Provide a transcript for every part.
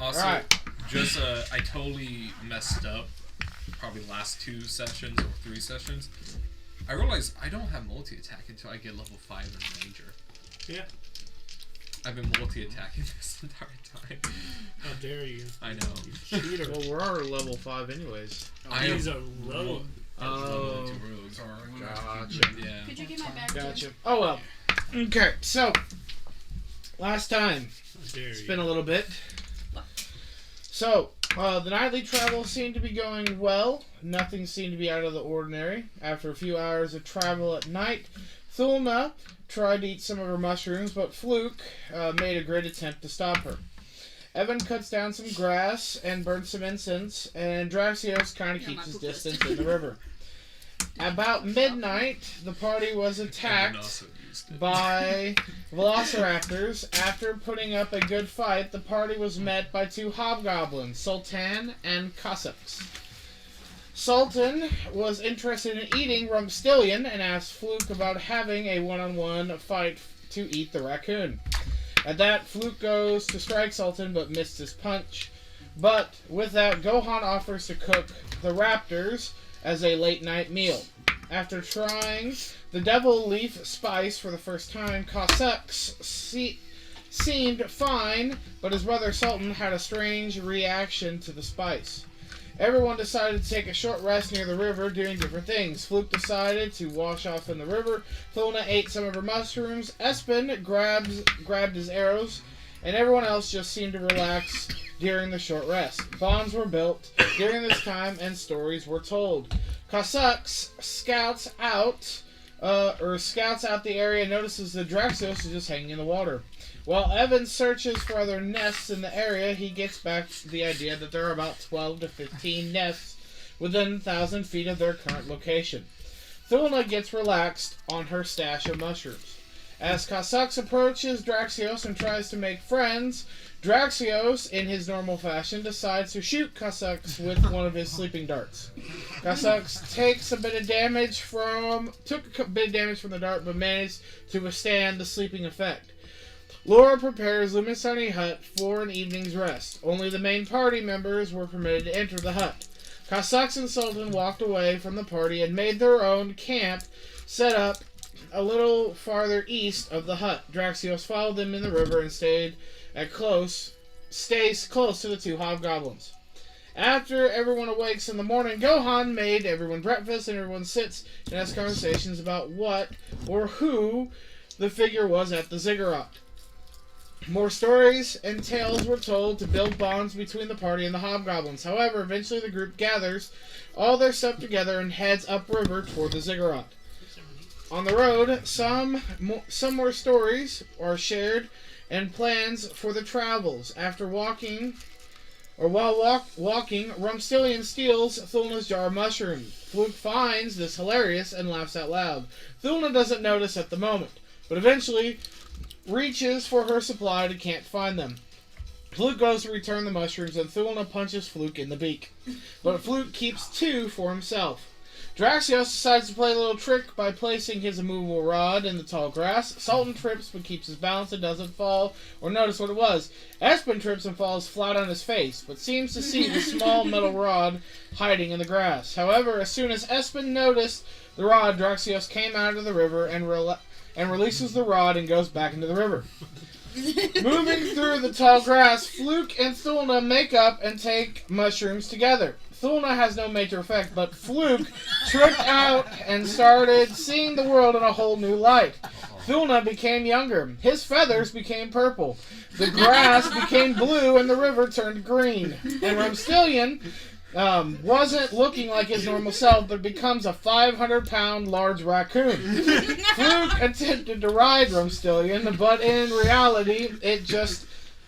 Also, Alright. just I totally messed up. Probably last 2 sessions or 3 sessions. I realized I don't have multi-attack until I get level 5 in Ranger. Yeah. I've been multi-attacking this entire time. How dare you? I know. You cheater. Well, we're already level 5 anyways. He's a rogue. Oh, rogues. Gotcha. Yeah. Could you get my back? Gotcha. Oh well. Okay, so last time. How dare It's you? been a little bit. So, the nightly travel seemed to be going well. Nothing seemed to be out of the ordinary. After a few hours of travel at night, Thulna tried to eat some of her mushrooms, but Fluakk made a great attempt to stop her. Evin cuts down some grass and burns some incense, and Draxios kind of keeps his distance in the river. About midnight, the party was attacked by velociraptors. After putting up a good fight, the party was met by 2 hobgoblins, Soltan and Cassux. Sultan was interested in eating Rumpstelien and asked Fluakk about having a one-on-one fight to eat the raccoon. At that, Fluakk goes to strike Sultan but missed his punch. But with that, Gohan offers to cook the raptors as a late-night meal. After trying the devil leaf spice for the first time, Cassux seemed fine, but his brother Soltan had a strange reaction to the spice. Everyone decided to take a short rest near the river, doing different things. Fluakk decided to wash off in the river. Thulna ate some of her mushrooms. Espen grabbed his arrows, and everyone else just seemed to relax during the short rest. Bonds were built during this time, and stories were told. Cassux scouts out the area and notices the Draxios is just hanging in the water. While Evin searches for other nests in the area, he gets back to the idea that there are about 12 to 15 nests within 1,000 feet of their current location. Thulna gets relaxed on her stash of mushrooms. As Cassux approaches Draxios and tries to make friends, Draxios, in his normal fashion, decides to shoot Cassux with one of his sleeping darts. Cassux took a bit of damage from the dart, but managed to withstand the sleeping effect. Laura prepares Luminous Tiny Hut for an evening's rest. Only the main party members were permitted to enter the hut. Cassux and Sultan walked away from the party and made their own camp set up a little farther east of the hut. Draxios followed them in the river and stays close to the 2 hobgoblins. After everyone awakes in the morning, Gohan made everyone breakfast, and everyone sits and has conversations about what or who the figure was at the ziggurat. More stories and tales were told to build bonds between the party and the hobgoblins. However, eventually the group gathers all their stuff together and heads upriver toward the ziggurat. On the road, some more stories are shared and plans for the travels. While walking, Rumpstelien steals Thulna's jar of mushrooms. Fluakk finds this hilarious and laughs out loud. Thulna doesn't notice at the moment, but eventually reaches for her supply and can't find them. Fluakk goes to return the mushrooms, and Thulna punches Fluakk in the beak. But Fluakk keeps 2 for himself. Draxios decides to play a little trick by placing his immovable rod in the tall grass. Sultan trips but keeps his balance and doesn't fall or notice what it was. Espen trips and falls flat on his face, but seems to see the small metal rod hiding in the grass. However, as soon as Espen noticed the rod, Draxios came out of the river and releases the rod and goes back into the river. Moving through the tall grass, Fluakk and Thulna make up and take mushrooms together. Thulna has no major effect, but Fluakk tripped out and started seeing the world in a whole new light. Thulna became younger. His feathers became purple. The grass became blue and the river turned green. And Rumpstelien wasn't looking like his normal self, but becomes a 500-pound large raccoon. Fluakk attempted to ride Rumpstelien, but in reality, it just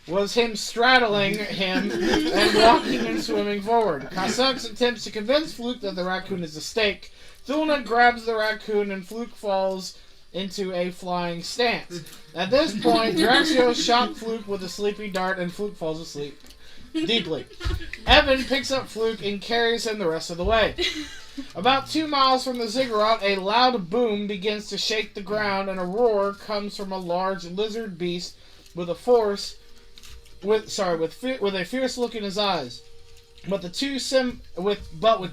was him straddling him and walking and swimming forward. Cassux attempts to convince Fluakk that the raccoon is a steak. Thulna grabs the raccoon and Fluakk falls into a flying stance. At this point, Draxios shot Fluakk with a sleepy dart and Fluakk falls asleep deeply. Evin picks up Fluakk and carries him the rest of the way. About 2 miles from the ziggurat, a loud boom begins to shake the ground, and a roar comes from a large lizard beast with a force with a fierce look in his eyes, but with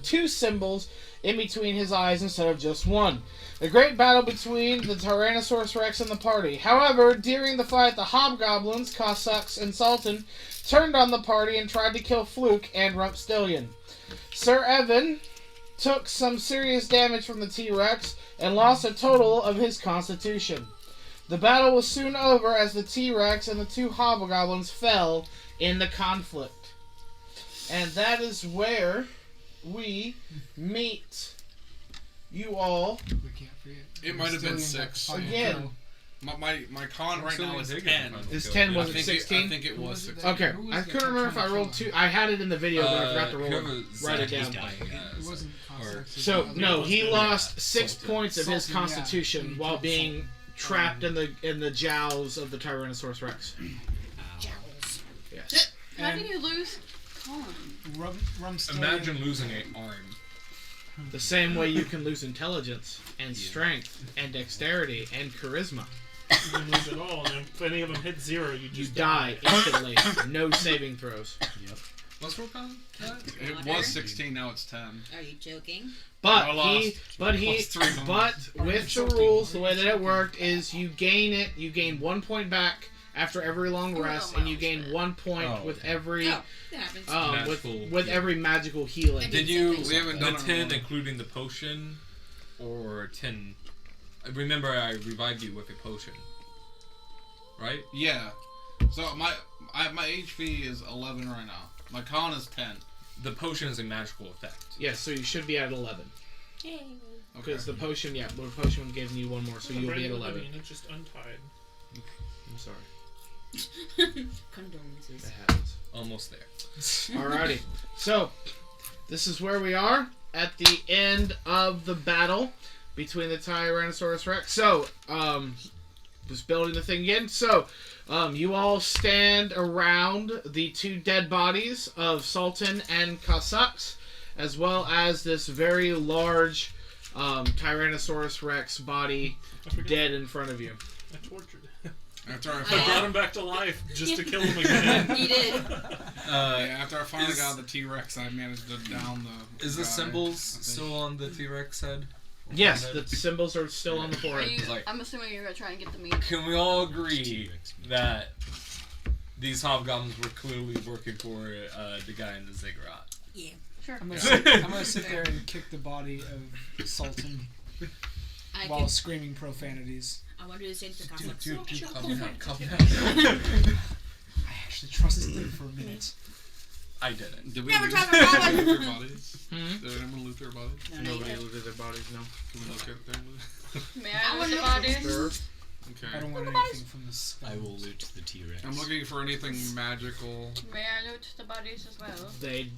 two symbols in between his eyes instead of just one. The great battle between the Tyrannosaurus Rex and the party. However, during the fight, the hobgoblins, Cassux and Soltan, turned on the party and tried to kill Fluakk and Rumpstelien. Sir Evin took some serious damage from the T-Rex and lost a total of his constitution. The battle was soon over as the T-Rex and the two hobgoblins fell in the conflict. And that is where we meet you all We can't forget. It might have been Rumpstelien got 6. the final again. kill. My con right now is 10. Is 10 I was it think 16? I think it Who was was it 16. Okay, Who was I that couldn't remember if I trying to rolled kill 2. I had it in the video, but I forgot to roll it. Write it down. It wasn't Cassux, So it was no, the he other- lost 6 Soltan. points of his Soltan, yeah. constitution He while killed being Soltan. trapped in the jowls of the Tyrannosaurus Rex. Jowls. Yes. How can you lose Colin? Rumpstelien. Imagine losing an arm. The same way you can lose intelligence and strength and dexterity and charisma. You can lose it all, and if any of them hit 0, you You just die instantly. No saving throws. What's your con? It was 16. Now it's 10. Are you joking? But I lost. but Lost 3 points. but with the rules, the way that it worked is you gain 1 point back after every long rest, and you gain 1 point with every Oh, that happens. Magical with every magical healing. Did you? We haven't The done it 10 in a including the potion, or 10? Remember, I revived you with a potion, right? Yeah. So my HP is 11 right now. My con is 10. The potion is a magical effect. Yes, so you should be at 11 Yay. because the potion, the potion gave you one more, so you'll be at 11. It's just untied. I'm sorry, Condolences. that happens. Almost there. Alrighty, so this is where we are at the end of the battle between the Tyrannosaurus Rex. So, just building the thing again. So, you all stand around the 2 dead bodies of Soltan and Cassux, as well as this very large Tyrannosaurus Rex body I forgot. dead in front of you. I tortured. After I I found, brought him back to life just to kill him again. He did. after I finally is- got the T-Rex, I managed to down the. Is the guy, symbols I think. still on the T-Rex head? Yes, the symbols are still on the Are forehead. you, Like- I'm assuming you're gonna try and get the meat. Can we all agree that these hobgoblins were clearly working for the guy in the ziggurat? Yeah. Sure. I'm gonna sit there and kick the body of Sultan I while can. screaming profanities. I want to do the same to Cassux. Dude, calm down, calm down. I actually trusted them for a minute. I didn't. Did we Never loot trust a Goblin. their bodies? Hmm? Did anyone loot their bodies? Nobody looted their bodies, no. Can we look at their loot? May I look at the bodies? Sure. I Okay. don't want anything from the skull. I will loot the T-Rex. I'm looking for anything magical. May I loot the bodies as well? They,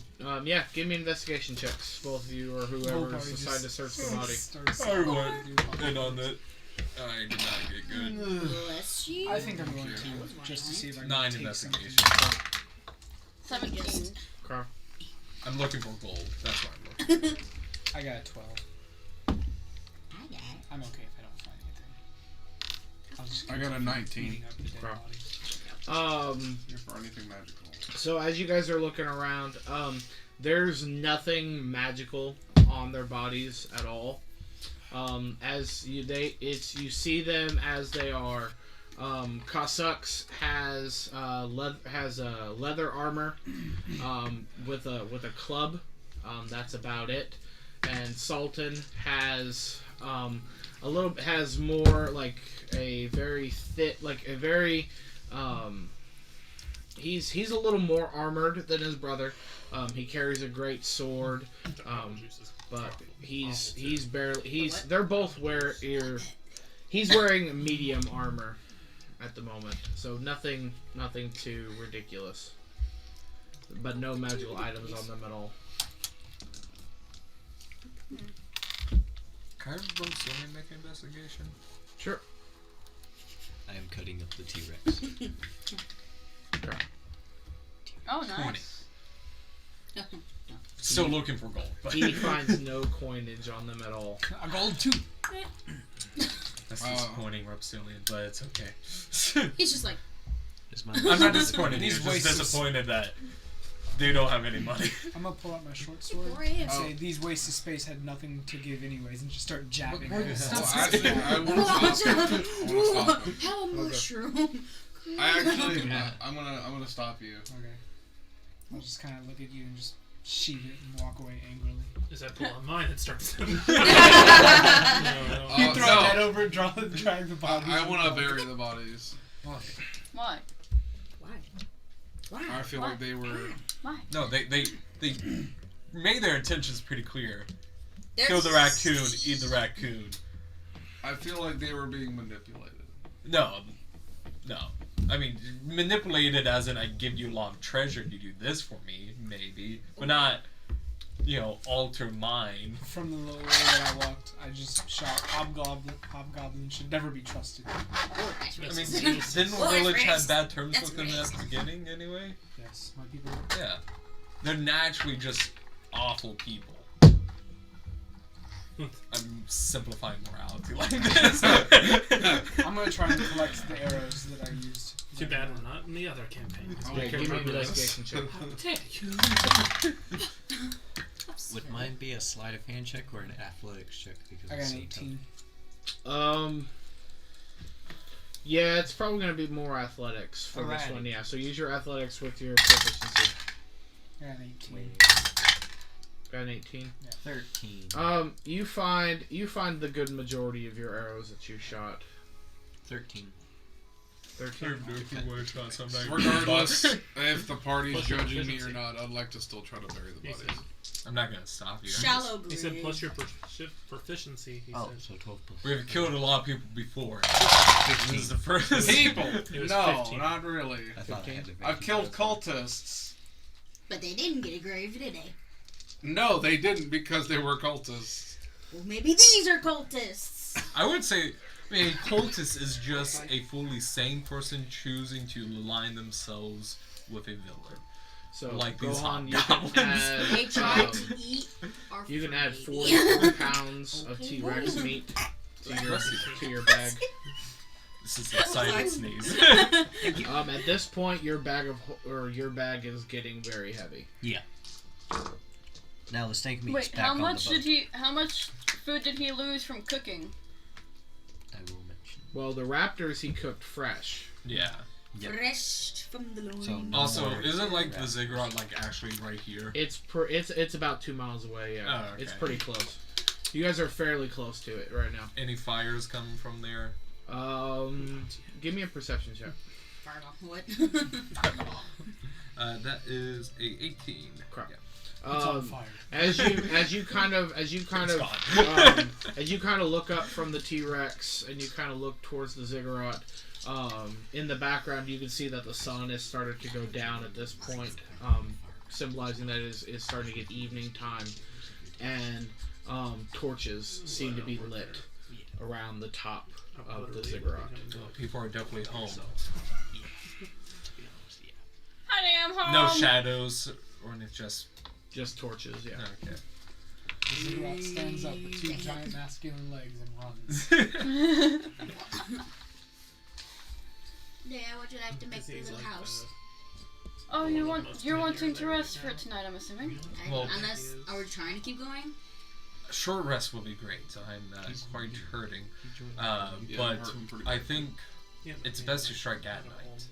yeah, give me investigation checks, both of you or whoever Whole party decide to just search the body. starts- I went in on that. I did not get good. Bless you. I think I'm going Okay. to just to see if I can 9 take investigation. something. 17. Okay. I'm looking for gold. That's what I'm looking for. I got a 12. I got it. I'm okay if I don't find anything. I'll just I got a keep 19. beating up the dead Okay. body. Here for anything magical. So as you guys are looking around, there's nothing magical on their bodies at all. As you you see them as they are. Cassux has leather armor with a club. That's about it. And Soltan has has more like a very thick, like a very he's a little more armored than his brother. He carries a great sword. But they're both he's wearing medium armor at the moment, so nothing too ridiculous, but no magical items on them at all. Can I have Rumpstelien make an investigation? Sure. I am cutting up the T-Rex. Oh, nice. Still looking for gold. But He finds no coinage on them at all. A gold too. that's disappointing, Rumpstelien, but it's okay. He's just like, Is my I'm not disappointed. These He's just wastes- disappointed that they don't have any money. I'm gonna pull out my short sword Where is and it? say these wastes of space had nothing to give anyways, and just start jabbing. Well, it. actually, I want to stop him. I want to stop him. How a mushroom. I actually, I'm gonna stop you. Okay. I'll just kind of look at you and just sheath it and walk away angrily. As I pull out mine, it starts. no, You no. throw no. that over, drag the body. I want to bury the bodies. Why? Why? I feel like they were. Why? No, they made their intentions pretty clear. Kill the raccoon, eat the raccoon. I feel like they were being manipulated. No. I mean, manipulated as in I give you a lot of treasure to do this for me, maybe, but not, alter mine. From the little way that I walked, I just shout, Hobgoblin should never be trusted. I mean, didn't the village have bad terms with them at the beginning anyway? Yes, my people. Yeah. They're naturally just awful people. I'm simplifying morality like this. I'm gonna try and collect the arrows that I used. Too bad we're not in the other campaign. Yeah, give me an investigation check. Would mine be a sleight of hand check or an athletics check? Because I got it's an so 18. Yeah, it's probably gonna be more athletics for this Alright. one. Yeah, so use your athletics with your proficiency. I got an 18. Got an 18. 13. You find the good majority of your arrows that you shot. 13. 13. Regardless if the party's judging me or not, I'd like to still try to bury the bodies. I'm not gonna stop you. Shallow grave. He said plus your proficiency. He Oh, said. so 12 plus. We've killed a lot of people before. This is the first. People! It was No, 15. not really. I thought I had to I've killed cultists. But they didn't get a grave, did they? No, they didn't because they were cultists. Well, maybe these are cultists. I would say, a cultist is just a fully sane person choosing to align themselves with a villain. So Like these Gohan, you hobgoblins. can They tried add. to eat our You can add food. 44 pounds of Okay. T-Rex meat to your bag. This is a silent sneeze. At this point, your bag is getting very heavy. Yeah. Now the snake meat's Wait, back how on much the boat. how much food did he lose from cooking? I will mention. Well, the raptors he cooked fresh. Yeah. Yep. Fresh from the loin. So, no Also, more isn't like the rat. ziggurat like actually right here? It's about 2 miles away. Yeah, Oh, okay. It's pretty close. You guys are fairly close to it right now. Any fires coming from there? Give me a perception check. Fireball. What? That is a 18. Crap. Yeah. It's on fire. As you kind of look up from the T-Rex and you kind of look towards the ziggurat, in the background you can see that the sun has started to go down at this point, symbolizing that it is starting to get evening time, and torches seem to be lit around the top of the ziggurat. Well, people are definitely home. Honey, I'm home. No shadows, or it's just Just torches, yeah. okay. The ziggurat stands up with two giant masculine legs and runs. Yeah, would you like to make the little house? Oh, you're wanting to rest for tonight, I'm assuming. Well- Unless, are we trying to keep going? Short rest will be great. So I'm quite hurting, Yeah, but I'm hurting pretty I bad. think Yeah, it's best to strike at night.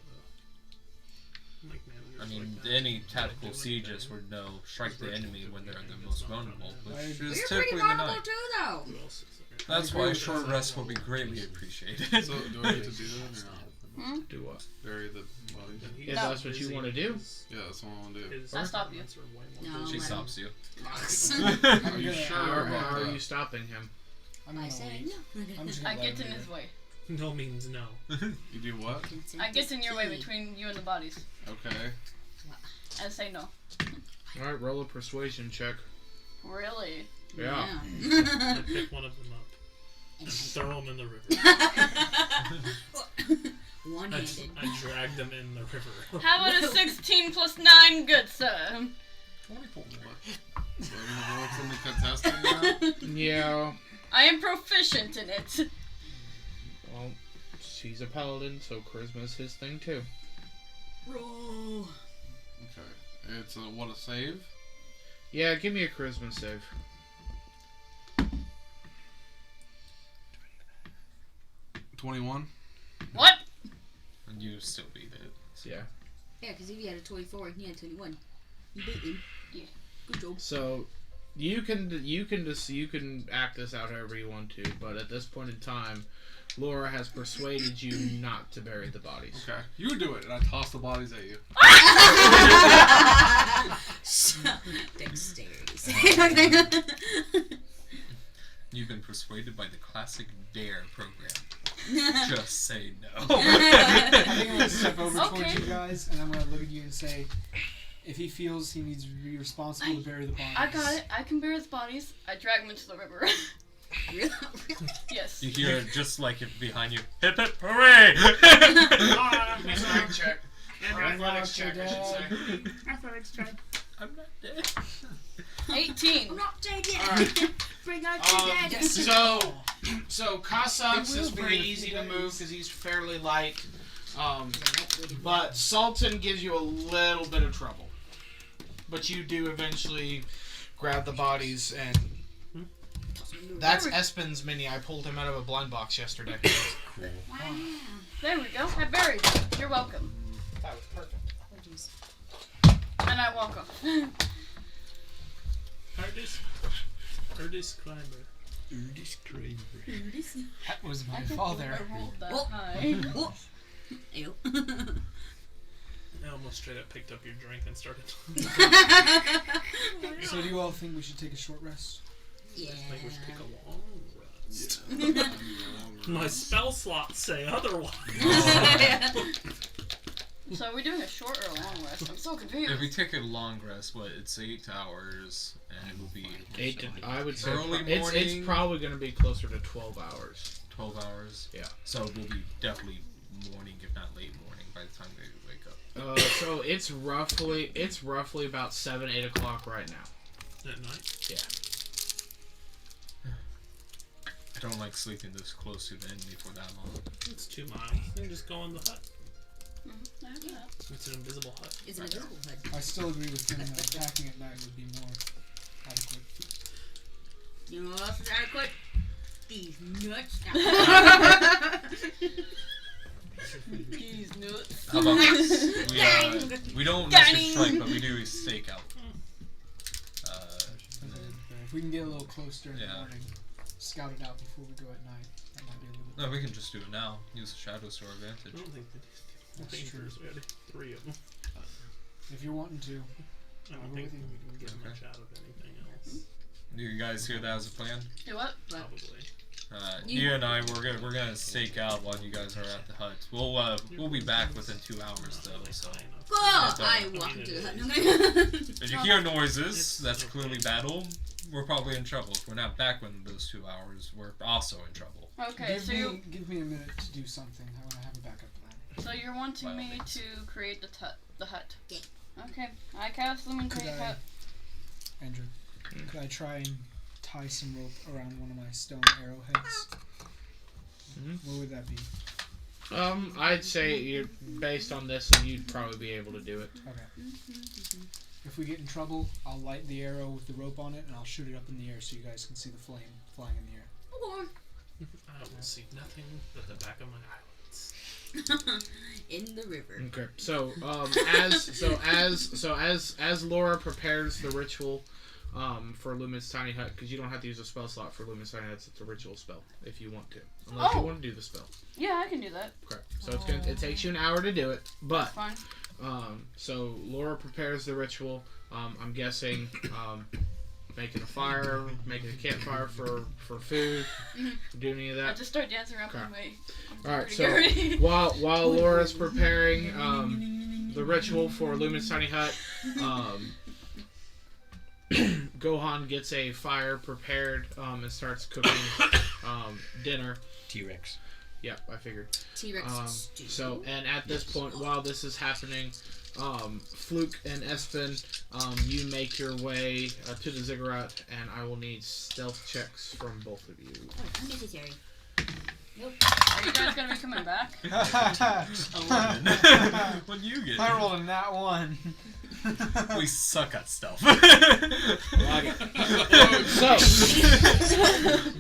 I mean, any tactical sieges would know strike the enemy when they're the most vulnerable, which is We're pretty typically the vulnerable night. too, though. That's why short rest will be greatly appreciated. So, do I get to do that or not? Do what? Bury the bodies? If that's what you want to do. Yeah, that's what I want to do. I'll stop you. No, She let stops you. Are you sure How about are that? you stopping him? I'm I gonna said leave. no. I'm just I gonna get let in him his do way. No means no. You do what? I get in your way between you and the bodies. Okay. I say no. Alright, roll a persuasion check. Really? Yeah. I pick one of them up and throw them in the river. One-handed. I drag them in the river. How about a 16 plus 9, good sir? 24. So I'm gonna roll from the contestant now? Yeah. I am proficient in it. Well, he's a paladin, so charisma is his thing too. Roll. Okay. It's a save? Yeah, give me a charisma save. 21. What? And you still beat it. Yeah. Yeah, because if you had a 24 and he had 21, you beat him. Yeah. Good job. So you can act this out however you want to, but at this point in time, Laura has persuaded you not to bury the bodies. Okay. You do it, and I toss the bodies at you. Dexterity. You've been persuaded by the classic DARE program. Just say no. I think I'm gonna step over towards Okay. you guys, and I'm gonna look at you and say, if he feels he needs to be responsible to bury the bodies. I got it. I can bury the bodies. I drag them into the river. Really? Yes. You hear it just like it behind you. Hip hip hooray! Strength check. Or athletics Fluakk, check, I should say. Athletics check. I'm not dead. 18. I'm not dead yet. Alright. Bring out your dead. yes. So Cassux It will is be pretty in a easy few to move days. because he's fairly light. But Soltan gives you a little bit of trouble. But you do eventually grab the bodies, and that's Espen's mini. I pulled him out of a blind box yesterday. Wow. There we go. I buried them. You're welcome. That was perfect. Oh, jeez. And I walk off. Hardest climber. That was my I father. rolled that Oh. high. Oh. Ew. I almost straight up picked up your drink and started. So do you all think we should take a short rest? Yeah. I think we should take a long rest. My spell slots say otherwise. So are we doing a short or a long rest? I'm so confused. If we take a long rest, it's 8 hours, and it will be 8 to, I would say Early it's morning. probably going to be closer to 12 hours. 12 hours. Yeah. So it will be definitely morning, if not late morning, by the time they wake up. So it's roughly about 7, 8 o'clock right now. At night. Yeah. I don't like sleeping this close to the enemy for that long. It's 2 miles. Then just go in the hut. I have that. It's an invisible hut. It's an invisible hood. I still agree with him that attacking at night would be more adequate. You know what else is adequate? These nuts. These nuts. How about this? We don't necessarily strike, but we do a stakeout. And then, If we can get a little close during the Yeah. morning, scout it out before we go at night, that might be a little bit. no, we can just do it now. Use the shadows to our I advantage. don't think that That's these true. rangers, we had 3 of them. If you're wanting to, I I'll don't go think with you. we can get Okay. much out of anything else. Do you guys hear that as a plan? Do what? Probably. You and I, we're gonna stake out while you guys are at the hut. We'll be back within 2 hours though. So Oh, Yeah, I don't- walk into the hut. if you hear noises, that's clearly battle. We're probably in trouble. If we're not back within those 2 hours, we're also in trouble. Okay, so give me a minute to do something. I want to have a backup plan. you're By wanting all me means. to create the hut. Yeah. Okay. I cast Luminate Could I- Hut. Andrew, could I try and tie some rope around one of my stone arrowheads? What would that be? I'd say you're based on this, you'd probably be able to do it. Okay. If we get in trouble, I'll light the arrow with the rope on it, and I'll shoot it up in the air so you guys can see the flame flying in the air. Or I will see nothing but the back of my eyelids. in the river. Okay. So as Laura prepares the ritual for Lumin's tiny hut, because you don't have to use a spell slot for Lumin's tiny hut, it's a ritual spell if you want to, unless you Oh. want to do the spell. Yeah, I can do that. Okay. So it takes you an hour to do it, but Fine. so Laura prepares the ritual. I'm guessing making a fire, making a campfire for food, do any of I that. just start dancing around Okay. my. All right. pretty So girly. while Laura's preparing the ritual for Lumin's tiny hut, Gohan gets a fire prepared and starts cooking dinner. T-Rex. Yep, I figured. T-Rex stew. So, and at this point, while this is happening, Fluakk and Espen, you make your way to the ziggurat, and I will need stealth checks from both of you. Oh, unnecessary. Nope. Are you guys gonna be coming back? 11. What do you get? I rolled a nat 1. We suck at stealth. So, I'm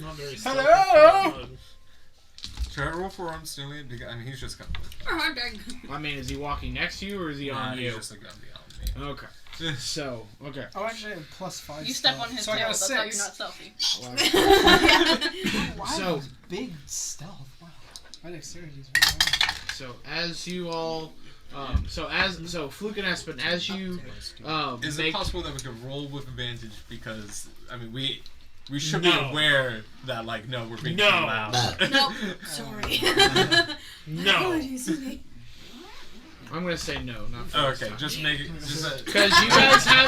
not very Hello? Try to roll for Rumpstelien because I mean he's just gonna. Oh, dang. I mean, is he walking next to you or is he on He's you? just gonna be on me. Okay. So, okay. Oh, actually, I have +5. You step on his so I tail, got that's how you're 6. not stealthy. Wow, So- that's big stealth. Wow. My dexterity is very high. So as you all, so Fluakk and Espen, as you Is make it possible that we could roll with advantage because I mean we should No. be aware that like no we're being No. too loud. Nope. Sorry. No. I'm gonna say no, not for Okay, just make it just because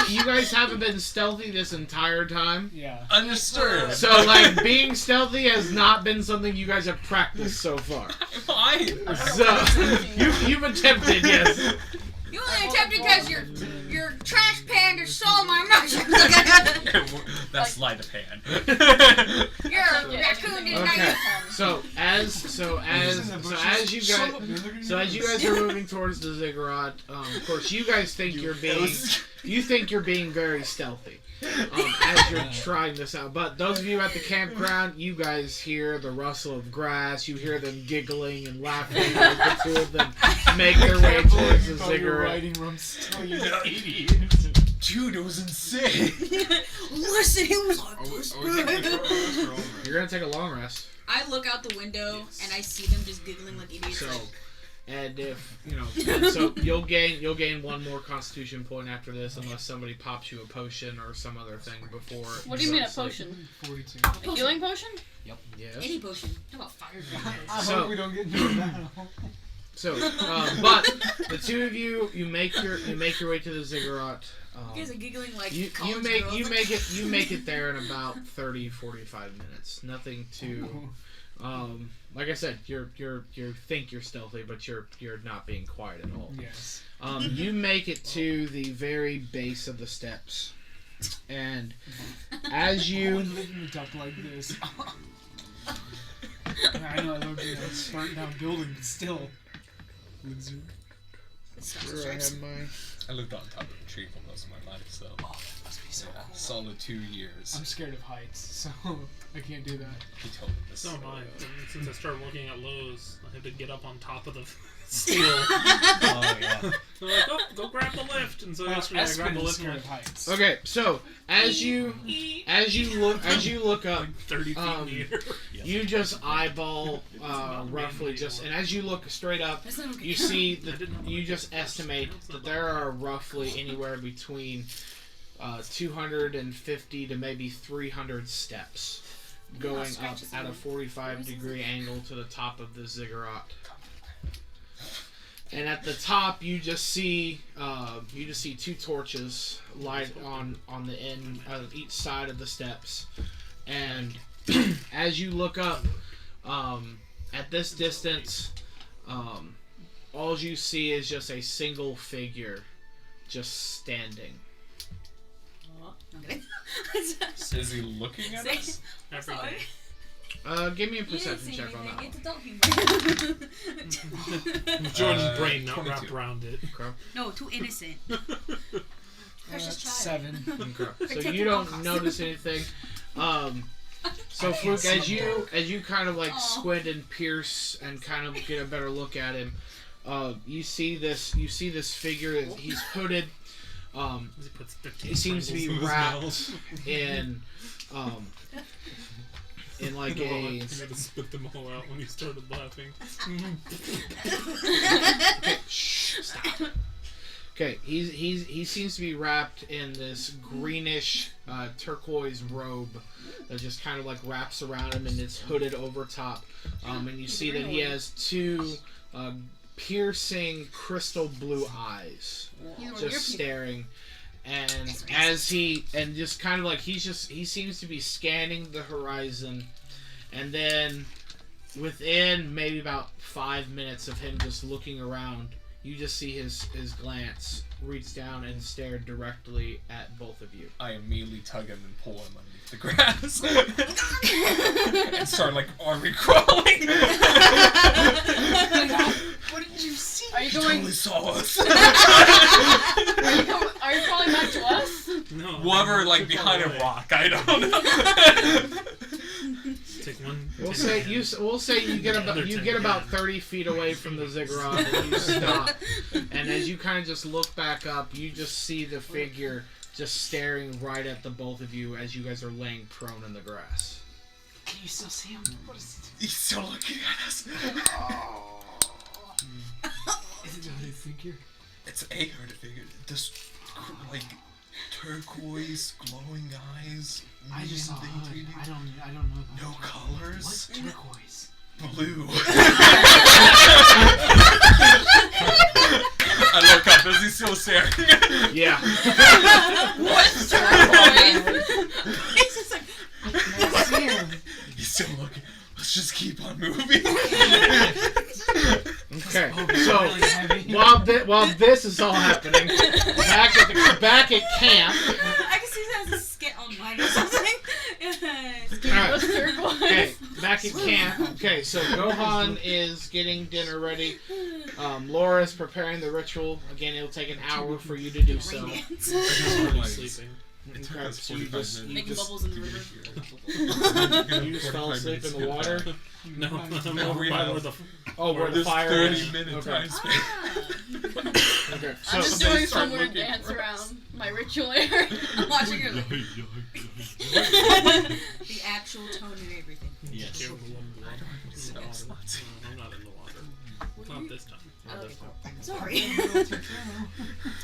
you guys haven't been stealthy this entire time. Yeah. understood. So like being stealthy has not been something you guys have practiced so far. Fine. So you've attempted, yes. You only attempted because your trash panda stole my mushrooms. That's sleight of hand. Your raccoon did not Okay. use So as you guys are moving towards the ziggurat, of course you guys think you're being very stealthy as you're trying this out. But those of you at the campground, you guys hear the rustle of grass. You hear them giggling and laughing as the two of them make their way towards the ziggurat. Dude, it was insane. Listen, he was like, Are we taking a short rest or over? You're gonna take a long rest. I look out the window and I see them just giggling like idiots. So, Like, and if so you'll gain one more Constitution point after this, unless somebody pops you a potion or some other thing before. What do you mean a go to sleep. potion? 42. A healing potion? Yes. any potion. How about fire? I So- hope we don't get into a battle. So, but the two of you make your way to the ziggurat. You guys are giggling like You college girls. make it there in about 30-45 minutes. Nothing too. Like I said, you think you're stealthy, but you're not being quiet at all. Yes. You make it to the very base of the steps, and as I you would live in a duck like this. I know I lived in a burnt down building, but still. Lizard. where I have my I lived on top of a tree for most of my life, so Oh, that must be so yeah, cool. solid 2 years. I'm scared of heights, so I can't do that. He told me this. So am I. Since I started working at Lowe's, I had to get up on top of the steel. Oh yeah. They're like, oh, go grab the lift. And so yesterday I grabbed the Espen is lift scared and of heights. Okay, so as you look up, like 30 feet in the air. you just eyeball roughly just, and as you look straight up, That's not okay. you see you just estimate that there are roughly anywhere between 250 to maybe 300 steps going up at a 45-degree angle to the top of the ziggurat. And at the top, you just see two torches light on the end of each side of the steps. And as you look up, at this distance, all you see is just a single figure, just standing. Okay. Is he looking at us? Every Sorry. day. Give me a You didn't perception see check on that anything. one. It's adult humor. Jordan's brain not 22. wrapped around it. No, too innocent. Precious child. 7. Okay. So you don't notice anything. So Fluakk, as you kind of like squint and pierce and kind of get a better look at him, you see this figure. He's hooded. He puts 15 He seems to be Pringles in his wrapped mouth. in like I a. had to spit them all out when he started laughing. Shh, stop. Okay, he seems to be wrapped in this greenish turquoise robe that just kind of like wraps around him, and it's hooded over top. And you see that he has two piercing crystal blue eyes, just staring. And as he just kind of like he seems to be scanning the horizon, and then within maybe about 5 minutes of him just looking around, you just see his glance reach down and stare directly at both of you. I immediately tug him and pull him underneath the grass. And start like army crawling. What did you see? Are you He going? totally saw us. Are you crawling back to us? No. Whoever like Took behind a away. rock, I don't know. Take one. We'll say you get about 30 feet away from the ziggurat and you stop. And as you kind of just look back up, you just see the figure just staring right at the both of you as you guys are laying prone in the grass. Can you still see him? What is it? He's still looking at us. Is it a hooded figure? It's a hooded figure. This like turquoise glowing eyes. I just saw a medium hood. thing, I don't know. About No colors. What's turquoise? Blue. I look up. Is he still staring? Yeah. What's turquoise? It's just like, I can't see him. He's still looking. Let's just keep on moving. Okay. Oh, So really heavy. while this is all happening, back at camp. I can see that as a skit online or something. Alright. What's turquoise? Okay, back at camp. Okay, so Gohan is getting dinner ready. Laura's preparing the ritual. Again, it'll take an hour for you to do so. Sleeping. It took Okay, us so you 45 just- minutes. Making bubbles in the river. You just fell asleep in the water. No, I'm No, over we by have- where the. Oh, where the There's fire 30 is. minute Okay. time span. Okay. I'm just So they doing start some weird looking dance for us. around my ritual area. I'm watching her. The actual tone and everything. Yes. Here with the one blood. No, it's not. I'm not in the water. Not this time. Not this time. Sorry.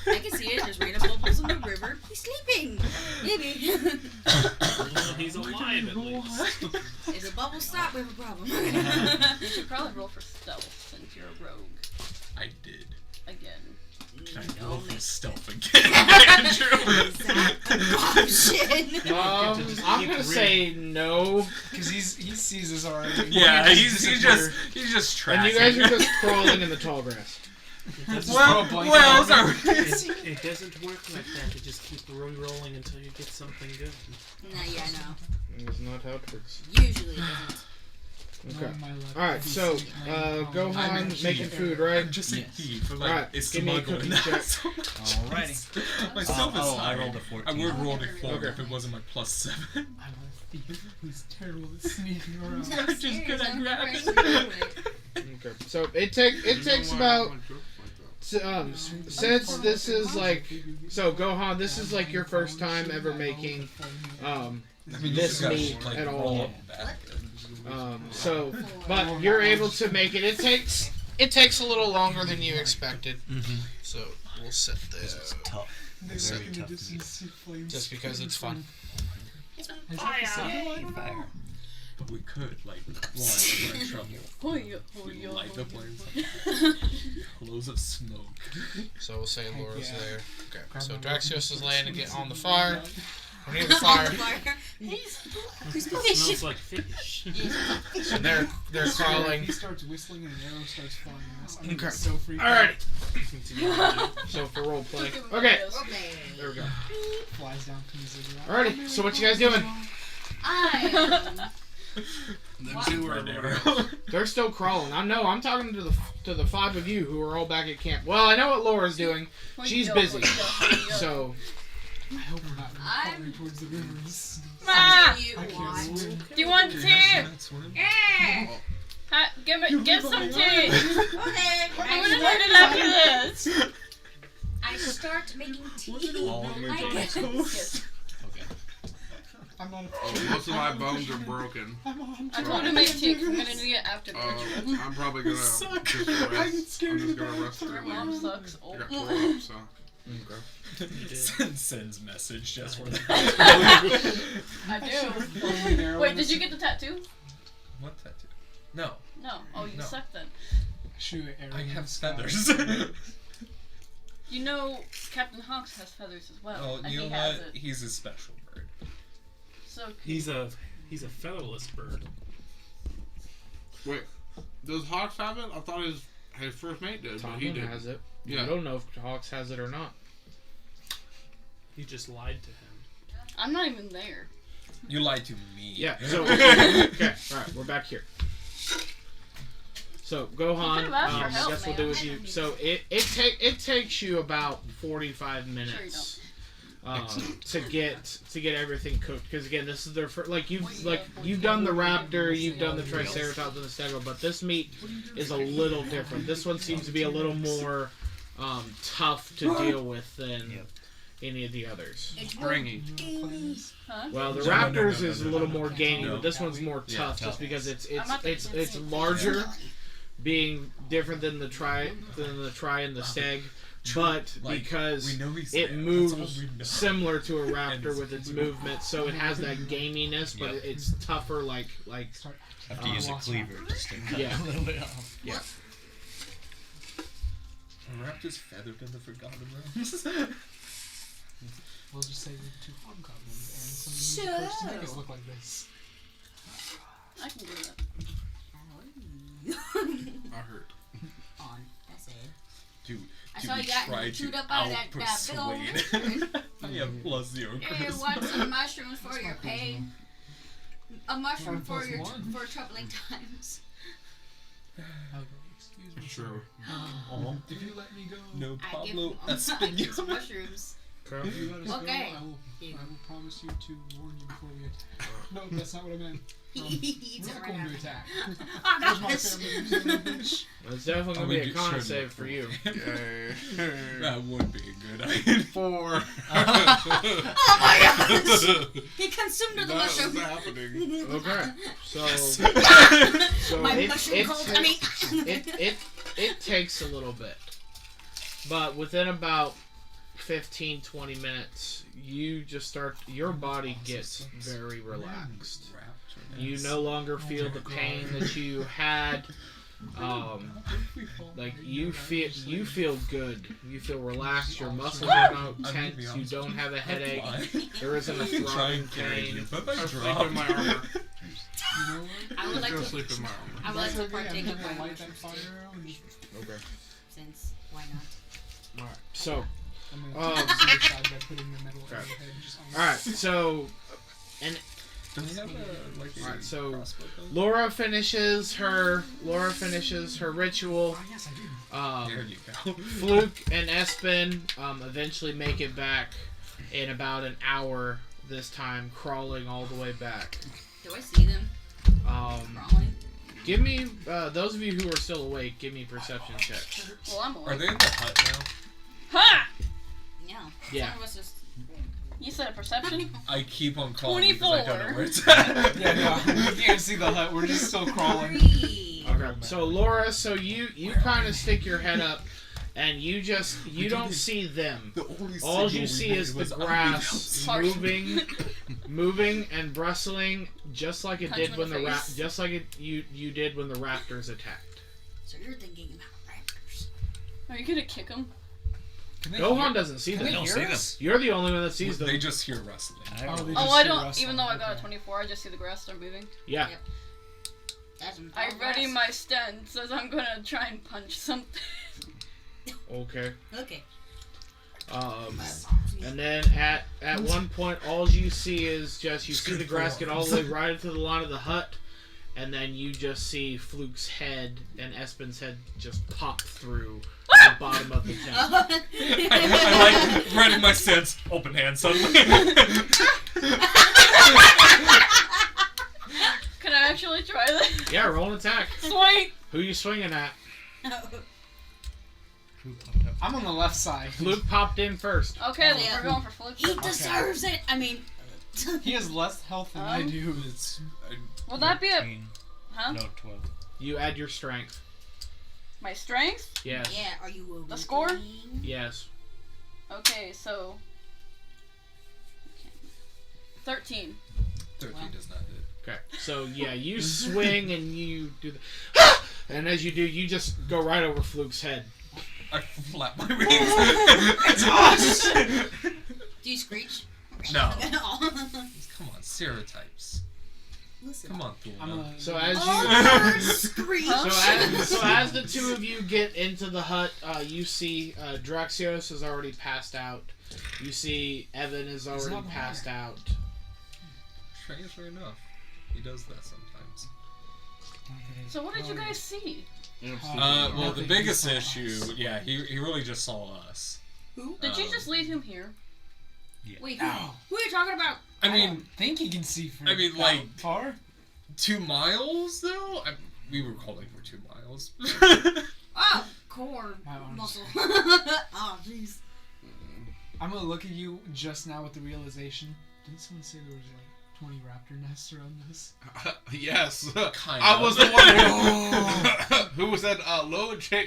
I can see it. There's random bubbles in the river. He's sleeping. Maybe. Well, he's alive at least. If the bubbles stop, we have a problem. You should probably roll for stealth since you're a rogue I did. again. Can I roll for stealth again, Andrew? Option. I'm gonna say no. Because he sees us already. Yeah, he's just tracking. And you guys are just crawling in the tall grass. well, sorry. It doesn't work like that. You just keep rolling until you get something good. Nah, yeah, no. That's not how it works. Usually it doesn't. Okay. Alright, so, Gohan making food, right? I'm just a Yes. thief. Like, Alright, it's give me a smuggling. cookie check. Alrighty. Myself is I fine. rolled a I 14. would roll a 4 Okay. if it wasn't my +7. I'm a thief who's terrible at sneaking around. I'm just good at grabbing. Okay. So it takes about since this is like Gohan, this is like your first time ever making this meat at all. But you're able to make it. It takes a little longer than you expected. So we'll set this It's tough. Very tough. just because it's fun. Fire. But we could, like, one, we're in trouble. Light the flames. Loads of smoke. So we'll say Laura's there. Okay. So Draxios is laying on the fire. We're near the fire. Smells like fish. So they're crawling. He starts whistling and an arrow starts flying at us. I'm Okay. so freaked out. Alright. So for role play. Okay. There we go. Flies down from the ziggurat. Alrighty. So what you guys doing? Them two are there. They're still crawling. I'm talking to the five of you who are all back at camp. Well, I know what Laura's doing. She's busy. So I hope we're not crawling towards the rivers. Ma! I can't swim. Do you want tea? Yeah. Get some tea. Okay. I'm gonna learn it after this. I start making tea. All of your I days. guess. I'm on. Most of my bones are broken. I'm on. I told him to make tea because I'm gonna need it after the ritual. I'm probably gonna just rest. I'm just gonna rest Your there mom later. sucks. I Oh. got throw up, so. Sends message just for that. I do. Arrow Wait, in did the you get the tattoo? What tattoo? No, No. Oh, you No. suck then. Shoot an arrow I in have the sky. feathers. You know, Captain Hawks has feathers as well, Oh, and you he know has what? it. He's a special bird. So He's a featherless bird. Wait, does Hawks have it? I thought his His first mate did, but he Tomlin did. has it. Yeah. I don't know if Hawks has it or not. He just lied to him. I'm not even there. You lied to me. Yeah. So okay. All right. We're back here. So Gohan, could've asked for I help, guess we'll man. do with you. So it takes you about 45 minutes to get everything cooked, because again, this is their first, you've done the raptor, you've done the triceratops and the stego, but this meat is a little different. This one seems to be a little more tough to deal with than any of the others. It's Springy. Huh? Well, the No, raptors no, is a little more gamey, No. but this one's more Yeah, tough, tough. just because I'm not it's larger, being different than the tri and the steg, but Like, because we know he's it there. moves That's all we know. similar to a And raptor it's with its movement, so it has that gaminess, but Yep. it's tougher. Like Start. Have to use a cleaver just to cut Yeah. a little bit off. yeah. Raptors feathered in the Forgotten Realms. We'll just say the 2 hobgoblins and some of the first to make us look like this. I can do that. I hurt. On. That's it. Dude, I do saw we you got try chewed to up out of that big old out-persuade? mushroom. I have plus 0 Here, charisma. want some mushrooms for your pain. A mushroom for plus your 1. for troubling times. Excuse me. Sure. Oh, If you let me go, no I give Pablo I give some mushrooms. if you let us Okay. go, I will promise you to warn you before we attack. No, that's not what I meant. He eats We're it not right going to now. attack. I There's got my this. family, you son of a bitch. Well, it's definitely gonna be a con save for you. That would be a good idea. 4. Oh my gosh! He consumed the That is mushroom. happening. Okay, so My it, mushroom it, cult. takes, it takes a little bit, but within about 15-20 minutes, you just start. Your body gets very relaxed. You no longer feel the pain that you had. Like you feel good. You feel relaxed. Your muscles are not tense. You don't have a headache. There isn't a throbbing pain. But I I sleep dropped. in my armor. You know what? I would Let's like go to. sleep in my armor. I would like That's to okay, I'm partake just of gonna my light that mushrooms fire too, arrow and just Okay. since why not? All right. So, I'm gonna suicide by putting the metal Okay. arrowhead just on. all right. So, Do we have a, like, Alright, so crossbow gun? Laura finishes her ritual. Oh, yes, I do. There you go. Fluakk and Espen eventually make it back in about an hour this time, crawling all the way back. Do I see them crawling? Give me, those of you who are still awake, give me perception checks. Well, I'm Are awake. they in the hut now? Ha! Yeah. Yeah. Some of us just. You said a perception? I keep on calling because I don't know 24. where it's at. Yeah, no, we can't see the hut. We're just still crawling. 3. Okay. So Laura, you kind of stick your head up, and you don't see them. The only All signal you we see made is the was grass unreal. moving and bristling, just like it Punch did you when in the the face. just like you did when the raptors attacked. So you're thinking about raptors. Are you gonna kick him? Gohan doesn't see them. They don't see them. You're the only one that sees them. They just hear rustling. I Oh, don't they know. Oh, just I see don't. rustling. Even though I got a Okay. 24, I just see the grass start moving. Yeah. Yep. That's some I tall ready grass. my stance as I'm gonna try and punch something. Okay. Okay. And then at one point, all you see is just you see the grass get all the way right into the line of the hut, and then you just see Fluke's head and Espen's head just pop through the bottom of the tent. I like ready my sense. Open hand suddenly. Can I actually try this? Yeah, roll an attack. Sweet! Who you swinging at? I'm on the left side. Fluke popped in first. Okay, Yeah. we're going for Fluakk. He deserves it. I mean. He has less health than I do. It's, Will that be a. 13. Huh? No, 12. You add your strength. My strength? Yes. Yeah. Are you The score? Yes. Okay, so. 13. 13 does not hit. Okay. So yeah, you swing and you do the, and as you do, you just go right over Fluke's head. I flap my wings. It's us. Do you screech? No. No. Come on, stereotypes. Listen. Come on, I'm Thulna. gonna. So as Oh, you screech. so as the two of you get into the hut, you see Draxios is already passed out. You see Evin is already not passed out. Strangely enough, he does that sometimes. So what did you guys see? Well, the Nothing. biggest He saw issue, us. yeah, he really just saw us. Who? Did you just leave him here? Wait, who are you talking about? I I mean, don't think he can see from. I mean, like- far. 2 miles though. We were calling for 2 miles. Oh, corn. My arms. Muscle. Oh, jeez. I'm gonna look at you just now with the realization. Didn't someone say there was like 20 raptor nests around this? Yes. Kind I of. was the one who said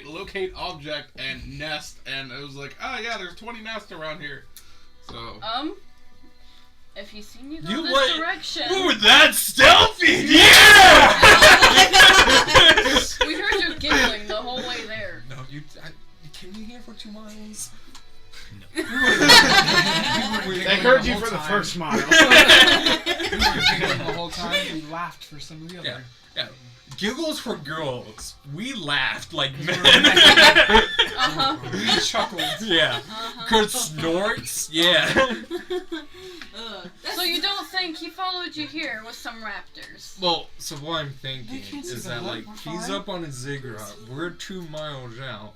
locate object and nest, and it was like, oh yeah, there's 20 nests around here. So If he's seen you go You this what? direction, Ooh, that's stealthy! Yeah! we heard you giggling the whole way there. No, you came in here for 2 miles. They heard you for the first mile. We were giggling the whole time. We laughed for some of the other. Yeah. Giggles for girls. We laughed like men. Uh-huh. We chuckled. Yeah. Uh-huh. Kurt snorts. Yeah. So you don't think he followed you here with some raptors? Well, so what I'm thinking They can't see is the that hut, like we're he's fine. up on his ziggurat. We're 2 miles out.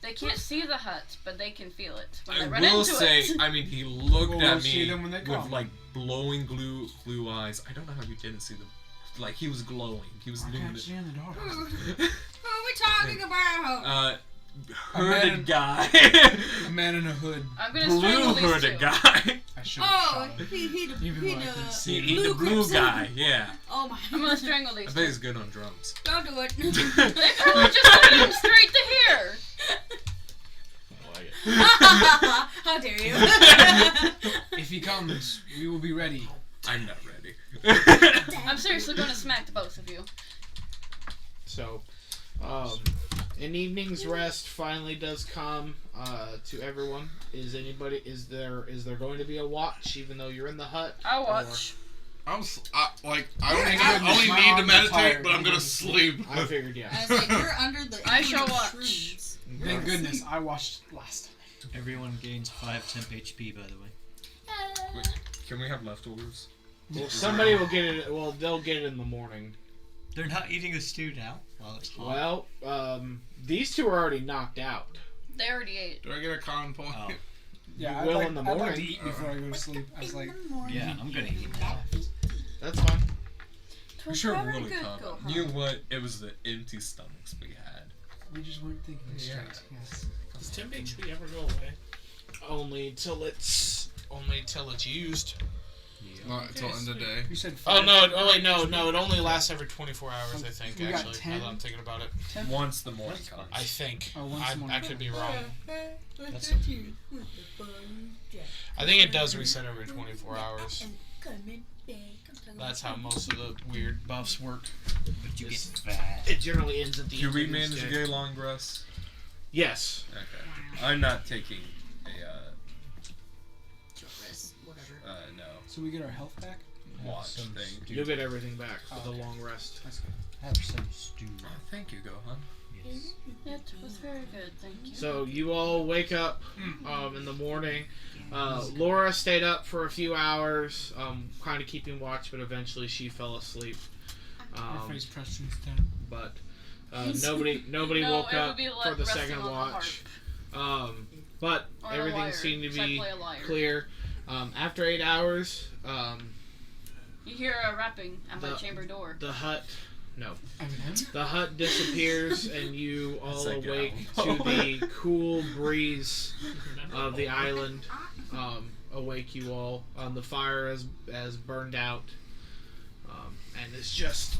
They can't see the hut, but they can feel it when I they run will into say, it. I mean, he looked We'll at see me them when they with come. like glowing blue eyes. I don't know how you didn't see them. Like he was glowing. He was I can't luminous. see in the dark. Who are we talking about? Hooded guy. A man in a hood. I'm gonna Blue strangle these two. hooded guy. I should have Oh, shot him. he Even though I couldn't see He the blue Crimson. guy. Yeah. Oh my. I'm gonna strangle I these bet two. he's good on drums. Don't do it. They probably just put him straight to here. I like it. How dare you? If he comes, we will be ready. I'm not ready. I'm seriously gonna smack the both of you. So, an evening's rest finally does come to everyone. Is there going to be a watch even though you're in the hut? I'll watch. I only goodness, my need to arms are meditate, tired. but I'm gonna sleep. I figured, yeah. I was like, you're under the. I shall influence of watch. shrooms. Thank goodness I watched last time. Everyone gains 5 temp HP, by the way. Wait, can we have leftovers? Well, somebody will get it. Well, they'll get it in the morning. They're not eating the stew now. Well, it's hot. Well, these two are already knocked out. They already ate. Do I get a con point? Oh. Yeah, will I'd in the like to morning. eat before I go to sleep. I was like, Yeah, I'm gonna eat now. That's fine. We should have Very really good, caught up. Gohan. You know what? It was the empty stomachs we had. we just weren't thinking straight. Yeah. Yes. Does temp HP ever go away? Only till it's used. Not until end of day. You said Oh 5. no! Oh wait, no! It only lasts every 24 hours. I think We got actually. 10. Now that I'm thinking about it, Once the morning comes. I think. Oh, once more. I could be wrong. That's- I think it does reset every 24 hours. That's how most of the weird buffs work. But you get Yes. fat. It generally ends at the Do end we of each manage to day. get a long rest? Yes. Okay. I'm not taking a, no, So we get our health back? watch some thing. stew. You'll get everything back for the Okay. long rest. That's good. Have some stew. Oh, thank you, Gohan. Yes. It was very good, thank you. So you all wake up in the morning. Laura stayed up for a few hours, kind of keeping watch, but eventually she fell asleep. Our face pressed into down. But nobody No, woke it would up be for the resting second on the watch. But Or a everything lyre, seemed to 'cause I be play a lyre. clear. After 8 hours, You hear a rapping at my The- chamber door. the hut. No. Eminem? The hut disappears, and you all That's a awake gal. to the cool breeze of the island. Awake you all. The fire has burned out, and it's just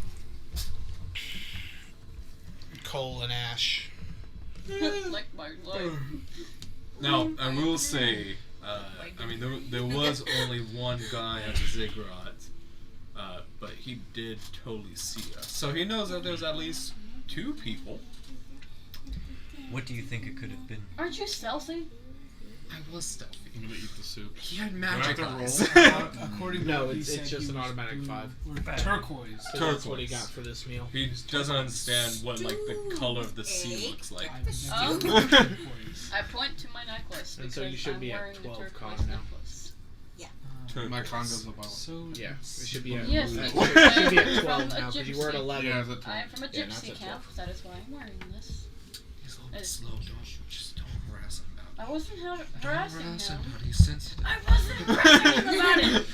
coal and ash. Like my life. Now, I will say, I mean, there was only one guy at the ziggurat, but he did totally see us. So he knows that there's at least 2 people. What do you think it could have been? Aren't you stealthy? I was stealthy. I'm gonna eat the soup. He had Do I magic have to eyes. According to No, what he it's said, just he an was automatic blue 5. or turquoise. So that's what he got for this meal. He doesn't understand what like the color of the sea looks like. I've Oh. never heard of turquoise. I point to my necklace And because so you should I'm be at wearing the 12 turquoise con now. necklace. My con goes about. So Yeah, it should be at, Yes, it because should be I'm at 12 from a now because you were at gypsy. 11. Yeah, it's I am from a Yeah, not gypsy at camp. 12. That is why I'm wearing this. He's a little bit slow. Just don't harass him now. I wasn't Don't harassing harass him. him, He's sensitive. I wasn't harassing him about it.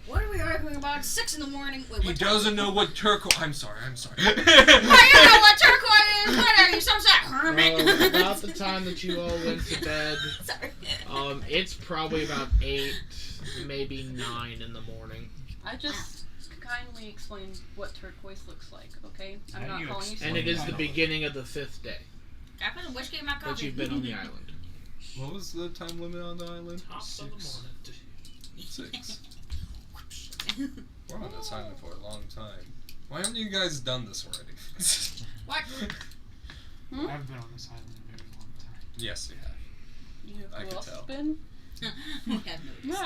What are we arguing about? It's 6 in the morning. Wait, He what doesn't know what turquoise. I'm sorry. Why you know what turquoise is? What are you, some sort of hermit? About the time that you all went to bed, Sorry. it's probably about 8, maybe 9 in the morning. I just kindly explained what turquoise looks like, okay? I'm How not do you calling you And it slow. is the beginning of the 5th day I put a which game my that coffee. you've been on the island. What was the time limit on the island? Top of the morning. 6. We're on this island for a long time. Why haven't you guys done this already? What? I've been on this island a very long time. Yes, you have. You I who can else tell. has been? We have no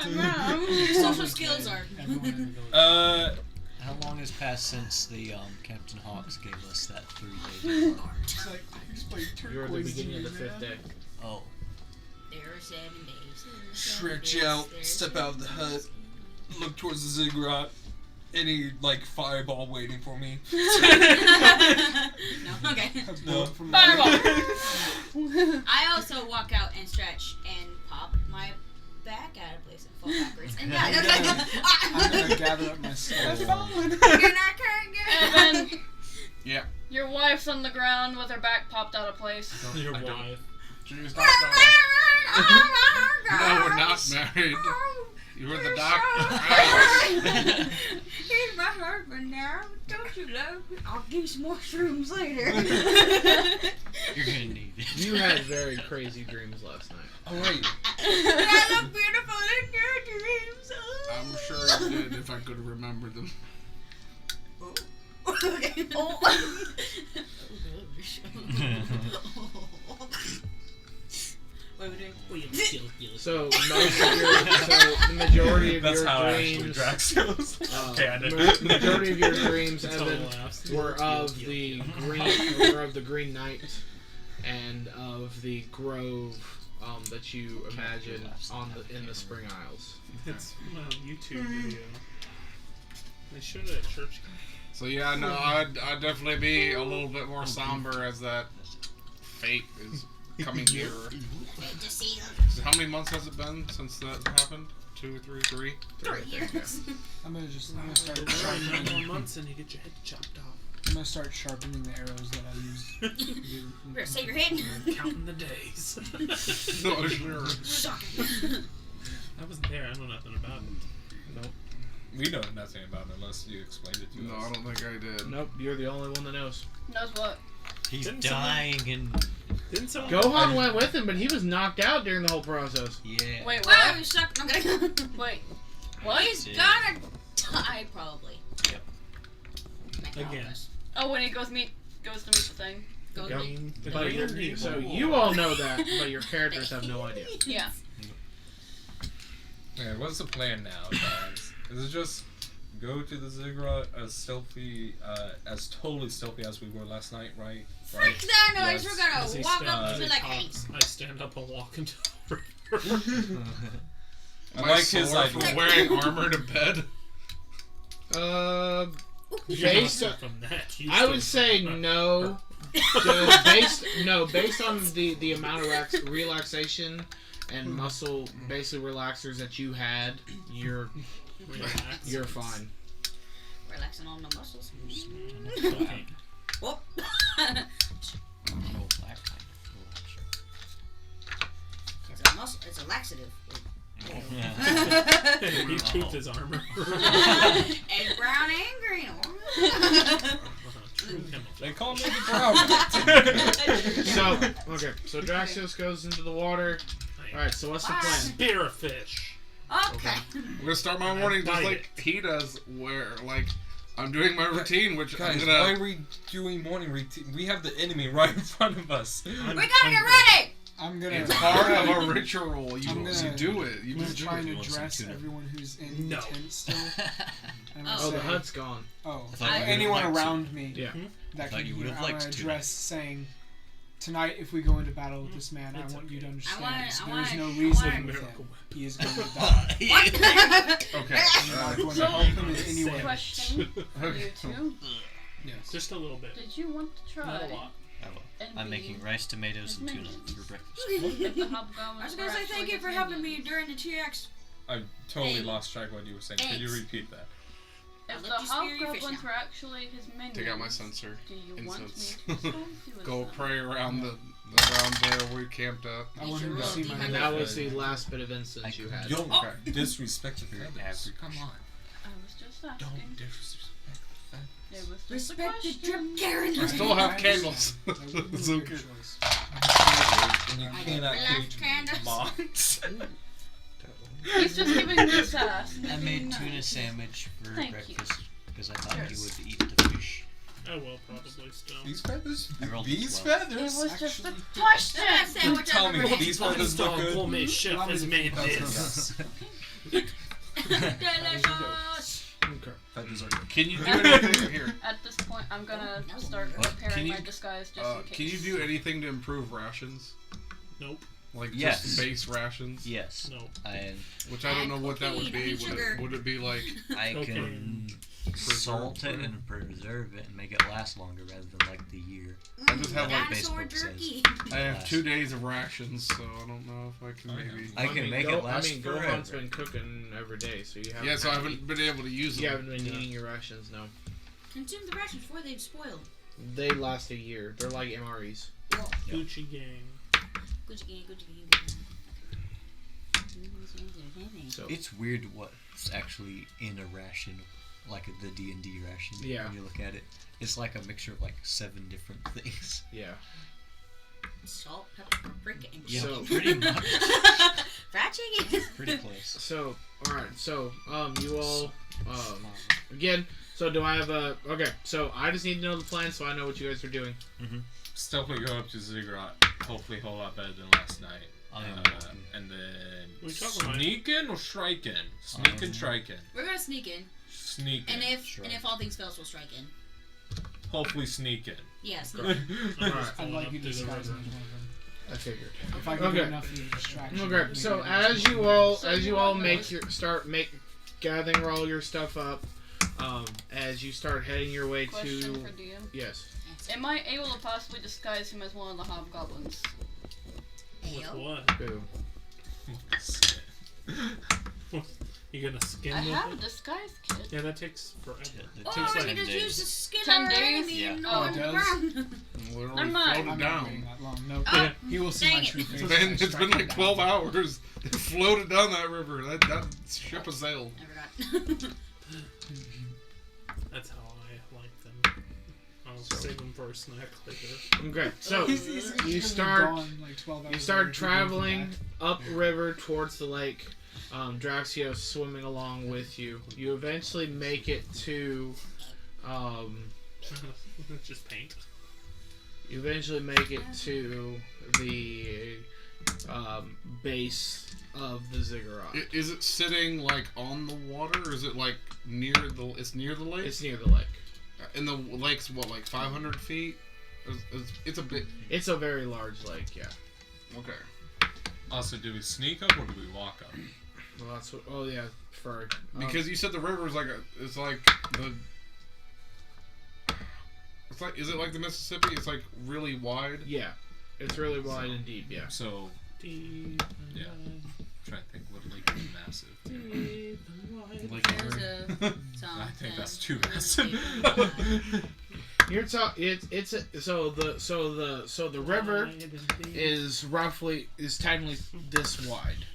Mom. social skills are. Everyone in the village. How long has passed since the Captain Hawks gave us that 3-day report? It's like, I explained You're at the turquoise beginning of to the you, 5th man. day. Oh, There are 7 days. Stretch out, step out of the hut, look towards the ziggurat. Any like fireball waiting for me? No, okay. No. Fireball! I also walk out and stretch and pop my back out of place and fall backwards. And I'm gonna gather up my stuff. Evan, Yeah. your wife's on the ground with her back popped out of place. Your I don't- wife. Jeez, not that. No, we're not married. You were the doctor. He's my husband now. Don't you love me? I'll give you some more shrooms later. you're gonna need it. You had very crazy dreams last night. Oh wait. I look beautiful in your dreams. I'm sure I did if I could remember them. Okay. Oh. What are we doing? So, the majority of That's your how actually dreams, Draxios. Okay, I did. majority of your dreams, That's all Evan, laughs. were of the Green Knight and of the grove that you imagine in the Spring Isles. It's a YouTube video. They showed it at church. So yeah, no, I'd definitely be a little bit more somber as that fate is coming nearer. So how many months has it been since that happened? 2, 3, 3? 3 years. I'm gonna start 9 sharpening. more months and you get your head chopped off. I'm gonna start sharpening the arrows that I use. We're gonna save your head. Counting the days. No, sure. Shocking. I wasn't there. I know nothing about it. We know nothing about it unless you explained it to No, us. I don't think I did. Nope, you're the only one that knows. Knows what? He's Didn't dying and Didn't someone? Gohan went with him, but he was knocked out during the whole process. yeah. Wait, Wow, what? you suck. I'm gonna. Wait. What? He's Yeah. gonna die probably. Yep. Again. Oh, when he goes to meet the thing. Go Yep. The But green you people. so you all know that, but your characters have no idea. Yeah. Okay, what's the plan now, guys? Is it just go to the ziggurat as stealthy, as totally stealthy as we were last night, right? Frick that noise. Yes. We're gonna As he walk stands up at and be the like, top, hey. I stand up and walk into the river. I My like his sword for idea. wearing armor to bed. Based on, from that, you I would still- say no. Based on the amount of relaxation and muscle basically relaxers that you had, you're Relax. fine. Relaxing on the muscles. Okay. Whoop. Oh, black knight. It's a muscle. It's a laxative. Yeah. He keeps his armor. And brown and green. True chemical. They call me the brown. So Draxios goes into the water. Alright, so what's the plan? Spear a fish. Okay. I'm gonna start my morning just like he does, where like I'm doing my routine, which Guys, I'm why gonna. are we doing morning routine? We have the enemy right in front of us. We gotta get ready. I'm gonna. It's part of a ritual. You do it. You I'm gonna just do try it. and want some address tuna? everyone who's in No. the tent still. I'm gonna Oh, the say, hut's gone. Oh, thought you anyone would've liked around me Yeah. that Thought can you hear. would've I'm liked gonna tuna. address saying, tonight if we go into battle with this man, It's I want you to okay. understand I there is no want- reason I with want- him. He is going to die. Okay. I'm not going to help him in any way. Question, you two. Yes. Just a little bit. Did you want to try? Not a lot. and I'm be making rice, tomatoes, and tuna minions? for breakfast. If the hobgoblins I was were gonna say actually thank you his for helping me minions? during the TX. I totally Hey. lost track of what you were saying. Could you Thanks. repeat that? If the Let you spear your fish hobgoblins now. were actually his minions, Take out my sensor. do you want me Incense. to disguise you as Go them? pray around around there we camped up. I want him to see my And that was the last bit of incense you had. Don't Oh. disrespect the feathers. Come on. I was just asking. Don't disrespect the feathers. It was just Respect a the drip, question. Karen. I still have candles. That would be It's a good okay. choice. And you I cannot left keep candles. moths. He's just giving this ass. I made tuna sandwich for Thank breakfast because I thought Yes. you would eat the fish. I will probably still. These feathers? I rolled a These 12. It feathers? was just a Actually, question. Best sandwich Tell I've me, ever these had. feathers look good? Homemade chef Allow me has to made keep those this. Delicious. Okay. Feathers are good. Can you do anything here? At this point, I'm gonna start What? preparing Can you- my disguise just in case. Can you do anything to improve rations? Nope. Like Yes. just base rations? Yes. No. And Which I don't know what that would Cocaine, be. and sugar. Would it be like I Okay. can salt it and preserve it and make it last longer rather than like the year. I just have like Dinosaur Facebook says. jerky. I have 2 days of rations, so I don't know if I can maybe. I can make it last Gohan's forever. been cooking every day, so you haven't. Yeah, so I haven't been able to use them. You haven't been eating your rations, no. Consume the rations before they've spoiled. They last a year. They're like MREs. Well, Gucci gang. Gucci gang, Gucci gang. So It's weird what's actually in a ration, like the D&D ration. Yeah. When you look at it, it's like a mixture of like 7 different things. yeah. Salt, pepper, paprika, and Yeah, So- pretty much. fried chicken. Pretty close. So alright, so you all again, so do I have a okay, so I just need to know the plan so I know what you guys are doing. Stealthily go up to Ziggurat, hopefully a whole lot better than last night. And then We talking about- sneaking or striking? Sneaking, striking. We're gonna sneak in, Sneaking. and if Sure. all things fails, we'll strike in. Hopefully sneaking. Yeah, sneak Right. in. Alright, I'd like you to Up to the disguise me river. as one of them. I figured. If I can Okay. get enough of a distraction. Okay, so maybe as I'll- you all gathering all your stuff up, as you start heading your way Question to for DM. yes. Am I able to possibly disguise him as one of the hobgoblins? With Ayo. what? Boom. You gonna skin I with have a it? disguise kit. Yeah, that takes forever. It Or takes we like can just 10 use the days. skin 10 of our days? enemy and Yeah. roll Oh, on it the does? ground. Literally Never mind. floated I'm not down. waiting that long. No. Oh, He will see dang my it. true face. It's as I been strike him like down. 12 hours. It floated down that river. That ship has sailed. I forgot. That's how I like them. I'll save them for a snack later. Okay, so He's you gonna be start gone, like 12 hours you start later, traveling back. upriver towards the lake. Draxios swimming along with you. You eventually make it to Just paint. you eventually make it to the base of the Ziggurat. Is it sitting like on the water, or is it like near the? It's near the lake. It's near the lake. And the lake's what, like 500 feet? It's a bit. It's a very large lake, yeah. Okay. Also, do we sneak up or do we walk up? Well, that's what. Oh yeah, for Because you said the river's like it's like the. It's like, is it like the Mississippi? It's like really wide. yeah, it's really wide and deep. Yeah. So, Deep yeah. I'm trying to think what lake is massive. Like There's a I think that's too There's massive. You're it's a, so the river is technically this wide.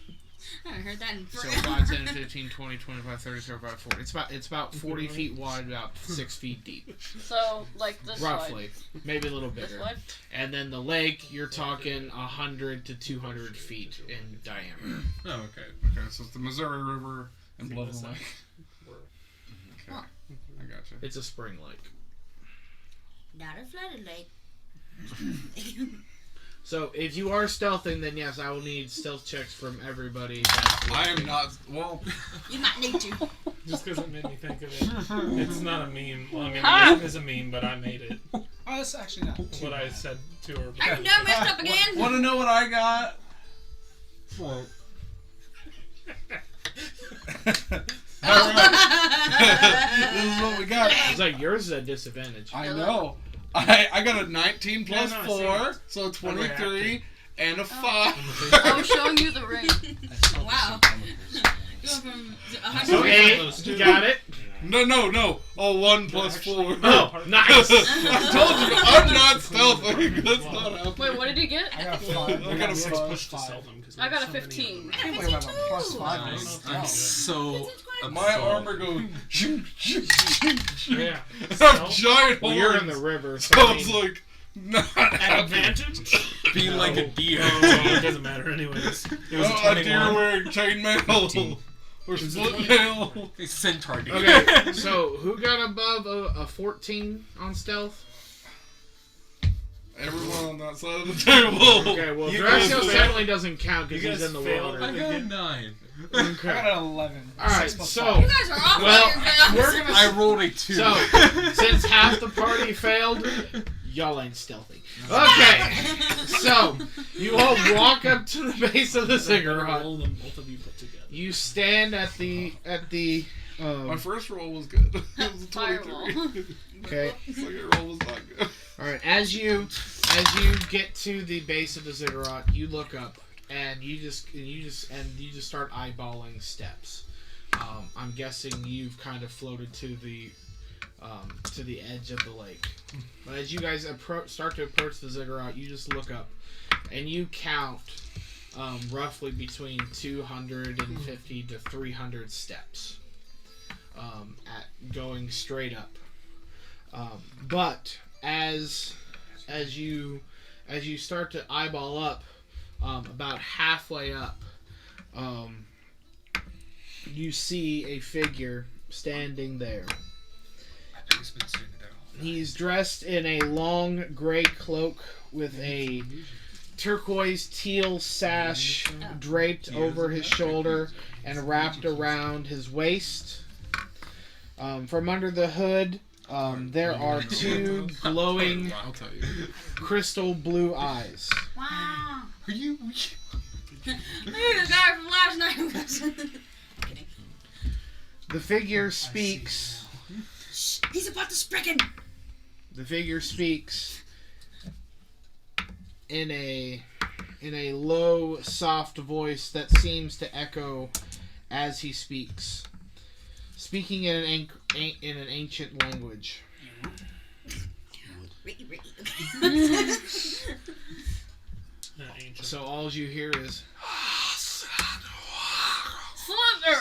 I haven't heard that in So forever. 5, 10, 15, 20, 25, 30, 35, 40. It's about 40 feet wide, about 6 feet deep. So, like this Roughly. Maybe a little This bigger. wide? And then the lake, you're talking 100 to 200 feet in diameter. Oh, okay. Okay, so it's the Missouri River and Blood Yes, Lake. Okay, I gotcha. It's a spring lake. Not a flooded lake. So if you are stealthing, then yes, I will need stealth checks from everybody. I am not. Well, You might need to. Just because it made me think of it. It's not a meme. Well, I mean, Ah! it is a meme, but I made it. Oh, that's actually not too What I bad. said to her. Are you done messed up again? want to know what I got? This is what we got. It's like yours is a disadvantage. I know. I got a 19 plus Yeah, no, 4, so 23, and a 5. I was showing you the ring. Wow. Going from 100 So Okay. 8, you got it. No. Oh, 1 plus 4. Oh, nice. I told you, I'm not stealthy. That's not happening. Wait, what did you get? I got 5. I got a 6 Push to sell them. 'cause I got a there's so many of 15. them. I got Wait, wait, 52. plus 5 I don't is know if I'm that's so. My armor goes. Yeah. I'm giant Well, you're in the horns. river, so So I it's mean, like not At happening. advantage? Being like a deer. Oh, it doesn't matter anyways. It was Oh, a deer 21. wearing chainmail or split mail. A centaur deer. okay, so who got above a 14 on stealth? Everyone on that side of the table. Okay, well, You guys Draxios failed. definitely doesn't count You because he's guys in the failed. water. I got a 9. I Okay. got an 11. Alright, 6 plus so- 5. You guys are awful. Well, at your we're jobs. gonna. I rolled a 2. So, since half the party failed, y'all ain't stealthy. Okay, so you all walk up to the base of the ziggurat. Roll them, both of you put together. You stand at the My first roll was good. It was a 23. Fireball. okay. Second roll was not good. All right, as you get to the base of the ziggurat, you look up and you just start eyeballing steps. I'm guessing you've kind of floated to the edge of the lake. But as you guys start to approach the ziggurat, you just look up and you count roughly between 250 to 300 steps at going straight up. But as you start to eyeball up, about halfway up, you see a figure standing there. He's been sitting there all night. He's dressed in a long gray cloak with a turquoise teal sash draped over his shoulder and wrapped around his waist. From under the hood, there are 2 glowing I'll tell you. crystal blue eyes. Wow. Are you? Look at the guy from last night. Kidding. The figure speaks. Shh, he's about to spricken. The figure speaks in a low, soft voice that seems to echo as he speaks, speaking in an ancient language. Ancient. So all you hear is Slither!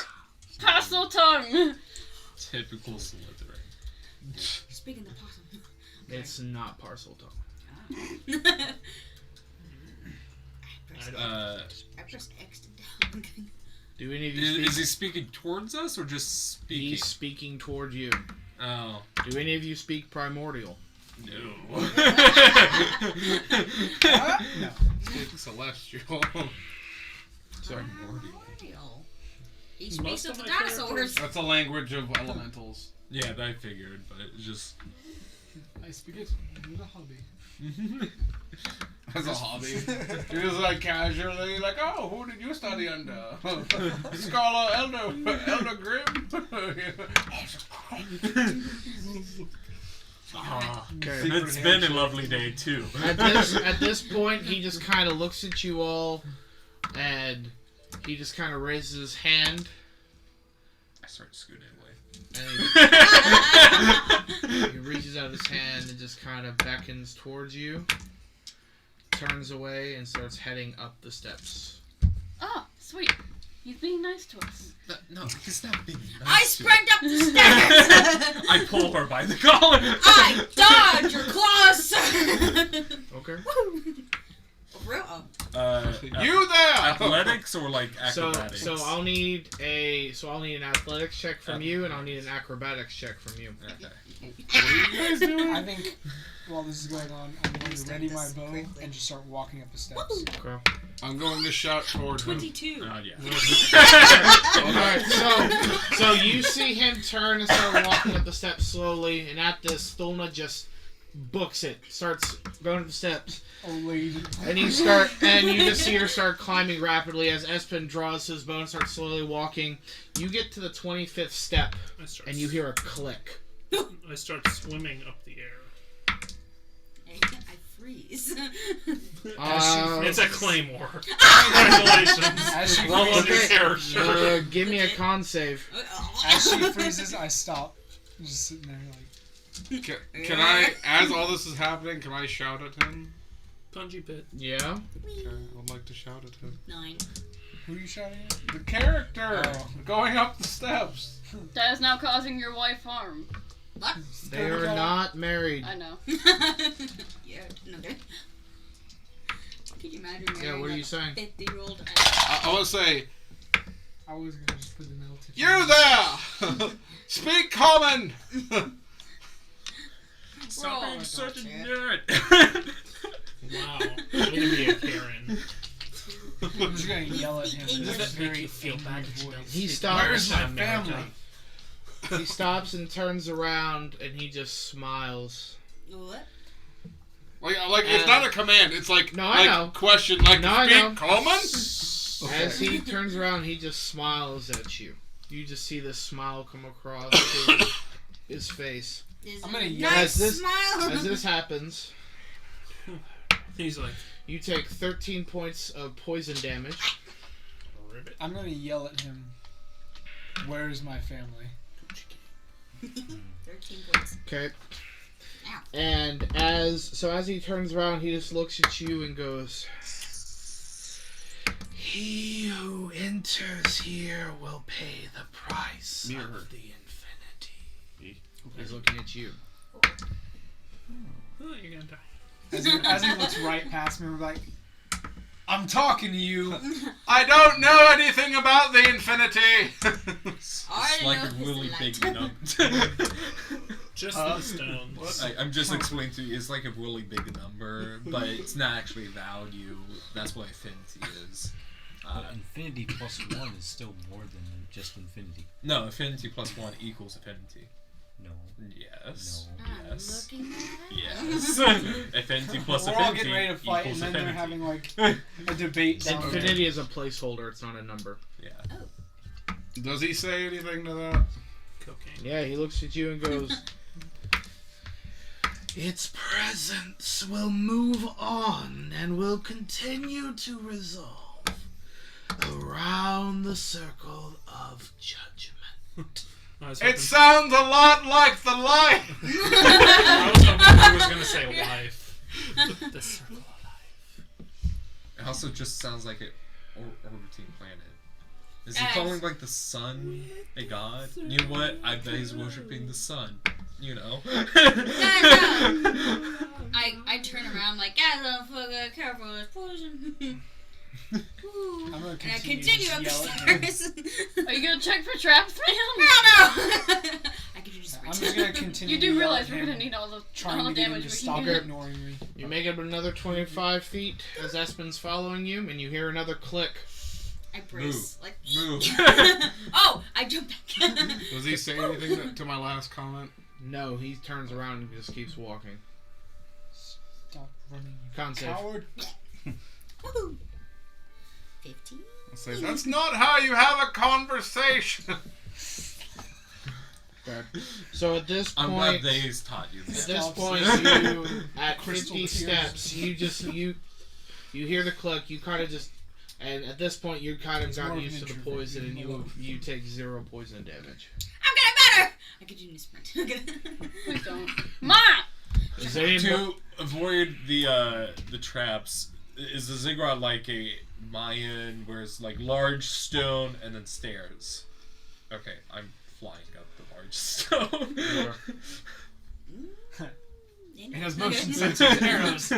Pass tongue! Typical Slytherin. Speaking the possum. it's not parcel tongue. Uh, I pressed X to down. Do any of you is speak? he speaking towards us or just speaking? He's speaking toward you. Oh Do any of you speak primordial? no. No. It's celestial. Sorry. He speaks Most of of the my dinosaurs. That's a language of elementals. Yeah, I figured, but it just. I speak it with a hobby. As a hobby. You're just like casually like, oh, who did you study under? Scholar Elder Grimm? Okay. It's been a lovely day too. At this point, he just kind of looks at you all, and he just kind of raises his hand, I start scooting away. and he reaches out his hand and just kind of beckons towards you, turns away, and starts heading up the steps. Oh, sweet. He's being nice to us. No, he's not being nice. I sprint up the stairs. I pull her by the collar. I dodge your claws. Okay. Real. Oh. You there! Athletics or like acrobatics? So I'll need an athletics check from you, and I'll need an acrobatics check from you. Okay. What are you guys doing? I think while this is going on, I'm going to ready my bow and just start walking up the steps. Okay. I'm going to shout toward him. 22. Oh yeah. Alright, so you see him turn and start walking up the steps slowly, and at this, Thulna just books it, starts going up the steps. Oh, lady. And you just see her start climbing rapidly as Espen draws his bow and starts slowly walking. You get to the 25th step, and you hear a click. I start swimming up the air. I freeze. It's a claymore. Congratulations. Roll on your character. Give me a con save. As she freezes, I stop. I'm just sitting there like... Can I, as all this is happening, can I shout at him? Punji pit. Yeah? Okay, I would like to shout at him. 9. Who are you shouting at? The character! Oh. Going up the steps! That is now causing your wife harm. What? They are not married. I know. Yeah, no, they're... Could you imagine marrying Yeah, what are you saying? 50-year-old? I want to say, I was going to just put the mail to you there! Speak common! Stop being such a nerd. Wow. I'm gonna be a Karen. I'm just going to yell at him. Does in that a make very you feel angry bad? voice. He stops. Where's my America. family? He stops and turns around, and he just smiles. What? Like it's not a command, it's like, No, I know. question, like, No, I speak know. common? As he turns around, he just smiles at you. You just see this smile come across his face. Is I'm it gonna a yell. nice As this- smile? As this happens, He's like, you take 13 points of poison damage. ribbit. I'm going to yell at him. Where's my family? 13 points. Okay. Ow. And as he turns around, he just looks at you and goes, "He who enters here will pay the price Mirror. of the infinity." Me. He's looking at you. Oh, you're gonna die. As he looks right past me, we're like, I'm talking to you. I don't know anything about the infinity! It's I like know a this really light. big number. Just the stones. I'm just explaining to you, it's like a really big number, but it's not actually value. That's what affinity is. But infinity plus 1 is still more than just infinity. No, affinity plus 1 equals affinity. No. Yes. No. I'm Yes. looking at it. Yes. Affinity plus We're all affinity getting ready to fight, and equals then they're affinity. having like a debate down there. Infinity is a placeholder. It's not a number. Yeah. Does he say anything to that? Cocaine. Yeah, he looks at you and goes, "Its presence will move on and will continue to resolve around the circle of judgment." I was hoping, It sounds a lot like the light! I was hoping he was gonna say life. The circle of life. It also just sounds like an orbiting planet. Is he Yes. calling like the sun a god? You know what? I bet he's worshipping the sun. You know. I turn around like, guys, don't forget, careful, it's poison. I'm gonna And I continue continue to up yell the at him. stairs. Are you gonna check for traps, ma'am? I continue to sprint. I'm just gonna continue You to do yell realize at we're him, gonna need all the trying to get him damage to we stop can do. ignoring me. You make it another 25 feet as Espen's following you, and you hear another click. I brace. Like, Move. oh, I jump back. Does he say anything to my last comment? No, he turns around and just keeps walking. Stop running, you Con save. coward. Woohoo. 15? I'll say, that's not how you have a conversation! Okay. So at this I'm glad point, they's taught you at this. this Stop. point, you at Crystal 50 tears. steps, you hear the click. You kind of just, and at this point, you kind of It's got more of used an to the introvert, poison, and you you take 0 poison damage. I'm getting better! I continue to sprint. Please don't. Ma! Is there any To avoid the traps, is the ziggurat like a Mayan where it's like large stone and then stairs? Okay, I'm flying up the large stone. It has motion sensors and arrows.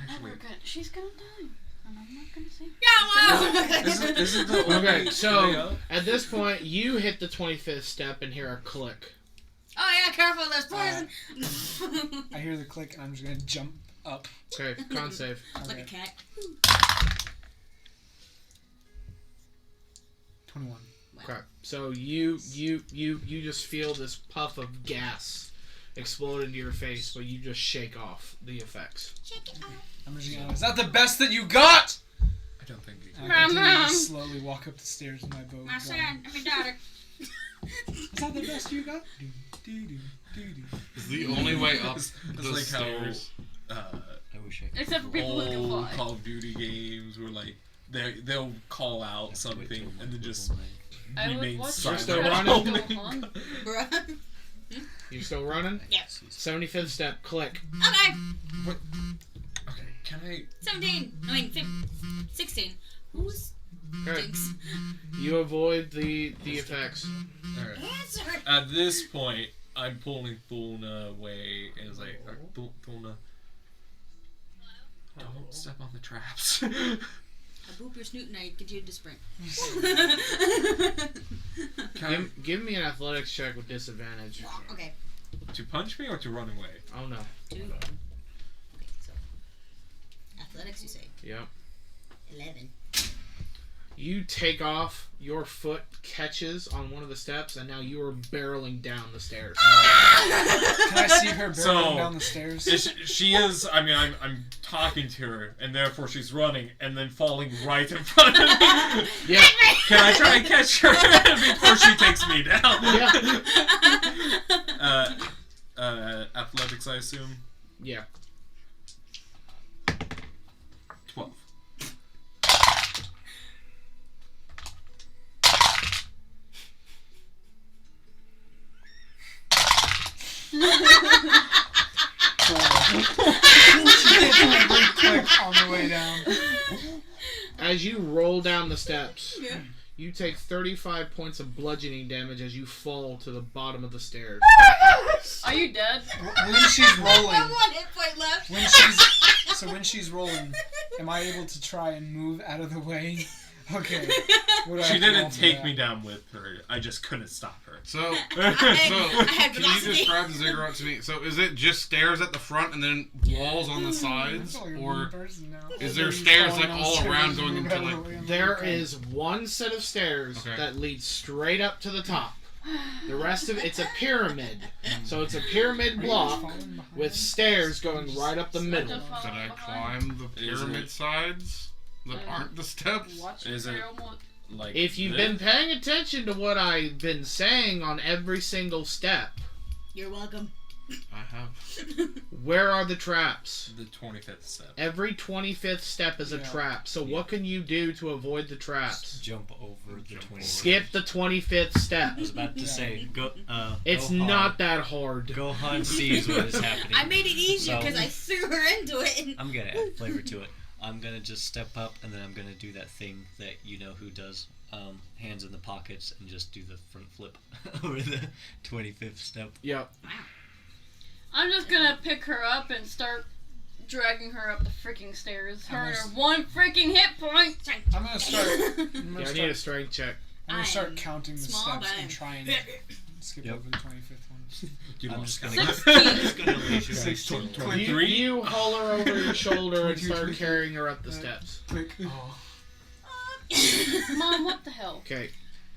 Actually, She's gonna die. And I'm not gonna say. Yeah, well. isn't the Okay, only so way up? at this point, you hit the 25th step and hear a click. Oh yeah, careful, there's poison. I hear the click and I'm just gonna jump up. Okay, con save. Like a Okay. cat. 21. Okay, so you just feel this puff of gas explode into your face, but you just shake off the effects. Check it out. I'm just gonna. Is that the best that you got? I don't think you And I continue Mom. to slowly walk up the stairs with my bow. My son, drawn. I mean daughter. Is that the best you got? Is the only way up It's the like stairs? how I wish I could. Except for people who can old fly. Call of Duty games where like they'll call out something and then just I would remain watch silent. Still Dragon running? Gohan. Bruh. You still running? Yes. 75th step, click. Okay. Okay, can I? 17. I mean, 16. Who's Okay. jinx? You avoid the effects. Alright. Answer. At this point, I'm pulling Thulna away and it's like, Thulna, don't step on the traps. I boop your snoot and I continue to sprint. Give me an athletics check with disadvantage. Okay. To punch me or to run away? Oh no. 2. Okay, so. Athletics, you say? Yep. 11. You take off, your foot catches on one of the steps, and now you are barreling down the stairs. Can I see her barreling So, down the stairs? She is. I mean, I'm talking to her, and therefore she's running, and then falling right in front of me. Yeah. Can I try and catch her before she takes me down? Yeah. Athletics, I assume. Yeah. 12. Click on the way down. As you roll down the steps, Yeah. you take 35 points of bludgeoning damage as you fall to the bottom of the stairs. Are you dead? When she's rolling, I have 1 hit point left. when she's rolling, am I able to try and move out of the way? Okay. What do I She have to roll didn't for take that? me down with her. I just couldn't stop her. So, I had can you velocity. describe the ziggurat to me? So, is it just stairs at the front and then walls on the I sides, feel like a or mean person now. is there I'm stairs falling like down all stairs around and going moving into out of the like? way? I'm There okay. is one set of stairs Okay. that leads straight up to the top. The rest of it's a pyramid. So it's a pyramid block Falling behind. with stairs going right up the middle. Should I climb the pyramid it- sides that aren't the steps? Watch Is your it- barrel mo- Like If you've this? been paying attention to what I've been saying on every single step, You're welcome. I have. where are the traps? the 25th step. Every 25th step is a Yeah. trap. So what can you do to avoid the traps? Jump over the 20. Skip the 25th step. I was about to say, It's Gohan- not that hard. Gohan sees what is happening. I made it easier So- because I threw her into it. I'm gonna add flavor to it. I'm gonna just step up and then I'm gonna do that thing that you know who does. Hands in the pockets and just do the front flip over the 25th step. Yep. I'm just gonna pick her up and start dragging her up the freaking stairs. Her and her 1 freaking hit point. I'm gonna start. Yeah, I need a strength check. I'm gonna I start am counting the small, steps but I and I'm try and skip Yep. over the 25th one. You I'm lost just count. gonna Six. just gonna leash her. 23? You haul her over your shoulder and start carrying her up the steps. Oh. Mom, what the hell? Okay.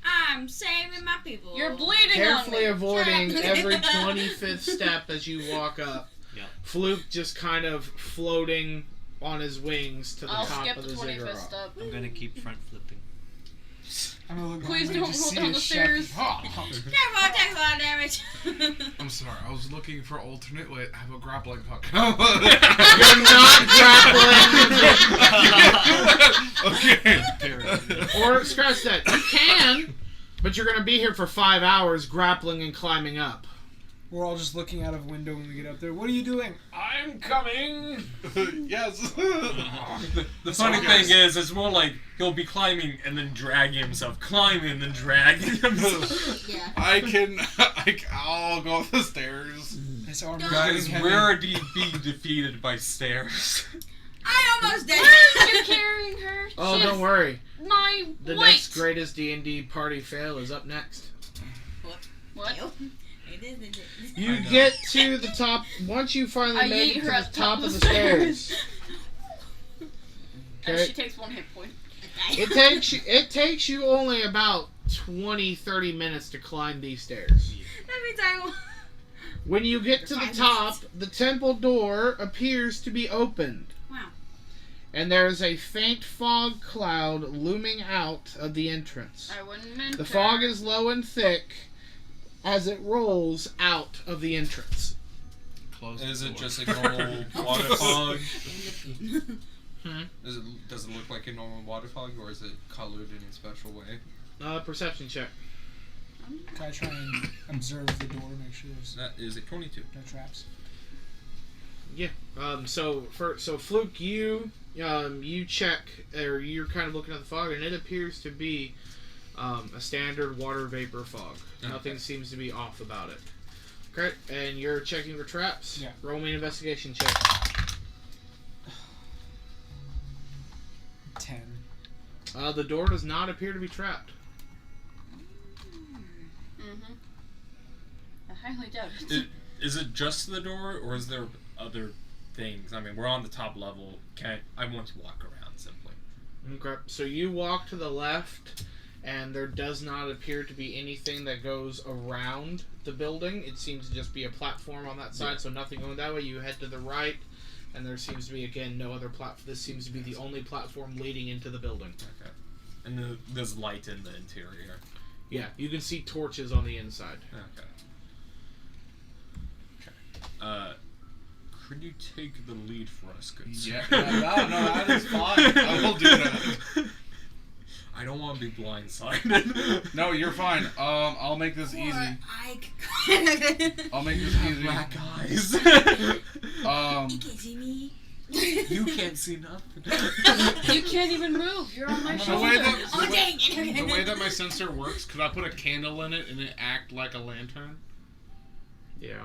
I'm saving my people. You're bleeding Carefully on me. avoiding every 25th step as you walk up. Yeah. Fluke just kind of floating on his wings to the I'll top skip of the the 25th ziggurat. step. I'm gonna keep front flipping. I'm gonna look Please behind me don't to roll see down a the chef. stairs. Careful, it takes a lot of damage. I'm sorry, I was looking for alternate way. I have a grappling hook. You're not grappling. Okay. Or scratch that. You can, but you're going to be here for 5 hours grappling and climbing up. We're all just looking out of a window when we get up there. What are you doing? I'm coming. Yes. The funny thing is, it's more like he'll be climbing and then dragging himself, climbing and then dragging himself. Yeah. I'll go up the stairs. His armor's Guys, getting heavy. we're being defeated by stairs. I almost did. Where are you carrying her? Oh, She don't is worry. My The weight. next greatest D&D party fail is up next. What? You get to the top. Once you finally I make yeet it to her the at top of the stairs. And Okay. she takes 1 hit point. It takes you only about 20-30 minutes to climb these stairs. That means I. When you get to the 5 top, the temple door appears to be opened. Wow. And there is a faint fog cloud looming out of the entrance. I wouldn't mention. The fog is low and thick as it rolls out of the entrance. Close Is the it door. just a normal water fog? Hmm? Does it look like a normal water fog, or is it colored in a special way? Perception check. Can I try and observe the door, make sure there's That is a 22. no traps? Yeah. So Fluakk, you check, or you're kind of looking at the fog, and it appears to be a standard water vapor fog. Okay. Nothing seems to be off about it. Okay, and you're checking for traps. Yeah. Roll me an investigation check. 10. The door does not appear to be trapped. Mm-hmm. I highly doubt it. Is it just the door, or is there other things? I mean, we're on the top level. I want to walk around simply. Okay, so you walk to the left, and there does not appear to be anything that goes around the building. It seems to just be a platform on that side, so nothing going that way. You head to the right, and there seems to be, again, no other platform. This seems to be the only platform leading into the building. Okay. And there's light in the interior. Yeah, you can see torches on the inside. Okay. Could you take the lead for us, good sir? Yeah. No, that is fine. I will do that. I don't want to be blindsided. No, you're fine. I'll make this easy. I'll make this easy. Black eyes. You can't see me. You can't see nothing. You can't even move. You're on my The shoulder. way that Oh, dang it. the way that my sensor works, could I put a candle in it and it act like a lantern? Yeah.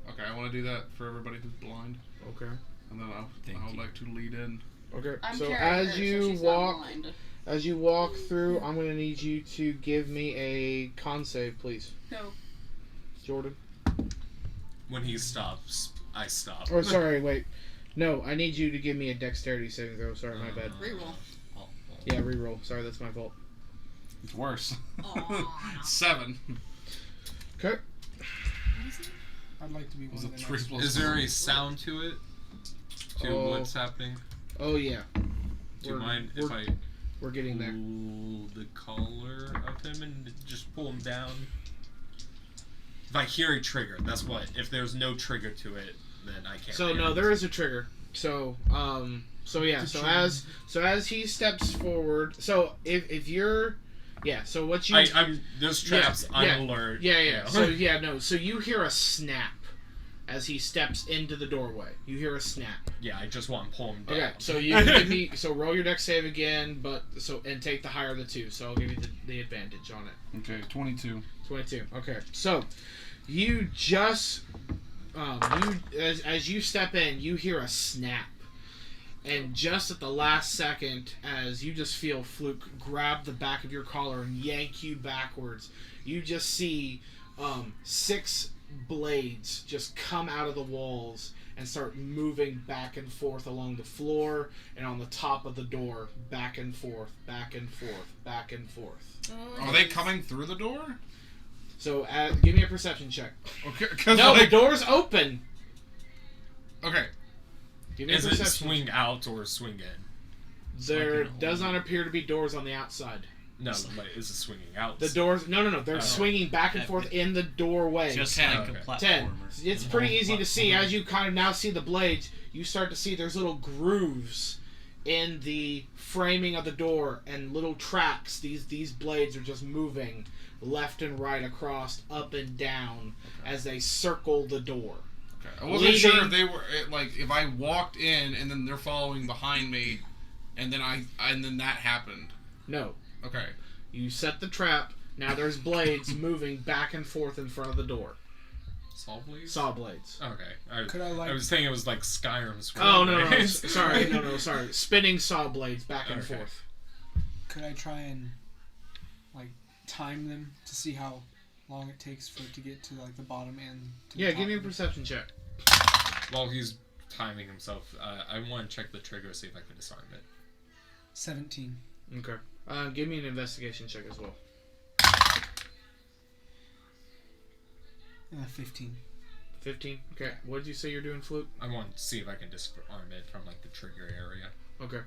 Okay, I want to do that for everybody who's blind, Okay. and then Thank I would you. like to lead in. Okay. I'm So carrying as her, you so she's walk, not blind. as you walk through, I'm gonna need you to give me a con save, please, Go. Jordan. When he stops, I stop. Or sorry, wait. No, I need you to give me a dexterity saving throw. Sorry, my bad. Reroll. Yeah, reroll. Sorry, that's my fault. It's worse. Aw. 7. Okay. I'd like to be one Was of it the 3 next. plus Is there 4? a sound to it? To Oh. what's happening? Oh yeah, Do you We're- mind if I we're getting there. pull the collar of him and just pull him down? If I hear a trigger, that's what. If there's no trigger to it, then I can't. So hear no, it. there is a trigger. So yeah. So as he steps forward. So if you're, yeah. So what you I'm there's traps. Yeah, I'm alert. Yeah. you know. So yeah, no. So you hear a snap as he steps into the doorway. You hear a snap. Yeah, I just want to pull him down. Okay. So you give me. So roll your dex save again, and take the higher of the two. So I'll give you the advantage on it. Okay, 22. 22. Okay. So you just as you step in, you hear a snap. And just at the last second, as you just feel Fluakk grab the back of your collar and yank you backwards, you just see 6 blades just come out of the walls and start moving back and forth along the floor and on the top of the door, back and forth, back and forth, back and forth. Are they coming through the door? So give me a perception check. Okay, cause No, like, the door's open. okay. Give me a Is it perception. swing out or swing in? There does not appear to be doors on the outside. No, but is it swinging out? The doors, no. They're Oh. swinging back and forth in the doorway. Just Okay. like a platformer. 10. It's pretty easy to see. As you kind of now see the blades, you start to see there's little grooves in the framing of the door and little tracks. These blades are just moving left and right across, up and down as they circle the door. Okay. I wasn't sure Leaving- if they were like if I walked in and then they're following behind me, and then that happened. No. Okay. You set the trap. Now there's blades moving back and forth in front of the door. Saw blades? Saw blades. Okay. Could I like? I was thinking it was like Skyrim's. Oh no, blades. sorry, sorry. Spinning saw blades back and Okay. forth. Could I try and like time them to see how long it takes for it to get to like the bottom and to the Yeah, top give me a of it? perception check. While he's timing himself, I want to check the trigger, see if I can disarm it. 17. Okay. Give me an investigation check as well. 15. 15. Okay. What did you say you're doing, Fluke? I want to see if I can disarm it from like the trigger area. Okay.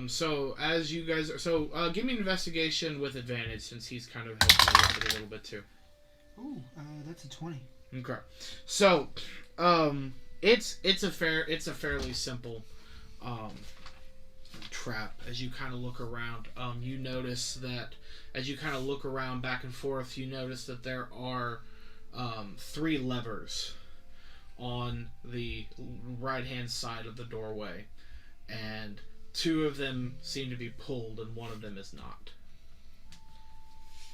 So as you guys are, give me an investigation with advantage since he's kind of helping you with it a little bit too. Ooh, that's a 20. Okay. So, it's a fairly simple trap. As you kind of look around, you notice that as you kind of look around back and forth, you notice that there are 3 levers on the right-hand side of the doorway, and 2 of them seem to be pulled, and 1 of them is not.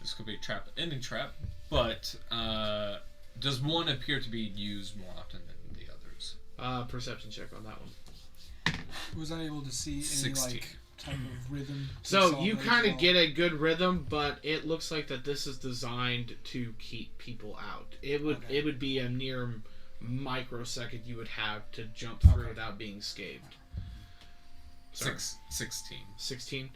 This could be a trap, ending trap, but does one appear to be used more often than the others? Perception check on that one. Was I able to see any 16. like type of rhythm? to So saw you blades kind at of all? get a good rhythm, but it looks like that this is designed to keep people out. It would be a near microsecond you would have to jump through without being scathed. Sorry. 16. 16.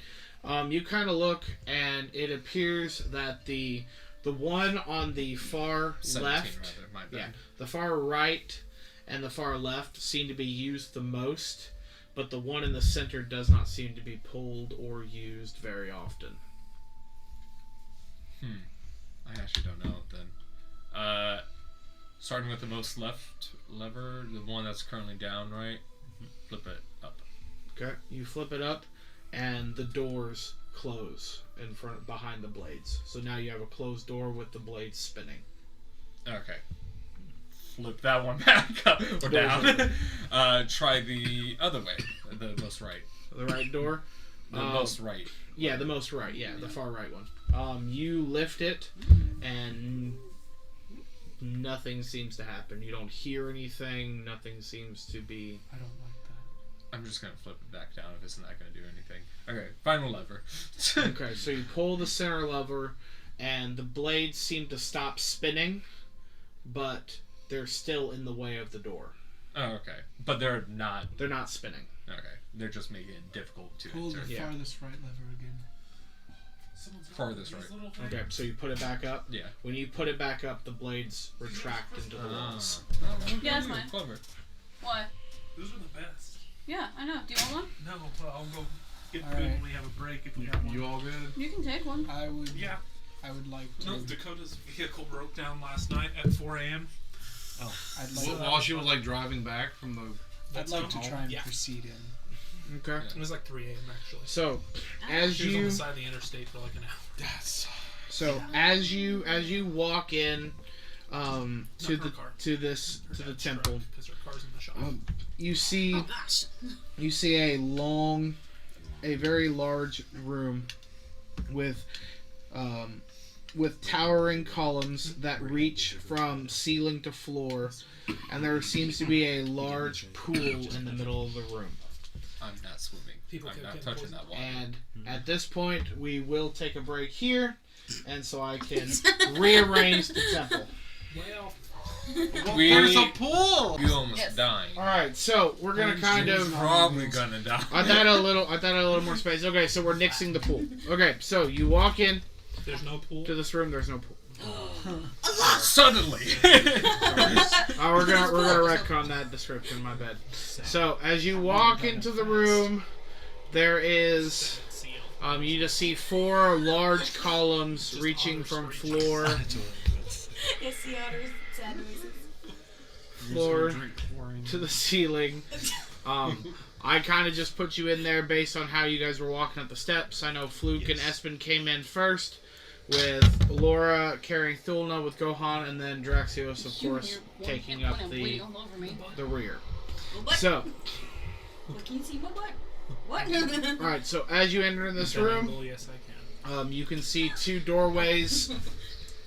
You kind of look, and it appears that the one on the far 17 left, rather, my bad. the far right and the far left seem to be used the most, but the one in the center does not seem to be pulled or used very often. I actually don't know then. Starting with the most left lever, the one that's currently down, right? Flip it up. Okay, you flip it up, and the doors close in front, behind the blades. So now you have a closed door with the blades spinning. Okay. Flip that one back up or down. Try the other way, the most right. The right door. The most right. Yeah, the most right. Yeah, the far right one. You lift it, and nothing seems to happen. You don't hear anything. Nothing seems to be. I don't like that. I'm just gonna flip it back down if it's not gonna do anything. Okay, final lever. Okay, so you pull the center lever, and the blades seem to stop spinning, but they're still in the way of the door. Oh, okay. But they're not. They're not spinning. Okay, they're just making it difficult to Pull the enter. Yeah. farthest right lever again. Farthest right. Okay, so you put it back up. Yeah. When you put it back up, the blades retract into the walls. Yeah, that's fine. Clever. What? Those are the best. Yeah, I know. Do you want one? No, but I'll go get All food right. when we have a break if we have one. You all good? You can take one. I would. Yeah. I would like to. No, Dakota's vehicle broke down last night at 4 a.m. I'd like. While she was like driving back from the. I'd like to home. try and Yeah. proceed in. Okay. It was like 3 a.m. actually. So, as She was on you the side of the interstate for like an hour. That's. as you walk in to her the car. to this Her to the dad's temple, truck, 'cause her car's in the shop. you see Oh gosh. you see a very large room with towering columns that reach from ceiling to floor, and there seems to be a large pool in the middle of the room. I'm not swimming. People I'm kept not getting touching poisoned. that water. And at this point, we will take a break here, and so I can rearrange the temple. Well, There's a pool! You almost Yes. dying. All right, so we're gonna kind of. Probably gonna die. I thought a little more space. Okay, so we're nixing the pool. Okay, so you walk in there's no pool. to this room. There's no pool. Suddenly. We're gonna retcon that description. My bad. So as you walk into the room, there is you just see 4 large columns reaching from floor Yes, the otters, sad noises. floor to the ceiling. I kind of just put you in there based on how you guys were walking up the steps. I know Fluke and Espen came in first, with Laura carrying Thulna with Gohan, and then Draxios, of course, taking up the rear. What? So, What, can you see my butt? What? alright, so as you enter this room, Yes, I can. you can see 2 doorways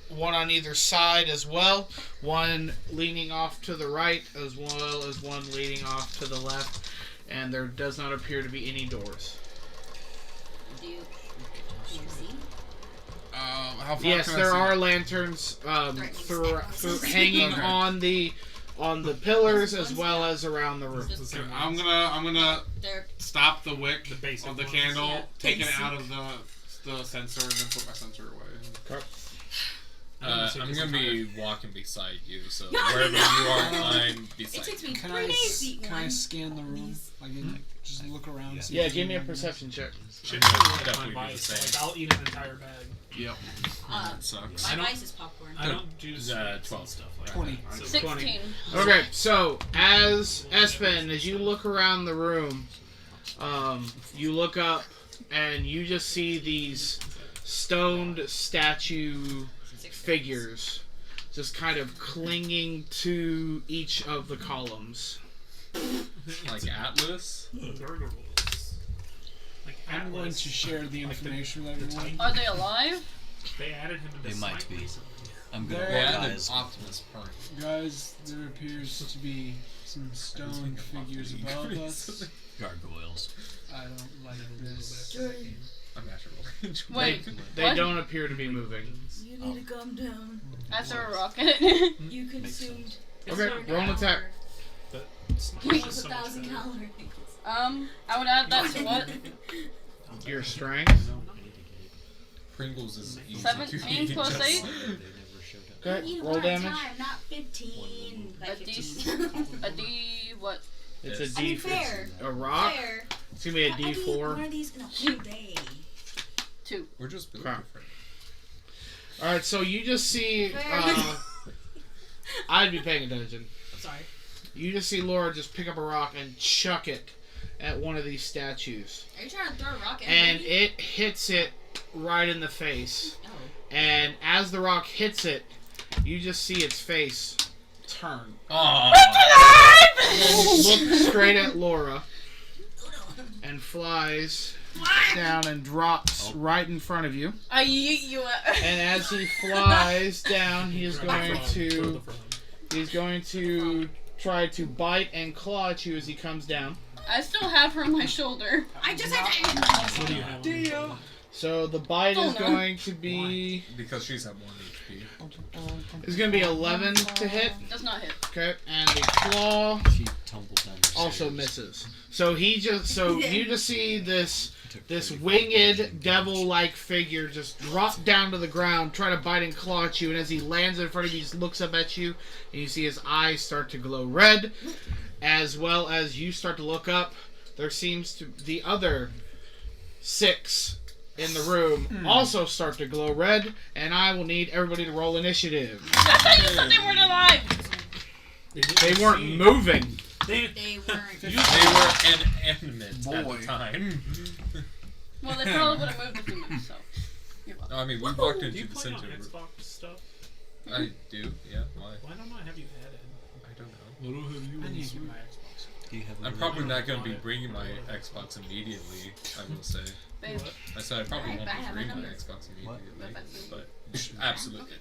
one on either side as well. One leaning off to the right as well as one leaning off to the left. And there does not appear to be any doors. Do you see? How far Yes, can I there see? are lanterns hanging on the pillars as well as around the room. Okay, I'm gonna They're stop the wick The basic of the ones. candle, Yeah. take it out of the sensor, and then put my sensor away. I'm gonna be walking beside you, so wherever you are, I'm It beside takes you. me Can 3 I, days to eat can I one. scan the room? Like, just look around. See Yeah, if give me a there's perception check. Should Definitely my be the vice. same. Like, I'll eat an entire bag. Yep. That sucks. My I don't- vice is popcorn. I don't do sweets 12. and stuff like 20. that. So 16. Okay, so as Espen, as you look around the room, you look up and you just see these stoned statue figures just kind of clinging to each of the columns. Like Atlas? Gargoyles. Like I'm going Atlas. to share the Like the- information with the everyone. Titan. Are they alive? They added him into They might Smite be. recently. I'm gonna There- walk And an eyes. Optimus Prime. Guys, there appears to be some stone figures above us. Gargoyles. I don't like this. I'm natural. Wait, They what? don't appear to be moving. You need to calm down. I threw a rocket. You consumed. Okay, roll an attack. Smite Almost is so much 1,000 better. calories. I would add that to what? Your strength. Pringles is easy 17 to eat. plus just- 8? They never showed up. Okay, Eat roll one at a damage. time, not 15. By A 15. A D what? It's Yes. a I mean, D. fair. A rock. Fair. It's gonna be a I could eat one D4. of these in a whole day. 2. We're just built Crap. different. All right, so you just see. I'd be paying attention. Sorry. You just see Laura just pick up a rock and chuck it at one of these statues, Are you trying to throw a rock at and me? it hits it right in the face. Oh. And as the rock hits it, you just see its face turn. Oh, And look straight at Laura and flies down and drops right in front of you. I yeet you at. And as he flies down, he is Throw going the to frog. try to bite and claw at you as he comes down. I still have her on my shoulder. I just had What do you have? So the bite is Thulna. going to be because she's at 1 HP. is going to be 11 to hit. Does not hit. Okay, and the claw She tumbled down the also stairs. misses. So you just see this Took 45 winged devil-like figure just drop down to the ground, try to bite and claw at you, and as he lands in front of you, he just looks up at you, and you see his eyes start to glow red, as well as you start to look up. There seems to the other 6 in the room also start to glow red, and I will need everybody to roll initiative. I thought you said they weren't alive. They weren't moving. They, They weren't. They were animate at Boy. the time. Well, they probably would have moved if we moved, so. You're welcome. I mean, we walked do into you the play on center. Xbox stuff? I do, yeah. Why? Why don't I have you added? I don't know. I need to get my Xbox. Do you have I'm any- probably not going to be bringing my Xbox immediately, I will say. Babe, I said I probably Alright, won't but I be have bringing my my number. Xbox immediately. But- But absolutely.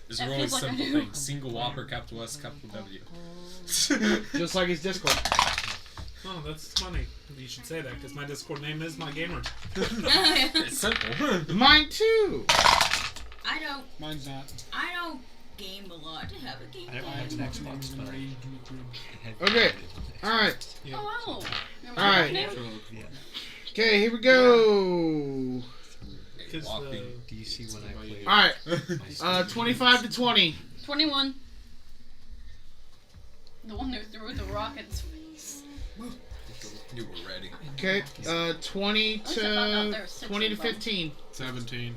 It's a That really feels like I simple do. thing. Single Whopper, capital S, capital W. Just like his Discord. Oh, that's funny. You should say that because my Discord name is my gamer. It's simple. Mine too. I don't. Mine's not. I don't game a lot to have a game. I don't I have have an an Xbox, Xbox, but but I Okay. have Alright. Yeah. Oh, wow. You're All right. name? Yeah. Okay, here we go. Because Walking. Do you see when I play? Alright, 25 to 20. 21. The one who threw the rocket's face. You were ready. Okay, 20 I found out to there were 6 20 to of them. 15. 17.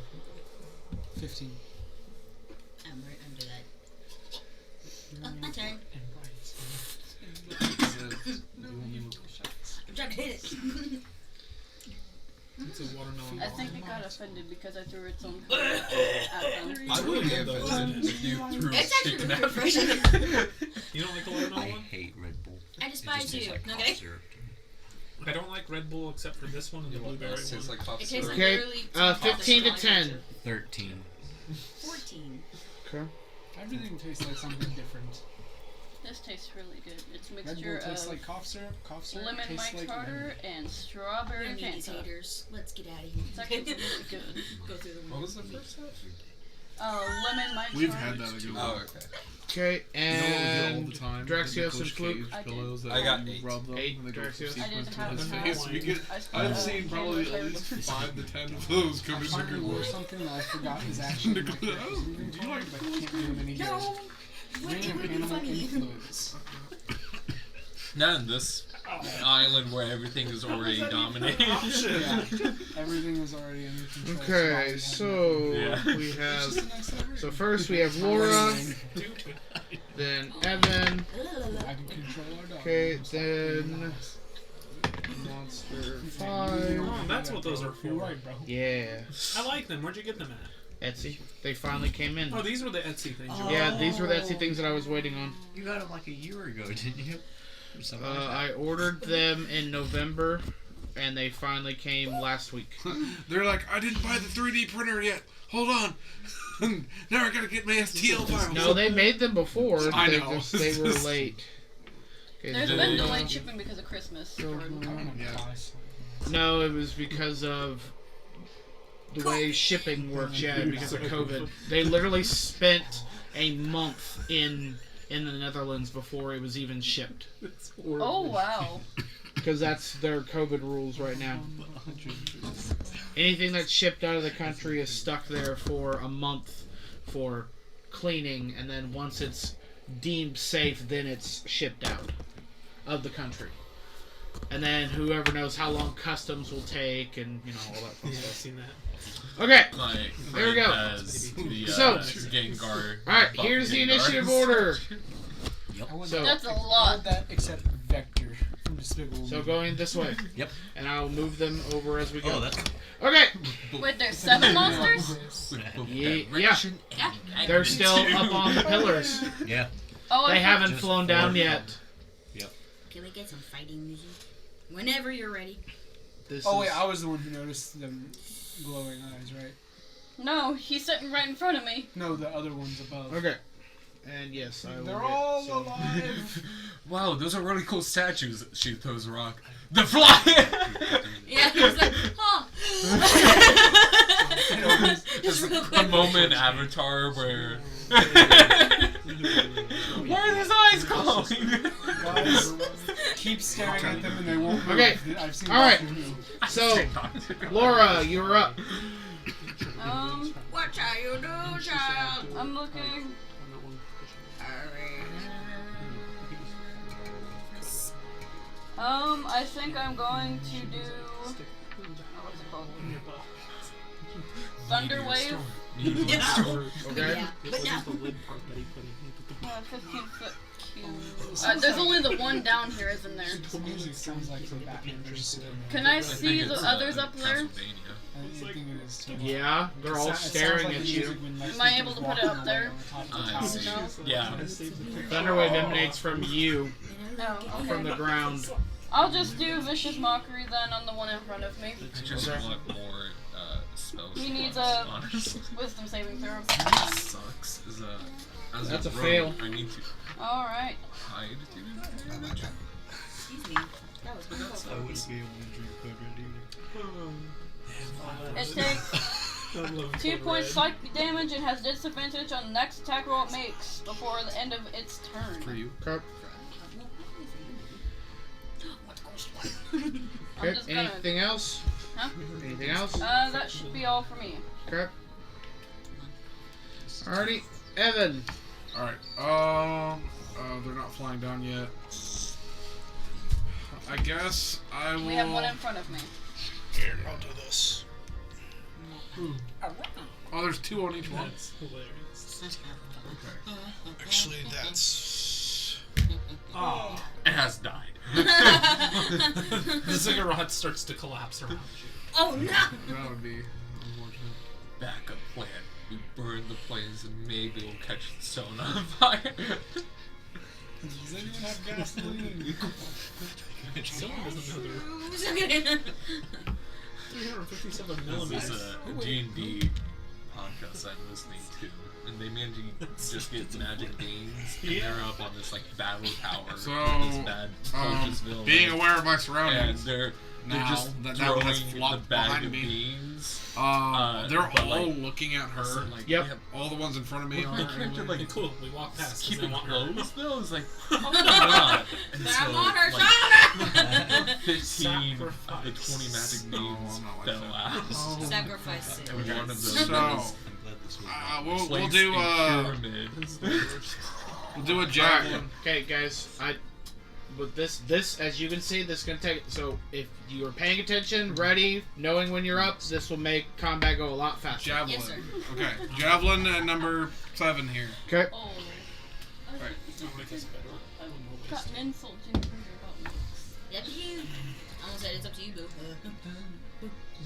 15. I'm right under that. Oh, my turn. I'm trying to hit it. It's a watermelon. I think it got offended because I threw its own color at them. I would be offended if you threw It's actually chicken really at me. refreshing. You don't like the I watermelon one? hate Red Bull. I It just despise tastes you. like cough Okay. syrup. I don't like Red Bull except for this one and the blueberry It tastes one. like cough It tastes syrup. like Okay, literally 15 to 10. 13. 14. Okay. Everything tastes like something different. This tastes really good. It's a Red mixture Bull tastes of like cough syrup. Cough syrup lemon tastes Mike like Carter and strawberry We're these Fanta. haters. Let's get out of here. It's actually really good. Go through the What was the first set? Lemon Mike We've Carter. had that a good Oh, one. okay. Okay, You know what we do all and the time? Draxios The and Nicolas Fluakk. Cage I did. pillows that I got you 8. rub them 8 and they go Draxios. from I didn't sequence have to enough his face. We get, I spent, I've seen probably candle at least fire. 5 to 10 of those come I in finally good wore work. something that I forgot is actually in my Nicolas, character's moving do you like but I can't do it any here. No! What Ring you of really animal funny? influence. Not in this island where everything is already dominated. Yeah. Everything is already under control. Okay, so Yeah. we have. Just a nice little So version. first we have Laura, Do to it. then Evin. I can control our dog. Okay, then Monster 5. Oh, that's what those are for. You're right, bro. Yeah, I like them. Where'd you get them at? Etsy. They finally came in. Oh, these were the Etsy things. you Yeah, these were the Etsy things that I was waiting on. You got them like a year ago, didn't you? Or something like that. I ordered them in November, and they finally came last week. They're like, I didn't buy the 3D printer yet. Hold on. Now I gotta get my STL files. No, they made them before. I They know. just they were late. Okay, There's so- been delayed shipping because of Christmas. Jordan. I want to Yeah. buy some. No, it was because of the way shipping works. Yeah, because of COVID. They literally spent a month in the Netherlands before it was even shipped. Oh wow. Because that's their COVID rules right now. Anything that's shipped out of the country is stuck there for a month for cleaning, and then once it's deemed safe, then it's shipped out of the country. And then whoever knows how long customs will take, and all that fun Yeah, I've stuff. seen that. Okay, My There we friend go. has the So- Gengar. alright, here's the initiative order. I want So- That's a I want lot. that except Vector from Despicable So Me. going this way. Yep. And I'll move them over as we go. Oh, that's Okay, Wait, there's 7 monsters? yeah, they're still up on the pillars. yeah. Oh, They I haven't Just flown four down of yet. Can we get some fighting music? Whenever you're ready. This Oh is- wait, I was the one who noticed them glowing eyes, right? No, he's sitting right in front of me. No, the other ones above. Okay. And yes, I will They're get all some- alive. Wow, those are really cool statues. She throws a rock. The fly! Yeah, he was like, huh. Just real The quick. moment Avatar where. Where are his eyes going? Guys, keep staring at them and they won't move. Okay, I've seen alright. Doctor Who. So, Laura, you're up. What shall you do, child? I'm looking. I think I'm going to do. What's it called? Thunder Wave. Okay. Yeah, but no. 15-foot cube. There's only the one down here, isn't there? The music sounds like from Batman vs Superman. Can I see the others up there? I think it is too. Yeah, they're all It sounds staring like at the you. music when Lex Am I Luthor's able to put it walking up there? away on top of the tower. No. Yeah. Thunderwave emanates from you, Oh, from okay. the ground. I'll just do Vicious Mockery then on the one in front of me. I just want more spells. He needs slots, a- honestly. Wisdom saving throw. Sucks. As That's a rogue, fail. I need to Alright. hide to Excuse me. That was beautiful. I wouldn't be able to drink cold ready. It takes 2 points psychic damage and has disadvantage on the next attack roll it makes before the end of its turn. For you. Okay. I'm Okay. just gonna. Anything else? Huh? Anything else? That should be all for me. Okay. Alrighty, Evin. Alright, they're not flying down yet. I guess I will... We have one in front of me. Here, I'll do this. Oh, there's 2 on each one? That's hilarious. Actually, that's. Oh. It has died. The ziggurat starts to collapse around you. Oh no! That would be unfortunate. Backup plan. We burn the planes and maybe we'll catch the stone on fire. Does anyone have gasoline? Someone doesn't know they're 357 This is millimeters. a D&D podcast. podcast I'm listening to, and they managed to just get magic beans, and they're up on this like battle tower. So, this bad cultist villain, being aware of my and surroundings, they're now just that throwing has the flopped bag behind of me. beans. They're but, all like, looking at her. so, like, Yep. All the ones in front of me With are. my character, anyway. like, Cool. We walk past. 'cause keep they it want her. closed though. It's like, oh god. And But so, I'm on her like, shoulder! 15 of the Sacrifice. 20 magic No, beans I'm not like fell that. out. Oh. Sacrifice it. And one of those So, was I'm glad this was we'll placed do a pyramid. we'll do a Alright, javelin. okay, guys. With this, as you can see, this is gonna take. So, if you are paying attention, ready, knowing when you're up, this will make combat go a lot faster. Javelin. Yes, sir. Okay, javelin at number 7 here. Okay. Oh. Right. Don't make us better. I don't know Got waste. an insult, Jennifer, about looks. Up to you. I almost said it's up to you, boo.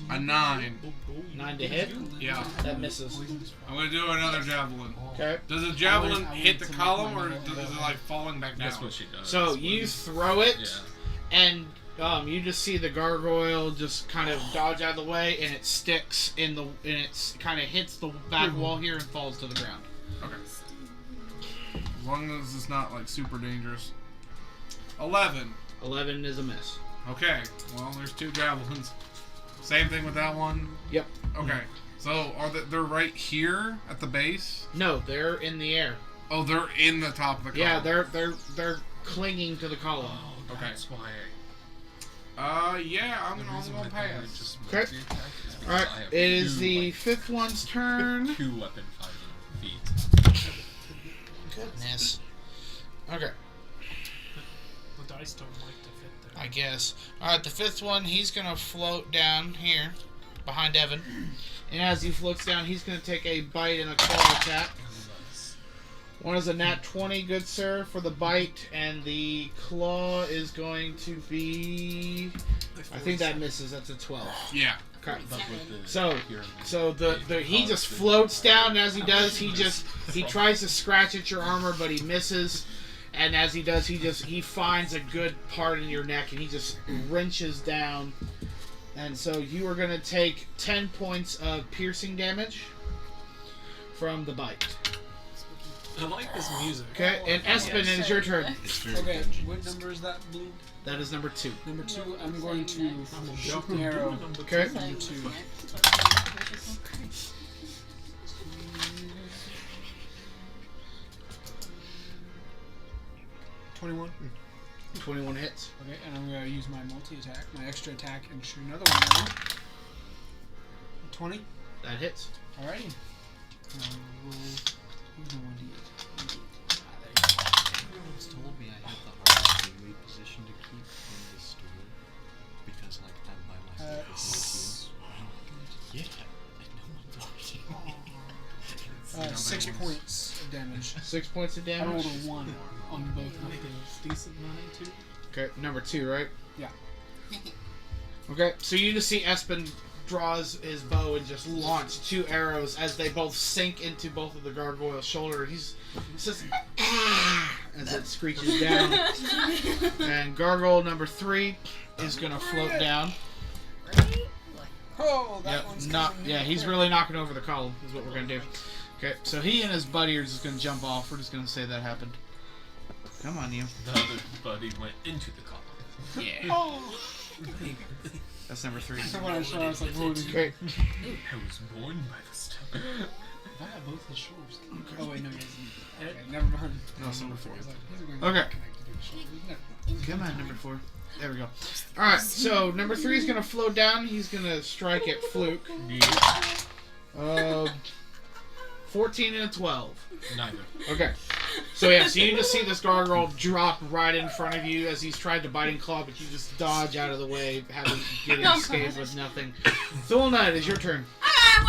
A 9. 9 to hit. Yeah. That misses. I'm gonna do another javelin. Okay. Does a javelin I hit wanted the to column make or my is level it like falling back down? That's what she does. So you throw it, Yeah. and you just see the gargoyle just kind of dodge out of the way, and it sticks in the, and it's kind of hits the back wall here and falls to the ground. Okay. As long as it's not like super dangerous. 11. 11 is a miss. Okay. Well, there's 2 javelins. Same thing with that one. Yep. Okay. So they're right here at the base? No, they're in the air. Oh, they're in the top of the column. Yeah, they're clinging to the column. Oh, Okay. that's why. Yeah, I'm The reason gonna why I pass. just Okay. multi-attack is because Alright, I have it is two, the like, 5th one's turn. 2 weapon fighting feet. Goodness. Okay, The dice don't like to fit there. I guess. Alright, the 5th one, he's gonna float down here, behind Evin. And as he floats down, he's gonna take a bite and a claw attack. One is a nat 20, good sir, for the bite, and the claw is going to be... I think that misses, that's a 12. Yeah. Okay. But with the So- pyramid, So he they just constantly- floats down, and as he does, he tries to scratch at your armor, but he misses. And as he does, he finds a good part in your neck, and he just wrenches down. And so you are gonna take 10 points of piercing damage from the bite. I like this music. Okay, and Espen, it is your turn. It's very Okay, dungeon. what number is that blue? That is number 2. Number 2, I'm going to I'm gonna shoot jump the arrow. Okay. Number 2. 21. 21 hits. Okay, and I'm going to use my multi-attack, my extra attack, and shoot another one at him. 20. That hits. Alrighty. Roll. Who's my 1d8? It's told me I have the hardest gateway position to keep in the store because, like, I'm by myself with no team. Yeah, and no one's watching. 6 points of damage. 6 points of I rolled damage. a 1 on both of them. Decent 9 too. Okay, number 2, right? Yeah. Okay, so you just see Espen draws his bow and just launch 2 arrows as they both sink into both of the gargoyle's shoulder. He says, "Ah!" as it screeches down. And gargoyle number 3 is gonna float down. Oh, that Yep, one's he's really knocking over the column. Is what we're gonna do. Okay, so he and his buddy are just gonna jump off. We're just gonna say that happened. Come on, you. The other buddy went into the column. Yeah. Oh! That's number 3. So when I saw it, I was like, whoa, Okay. I was born by this time. I have both his shoulders. Oh, wait, no, he doesn't. Okay, never mind. No, it's number 4. I was like, these are going Okay. to connect to the shoulders. Never. Come on, number 4. There we go. Alright, so number 3 is gonna float down. He's gonna strike at Fluke. 14 and a 12. Neither. Okay. So yeah, so you just see this gargoyle drop right in front of you as he's trying to bite and claw, but you just dodge out of the way, having getting escaped with nothing. Thulna, it is your turn. I'm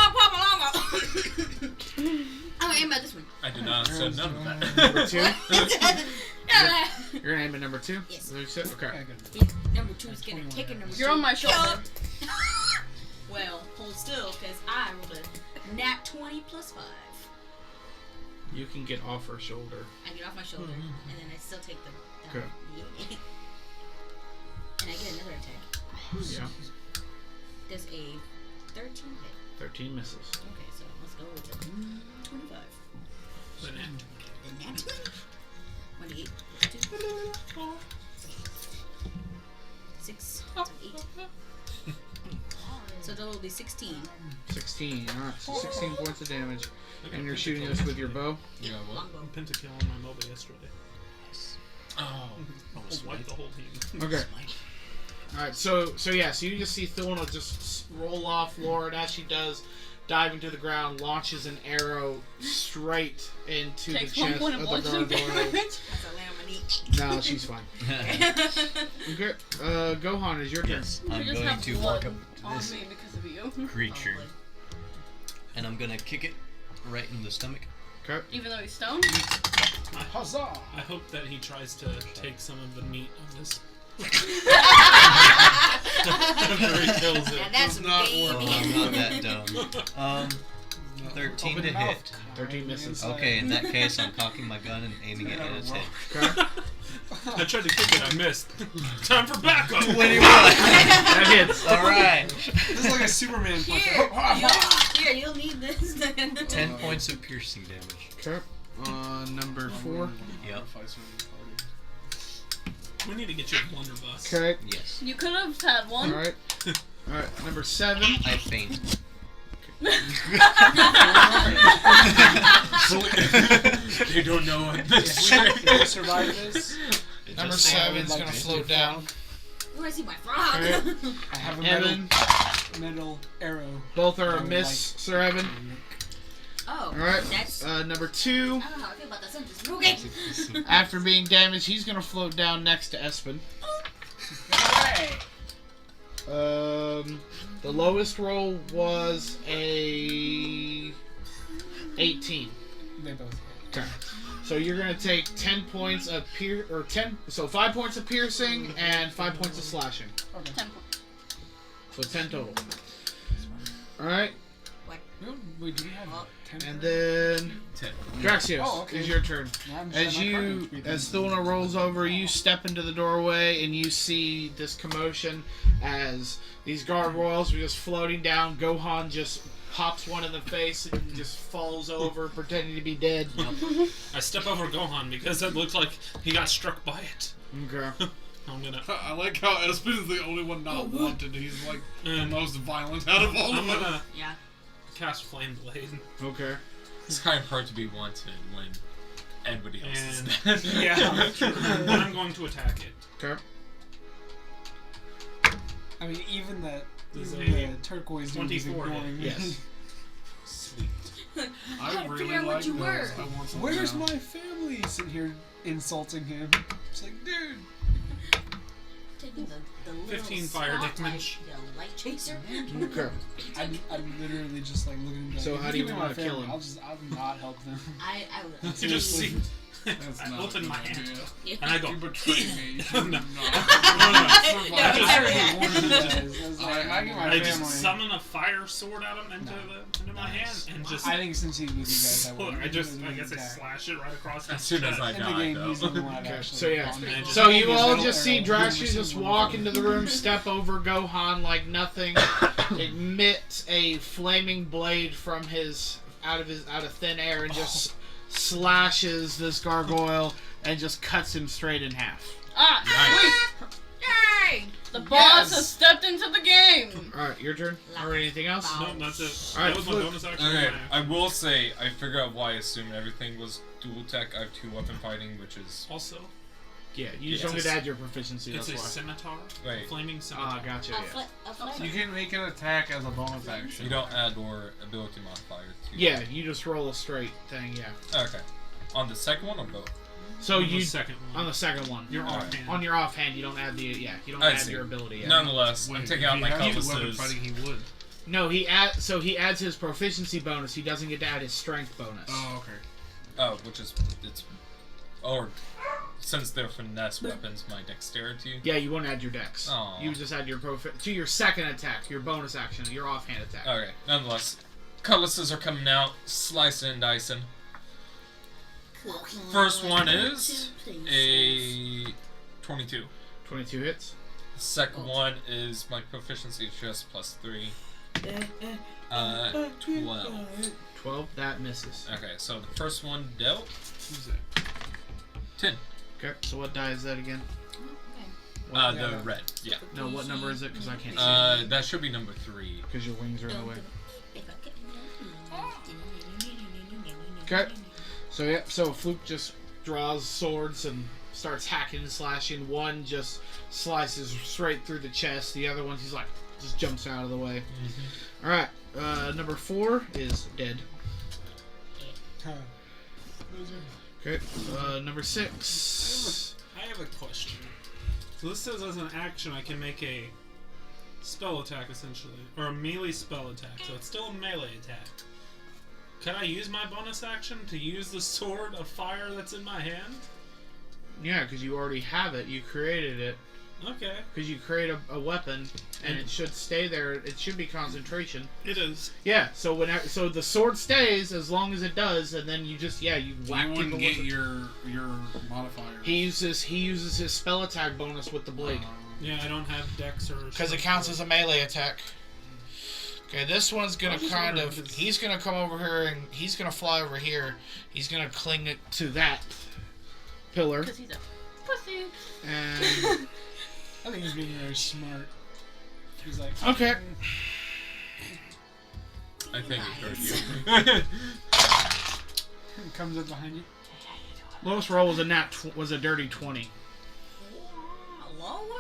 gonna aim at this one. I did not say none of that. Number 2. Yeah. You're gonna aim at number 2? Yes. Is that what you said? Okay. Okay, good. Number 2 is gonna kick it. Number You're 2. on my shoulder. Well, hold still, because I rolled a nat 20 plus 5. You can get off her shoulder. I get off my shoulder, and then I still take the. Okay. Yeah. And I get another attack. Yeah. Does a 13 hit? 13 misses. Okay, so let's go with the 25. The nat The nat 20. 28. 6. So 8. So that will be 16. 16. Alright, so 16 points of damage. And you're shooting this with your bow? You got what? Longbow. Pentakill on my mobile yesterday. Oh. Almost wiped the whole team. Okay. Alright, so you just see Thulna just roll off floor, and as she does, dive into the ground, launches an arrow straight into Takes the 1 chest point of of the bludgeoning gargoyle. damage. That's a lamb on each. No, she's fine. Okay, Gohan, is your turn. Yes, We I'm just going have to blood walk up on to this me because of you. creature, and I'm gonna kick it right in the stomach. Okay. Even though he's stoned? Huzzah! I hope that he tries to take some of the meat of this. After he kills it. Now that's some not game. work. I'm not that dumb. 13 Open to the mouth. hit. 13 misses. Okay, in that case, I'm cocking my gun and aiming it at its head. Okay. I tried to kick it, I missed. Time for backup! 21! That hits. Alright! This is like a Superman punch. Here, you'll need this then. 10 points of piercing damage. Okay. Number 4. Yep. We need to get you a blunderbuss. Okay. Yes. You could have had one. Alright. Alright, number 7. I faint. You don't know what this If we survive this, Number Just saying, 7's like gonna to float see down. Where is he, my frog? Okay. I have a Evin, metal arrow. both are a miss, Sir Evin. Oh, Alright. that's. Number 2. I don't know how I feel about that sentence. Okay. After being damaged, he's gonna float down next to Espen. Hooray! The lowest roll was a 18. They both hit. Okay. So you're gonna take 10 points of 5 points of piercing and 5 points of slashing. Okay. 10 points. So 10 total. Alright, Wait, do we have 10? and then 10. Draxios, Oh, okay. it's your turn. I'm As sure my you, card would be as then. Thulna rolls over, you step into the doorway and you see this commotion as these gargoyles are just floating down. Gohan just pops one in the face and just falls over, pretending to be dead. I step over Gohan because it looks like he got struck by it. Okay. I'm gonna. I like how Espen is the only one not wanted. He's like the And most violent out of all I'm of them. gonna Yeah. cast Flame Blade. Okay. It's kind of hard to be wanted when everybody else is And dead. yeah, and I'm going to attack it. Okay. I mean, even the There's the a turquoise dude is 24 hit. ignoring me. Yes. Sweet. I really forget what like you those. were. I want some Where's now. my family? Sitting here insulting him. It's like, dude. Taking the little 15 fire slot damage. type, the light chaser. Okay. I'm literally just like looking at him. So like, how if do you give me wanna my kill family, him? I'll not help them. I will. You just see. That's I not open a my good hand idea. Yeah. and I go. You betrayed me. You No. should No. not. No, I never just- Warned you guys. I was like, I give my I just family. summon a fire sword out of into my hand and just. I think since he's with you guys, I would. I guess I slash it right across As his soon as chest. I In the die, game, though. he's the only one I've Okay, actually. so yeah. bonded. So you His all metal just see arrow, Draxios just every walk single into the room, step over Gohan like nothing, emit a flaming blade from out of thin air and just slashes this gargoyle and just cuts him straight in half. Ah, sweet! Yay! The boss Yes. has stepped into the game! Alright, your turn. Or anything else? No, that's it. Alright, That was my Fluakk. bonus action. Okay, and my I will say, I figured out why I assumed everything was dual tech. I have 2 weapon fighting, which is... Also, Yeah, you just Yeah. don't get to add your proficiency, it's that's a why. scimitar. Wait. Flaming scimitar. Ah, gotcha, yeah. A flip. You can make an attack as a bonus action. You don't add or ability modifier to Yeah, you just roll a straight thing, yeah. Okay. On the second one or both? So On the you... second one. On the second one. Your Alright. offhand. On your offhand, you don't add the... Yeah, you don't I add see. your ability, yeah. Nonetheless, I'm Wait, taking if out he my had two weapon cutlasses. fighting, he would. No, he adds his proficiency bonus. He doesn't get to add his strength bonus. Oh, okay. Oh, which is... It's... Or... Since they're finesse weapons, my dexterity. Yeah, you won't add your dex. Aw. You just add your to your second attack, your bonus action, your offhand attack. Okay, nonetheless. Cutlasses are coming out, slicing and dicing. First one is a 22. 22 hits. Second one is my proficiency is just +3. 12. 12. That misses. Okay, so the first one dealt. Who's that? 10. Okay. So what die is that again? The red. Yeah. No, what number is it? Because I can't see. That should be number 3. Because your wings are in the way. Okay. So yeah. So Fluakk just draws swords and starts hacking and slashing. One just slices straight through the chest. The other one, he's like, just jumps out of the way. All right. Number 4 is dead. Okay. Number 6. I have a question. So this says as an action I can make a spell attack essentially, or a melee spell attack. So it's still a melee attack. Can I use my bonus action to use the sword of fire that's in my hand? Yeah, because you already have it. You created it. Okay. Because you create a weapon, and it should stay there. It should be concentration. It is. Yeah. So so the sword stays as long as it does, and then you just you whack. You wouldn't get your modifier. He uses his spell attack bonus with the blade. Yeah, I don't have dex or. Because it counts as a melee attack. Okay, this one's gonna he's gonna come over here and he's gonna fly over here. He's gonna cling it to that pillar. Because he's a pussy. And I think he's being very smart. He's like, okay. I think he heard you. comes up behind you. Lowest roll was a dirty 20.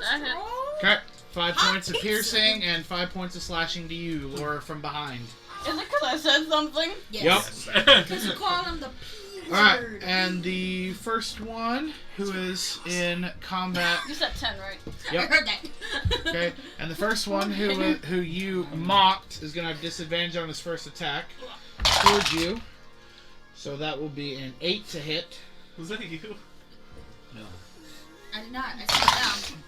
That hit. Okay, 5 points of piercing and 5 points of slashing to you, Laura, from behind. Is it because I said something? Yes. Yep. Because you call him the P Alright, word. and the first one, who is in combat. You said 10, right? I Yep. heard that. Okay, and the first one who you mocked is going to have disadvantage on his first attack towards you. So that will be an 8 to hit. Was that you? No. I did not. I sat down.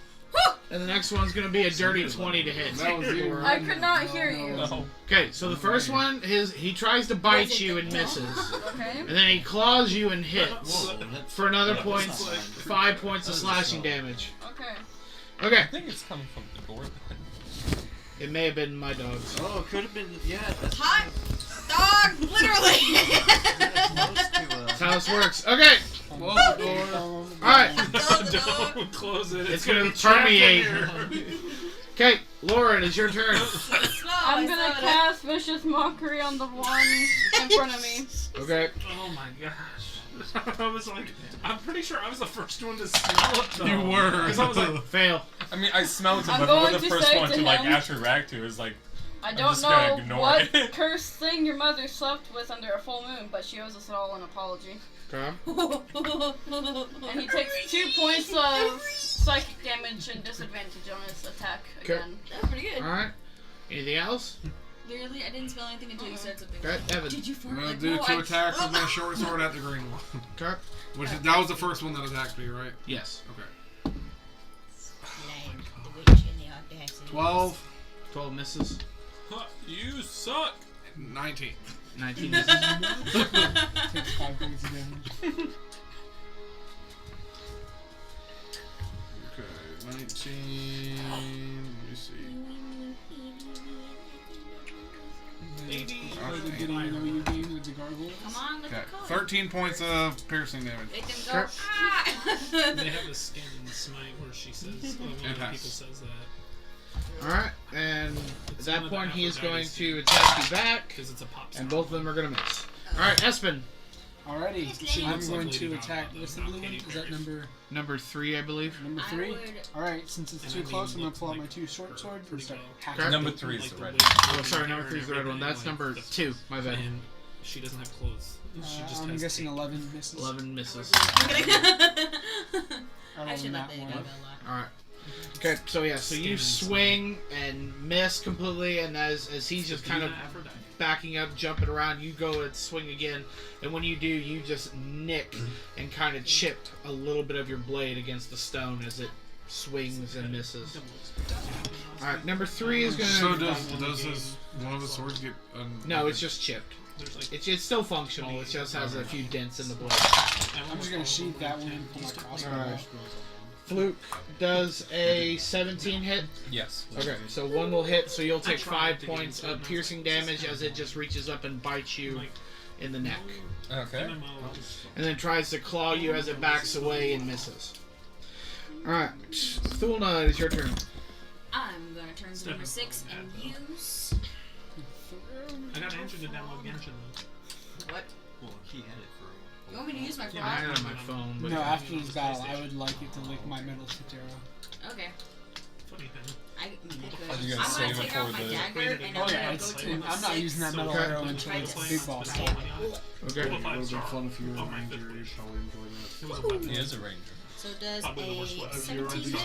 And the next one's going to be a dirty 20 to hit. That was you. I could not hear you. No. Okay, so the first one, he tries to bite you and misses. Okay. And then he claws you and hits Whoa, that's, for another that's point, not fine. 5 points of slashing damage. Okay. Okay, I think it's coming from the door. it may have been my dogs. Oh, it could have been. Yeah, that's Hot dog, literally. close to. That's how this works. Okay, Close the door. alright. Don't close it. It's gonna gonna be trapped in permeate. here. Okay, Lauren, it's your turn. I'm gonna cast Vicious Mockery on the one in front of me. Okay. Oh my gosh. I was like, I'm pretty sure I was the first one to smell it though. You were. Because I was like, Fail. I mean, I smelled it, I'm but going who the to first say one to to like him- actually react to is like, I I'm don't just gonna know ignore what it. cursed thing your mother slept with under a full moon, but she owes us all an apology. Okay. And he takes 2 points of psychic damage and disadvantage on his attack Okay. again. That's pretty good. Alright. Anything else? Literally, I didn't smell anything until you said something. Okay, Evan. Did you fart? I'm gonna Like, do no, 2 I- attacks with my short sword at the green one. Okay. That was the first one that attacked me, right? Yes. Okay. Lion, the witch, and the audacity. 12, 12 misses. "Huh, you suck. 19. 19 misses. Takes 5 points of damage. Okay, 19. Let me see. Play the Did I Know You game with the gargoyles. Come on, let's Okay, go. 13 points of piercing damage. Make them go. Okay. Ah! They have a skin in Smite where she says, one of the It has. people says that. Alright, and at It's that one of the point he is going Aphrodite's to attack you back, Because it's a pop song. and both of them are going to miss. Alright, Espen. Alrighty, She I'm looks going like to Lady attack. Gaga, What's the not blue one? Katy Is that Perry. Number 3, I believe. number I 3? would- Alright, since it's And too I mean, close, I'm gonna look pull out my like 2 short swords and start Virgo. hacking. Okay. Number 3 is Like the the red. wig Oh, sorry, hair number and 3 is the red one. everything, That's like number the- 2. My bad. And she doesn't have clothes. She just I'm has guessing tape. 11 misses. 11 misses. I'm kidding. I I rolled should that let the one. guy go Alright. Okay, so yeah, so you Standing swing and miss completely, and as he's just kind of Aphrodite. backing up, jumping around, you go and swing again, and when you do, you just nick and kind of chip a little bit of your blade against the stone as it swings and misses. Alright, number 3 is So gonna... does his one of the swords get? No, it's just chipped. There's like It's still functional, it just has a few dents in the blade. I'm just gonna sheath that one and pull my crossbow. Alright. Fluke does a 17 hit. Yes. Okay, so one will hit, so you'll take tried 5 to get points into of it. piercing damage as it just reaches up and bites you in the neck. Okay. And then tries to claw you as it backs away and misses. Alright, Thulna, it is your turn. I'm gonna turn to number 6 and use. I got Andrew to download Genshin though. What? Well, he had it for a You want me to use my I frog? had it on my phone, but No, after this battle, I would like it to lick my metal tipped arrow. Okay. Funny thing. I mean, I could. Are you gonna I'm save gonna it take for out my the- dagger and Oh, I'm yeah, gonna go it's, to number I'm not 6. using that metal Okay. arrow until Try it's to a big boss spend fight. money on it. okay. It would have been fun if you were Oh, a my ranger. fifth You'd wish. probably enjoy that. It was a weapon. He is a ranger. So does Probably the worst a one. 17 hit?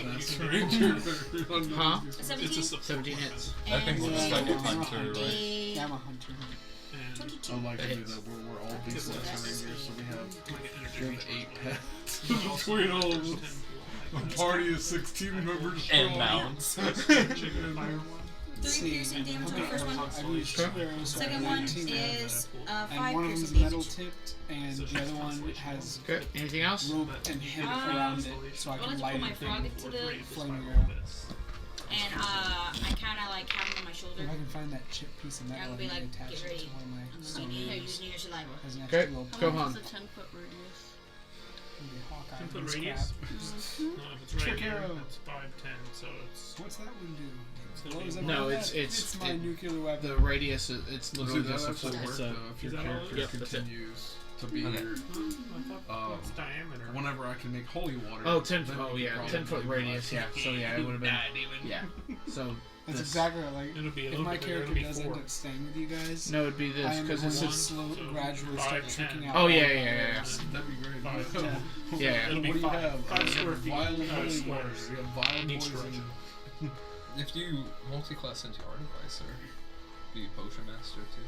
Huh? A 17? It's a 17 hits. I think we'll just like a hunter, right? Yeah, I'm a hunter. And 22. I like to do Hits. that. We're all Because decent that's- rangers, so we have energy. 8 pets. Between all of us. A party of 16 members And strong. mounts. 3 piercing damage on the first one. I've used 2 arrows, so Second I one have 19 arrows. is And 5 one of them's piercing metal damage. tipped, and the other one has Okay, anything else? rope and hemp around it, so I Well, can let's light put my it. frog into the. Flaming arrow. And I kind of like have him on my shoulder. If I can find that chip piece of I'm metal, gonna I be can like, attach get it ready. to one of my I'm gonna stone need arrows. using your saliva. As an Okay. extra little Go How long on. is a 10-foot radius? maybe Hawkeye 10-foot and radius? crap. No, if it's Trick right here, arrow. it's 5, 10, so it's. What's that one do? It's What gonna was be that No, one? it's my it- nuclear weapon. The radius, it's So literally that just a actually full. work It's though a, if your Is that all it character is? Yep, that's it. continues to be Okay. here. I thought it's diameter. Whenever I can make holy water. oh, 10 then oh we yeah, could 10-foot probably radius, yeah. So yeah, it would have been, yeah. So That's this. exactly right. Like, It'll be a if little my bit bigger, character it'll be does 4. end up staying with you guys, No, it'd be I this, am because going this to is, slow, So, gradually 5, start 10. tricking out. oh yeah, all yeah, of yeah, yeah. those. That'd be great. 5, Yeah. 10. Yeah, It'll be What do you 5, have? 5 square feet. Violent holy water. squares. You have violent Each poison. direction. If you multi-class into Artificer, be Potion Master too.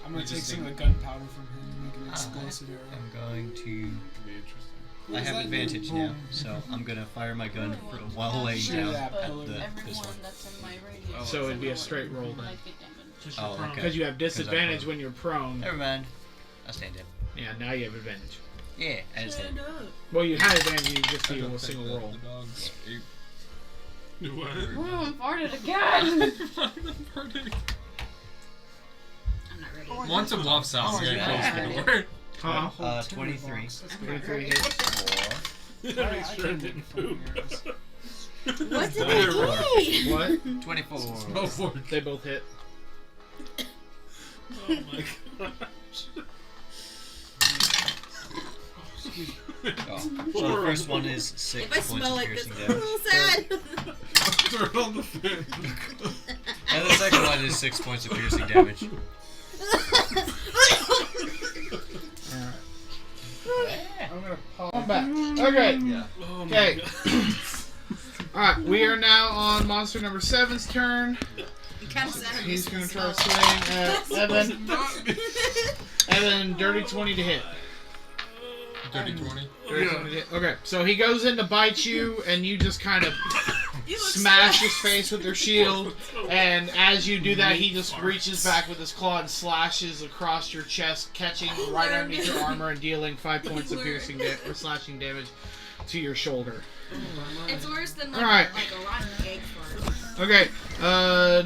I'm going You to take just some of think- the gunpowder from him and make an explosive arrow. I'm going to. Be interesting. I have advantage now, so I'm gonna fire my gun while laying Shoot down that at pillar. this Everyone one. that's in my radius. So it'd be a straight roll then. Might get damaged. Just Oh, your prone. okay. Because you have disadvantage prone. when you're prone. Never mind. I'll stand it. Yeah, now you have advantage. Yeah, I understand. Well, you had advantage, you just I do don't a think single that roll. The dogs ate. Do what? Ooh, I farted again! I'm not ready. Once a bluff sounds Oh, getting yeah. close to the word. Huh? Whole tinder 23. box. That's I'm good. not 23 ready. hits. Make I sure it couldn't didn't get poop. What did I do? What? 24. Go for it. They both hit. Oh my gosh. Oh. So the first one is 6 If I points smell of like this, piercing I'm a damage. little sad. Throw it on the fan. And the second one is 6 points of piercing damage. I'm gonna pause. I'm back. Okay. Yeah. Oh my Okay. God. Alright, we are now on monster number 7's turn. Kind of sad. He's gonna try to swing at Evan. Evan, dirty 20 to hit. Dirty 20. Dirty 20 to hit. Okay, so he goes in to bite you, and you just kind of You look smash sad. his face with your shield. And as you do that, he just reaches back with his claw and slashes across your chest, catching right underneath your armor and dealing 5 points of piercing or slashing damage to your shoulder. It's worse than like, Alright. like a rotten egg fart. Okay,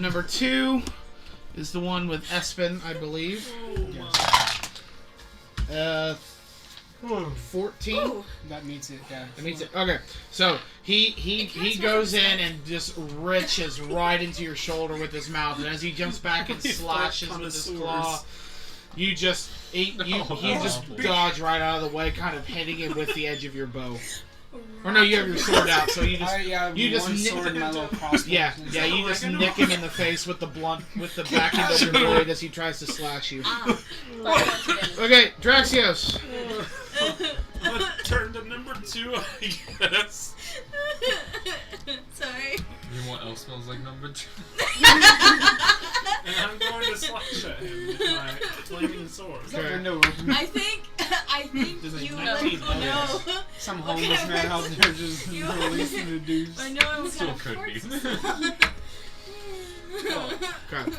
number 2 is the one with Espen, I believe. 14. Ooh. That meets it, yeah. That means it. Okay, so he goes in and just reaches right into your shoulder with his mouth, and as he jumps back and slashes with his claw, you just dodge right out of the way, kind of hitting him with the edge of your bow. Or no, you have your sword out, so you just you just one nick- sword and my little crossbow. yeah, you just nick him in the face with the back end of your blade as he tries to slash you. Ah. Okay, Draxios. Turn to number 2, I guess. Sorry. You know what else smells like number 2? And I'm going to slash at him with my flaming sword. Okay. I think There's a you 19 let know. Some What homeless kind of man out person- there just You- releasing the dudes. I know it was Still kind of could be. forced. Okay.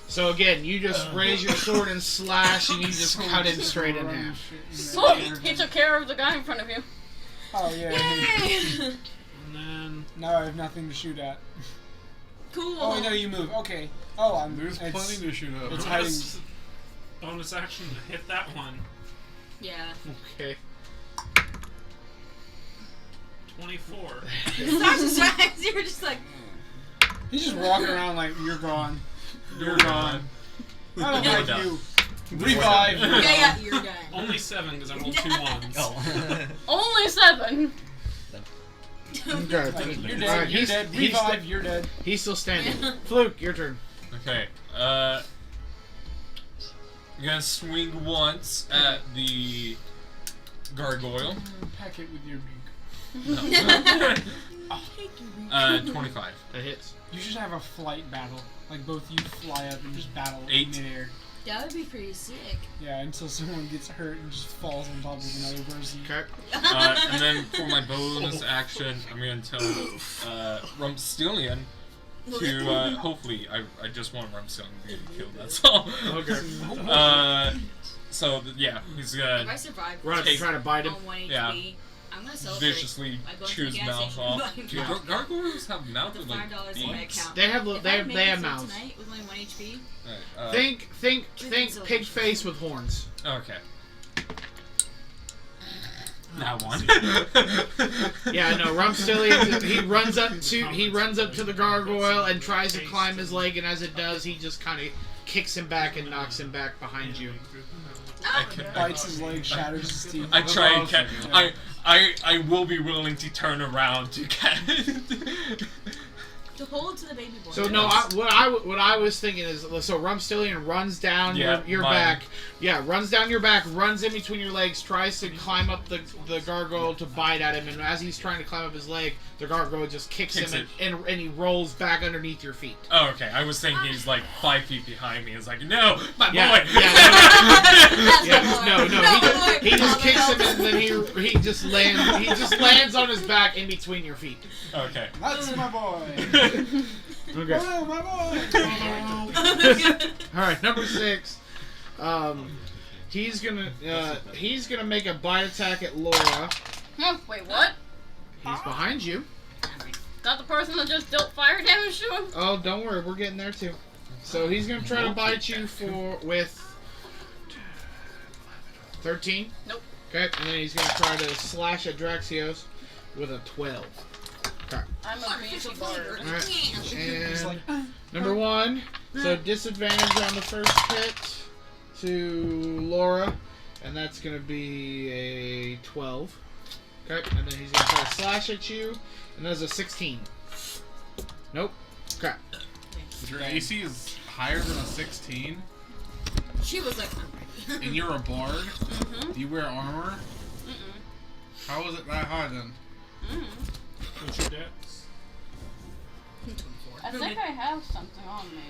So again, you just raise your sword and slash, and you just cut him straight in half. Look, he took care of the guy in front of you. Oh yeah. Yay! And then Now I have nothing to shoot at. Cool. Oh, I know you move. Okay. Oh, There's plenty to shoot up. It's hiding. bonus action to hit that one. Yeah. Okay. 24. You were just like, He's just walking around like you're gone. You're gone. I don't You're like done. you. Revive. yeah, you're done. Only 7 because I rolled 2 ones. Oh. Only 7. Okay. Like, you're dead. Alright, You're dead. Revive. You're dead. He's still standing. Fluke, your turn. Okay. I'm gonna swing once at the gargoyle. Pack it with your beak. No. 25. That hits. You should have a flight battle. Like both you fly up and just battle 8. in midair. That would be pretty sick. Yeah, until someone gets hurt and just falls on top of another person. Okay. And then for my bonus action, I'm gonna tell Rumpstelien to hopefully I just want Rumpstelien to get killed. That's all. Okay. So yeah, he's If gonna I survive We're Take- trying to bite him. on 1 HP, Yeah. I'm gonna celebrate viciously by going chew to the his gas mouth station off. and buying Dude, milk. gargoyles have mouths With with like $5 in my beaks. account. They have If I make they have it through mouths. tonight with only 1 HP. Alright, Think pig face with horns. Okay. That one. Yeah, no, Rumpstelien, he runs up to the gargoyle and tries to climb his leg, and as it does, he just kind of kicks him back and knocks him back behind you. Bites his leg, shatters his teeth. I try and catch. I will be willing to turn around to catch. To hold to the baby boy. So no, what I was thinking is, so Rumpstelien runs down your mine. back. Yeah, runs down your back, runs in between your legs, tries to climb up the gargoyle to bite at him, and as he's trying to climb up his leg, the gargoyle just kicks him and he rolls back underneath your feet. Oh, okay. I was thinking he's like 5 feet behind me. It's like, no, my Yeah, boy. no, he just kicks him and then he just lands on his back in between your feet. Okay. That's my boy. Okay. Oh, my boy. All right, number 6. He's gonna make a bite attack at Laura. Oh, wait, what? He's behind you. Not the person that just dealt fire damage to him? Oh, don't worry, we're getting there too. So he's gonna try to bite you with 13. Nope. Okay, and then he's gonna try to slash at Draxios with a 12. Okay. I'm a beefy bard. All right. He's like, And number 1. So disadvantage on the first hit to Laura, and that's gonna be a 12. Okay, and then he's gonna try to slash at you, and that's a 16. Nope. Okay. Your AC is higher than a 16, She was like, and you're a bard. Mm-hmm. Do you wear armor? Mm-mm. How is it that high then? What's your dex? I think I have something on me.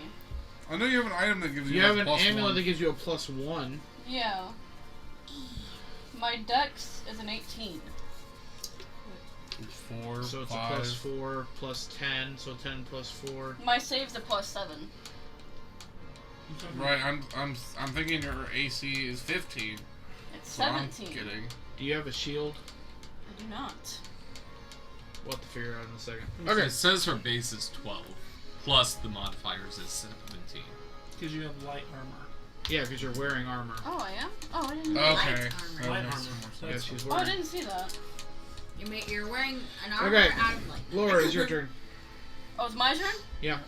I know you have an item that gives you. You have an plus amulet 1. that gives you a +1. Yeah. My dex is an 18. 4, So it's 5. a +4 +10, so 10 +4. My save's a +7. Right, I'm thinking your AC is 15. It's So I'm 17. kidding. Do you have a shield? I do not. We'll have to figure it out in a second. Okay. Okay. It says her base is 12, plus the modifiers is 17. Because you have light armor. Yeah, because you're wearing armor. Oh, I am? Oh, I didn't know. Okay. Light armor. Light makes armor. more sense. Yeah, she's Oh, I wearing. didn't see that. you're wearing an armor Okay. out of light. Laura, it's your turn. Oh, it's my turn? Yeah.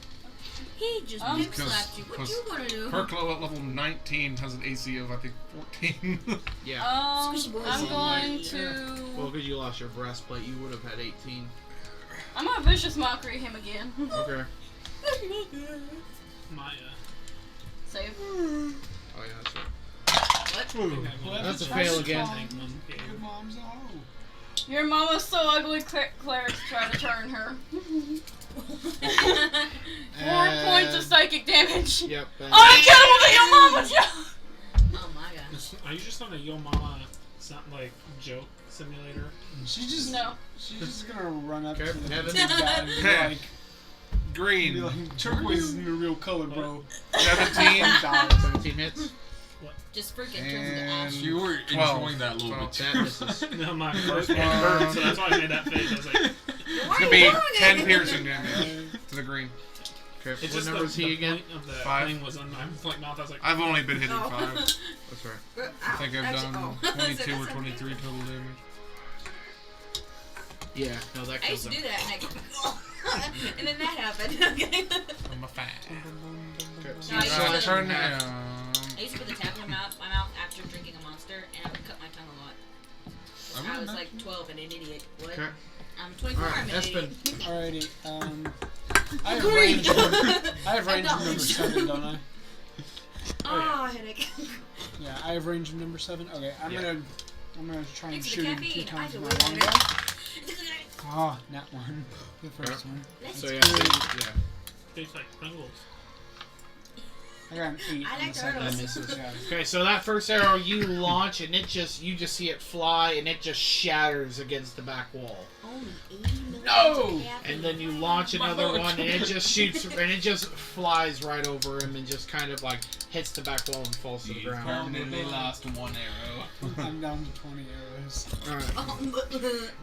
He just Um, pimp slapped you. What Because you gonna do? Perklo at level 19 has an AC of I think 14. Yeah. Squishy boys. I'm going Well, to... because you lost your breastplate, you would have had 18. I'm gonna vicious mockery him again. Okay. Maya. Save. Oh yeah, that's right. That's a fail again. Your mom's a hoe. Your mama's so ugly, clerics try to turn her. 4 points of psychic damage. Yep. and- Unkillable to your mama, Joe! Oh my gosh. Are you just on a Yo Mama like joke simulator? She's just No. she's just gonna run up Okay, to the Evin. big guy and be like, Green. Be like, turquoise isn't a real color, bro. 17. 17 hits. Just freaking turns into ash. You were 12. enjoying that a little bit That too. misses. No, my first one hurt, so that's why I made that face. I was like, Why It's are gonna you be doing 10 it? piercing damage to the green. Okay, it's what just number is he again? point of the 5. thing was on my like mouth. I was like, I've only been hitting Oh. 5. That's right. I think I've Actually, done oh. 22 or That's 23 total damage. Yeah, no, that I kills used to him. do that, and and then that happened. Okay. I'm a fan. Okay. No, I used to- Turn I used to put the tap in my mouth after drinking a monster, and I would cut my tongue a lot. I was like 12 and an idiot. What? Okay. I'm 24. Alright, I'm an Espen. idiot. Alrighty. I have Agree. range. I have range of number Acknowledge. 7, don't I? Oh, headache. Yeah, I have range of number 7. Okay, I'm gonna try and Thanks to shoot the him 2 caffeine. I times feel with way my better. longbow. Ah, not one. The first one. Let's So do yeah, it. tastes like Pringles. I got an 8 I on like the second. turtles. That misses. Yeah. Okay, so that first arrow you launch, and you just see it fly, and it just shatters against the back wall. Only 80 milligrams No! of caffeine. And then you launch another one, and it just shoots, and it just flies right over him, and just kind of like hits the back wall and falls to the ground. Permanently lost 1 arrow. I'm down to 20 arrows. All right. Sorry.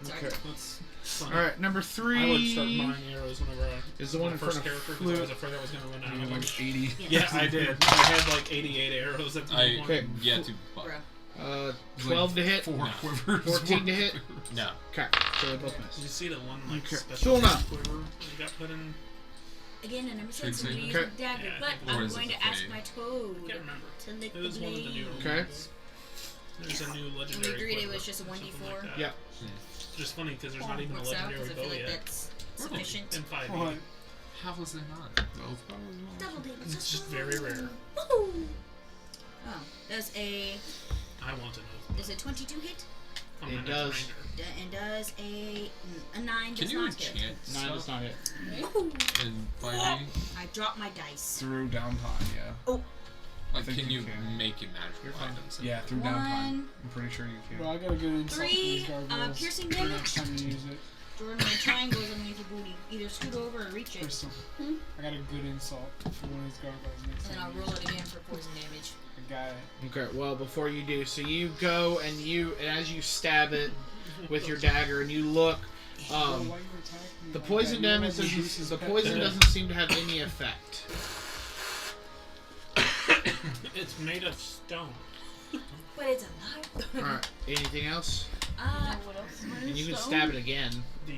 Okay. That's funny. All right. Number I would start 3 buying arrows whenever I is the one in my front first of character because I was Fluakk. afraid I was going to run out You of have them. like 80. Yeah, I did. I had like 88 arrows at the I point. Okay. yeah to Bro. 12 to hit. 4 No. quivers. 14 to hit. no. Okay, so they both Did miss. you see the one like Okay. special Thulna. quiver that got put in? Again, I never said Should somebody say- use Okay. a dagger, Yeah, but or I'm is it going the to ask fade? my toad I can't remember. to lick It the was one of the blade. new Okay. There's a new And we legendary agreed it quiver was just a or something 1d4? like that. Yeah. It's just funny because there's not even a Works out, legendary 'cause I feel bow like yet. that's sufficient. In 5 What? How was it not? Double damage. It's just very rare. Woohoo! Oh, does a I want to know. 22 hit? I'm It not a does. trainer. And does a 9 Can does you not hit? enchant 9 does not hit. Woohoo! in 5e? I dropped my dice. Through downtime, yeah. Like, think can you you can. make it magical items? Yeah, through downtime. 1, I'm pretty sure you can. Well, I got a good insult for these 3, gargoyles. piercing for damage. next time you use it. Jordan, when a triangle is underneath your booty, either scoot over or reach it, Crystal. Hmm? I got a good insult for one of these gargoyles next and then time. I'll roll it again for poison damage. I got it. Okay, well, before you do, so you go and as you stab it with your dagger, and you look, Why you attack me the like poison that? You damage realize doesn't, Zeus' the pet poison pet? doesn't seem to have any effect. It's made of stone. But it's alive. Alright, anything else? What else? And you can stab it again These.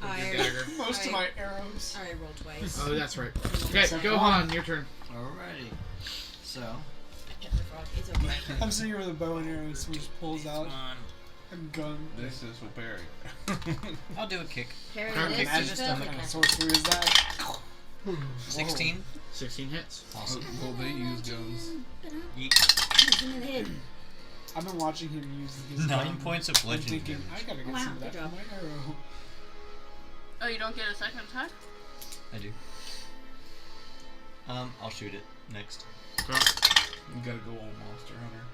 with your Alright. dagger. Most of my Alright. arrows. Alright, roll twice. Oh, that's right. Okay, Gohan, your turn. Alrighty. So, It's okay. I'm sitting here with a bow and arrow, and someone just pulls out on. a gun. This is for Barry. I'll do a kick. Parry Okay. this, Magic you stomach. go. What kind of sorcery is that? 16. 16 hits. Awesome. Well, they use guns. Yeet. He's in the head. I've been watching him use his 9 gun. points of I'm bludgeoning thinking, damage. I gotta get Wow, some of that good for job. my arrow. Oh, you don't get a second attack? I do. I'll shoot it next. You gotta go all Monster Hunter.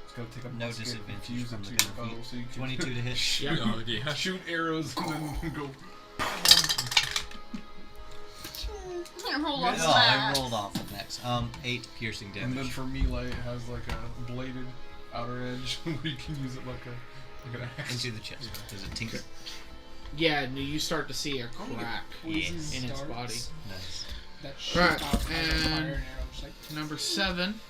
Just gotta take a No musket, disadvantage fuse from it the to your gun bow feat. so you can 22 to hit. Yeah. Oh, yeah. shoot arrows and then go. Roll Oh, on I that. rolled off of next. 8 piercing And then damage. for melee, it has like a bladed outer edge where you can use it like an axe. Into the chest. Does it tinker? Yeah, no, you start to see a crack Yes. in its darts body. Nice. That shoot Right, out kind of and fire and arrow. Just like, Number 7,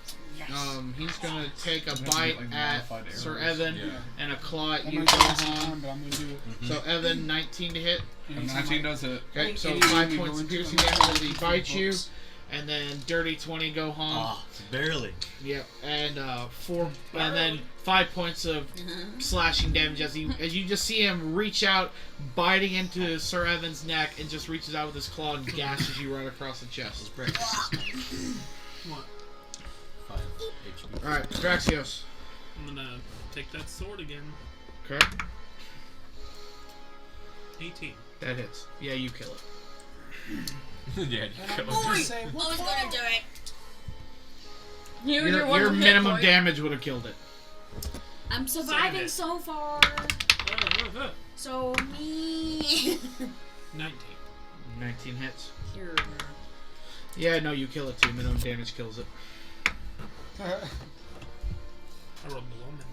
he's gonna take a You have to get, bite like, at modified Sir arrows. Evan Yeah. and a claw at that you, might take some Gohan. time, but I'm gonna do it. So Evan, 19 to hit. And Anytime 19 I- does hit. Okay, so anytime 5 we go points of into piercing them, damage I'll as he read bites you, books. and then dirty 20 Gohan. Ah, barely. Yep, and 4, and then 5 points of slashing damage as you just see him reach out, biting into Sir Evan's neck, and just reaches out with his claw and gashes you right across the This chest. breakfast this morning. What? 5 HP. All right, Draxios. I'm gonna take that sword again. Okay, 18. that hits. Yeah, you kill it. yeah, And you I'm kill gonna it. say, I what was gonna do it. You and your Your one minimum hit point. damage would have killed it. I'm surviving hit. so far. So me. 19. 19 hits. Here. Yeah, no, you kill it too. Minimum damage kills it. I rolled below minimum.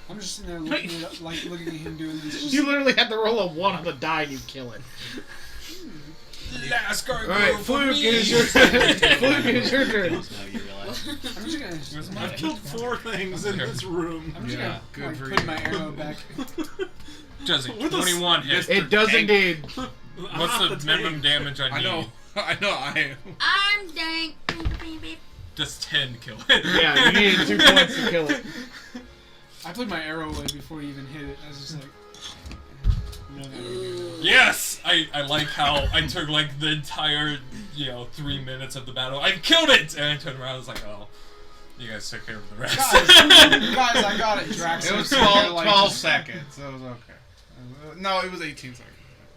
I'm just sitting there looking at him doing this. Just, You literally had to roll a 1 on the die and you kill it. Last card. Alright, Fluakk, is your turn. Fluakk, is your turn. Now you realize. I'm just gonna. I've killed 4 things in this room. I'm just Yeah, gonna good for put you. my arrow back. Does it? With a 21 hits. It does indeed. What's the minimum damage I need? I know. I am. I'm dang. Just 10 kill it. Yeah, you needed 2 points to kill it. I put my arrow away before you even hit it. I was just like. Yes! I like how I took like the entire, 3 minutes of the battle. I killed it! And I turned around and was like, oh, you guys took care of the rest. Guys, I got it, Draxios. It was So you're 12 just- seconds. That was okay. No, it was 18 seconds.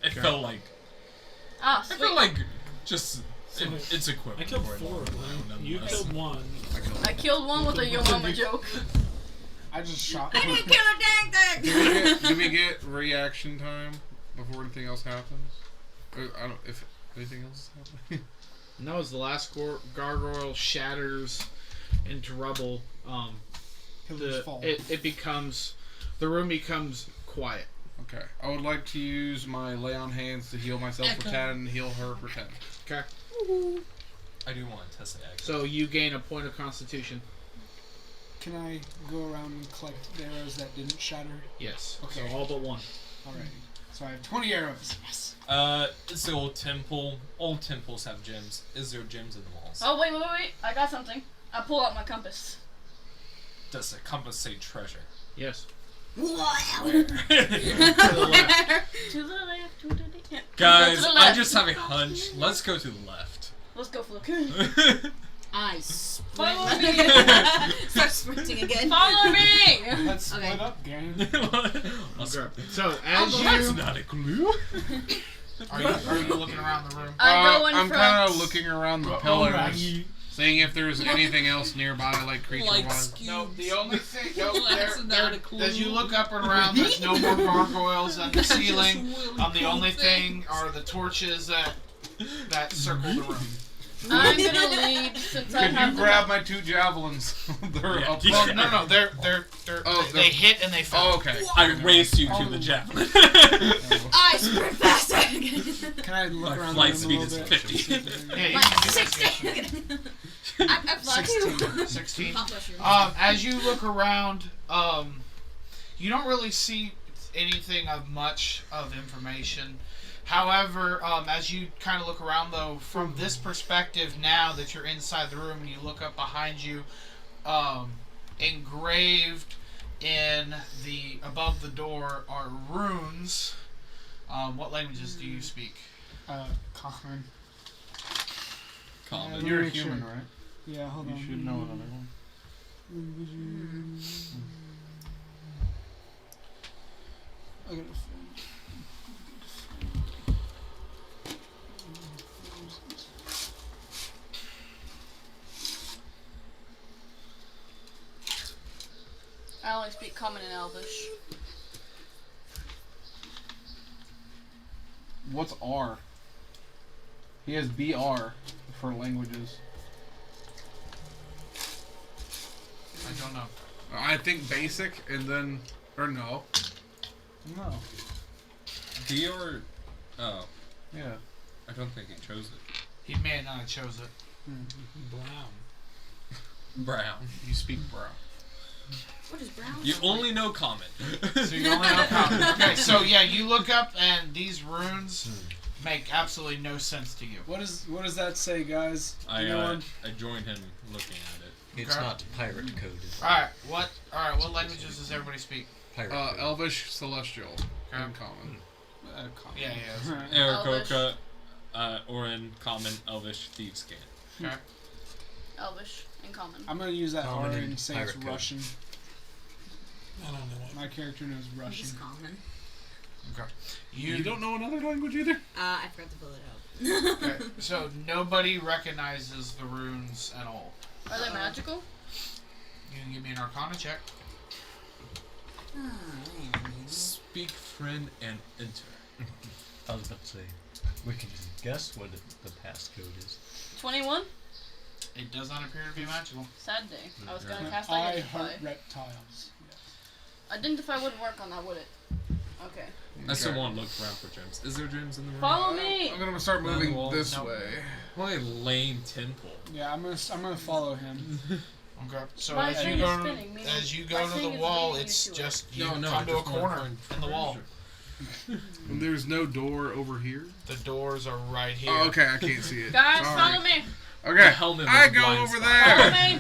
It felt like, Ah, I sweet. felt like just, it's equivalent. I killed for a 4 long of them. battle, You nonetheless. killed 1. I killed one with a yo mama joke. I just shot. I didn't kill a dang thing. Do we get reaction time before anything else happens? I don't. If anything else is happening. No, as the last gargoyle shatters into rubble, Pillars fall. it becomes, the room becomes quiet. Okay. I would like to use my lay on hands to heal myself for 10 and heal her for 10. Okay. I do want to test the action. So you gain a point of constitution. Can I go around and collect the arrows that didn't shatter? Yes. Okay. So all but 1. Alright. So I have 20 arrows. Yes. It's the old temple. Old temples have gems. Is there gems in the walls? Oh, wait. I got something. I pull out my compass. Does the compass say treasure? Yes. Wow. Where? To the left. To the left, to the left. Yeah. Guys, Go to the I left. just have a hunch. Let's go to the left. Let's go, Fluakk. I Follow sprint. me. Start sprinting again. Follow me. Let's split Okay. up, gang. Let's go. So as That's you not a clue. are you looking around the room? I go in I'm front. kind of looking around the pillars, Alright. seeing if there's anything else nearby, like creature-wise. No, the only thing. No, That's not a clue. as you look up and around, there's no more gargoyles on the ceiling. The only thing are the torches that circle the room. I'm gonna lead since I Can have you the grab my 2 javelins? They're Yeah. up. Well, no, they're Oh, they hit and they fall. Oh, okay. I race you to the javelin. I sprint faster. Can I look My around flight the speed room a is little bit? 50. Yeah, you My can do that. 16. I'm flying. 16. Pop mushroom. As you look around, you don't really see anything of much of information. However, as you kind of look around, though, from this perspective, now that you're inside the room and you look up behind you, engraved in the above the door are runes. What languages do you speak? Cochran. Common. You're a Make sure. human, right? Yeah, hold You on. should know another one. I gotta I only speak Common and Elvish. What's R? He has BR for languages. I don't know. I think basic, and then no. No. Dior. Oh, Yeah. I don't think he chose it. He may not have chose it. Brown. Brown. You speak brown. What is brown? You only know common. So you only know common. Okay, so yeah, you look up and these runes make absolutely no sense to you. What does that say, guys? I Anyone? I joined him looking at it. It's Okay. not pirate coded. Alright, what languages does everybody speak? Pirate code. Elvish, Celestial, Okay. and Common. Yeah, Aarakocra, Orin, Common, Elvish, Thieves' Cant. Okay. Elvish and Common. I'm gonna use that Common R and and say it's pirate code. Russian. I don't know what. My character knows Russian. He's common. Okay. You don't know another language either? I forgot to pull it out. Okay. So nobody recognizes the runes at all. Are they magical? You can give me an Arcana check. Oh, man. Speak, friend, and enter. I was about to say, We can guess what the passcode is. 21? It does not appear to be magical. Sad day. I was gonna cast I Identify. hunt reptiles. Identify wouldn't work on that, would it? Okay. I still want to look around for gems. Is there gems in the room? Follow me! I'm gonna start moving this Nope. way. What a lame temple. Yeah, I'm gonna follow him. Okay. So My as thing you is go to, spinning, meaning as you my go to thing the is wall, leading it's you to it. just you No, come I to a just wanna corner find in the wall. treasure. And there's no door over here. The doors are right here. Oh, okay, I can't see it. Guys, Sorry. follow me! The Okay, helmet I was go blind over spot. Follow there. me!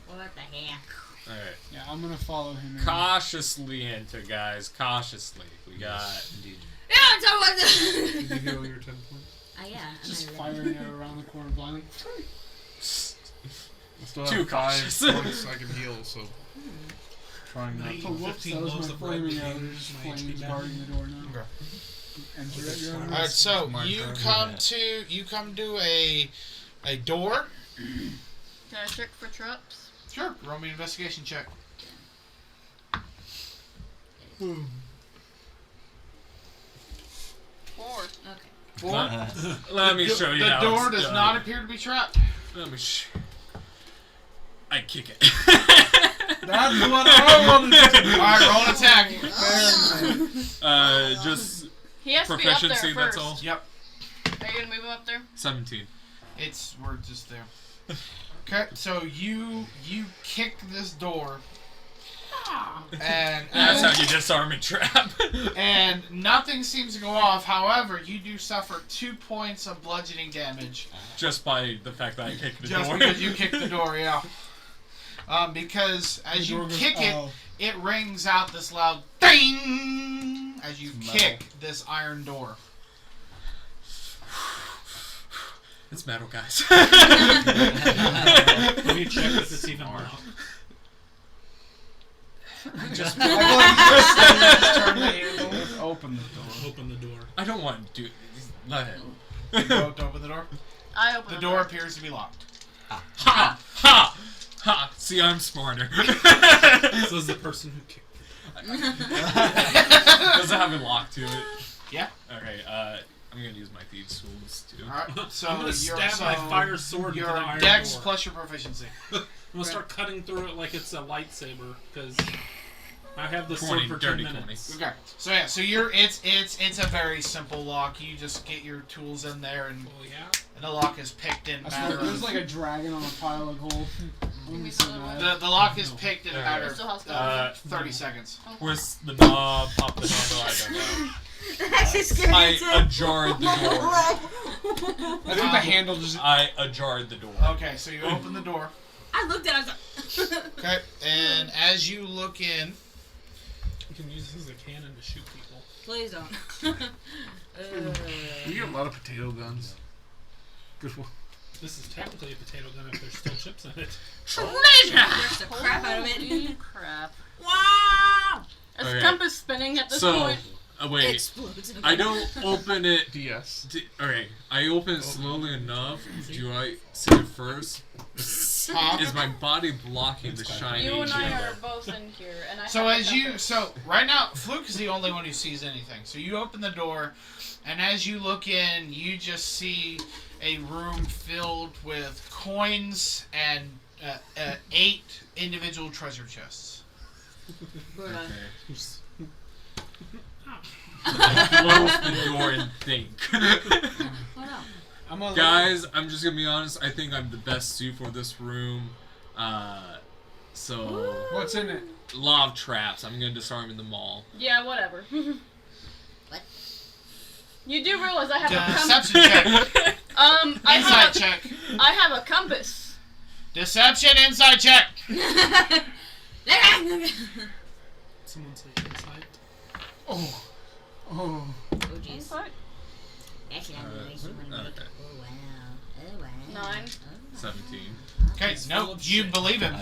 What the heck? Alright. Yeah, I'm gonna follow him. Cautiously enter, guys. Cautiously. We got. Indeed. Yeah, it's all Did you heal your 10 points? yeah. Just firing it around the corner blindly. I still Too have 5 cautious. points I can heal, so. Trying not Oh, whoops, that was my flaming arrow. There's flames guarding the door now. Okay. Enter at your own All right. risk. So My you turn. come to a door. Can I check for traps? Sure. Roll me an investigation check. 4. Okay. 4. Let me show you The how door it's does done. not appear to be trapped. Let me I kick it. That's what I wanted to do. All right, roll an attack. Just He has to be up there proficiency, first. that's all. Yep. Are you gonna move him up there? 17. We're just there. Okay, so you kick this door, and That's how you disarm a trap. and nothing seems to go off. However, you do suffer 2 points of bludgeoning damage Just by the fact that I kicked the just door. because you kicked the door. Yeah. Because as The you door goes, kick it, "Oh." it rings out this loud ding as you kick this iron door. It's metal, guys. Have you checked if it's even locked? Just I believe you just turn the handle. Open the door. Open the door. I don't want to do. Let him. You go to open the door. I open The door appears to be locked. Ha! Ha! Ha! See, I'm smarter. This is the person who kicked Does it have a lock to it? Yeah. Okay, I'm gonna use my thieves' tools too. Alright, so I'm gonna stab my fire sword into your the iron dex door. plus your proficiency. I'm gonna start cutting through it like it's a lightsaber, because I have this 20, sword for dirty 10 minutes. Okay, so yeah, so it's a very simple lock. You just get your tools in there, and Oh yeah? the lock is picked in a I swear, matter there's of like a dragon on a pile of gold. Give me So some of mad. the lock is picked in a matter It still has to Uh, 30 seconds. Where's the knob? Pop the handle. I don't know. That's just scary I too. ajarred the door. I think the handle just. I ajarred the door. Okay, so you open the door. I looked at it, I was like, Okay, and as you look in, You can use this as a cannon to shoot people. please don't. You get a lot of potato guns. Good one. This is technically a potato gun if there's still chips in it. There's the crap out of it. Holy crap. Wow! Is Okay. the compass spinning at this So, point? wait. Explodes. I don't open it. DS. Okay, I open it slowly enough. Do I see it first? Is my body blocking the shiny You and I gem? are both in here, and I so have a as you, compass. so right now, Fluakk is the only one who sees anything. So you open the door, and as you look in, you just see a room filled with coins and 8 individual treasure chests. Okay. Close the door and think. I'm a Guys, I'm just gonna be honest. I think I'm the best suit for this room. So What's in it? law of traps. I'm gonna disarm them all. Yeah, whatever. What? You do realize I have a compass. Deception check. Insight check. I have a compass. Deception insight check. Someone say insight. Oh. Oh. Oh jeez. Insight? Actually, I'm really Okay. Oh wow. Oh wow. 9. 17. Okay, no, you believe him.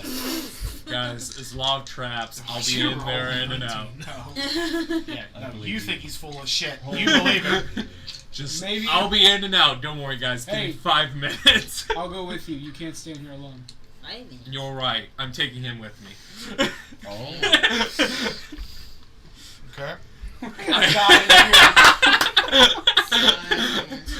Guys, it's law of traps. I'll be in there in and out. Yeah, I no, believe you you. think he's full of shit. You believe him. Just Maybe- I'll be in and out. Don't worry, guys. Give Hey. me 5 minutes. I'll go with you. You can't stand here alone. You're right. I'm taking him with me. Oh. Okay.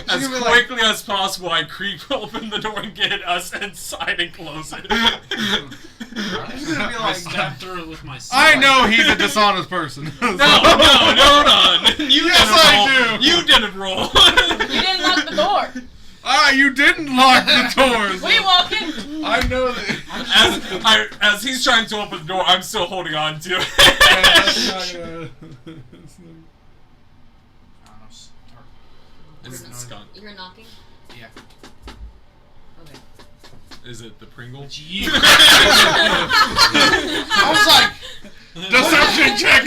As gonna be quickly as possible, I creep open the door and get us inside and close it. He's gonna be I like, stabbed through it with my sword. I know he's a dishonest person. No, hold on. You Yes, didn't I roll. do. You didn't roll. You didn't lock the door. Ah, you didn't lock the doors. We walk in. I know that. As he's trying to open the door, I'm still holding on to it. That's not gonna. Is it skunk? You're knocking? Yeah. Okay. Is it the Pringle? You. I was like, Deception check.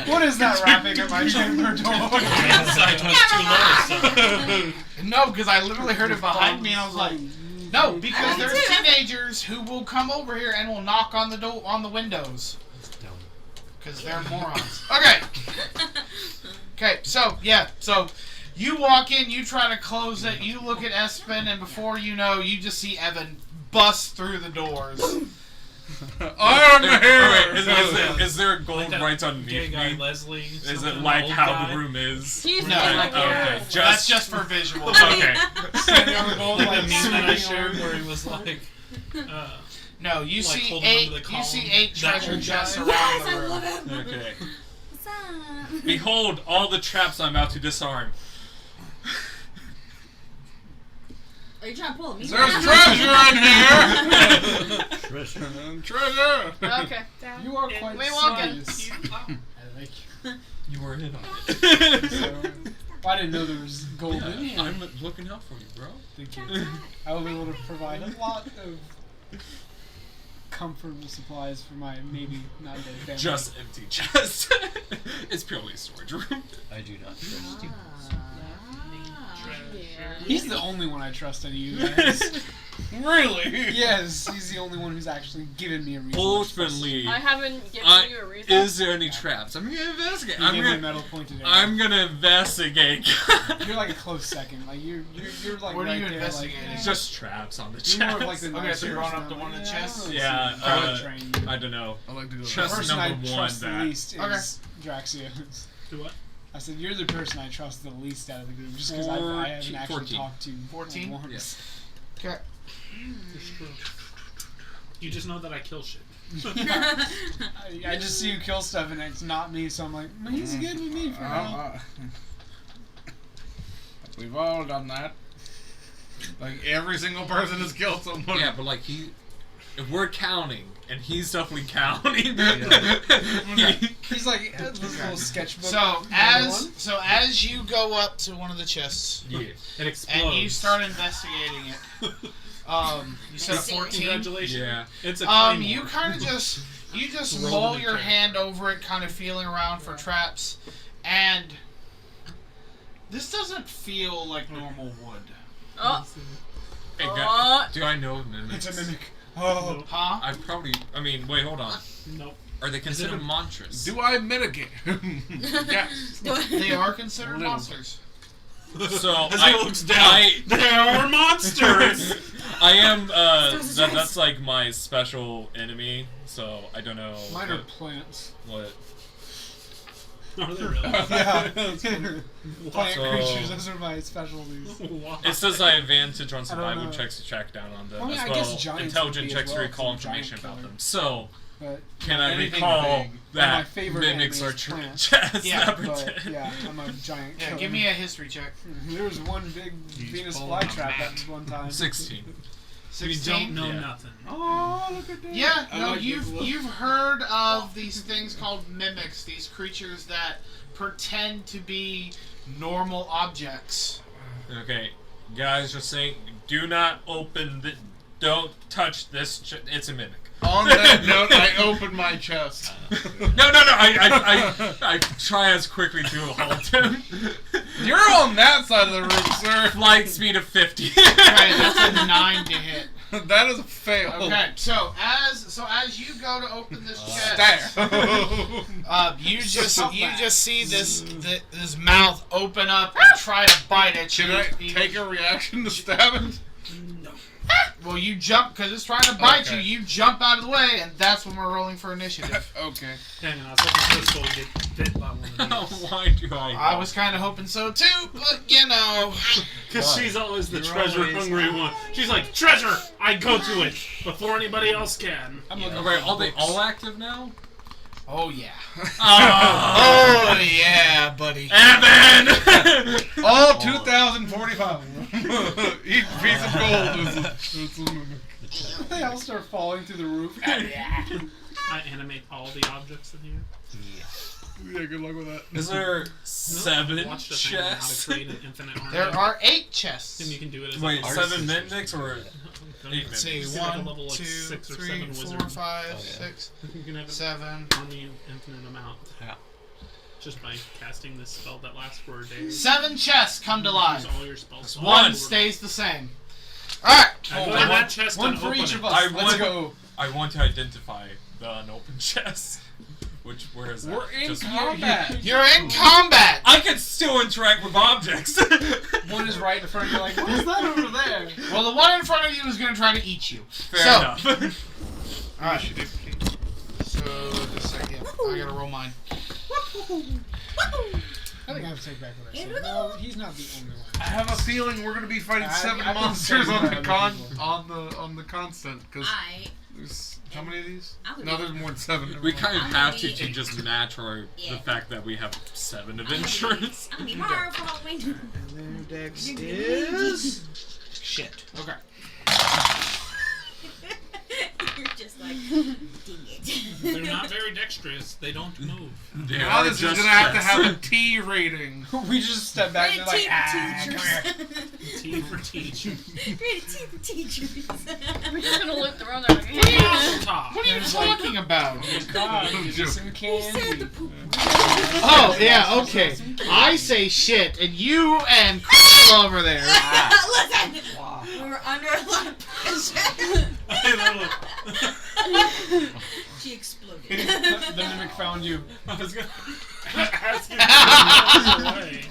what is that rapping at my chamber door? Inside was too low, so. no, because I literally heard it behind me, and I was like, no, because I did there's too. teenagers who will come over here and will knock on the door on the windows. Because they're morons. Okay. Okay. So you walk in, you try to close it, you look at Espen, and before you know, you just see Evin bust through the doors. I'm here. Is there a gold Like that right Gay underneath guy me? Leslie. Is something, it like old how guy. the room is? He's No, not like Okay, That's just for visual. Okay. Standing on the gold, Like like the meme that I swinging shared arm. where he was like, No, you Like, see holding onto the column. eight That treasure old chests guy. around Yes, the I room. love him. Okay. What's up? Behold all the traps I'm about to disarm. Are you trying to pull me? There's treasure in here. Treasure. Okay. You are quite We walking. serious. I like you. You were in on it. So, I didn't know there was gold in here. I'm looking out for you, bro. Thank you. I will be able to provide a lot of comfortable supplies for my maybe not dead family. Just empty chest. It's purely a storage room. I do not trust you. He's the only one I trust out of you guys. Really? Yes, he's the only one who's actually given me a reason. Ultimately, I haven't given you a reason. is there any traps? I'm gonna investigate. He gave me a metal pointed arrow. I'm gonna investigate. You're like a close second. Like you're like What are right you there, investigating? It's just traps on the chest. You're more of like the Okay, so you're nicer going up to stuff. one of the chests? Yeah, train. I don't know. I like to go. The Chest person I number one. trust the That least is Okay. Draxios. Do what? I said you're the person I trust the least out of the group, just because I haven't actually 14. talked to 14? like, once. Yes. Okay. You just know that I kill shit. I just see you kill stuff and it's not me, so I'm like, he's good with me for now. We've all done that. Like every single person has killed someone. Yeah, but like if we're counting, and he's definitely counting. He's like this little sketchbook. So as you go up to one of the chests Yeah. It explodes. and you start investigating it, you said a 14. Congratulations. Yeah. It's a claymore. You kind of just mull your hand over it, kind of feeling around for traps, and this doesn't feel like normal wood. Oh, Hey, do I know mimics? It's a mimic. Oh, Huh? Wait, hold on. Nope. Are they considered a- monstrous? Do I mitigate? Yes. They are considered Little. monsters. So As he looks down, they are monsters. I am. That's like my special enemy. So I don't know. mine are plants. What? Are they really? Yeah. Plant So- creatures, those are my specialties. Why? It says I have advantage on I don't survival know. checks to track down on them, Well, I mean, as I well guess giants intelligent would be checks as to well, recall 'cause I'm a information giant about killer. them. So But can I Anything recall big. my that favorite mimics enemy are is plants. chests Yeah, that but pretend? yeah, I'm a giant Yeah, killer. give me a history check. There was one big Venus pulling a flytrap mat. that was one time. 16. We 16. don't know Yeah. nothing. Oh, look at that. Yeah, I no, like you've heard of these things called mimics, these creatures that pretend to be normal objects. Okay, guys, just saying, do not open the. Don't touch this. It's a mimic. On that note, I open my chest. No. I try as quickly to halt him. You're on that side of the room, sir. Flight speed of 50. Okay, that's a 9 to hit. That is a fail. Okay, so as you go to open this chest, Stab. you just see this mouth open up and try to bite at you. Should I take a reaction to stab it? Well, you jump because it's trying to bite you. You jump out of the way, and that's when we're rolling for initiative. Okay. Dang it, I was hoping Crystal would get bit by one of these. Why do I? I was kind of hoping so too, but you know. Because she's always the treasure-hungry one. She's like, treasure! I go to it before anybody else can. Wait, are they all active now? Oh yeah. Oh, yeah, buddy. Evan! All 2,045. Each piece of gold is they all start falling through the roof. I animate all the objects in here. Yeah, good luck with that. Is there 7 Watch the thing on how to chests? create an infinite army. There are 8 chests. And you can do it as Wait, a 7 mimics or 8 Let's see, mimics? It's like a 1, level, like, 2, 6 or 3, 7 4, wizard. 5, 6, You can have an 7. army infinite amount. Yeah. Just by casting this spell that lasts for a day. 7 chests come to Use life. all your spells. 1 stays the same. Alright. I go to that chest One and for open each it. of us. I Let's want- go. I want to identify the unopened chest. Where is that? We're in Just- combat. You're in combat. I can still interact with objects. One is right in front of you, like, what is that over there? Well, the one in front of you is going to try to eat you. Fair So- enough. Alright. So, just a second. I gotta roll mine. I think I have to take back what I said. No, he's not the only one. I have a feeling we're gonna be fighting I 7 can monsters say on that the other people. on the constant because there's how many of these? would No, be- there's more than 7. We kind of I'm have gonna to be- just match the Yeah. fact that we have 7 adventures. I'm gonna be Mario for Halloween. And their dex is... Shit. Okay. You're just like, ding it. They're not very dexterous. They don't move. They Now are this is just gonna have to chests. have a T rating. We just step back and they're like, teachers. come here. T for teach. Rated T for teachers. We're just gonna look around there. Top. What are you talking about? God, give me some Said candy. the poop. Oh, yeah, okay. I say shit, and you and Crystal over there. Listen, Wow. we were under a lot of pressure. She exploded. The mimic found you. I was gonna ask you to go away.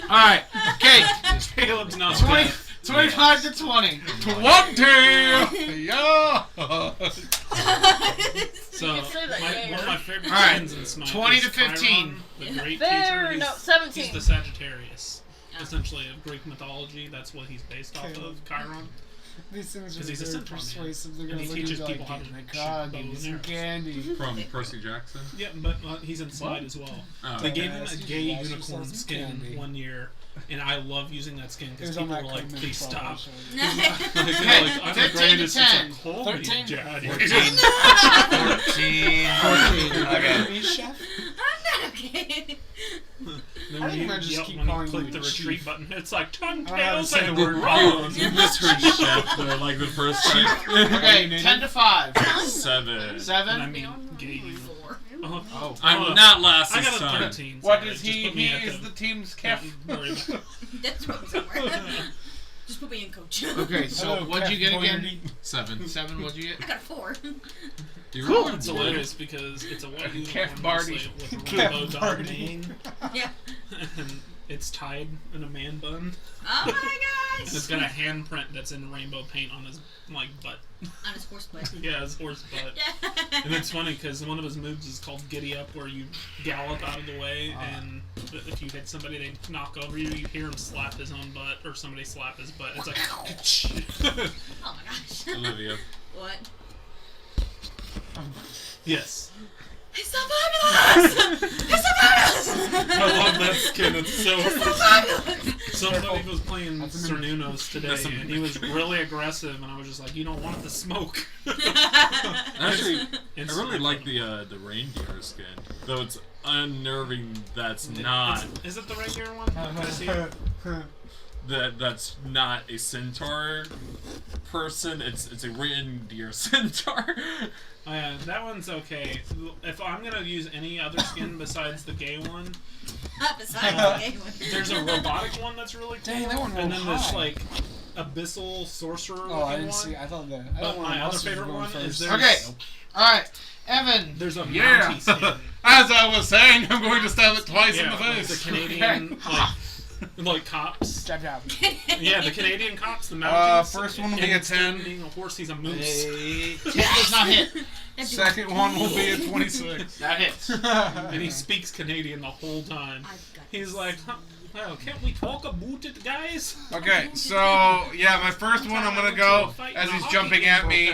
Alright, okay. Caleb's not 25 to 20. 20! Yeah! So, You can say that, yeah, one of my favorite Alright, scenes in Smite 20 is to 15. Chiron, the great There, teacher. no, He's 17. the Sagittarius, essentially, of Greek mythology. That's what he's based off Caleb. of, Chiron. These things are 'Cause he's a very centaur man. persuasive. They're And gonna he look at you teaches like, people how to "Oh my shoot God, bows give me and some arrows." candy." From Percy Jackson. Yeah, but he's inside as well. Oh. They gave him Yes, a you gay should ask unicorn yourself some skin candy. one year, and I love using that skin It because was on people that were like, Coleman please profile stop. show. Like, I'm the 15 to greatest. It's 10. like, call me 13? daddy. 14. Okay. Me, chef? I'm not okay. Then I think you I just yell keep when you calling click you the chief. retreat button. It's like tongue I don't know how to tails say and the we're word wrong. You misheard chef there, like the first time. Okay, 10 to 5. 7. And I 7. mean, gay. Four. Oh, I'm not last I this got a time. 13. What sorry. is Just he? put me He at is the team's Don't Kef. worry about it. That's what somewhere. Just put me in, coach. Okay, so Hello, what'd you get Cat again? Boyardee. 7. 7, what'd you I get? got a 4. You Cool. rolled It's one. hilarious because it's a white Kef unicorn Barty. mostly with a Kef rainbow dog Barty. mane, Yeah. and it's tied in a man bun, Oh my and it's gosh. got a handprint that's in rainbow paint on his like butt. On his horse butt. Yeah, his horse butt. Yeah. And it's funny because one of his moves is called Giddy Up, where you gallop out of the way, and if you hit somebody, they knock over you. You hear him slap his own butt, or somebody slap his butt. It's like, Oh my gosh. Olivia. What? yes. It's so fabulous! It's so fabulous! I love that skin. It's so. It's so fabulous! Somebody was playing That's a mimic. Cernunos today, That's a and he was really aggressive, and I was just like, "You don't want the smoke." Actually, I It's really like funny. the reindeer skin, though it's unnerving. That's not Is it the reindeer one? Can I see it? that's not a centaur person. It's a reindeer centaur. That one's okay. If I'm gonna use any other skin besides the gay one, Besides the gay one. there's a robotic one that's really cool. Dang, that one and rolled then this high. like abyssal sorcerer Oh, I looking didn't one. see. I thought that. I But thought one of my the other monsters favorite were going one is first. there's Okay. Alright, Evan. there's a Yeah. Mountie skin. As I was saying, I'm going to stab it twice in Yeah, the like face. the Canadian like Like cops. Jab jab. Yeah, the Canadian cops, the mountains. First one will be and a instead of 10. being a horse, he's a moose. 10 does not hit. Second one will be a 26. That hits. And he speaks Canadian the whole time. He's like, huh, well, can't we talk about it, guys? Okay, so yeah, my first one I'm gonna go as he's jumping at me,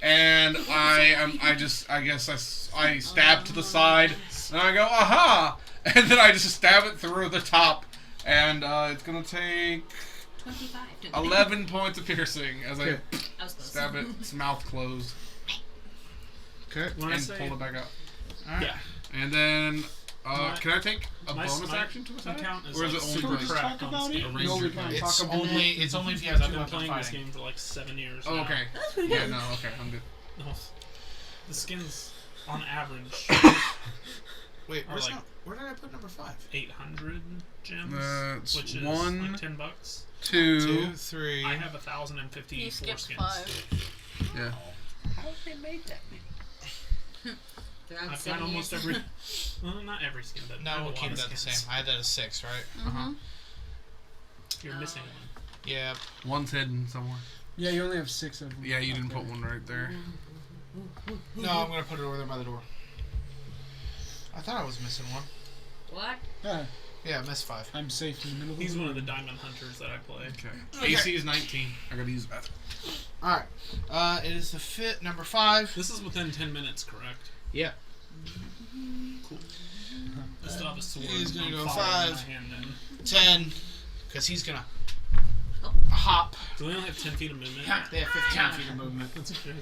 and I stab to the side, and I go aha, and then I just stab it through the top, and it's gonna take 11 points of piercing as I stab it, its mouth closed, Okay. and pull it back out. Yeah. And then can I take a bonus action to attack? Or is it only super crack on about it? speed? Ranger we gun. can talk about it. It's only if you have I've two been weapons playing this fighting. game for like 7 years Oh, now. okay. Yeah, no, okay, I'm good. No, the skins, on average, Wait, are like where did I put number 5? 800 gems, That's which is one, like $10. 2, 2, 3. I have 1,054 You skipped skins. 5. yeah. How did they make that many? I've got almost every. Well, not every skin, but I No, have a we'll lot keep of that the skins. same. I had that as 6, right? Mm-hmm. You're missing one. Yeah. One's hidden somewhere. Yeah, you only have 6 of them. Yeah, you didn't put one right there. No, I'm gonna put it over there by the door. I thought I was missing one. What? Yeah, Yeah, I missed 5. I'm safe in the middle of He's the one of the diamond hunters that I play. Okay. AC is 19. I gotta use the bathroom. Alright. It is the number 5. This is within 10 minutes, correct? Yeah. Cool. I still have a sword. He's gonna on go fire in 5. my hand then. 10. Because he's gonna hop. Do we only have 10 feet of movement? They have 15 feet of movement. That's okay.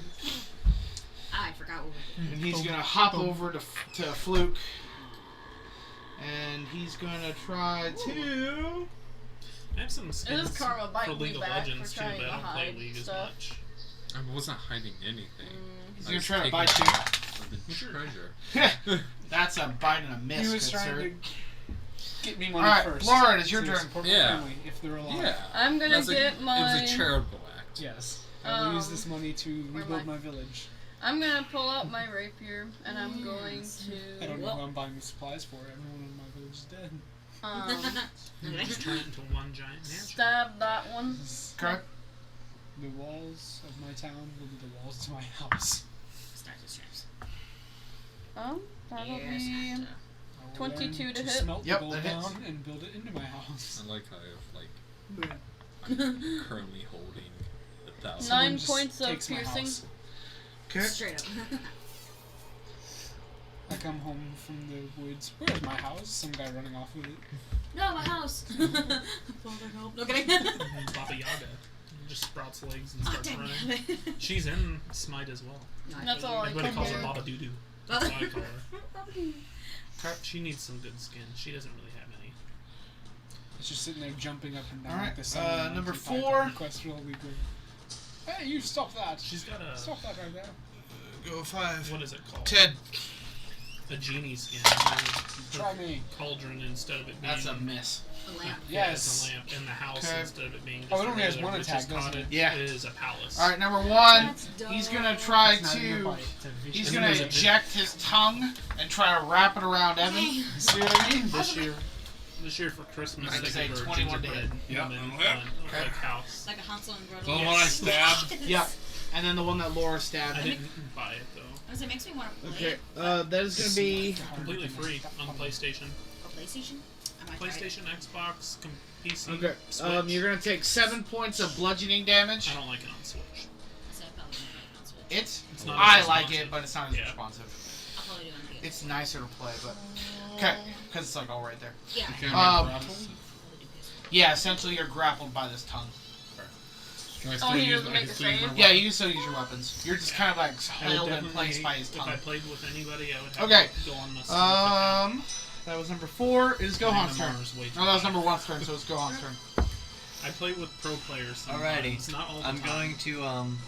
I forgot what we did. And he's gonna hop over to Fluakk. And he's gonna try to... I have some skins Is Karma for biting League you of back Legends for too, trying but I to don't play hide League as stuff? much. I wasn't hiding anything. He's I gonna was try to taking bite the treasure. That's a bite and a miss, He was good trying sir. to get me money Alright, first. Lauren, it's your to turn. support Yeah. my family, if they're alive. Yeah. I'm gonna That's get It my. was a charitable act. Yes. I will use Um, this money to where am rebuild I? my village. I'm gonna pull out my rapier and I'm going I don't to. know who I'm buying the supplies for. Everyone in my village is dead. Just turn it into one giant mansion. Stab that one. Okay. The walls of my town will be the walls to my house. Start the straps. That'll Yes, be. Santa. I will 22 learn to hit. Smelt Yep, the gold that hits. down and build it into my house. I like how I'm currently holding 1,000. 9 just points of takes my piercing. house. Okay. Straight up. I come home from the woods. Where's my house? Some guy running off with it. No, my house. Father, help. No kidding. And then Baba Yaga just sprouts legs and starts Damn running. it. She's in Smite as well. That's all I Everybody can calls do. her Baba Doo Doo. That's what I call her. She needs some good skin. She doesn't really have any. It's just sitting there jumping up and down Alright, like the sun. number Keep my 4. Request will be good. Hey, you stop that! She's got a Stop that right there. Go 5. what is it called? 10. A genie skin. Try me. Cauldron instead of it being That's a miss. A lamp. yeah, Yes. it's a lamp in the house Okay. instead of it being just Oh, it a only has regular one witch's attack, doesn't cottage. it? Yeah. It is a palace. Alright, number 1. That's He's dumb. gonna try It's not even a to... bite, it's a vicious He's And gonna there's a- eject his tongue and try to wrap it around Evin. See what I mean? This year for Christmas, I'd they say gave her a 21 to gingerbread Yep, woman that'll fun, hit. like house. Like a Hansel and Gretel. The one I stabbed. Yep. And then the one that Laura I stabbed. didn't buy it though. Because it makes me want to play Okay, that is gonna be... Completely free on PlayStation. a PlayStation. I might try it. PlayStation, Xbox, PC. Okay, Switch. you're gonna take 7 points of bludgeoning damage. I don't like it on Switch. So I probably won't play it on Switch. It's not I as like responsive. it, but it's not as Yeah. responsive. I'll probably do it on PS. It's nicer to play, but... Okay, because it's like all right there. Yeah. Okay, Um, I'll probably do PS. Yeah, essentially you're grappled by this tongue. Can I Oh, still he use doesn't I make can a still use my save? Yeah, you can still use your weapons. You're just kind of like I would held in definitely- place by his If I tongue. played with anybody, I would have Okay. to go on my That was number 4. It is Gohan's turn. MMR is way too No, that was high. number 1's turn, so it's Gohan's turn. I play with pro players. Alrighty. Sometimes, not all the I'm time. going to I'm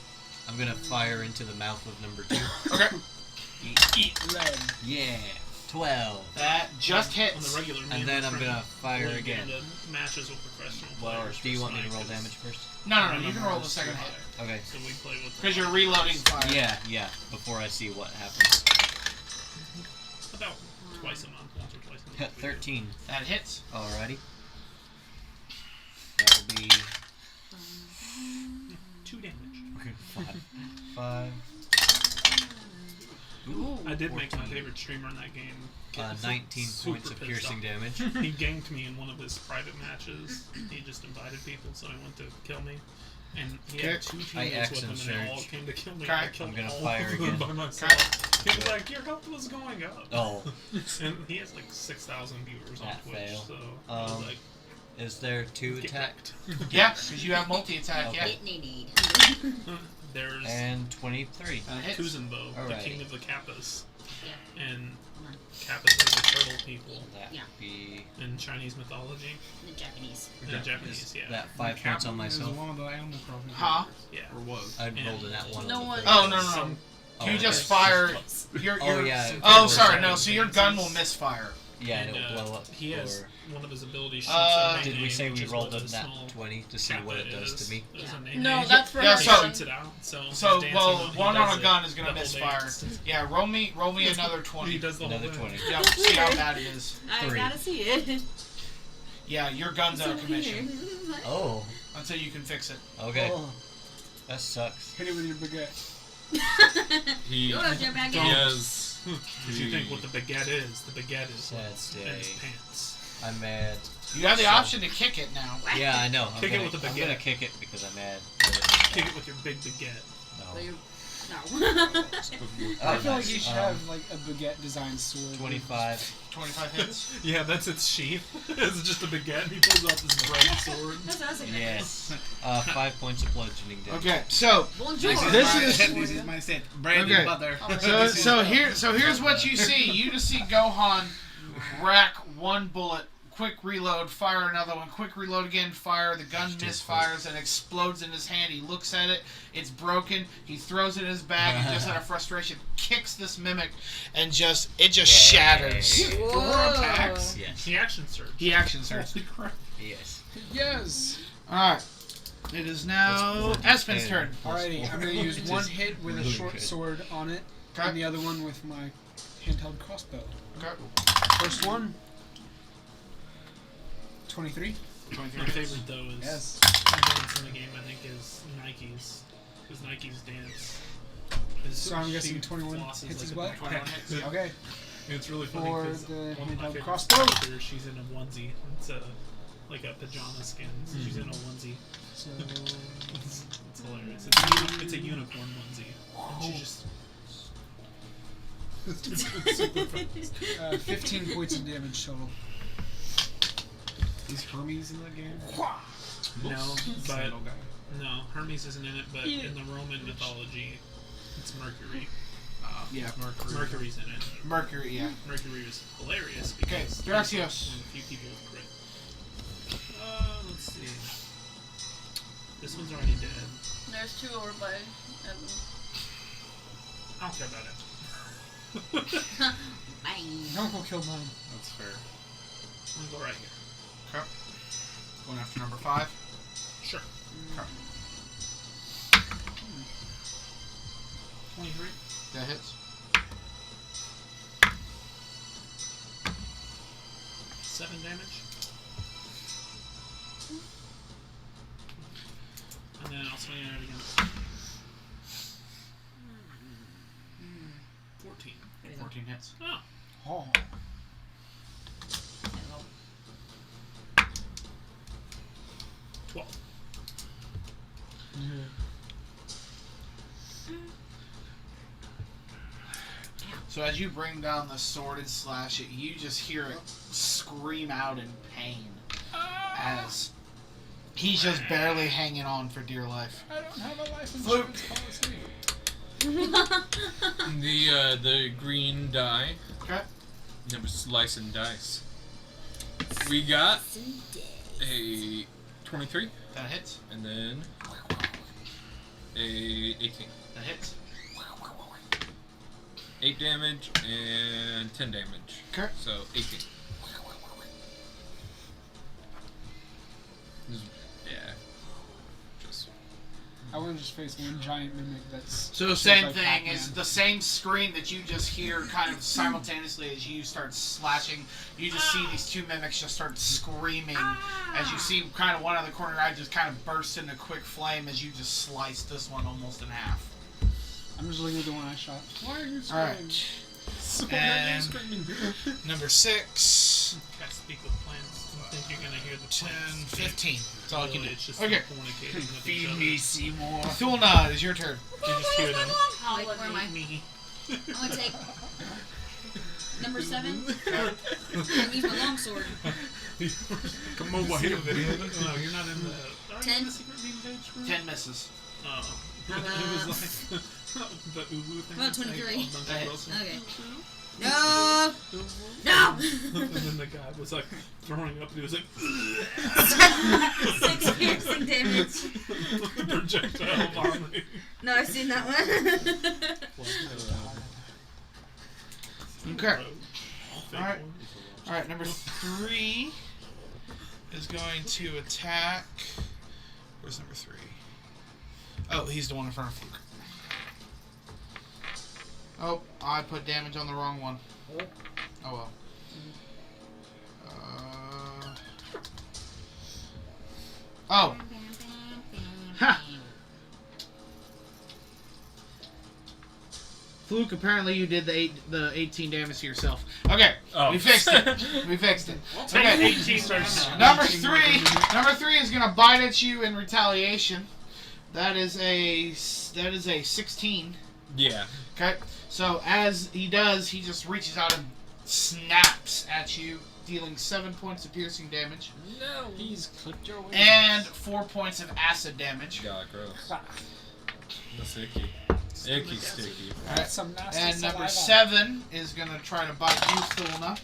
gonna fire into the mouth of number 2. Okay. Eat red. Yeah. 12. That just on hits. the regular. me And then I'm Trent gonna fire play again. Matches with professional Well, players. do you for want me to roll Smite, 'cause damage first? No, you can roll the second hit. Okay. So we play with. Because you're reloading fire. Yeah. Before I see what happens. About twice a month, once or twice a month. we do. 13. That hits. Alrighty. That would be 2 damage. okay, 5. Ooh, I did make my 14. favorite streamer in that game. get 19 super points of pissed piercing off. damage. He ganked me in one of his private matches. He just invited people, so he went to kill me. And he had 2 teammates with him, and they all surge. came to kill me. Okay. I killed I'm gonna all fire of them again. by myself. He was like, your health was going up. Oh, And he has like 6,000 viewers on That Twitch, fail. so I was like, is there 2 get attack? wrecked. Yeah, because you have multi-attack, Okay. yeah. There's And 23. Hits. Kuzumbo, the Alrighty. king of the Kappas. Yeah. And Kappas are the turtle people That Yeah. would be in Chinese mythology. The Japanese. In Japanese, yeah. that 5 points on myself. One of the Animal Crossing. Huh? Yeah. Or was. I rolled in that one. No on the one- first. Oh, no, no, no. Some- You Oh, just okay. fire. Your, Oh, your, yeah. Oh, Or- sorry, no. So your gun will misfire. Yeah, and, it'll blow up. He has or- one of his abilities. Shoots Uh, a Did we name, say which we is rolled what a the nat small 20 to see what it kappa does is. to me? There's a Yeah. name. No, He that's for Yeah, her so- gun. shoots it out. So, So, he's dancing well, he one does on a it gun is gonna the whole misfire. dance. Yeah, roll me another He 20. does the Another whole 20. thing. Yeah, see how bad it is. I 3. gotta see it. Yeah, your gun's out of commission Oh, until you can fix it. okay. Oh, That sucks. hit it with your baguette. He Go to your back end. has. Because you think what the baguette is. The baguette is Sad what's in day. his pants. I'm mad. You have the option to kick it now. Yeah, I know. Kick it with the I'm gonna baguette. kick it because I'm mad. Kick it with your big baguette. So No. you, no. Oh, I feel like nice. you should have like a baguette designed sword. 25. 25 hits. Yeah, that's its sheath. It's just a baguette and he pulls out this bright sword. That's what I was thinking. Yes. 5 points of bludgeoning damage. Okay, so Bonjour. This is- This is my set. Bread Okay. and butter. here's what you see. You just see Gohan rack one bullet, quick reload, fire another one, quick reload again, fire. The gun misfires and explodes in his hand. He looks at it. It's broken. He throws it in his bag and just out of frustration kicks this mimic and it just shatters. Whoa. Yes. He action surge. He action surge. Yes. Yes. Alright. It is now Espen's turn. Alrighty, I'm gonna use one hit with a really short good. sword on it, Okay. and the other one with my handheld crossbow. Okay. First one. 23. 23 My hits. favorite though is Yes. the dance in the game. I think is Nike's. Because Nike's dance. So I'm she guessing 21 flosses hits as a well? 21 peck. hits. Okay. It's really funny For because the one of my handheld favorite crossbow. characters, she's in a onesie. It's like a pajama skin. So she's in a onesie. So It's hilarious. It's a unicorn onesie. And she just. super fast. 15 points of damage total. Is Hermes in that game? No, but Sandal guy. no, Hermes isn't in it. But in the Roman mythology, it's Mercury. Yeah, Mercury's in it. Mercury, yeah. Mercury was hilarious Okay, because Draxios. one of the few people with crit. Let's see. This one's already dead. There's 2 over by Evin. I don't care about it. Bang. Don't go kill mine. That's fair. I'm gonna go right here. Okay. Going after number 5. Sure. Okay. 23. That hits. 7 damage. And then I'll swing at it again. 14. 14 hits. Oh. Oh. 12. So as you bring down the sword and slash it, you just hear it scream out in pain as he's just barely hanging on for dear life. I don't have a life Fluke. insurance policy. The green die. Okay. Never slice and dice. We got a 23, That hits. and then a 18. That hits. 8 damage and 10 damage. Okay. So 18. Yeah. Just I want to just face one giant mimic that's... So shaped same like thing, Pac-Man. is the same screen that you just hear kind of simultaneously as you start slashing. You just see these two mimics just start screaming as you see kind of one of the corner eye just kind of burst into quick flame as you just slice this one almost in half. I'm just looking at the one I shot. Why are you screaming? Alright. So And number 6, Can't speak with plants. I think you're gonna hear the 10, plants. 15. That's all you can do. It's just Okay. fornicating with each Feed other. me, Seymour. Thulna, it is your turn. You just hear them. Wait, where am I? Me. I'm gonna take number 7. I'm use my longsword. Come over here, video. No, you're not in the. Are you 10. in the secret meeting page group? 10 misses. Oh. It was like the Uwu thing. About 23. Like, a bunch of girls. Okay. No! No! And then the guy was like throwing up and he was like 6 piercing damage. projectile vomiting. No, I've seen that one. Okay. Alright. Alright, number 3 is going to attack. Where's number 3? Oh, he's the one in front of Fluakk. Oh, I put damage on the wrong one. Oh well. Oh. Ha! Fluakk, apparently you did the 18 damage to yourself. Okay, Oh. we fixed it. We fixed it. Okay, 18 starts. number 3 is gonna bite at you in retaliation. That is a 16. Yeah. Okay, so as he does, he just reaches out and snaps at you, dealing 7 points of piercing damage No. He's clipped your wings. and 4 points of acid damage. God, gross. That's icky. Icky, sticky. Alright, Some nasty and number saliva. 7 is going to try to bite you, Thulna.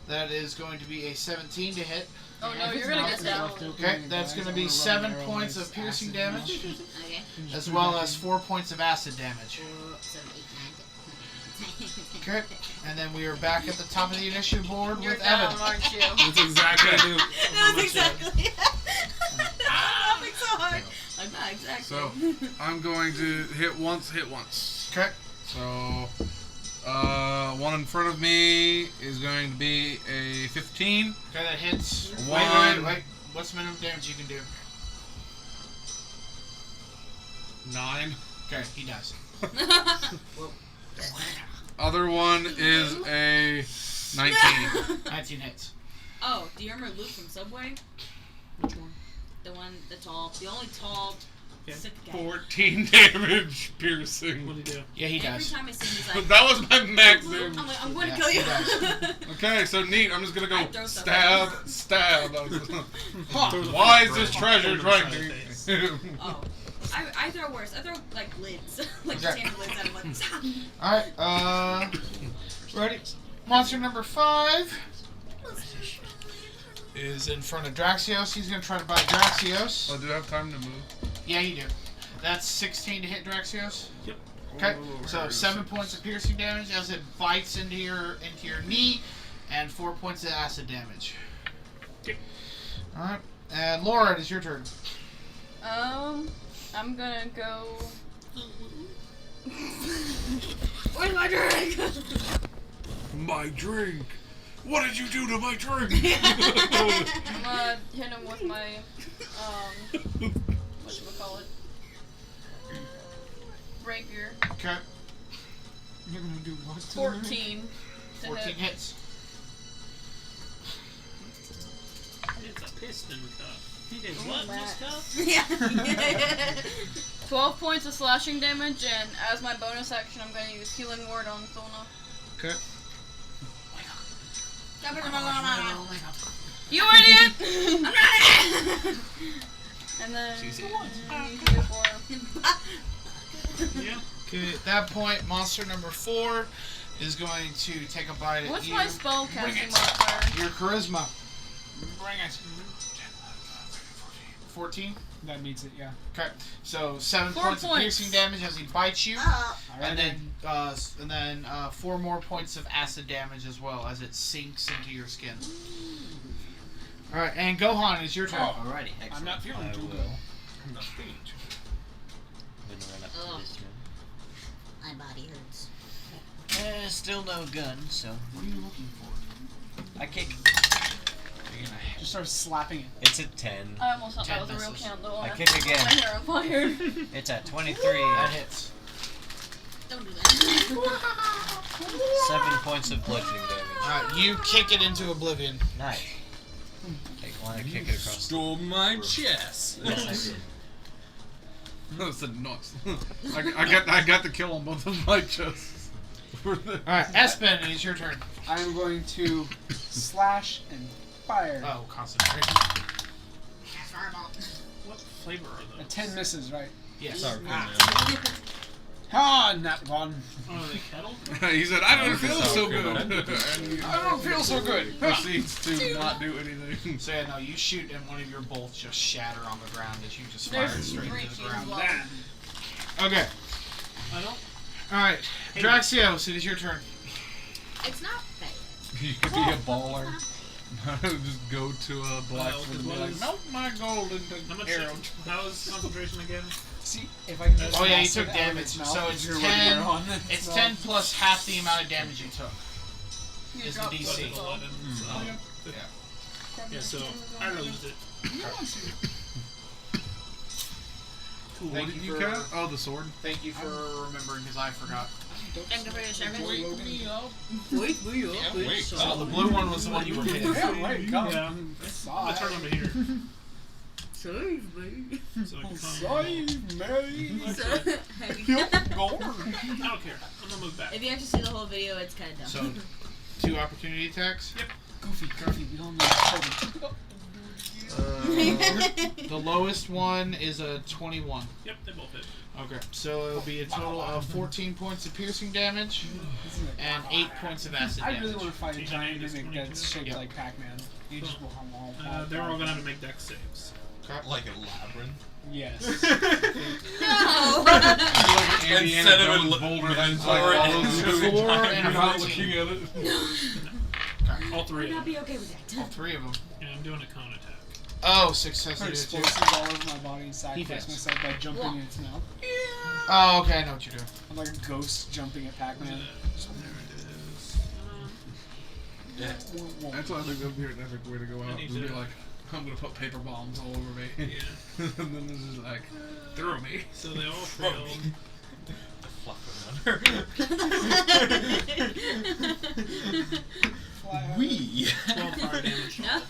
That is going to be a 17 to hit. Oh no, you're gonna get that. Okay, that's going to be 7 points of piercing damage, Okay. as well as 4 points of acid damage. 4, 7, 8, 9, 10. Okay, and then we are back at the top of the initiative board You're with down, Evin. aren't you? That's exactly. That was exactly. I'm laughing so hard. Like that, exactly. So I'm going to hit once. Okay, So one in front of me is going to be a 15. okay, that hits. One. Wait. What's the minimum damage you can do? 9. Okay, he dies. Other one is a 19. 19 hits. Oh, do you remember Luke from Subway? Which one? The one, the only tall, Yeah. sick guy. 14 damage piercing. What do you do? Yeah, he Every dies. time I see him, he's But like, that was my max damage. I'm like, I'm going to Yeah, kill you. he Okay, so neat. I'm just gonna I go throw stuff stab. Throws a Why is flamethrower this treasure on trying the face. to? Oh. I throw worse. I throw, like, lids. Like, Okay. standard lids at him, like, stop. Alright, ready? Monster number 5 is in front of Draxios. He's going to try to bite Draxios. Oh, do I have time to move? Yeah, you do. That's 16 to hit Draxios. Yep. Okay, Oh, so okay. 7 points of piercing damage as it bites into your knee, and 4 points of acid damage. Okay. Alright, and Laura, it is your turn. I'm gonna go. Where's my drink? My drink. What did you do to my drink? I'm gonna hit him with my whatchamacallit? Rapier. Okay, You're gonna do what? to the mimic? 14. to 14 hit. hits. It's a piston cup. He did Oh, what in this Matt. cup? Yeah. 12 points of slashing damage, and as my bonus action, I'm gonna use Healing Word on Thulna. Okay. You idiot! I'm not And then She's you it. do for Yeah. Okay, at that point, monster number 4 is going to take a bite at What's you. my spell Bring casting it. modifier? Your charisma. Bring it. 14? That meets it, yeah. Okay, so 7 4 points of points. piercing damage as he bites you, and Alrighty. then 4 more points of acid damage as well as it sinks into your skin. All right, and Gohan, it's your turn. Alrighty, excellent. I'm not feeling I too will good. Ugh. This My body hurts. one. Still no gun, so. What are you looking for? I kick. Just start slapping it. It's at 10. I almost thought that 10 was a real misses. candle. I and kick set again. My hair on fire. It's at 23. That hits. Don't do that. 7 points of bludgeoning damage. Alright, you kick it into oblivion. Nice. Take one and kick it across. Stole my chest. Yes, I did. That's a nuts. I got the kill on both of my chests. Alright, Espen, it's your turn. I am going to slash and fire. Oh, concentration. Fireball. What flavor are A those? 10 misses, right? Yes. Sorry, Ah, not one. Oh, are they kettle? He said, I don't feel so good. I don't feel so good. Proceeds to not do anything. So yeah, no, you shoot and one of your bolts just shatter on the ground as you just fire it There's straight into the freaking ground. love. Okay. I don't. Alright, Draxios, it is your turn. It's not fair. You could be a baller. Just go to a blacksmith and be what like, is- melt my gold into How much? arrow. How is concentration again? See, if I can just Oh yeah, you acid took out of damage. its mouth, So it's you're 10. on It's smell. 10 plus half the amount of damage you took. You Is the dropped DC. both of them. 11. So. Yeah, so I lose it. Cool. Thank What did you you for- cut? Oh, the sword. Thank you for remembering, because I forgot. Thank you for your service. Wake me up. Wait, wait, wait. Oh, the blue one was the one you were hitting. Yeah, right, come. Yeah, I'm gonna turn over here. Save me. So I can Save me. So, I don't care. I'm gonna move back. if you have to see the whole video, it's kind of dumb. So, 2 opportunity attacks. Goofy, we don't need to The lowest one is a 21. Yep, they both hit. Okay, so it'll be a total of 14 points of piercing damage and 8 points of acid I damage. really want to fight a giant Is mimic that's shaped Yep. like Pac-Man. You just will They're all gonna have to make dex saves. Like a labyrinth. Yes. No! Instead of a boulder, and that's like all those Four moving and giants. You're not 14. looking at it. All three Would of not them. be okay with All that. 3 of them. Yeah, I'm doing a cone attack. Oh, success. Put You did too. explosives all over my body and sacrifice does. myself by jumping in its mouth. Oh, okay, I know what you're doing. I'm like a ghost jumping at Pac-Man. There it is. That's why I think that'd be an epic way to go I out. need Just be to- like, I'm gonna put paper bombs all over me. Yeah. And then it's just like, throw me. So they all failed. The fluff runner. We. 12 fire damage. No.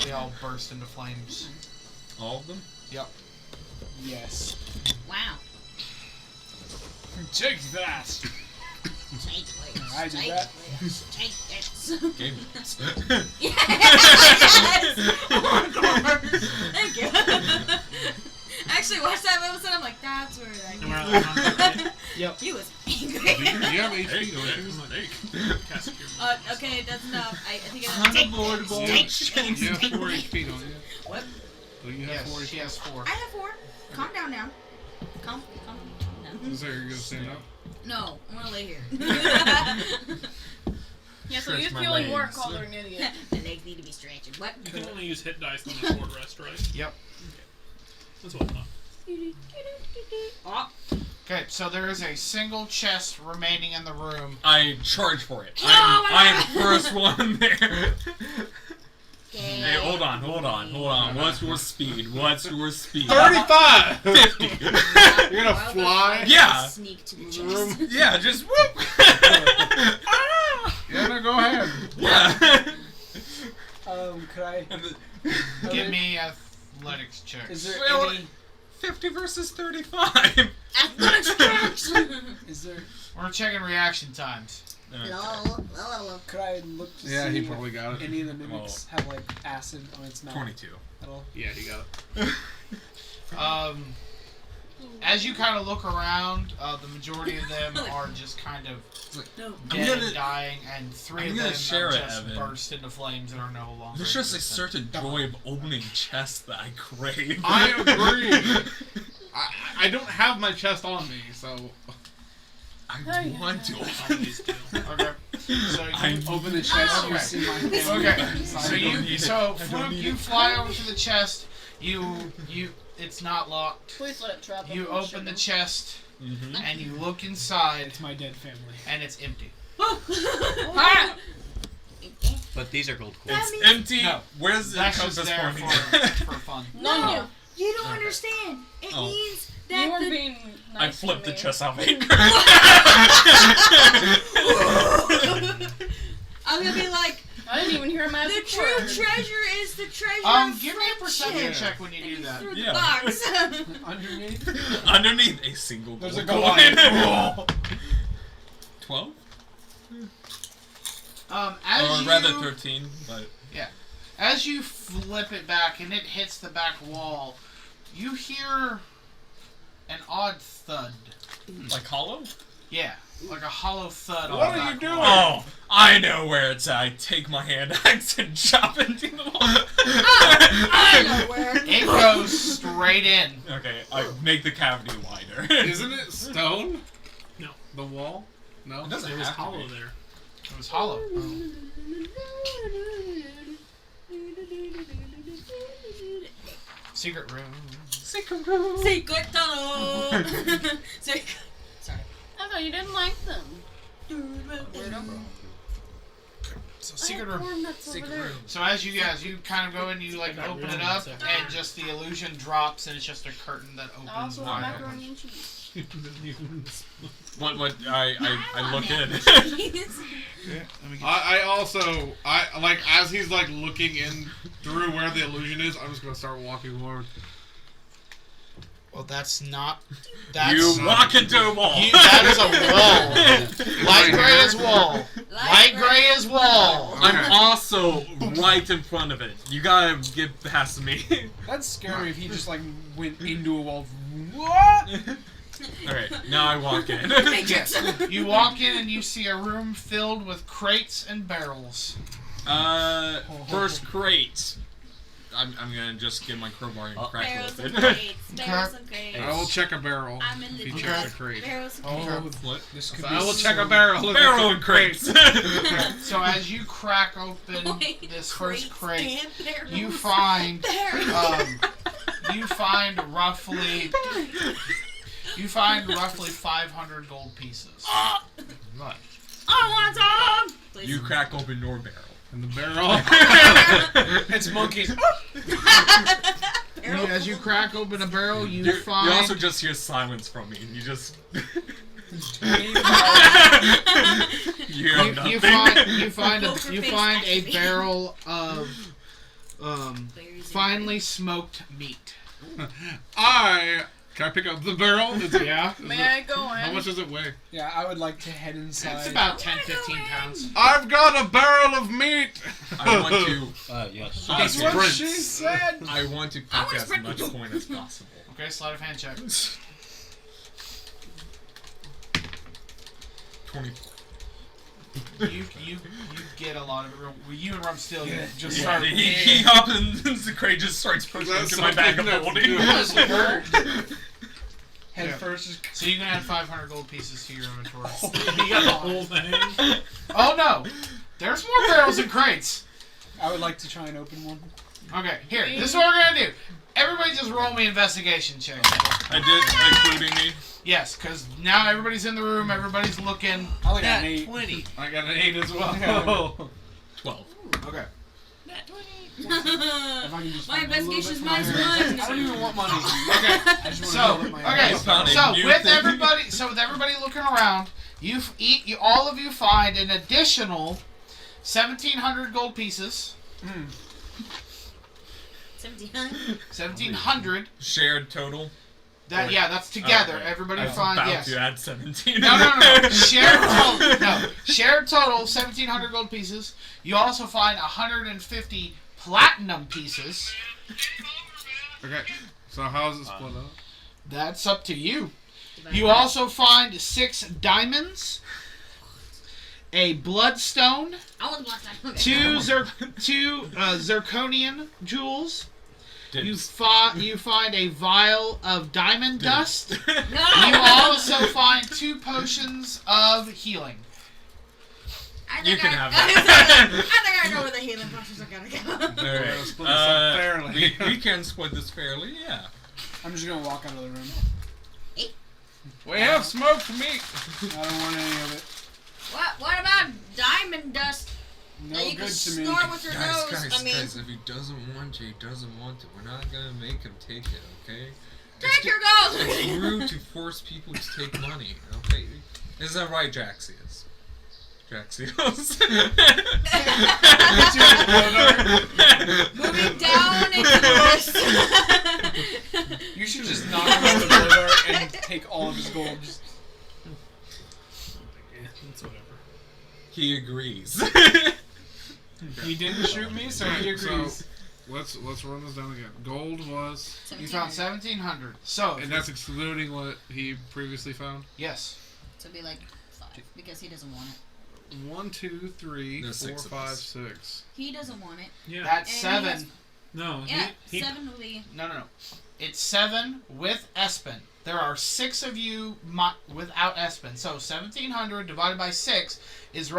They all burst into flames. All of them? Yep. Yes. Wow. Take that! Take this. I did Take that. this. Take this. Game minutes. Yes! Oh my god! Thank you. Actually, watch that episode. I'm like, that's where And we're I like, on Yep. He was Do you angry. have Hey, HP? go ahead. Snake. cast your Okay, that's enough. I think I Unavoidable You change. have 4 HP, don't you? What? Do you have 4 Yes, HP? she has 4. I have 4. Calm down now. Calm. No. So you're gonna stand up? No, I'm gonna lay here. Yeah, so Stretch he's my feeling more legs. called an idiot. The legs need to be stretched. What? You can only use hit dice on the short rest, right? Yep. That's what I thought. Oh, Okay, so there is a single chest remaining in the room. I charge for it. No, I'm first one there. okay. Hey, hold on. What's your speed? 35! 50. You're gonna fly? Yeah. Sneak to the chest. Yeah, just whoop. Yeah, no, go ahead. Yeah. Could I... Give me athletics checks. Is there Well, any... 50 versus 35. Athletics checks. Is there... We're checking reaction times. Lol. Could I look to Yeah, see he if probably got it. any of the mimics have, like, acid on its mouth 22. at all? Yeah, he got it. As you kind of look around, the majority of them are just kind of No. dead, gonna- dying, and 3 I'm of gonna them share it, just Evin. burst into flames and are no longer. There's just a existent. certain joy of opening chests that I crave. I agree. I don't have my chest on me, so I want to. Always do. Okay. So you I Open the chest, you Okay. see my family Okay, inside. so I don't need it. I don't Fluakk, need you it. fly over to the chest. You it's not locked. Please let it trap You up open the chest and you look inside, It's my dead family. and it's empty. Ah! But these are gold coins. It's empty. No, Where's the That's just compass there pointing? for fun. No, You don't understand. It Oh. means you that were the being I nice flipped to the me. chest off anchor. I'm gonna be like, I didn't even hear a the magic true word. treasure is the treasure. of Give me a perception friendship. check when you do that. Through Yeah. the box. Underneath. Underneath a single There's gold a coin. Goliath. 12? As Or you, rather 13, but... as you flip it back and it hits the back wall, you hear an odd thud. Like hollow? Yeah, like a hollow thud. What on the are you back doing? wall. Oh, I know where it's at. I take my hand axe and chop into the wall. I know where. It goes straight in. Okay, I make the cavity wider. Isn't it stone? No. The wall? No. It doesn't It was have to hollow be. there. It was hollow. Secret room. Secret room. Secret tunnel. Secret. I thought you didn't like them. So I secret have room. corn nuts over there. So as you guys, you kind of go in, you like I got open real it up, nuts and just the illusion drops, and it's just a curtain that opens I also want wide open. macaroni and cheese. What, I look in. I also like as he's like looking in through where the illusion is. I'm just gonna start walking forward. Well, that's not. That's You walk into a wall. that is a wall. Light gray is wall. Light gray is wall. I'm also right in front of it. You gotta get past me. That's scary if he just like went into a wall. What? Alright, now I walk in. Yes. You walk in and you see a room filled with crates and barrels. First crate. I'm gonna just get my crowbar and crack Barrels it and open. crates. Barrels and crates. I will check a barrel. I'm in if the he Okay. checks a crate. Barrels and Oh, crates. What? This could So be I will so- check a barrel. Barrel and crates. So as you crack open Wait, this first crate, and barrels. you find Barrels. you find roughly 500 gold pieces. Right. I want some. Please. You crack open your barrel. In the barrel. It's monkeys. As you crack open a barrel, you You find also just hear silence from me, and you just you hear nothing. you find Poker face a activate. barrel of Berries and finely smoked meat. Can I pick up the barrel? Is it, Yeah, May I go in? how much does it weigh? Yeah, I would like to head inside. it's about 10-15 pounds. I've got a barrel of meat. I want to. Yes. That's Sprint. what she said. I want to I pick wanna as sprint. much coin as possible. Okay, sleight of hand check. 24. You get a lot of it. You and Rumpstelien just Yeah, start. he hops in the crate, just starts pushing That's into my bag of something holding. that's Head Yeah. first is So you can add 500 gold pieces to your inventory. You got the whole thing. Oh no, there's more barrels and crates. I would like to try and open one. Okay, here. This is what we're gonna do. Everybody, just roll me investigation check. I did, including me. Yes, because now everybody's in the room. Everybody's looking. I like an 8. 20. I got an 8 as well. 12. Okay. If I can just My find a little bit investigation's from my minus inheritance. one. I don't even want money. Okay. I just want So, to build up my okay, I found a so new with thing. everybody looking around, all of you find an additional 1,700 gold pieces. 1,700. Shared total. That's together. Okay. Everybody I was find about yes. to add 17. No. Shared total. No. Shared total 1,700 gold pieces. You also find 150 platinum pieces. Okay, so how is it split up? That's up to you. You also find 6 diamonds, a bloodstone, I want the black time. Okay. two zirconian jewels. Did- You find a vial of diamond dust. No. You also find 2 potions of healing. I You think can I- have I think I know where the healing potions are gonna go. Alright. Split this up fairly. We can split this fairly, yeah. I'm just gonna walk out of the room. We have smoked meat. I don't want any of it. What about diamond dust? No that you good can to me. snort with your nose. Guys, if he doesn't want you, he doesn't want it. We're not gonna make him take it, okay? Take your gold! It's rude to force people to take money, okay? Is that right, Draxios? Draxios. Moving down into this. You should just knock him out the door and take all of his gold. Just... Yeah, it's whatever. He agrees. He didn't shoot me, so he agrees. So, let's run this down again. Gold was, You found 1,700. So, and that's excluding what he previously found. yes. So it'd be like 5 because he doesn't want it. 1, 2, 3, There's 4, six of 5, us. 6. He doesn't want it. Yeah. That's And he 7. no. Yeah, He 7 will be. No. It's 7 with Espen. There are 6 of you without Espen. So 1,700 divided by 6 is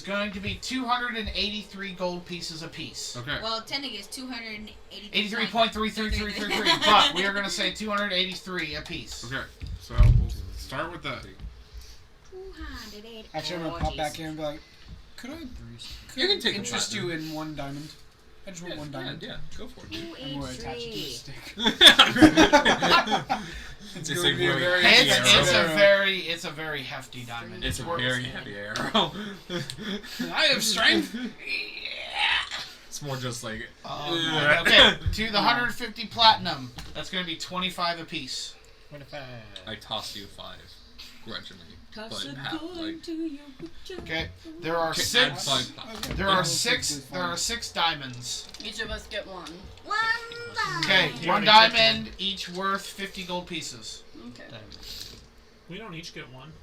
going to be 283 gold pieces apiece. Okay. Well, technically it's 283. 83.33333, but we are going to say 283 apiece. Okay. So we'll start with that. 208. Actually, I'm gonna pop back in and be like, could I You can take the interest you platinum. in one diamond? I just want one diamond. Yeah, go for it. Dude. I'm going to attach it to the stick. It's going to be a very very heavy arrow. It's a very hefty diamond. It's a worth- very heavy arrow. I have strength. It's more just like. Okay, to the 150 platinum. That's going to be 25 apiece. 25. I toss you 5, grudgingly, Toss but a half, coin like. to your butcher. Okay, there are Okay, add 6. 5 platinum. There are 6. There are 6 diamonds. Each of us get one. One diamond. Okay, You one already diamond, each worth 50 gold pieces. Okay. We don't each get one.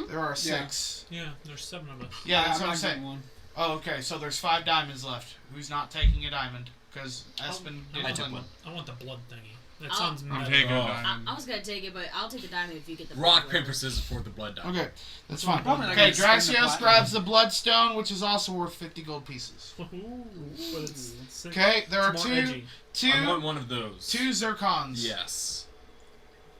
There are 6. Yeah, there's 7 of us. Yeah, that's I'm what I'm not saying. getting one. Oh, okay, so there's 5 diamonds left. Who's not taking a diamond? Because Espen I didn't want, win. I want the blood thingy. That I'll- sounds I'm meta. taking a Oh. diamond. I was gonna take it, but I'll take the diamond if you get the Rock, blood. paper, scissors for the blood diamond. Okay, that's fine. Probably not Okay, gonna spend the Draxios platinum. grabs the bloodstone, which is also worth 50 gold pieces. Ooh, but it's Okay, there are it's more edgy. I want one of those. 2 zircons. Yes.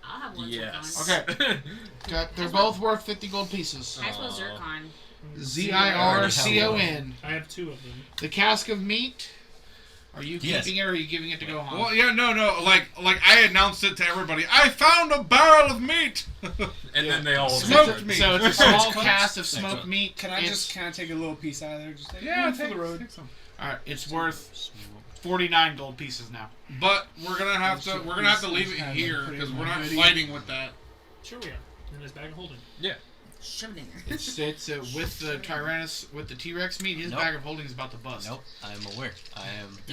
I'll have one Yes. zircon. Okay. Okay, they're both worth 50 gold pieces. I suppose zircon. Zircon. I have 2 of them. The cask of meat. Are you Yes. keeping it or are you giving it to Gohan? Well, yeah, no, like I announced it to everybody. I found a barrel of meat. And then they all Smoked meat. So it's a small cast of smoked meat. Can I just kind of take a little piece out of there? Just take Yeah, for the road. take some. Alright, it's worth 49 gold pieces now. But we're gonna have to leave it here because we're not fighting with that. Sure we are. In his bag of holding. Shove it in there. It's with the with the T-Rex meat. His Nope. bag of holding is about to bust. Nope, I am aware.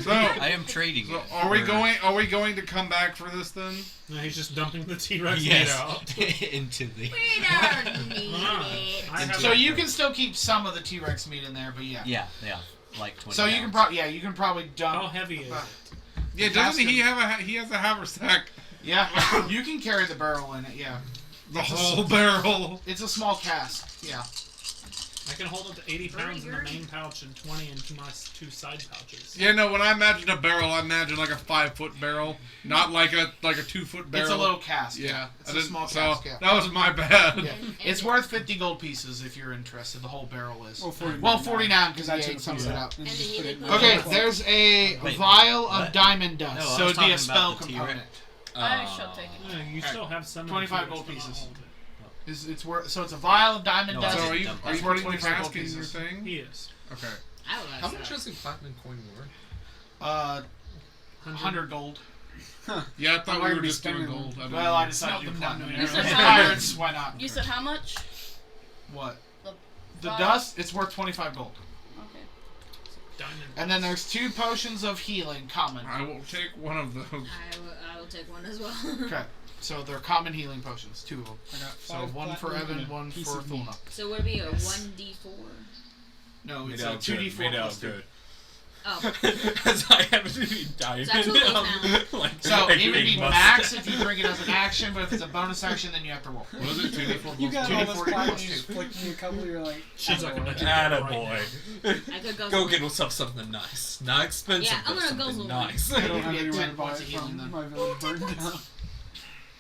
So, I am trading so it. are we for- going? Are we going to come back for this then? No, he's just dumping the T-Rex meat Yes, out. into the. We don't need it. I have So a- you can still keep some of the T-Rex meat in there, but yeah. Yeah, like 20. So you can probably How dump. heavy is it? Yeah, doesn't he have he has a haversack? Yeah, you can carry the barrel in it. Yeah, The whole barrel. it's a small cask. Yeah. I can hold up to 80 pounds in the main pouch and 20 into my 2 side pouches. Yeah, no. When I imagine a barrel, I imagine like a 5-foot barrel, not like a 2-foot barrel. It's a little cask. Yeah, It's I a didn't- small so cask. Yeah. that was my bad. Yeah. It's worth 50 gold pieces if you're interested. The whole barrel is. Well, 49. Well, 49 because I took ate some of it out. And And just the put it in healing the Okay, potion. there's a Wait, vial of what? diamond dust, No, I so was it'd be a talking spell about the component. I shall take it. Yeah, you still have some. 25 in the gold T-Rex, but pieces. I'll hold it. It's worth. So it's a vial of diamond No, dust. So are you That's are you worth putting the 25 gold cask in your pieces. thing? He is. Okay. I would like How that. much is a platinum coin worth? 100 gold. Yeah, I thought I'm we gonna were be just doing spending gold. them. Well, I decided Smelt to do them down platinum. to You said It's how much? pirates, why not? You said how much? What? The The vial? dust, it's worth 25 gold. Okay. Diamond. And then there's 2 potions of healing, common. I will take one of those. I will take one as well. Okay. So they're common healing potions, 2 of them. I got So 5 one for platinum Evin, and a one piece for of meat. Thulna. So would it be a Yes. 1d4? No, Made it's a out 2d4 good. Made plus out 2. good. Oh. As I happen to be diamond. That's what it like, So like it would big be mustache. max if you bring it as an action, but if it's a bonus action, then you have to roll. What is it? 2d4 You plus got 2? all this 2d40 platinum, plus you just 2. flick me a couple, you're like... She's like, I'm gonna do Atta that right boy. I could go. Go get yourself something nice. Not expensive, Yeah, I'm but gonna go something somewhere. nice. I don't You have get anywhere 10 to buy points it of healing from. then. My village burned down.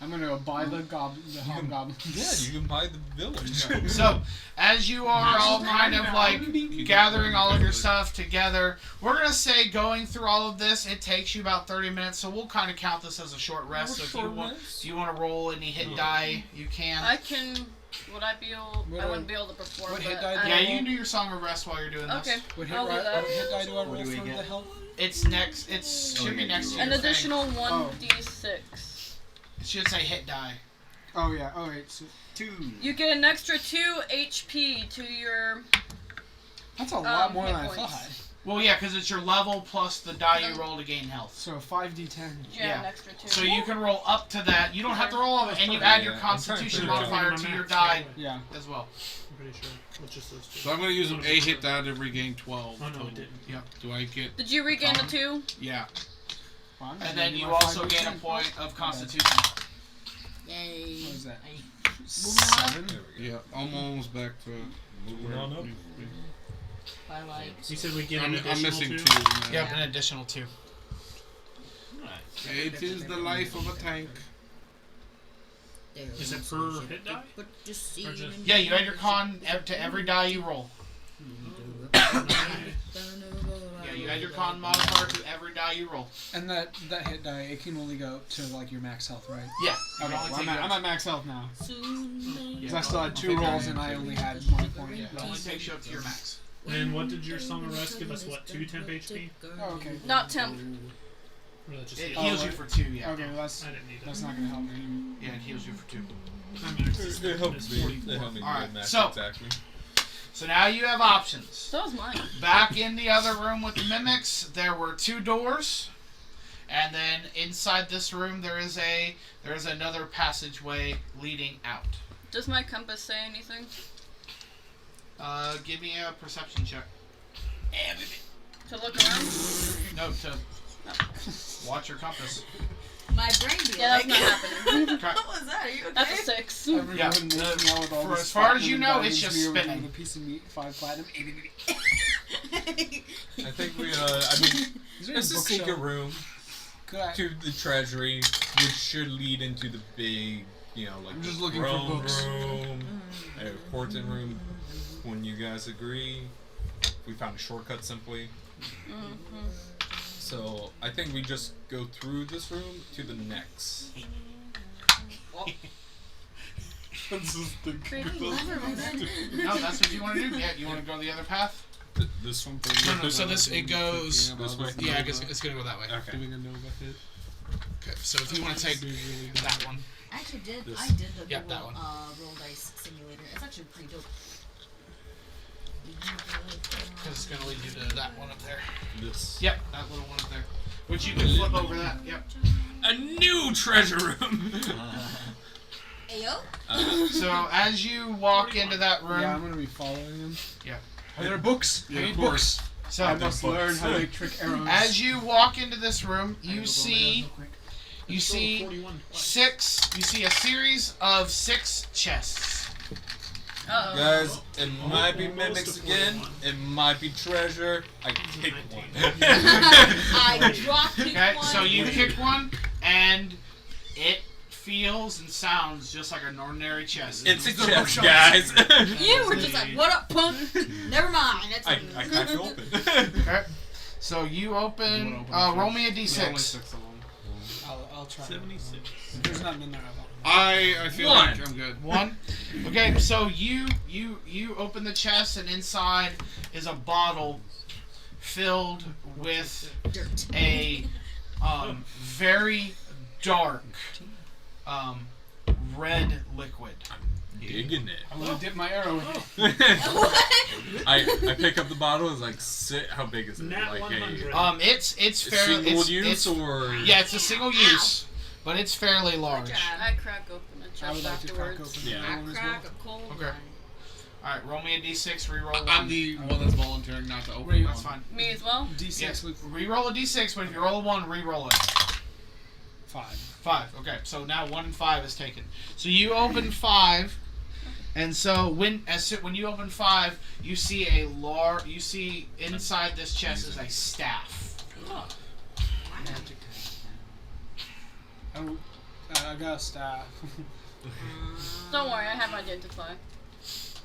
I'm gonna go buy the hobgoblins. Yeah, you can buy the village. So, as you are all kind of like gathering all of your stuff together, we're gonna say going through all of this, it takes you about 30 minutes. So we'll kind of count this as a short rest. So if you want to roll any hit die, you can. I can. Would I be able? I wouldn't be able to perform. What hit that. die? Yeah, you can do your song of rest while you're doing this. Okay. What I'll do that. what hit die do I roll do we for get? the health? It's next. It should be next to An your additional thing. 1d6. It should say hit die. Oh yeah. Oh wait. So 2. You get an extra 2 HP to your. that's a lot more hit than I points. thought. Well, yeah, because it's your level plus the die you roll to gain health. So 5d10. Yeah, an extra 2. So you can roll up to that. You don't have to roll all of it, and you add your Constitution modifier to your die Yeah. as well. I'm pretty sure. It's just those two. So I'm gonna use a hit die to regain 12. Oh no, total. it didn't. Yeah. Do I get? Did you regain the 2? Yeah. Well, I'm And gonna then do you my also 5d10. gain a point of Constitution. Yay. What is that? 7. There we go. Yeah, I'm almost back to. Moving on up. By like. You said we get I'm an additional missing 2? 2. Man. Yep, an additional 2. It is the life of a tank. Is it per hit die? But just Or just- Yeah, you add your con to every die you roll. Yeah, you add your con modifier to every die you roll. And that hit die, it can only go to like your max health, right? Yeah. Okay, well, I'm at max health now. Soon. Because I still had 2 rolls and I only had 1 point. It only takes you up to your max. And what did your Song of Rest give us? What, 2 temp HP? Oh, okay. Not temp. Or that just It heals? heals you for 2, yeah. Okay, well, that's I didn't need that. that's not gonna help me. Yeah, it heals you for 2. My max is It helps me. 44. It helped me Alright, get match so- exactly. So now you have options. So was mine. Back in the other room with the mimics, there were 2 doors, and then inside this room there is another passageway leading out. Does my compass say anything? Give me a perception check. To look around? No, to watch your compass. My brain be Yeah, like. that's not happening. Okay. What was that? Are you okay? That's a 6. Everyone Yeah, making out with all for this as far as you platinum know, diamonds, it's just me over spinning. with a piece of meat, 5 platinum. I think we, I mean, Is there it's a bookshelf? secret room Could I? to the treasury, which should lead into the big, you know, like I'm the just looking for throne books. room, important room. When you guys agree, we found a shortcut simply. Mm-hmm. So I think we just go through this room to the next. This is the No, that's what you want to do. Yeah, you want to go the other path? This one. No, so it goes This way? Yeah, I guess it's gonna go that way. Okay. Doing a Nova hit. Okay, so if you want to take that one, I actually did. This. I did the Yep, Google, that one. roll dice simulator. It's actually pretty dope. because it's gonna lead you to that one up there. This. Yep, that little one up there. Which you can flip over that. Yep. A new treasure room. Ayo. So as you walk into that room, Yeah, I'm gonna be following him. Yeah. Are there books? Yeah, I of need course. books. so I must learn how to make trick arrows. as you walk into this room, you see 41. a series of 6 chests. Uh-oh. Guys, it might be Almost mimics to again. 41. It might be treasure. I kick one. I dropped Okay, one. so you kick one, and it feels and sounds just like an ordinary chest. It's a chest, guys. You were just like, what up, punk? Never mind. That's I cracked it open. Okay. So you open. Roll me a Only d6. 6 of them. I'll try. 76. There's nothing in there. I feel One. like I'm good. 1. Okay, so you open the chest, and inside is a bottle filled with dirt. a very dark red liquid. Digging it. I'm gonna dip my arrow in it. What? I pick up the bottle. It's like, how big is it? Nat Like 100. It's fairly single it's, use it's, or yeah, it's a single use, but it's fairly large. I crack open the I would chest like to crack afterwards. open the Yeah. I arrow as crack well. a cold Okay. one. All right, roll me a d6. Reroll one. I'm the one that's volunteering not to open Wait, That's one. fine. Me as well? D6 Yes, with reroll a d6, but if you roll a 1, reroll it. 5. 5. Okay, so now 1 and 5 is taken. So you open 5, and so when you open 5, you see inside this chest is a staff. Oh, I got a staff. Don't worry, I have identify.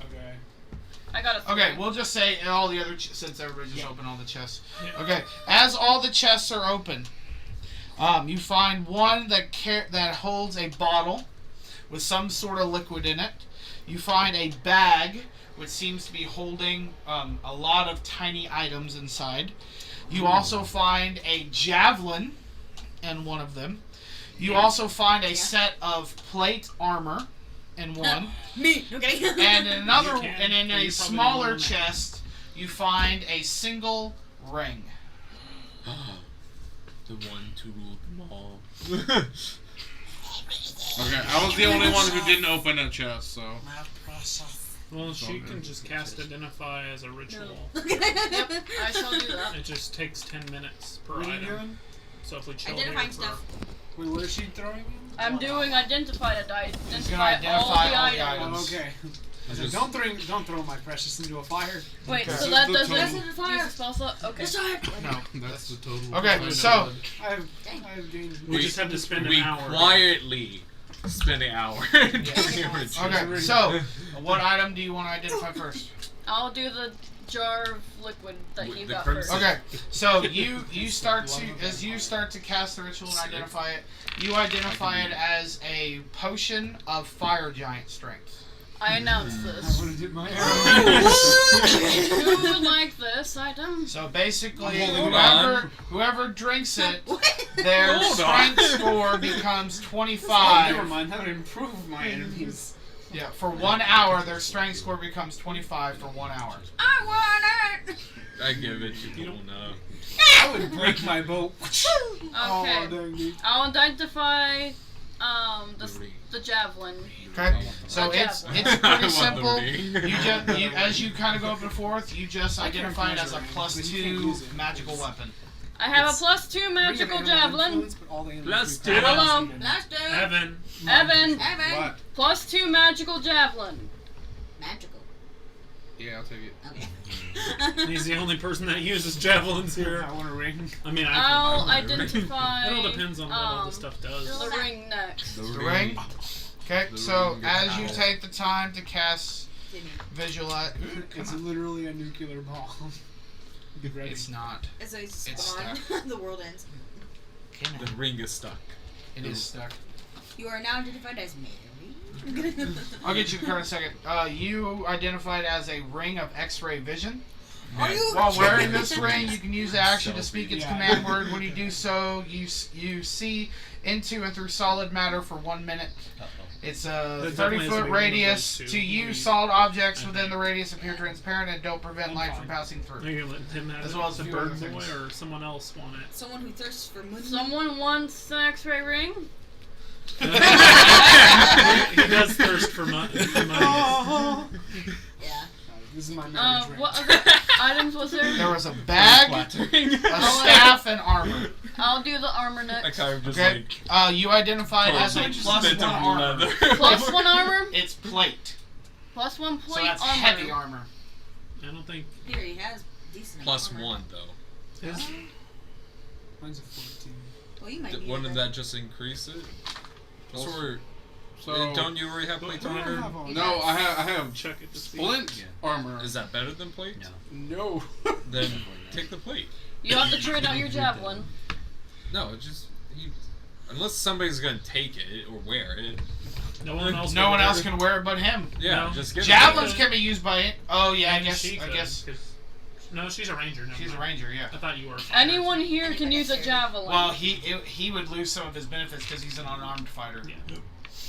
Okay. I got a 3. Okay, we'll just say all the other since everybody just opened all the chests. Yeah. Okay, as all the chests are open, you find one that holds a bottle with some sort of liquid in it. You find a bag which seems to be holding a lot of tiny items inside. You also find a javelin in one of them. You also find a set of plate armor in one. Me. Okay. And in another, You can, and in but a you probably smaller don't know. chest, you find a single ring. The one to rule them all. Okay, I was the only one who didn't open a chest, so. Well, she can just cast Identify as a ritual. Yep, I shall do that. It just takes 10 minutes per What are you item. doing? So if we chill Identifying here for... stuff. Wait, what is she throwing in? I'm doing identify to He's gonna identify all the items. Oh, okay. I said, don't throw my precious into a fire. Wait, Okay. so that The doesn't total. use the spell slot? Okay. No. That's the total. Okay, so I have gained. We just have to spend an we hour. quietly spend an hour doing a ritual. okay, so what item do you want to identify first? I'll do the jar of liquid that With you the got crimson- first. Okay, so you start to cast the ritual and identify it. You identify it as a potion of fire giant strength. I announced I this. would have did my Who would like this item? So basically, Hold on. whoever drinks it, their Hold on. strength score becomes Never 25. mind, that would improve my enemies. Yeah, for 1 hour, their strength score becomes 25 for 1 hour. I want it. I give it to Thulna. I would break my boat. Oh, Okay. dang it. I'll identify The ring. the javelin. Okay, so A it's javelin. it's I pretty want the simple. ring. As you kind of go up and forth, you just I can't identify it as a measure it, plus but you can't 2 use it. magical weapon. I have It's- a +2 magical Ring of animal javelin. influence, but all the animals Plus we two. find Hello. succeed in. Last dude. Evan. Evin, Evan. What? +2 magical javelin. Magical. Yeah, I'll take it. Okay. He's the only person that uses javelins here. I want a ring. I mean, I'll I can. identify. It all depends on what all this stuff does. The ring next. The ring. Okay, The so ring as you power. take the time to cast Didn't. visualize, It's literally a nuclear bomb. Get ready. it's not. As I It's spawn, the world ends. The ring is stuck. It is stuck. You are now identified as Mary. I'll get you the card in a second. You identified as a ring of X-ray vision. Are you? While wearing this ring, you can use the action to speak its Yeah. command word. When you do so, you see into and through solid matter for 1 minute. It's a There definitely has to 30-foot be one of radius. those two. To you, solid objects within the radius appear transparent and don't prevent I'm light fine. from passing Are through. you gonna let him have As it? well as the a few bird other boy things. or someone else want it? Someone who thirsts for money. Someone wants an X-ray ring. He does thirst for money. Yeah. This is my marriage ring. What other items was there? There was a bag, a staff, and armor. I'll do the armor I next. kind of just Okay. You identified as a totally plus spent 1 on armor. leather. +1 armor. It's plate. +1 So plate that's armor. heavy armor. I don't think Here he has decent. Plus armor. 1 though. his Mine's a 14. Well, you might need Wouldn't it that just increase it? Or So don't you already have plate I don't armor? have all He no, does. I have check it to see. splint armor. Is that better than plate? No. Then take the plate. You have to trade out your javelin. No, it just unless somebody's gonna take it or wear it. No one else. No one can else can wear it but him. Yeah, No. just give Javelins it. can be used by it. Oh yeah, I And guess. she I could, guess 'cause- No, she's a ranger. Never she's a mind. ranger. Yeah. I thought you were. A fighter. Anyone here can use a javelin. Well, he would lose some of his benefits because he's an unarmed fighter. Yeah.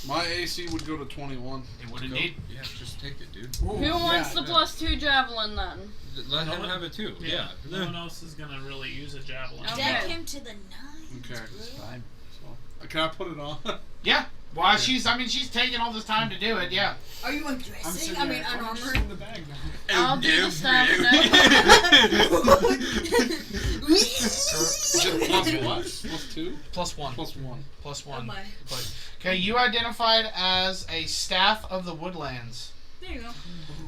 My AC would go to 21. It would Go- indeed. Yeah, just take it, dude. Who wants the yeah. +2 javelin then? Let No him one- have it too. Yeah. No one else is gonna really use a javelin. Okay. Deck him to the nines. Okay. bro. Fine. Can I put it on? Yeah. Well, she's taking all this time to do it. Yeah. Are you I'm undressing? sitting I mean, there. I'm just unarmored. in the bag now. I'll do the staff Is it plus what? Plus 2? Plus 1. Plus 1. Plus Oh 1. my. Okay, you identified as a staff of the woodlands. There you go.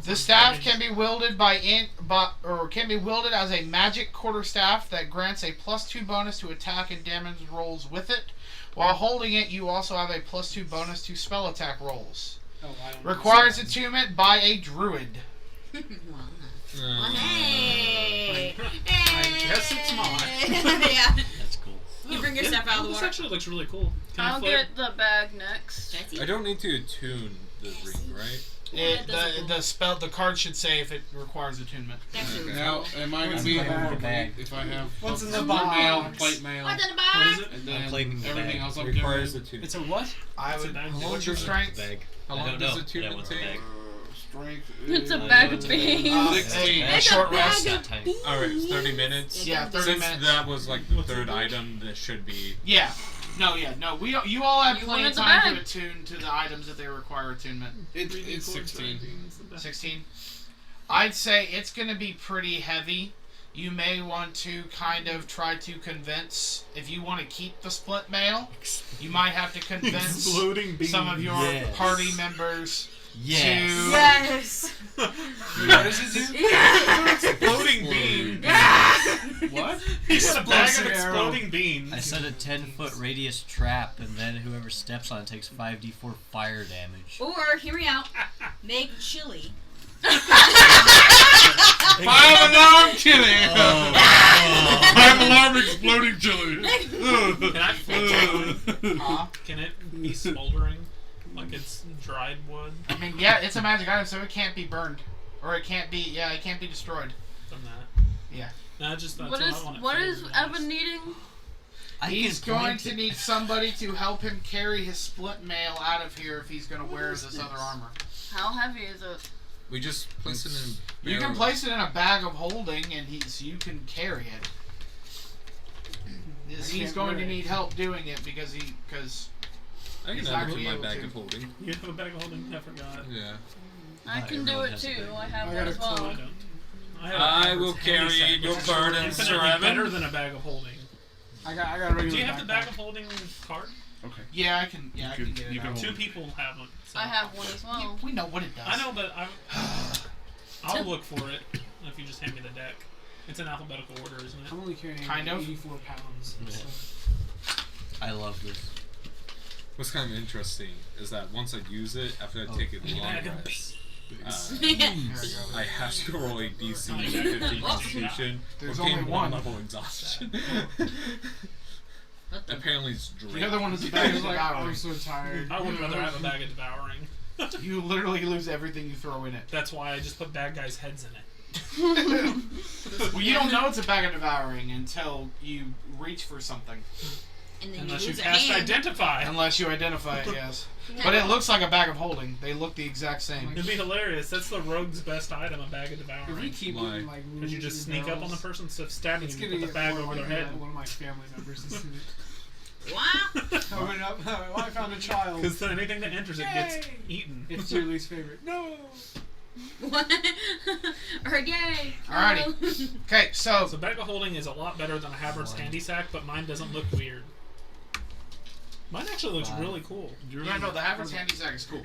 The staff can be wielded can be wielded as a magic quarterstaff that grants a +2 bonus to attack and damage rolls with it. While holding it, you also have a +2 bonus to spell attack rolls. Oh, I don't Requires attunement by a druid. Well, hey. I guess it's mine. Yeah. That's cool. You bring your stuff out of the This water. actually looks really cool. Can I I'll flip? get the bag next. I don't need to attune the ring, right? The card should say if it requires attunement. That's really Now, cool. am I going to be able to bag if I have What's in the plate box? mail, plate mail, What's in the What is box? it? and then I'm claiming the everything bag. else I'm Requires carrying? attunement. It's a what? I It's a would. bag. What's your It's a strength? bag. How I long don't does know, but I attunement want the take? bag. Strength It's a is- bag of beans. 16. A short rest. Got time. Alright, 30 minutes. Yeah, 30 Since minutes. that was like the third item, this should be. Yeah. No. You all have You plenty of wanted the time to bag. attune to the items that they require attunement. It's 16. 16. I'd say it's going to be pretty heavy. You may want to kind of try to convince, if you want to keep the split mail, you might have to convince Exploding beans. some of your Yes. party members Yes. to... Yes. What does it do? Exploding bean. What? He's got a bag of Explosive arrow. exploding beans. I set a 10-foot radius trap, and then whoever steps on it takes 5d4 fire damage. Or, hear me out, make chili. 5-alarm chili! Oh. 5-alarm exploding chili! Can I flip it? Huh? Can it be smoldering? Like it's dried wood I mean, yeah, it's a magic item, so it can't be burned. Or it can't be, it can't be destroyed. from that? Yeah. No, just that's What is I want it what is flavored nice. Evan needing? I He's can going plant to it. need somebody to help him carry his split mail out of here if he's going to wear this other armor. How heavy is it? We just place it in. You can barrels. place it in a bag of holding, and you can carry it. He's can't going to wear it. need help doing it because I can he's have it actually in my able bag to. of holding. You have a bag of holding? I forgot. Yeah. I Not can do everyone it has a too. bag. I have I one got as a well. I don't. have a I Edward's will handy carry sack, your which is burdens, Sir infinitely Evan. better than a bag of holding. I got a regular Do you have the backpack. bag of holding card? Okay. Yeah, I can get you it can out. hold Two people have one. So. I have one as well. We know what it does. I know, but I'll look for it if you just hand me the deck. It's in alphabetical order, isn't it? I'm only carrying Kind of. 84 pounds. Yeah. So. I love this. What's kind of interesting is that once I use it, after I Oh. take a long Bag of rest, beans. I have to roll a DC 15 Constitution There's or gain only one one. level exhaustion. What the? Apparently it's drink. The other one is a bag I of was like, devouring. I'm so tired. I would rather have a bag of devouring. You literally lose everything you throw in it. That's why I just put bad guys' heads in it. Well, you don't know it's a bag of devouring until you reach for something. And then Unless you you lose a cast hand. identify. Unless you identify it, yes. No. But it looks like a bag of holding. They look the exact same. It'd be hilarious. That's the rogue's best item, a bag of If we devouring. keep Why? eating like Because you just sneak up on the person instead of stabbing it's them, gonna you put get the bag more over their likely head. that one of my family members is in it. Wow. I went up. Oh, I found a child. Because anything that enters it gets Yay! eaten. It's your least favorite. No. What? Or yay. Alrighty. Okay, so So bag of holding is a lot better than a Havard's handy sack, but mine doesn't look weird. Mine actually looks really cool. yeah, no, the Havertz handy sack is cool.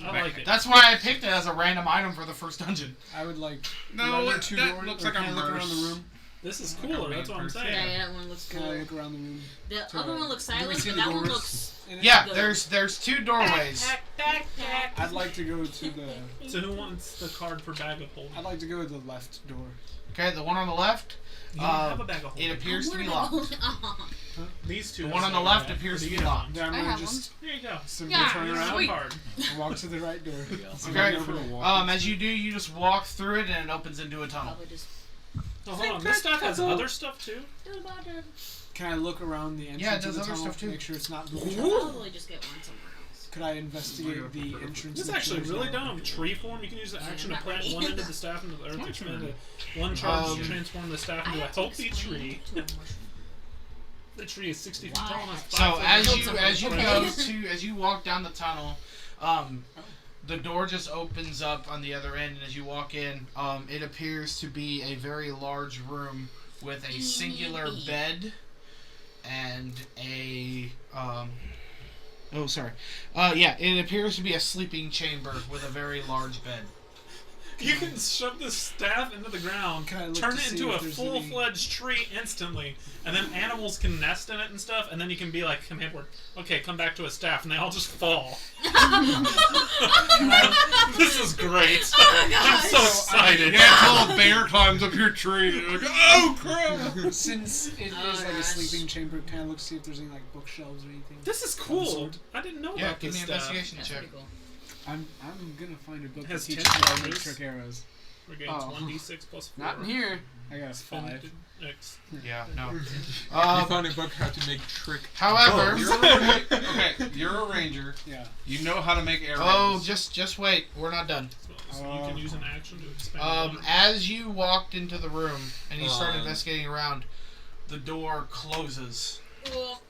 I like it. That's why I picked it as a random item for the first dungeon. I would like. No, are there that two that doors, looks or like can a I look around merce. the room? This is Like a cooler, main that's what I'm person. saying. Yeah, that one looks Can I cool. look around the room? The other one looks Do we silent, see but the that one doors? looks. Yeah, Good. there's two doorways. I'd like to go to the. So who wants the card for bag of holding? I'd like to go to the left door. Okay, the one on the left, You don't have a bag of it holding. appears to be Where locked. did I go? These two. The have one on the something left like that. appears Or to do be you locked. Then I'm I gonna have just Here you go. simply Yeah, turn Here's around the sweet. card. and walk to the right door. Okay. Over to walk. As you do, you just walk through it and it opens into a tunnel. Probably just. Oh, hold on. This stuff has other stuff too? Can I look around the entrance Yeah, it of does the other tunnel stuff, to too. make sure it's not You'll moving? probably just get one somewhere else. Could I investigate the entrance? This is and make actually sure really there's no- dumb. Tree form, you can use the action to not plant ready. one end of the staff into the earth, expand one charge to transform the staff into a healthy tree. The tree is 60 feet tall and has So 5 foot as you range. as you walk down the tunnel, the door just opens up on the other end, and as you walk in, it appears to be a very large room with a singular bed and a it appears to be a sleeping chamber with a very large bed. You can shove this staff into the ground, Can I look turn to it see into if a there's full-fledged tree instantly, and then animals can nest in it and stuff, and then you can be like, command word, okay, come back to a staff, and they all just fall. This is great. I'm so excited. Yeah, until a bear climbs up your tree. You're like, oh, crap! Since it is like a sleeping chamber, can I look to see if there's any like bookshelves or anything? This is cool. I didn't know Yeah, about give this me an stuff. investigation That's check. pretty cool. I'm gonna find a book that Has teaches 10 me how to make charges. trick arrows. We're getting Oh. 1d6 plus 4. Not in here. I got a 5. Offended X. Yeah, no. You Um, found a book how to make trick. however, Okay, you're a ranger. Yeah. You know how to make arrows. oh, just wait. We're not done. So you can use an action to expand. As you walked into the room and you start Um, investigating around, the door closes Cool.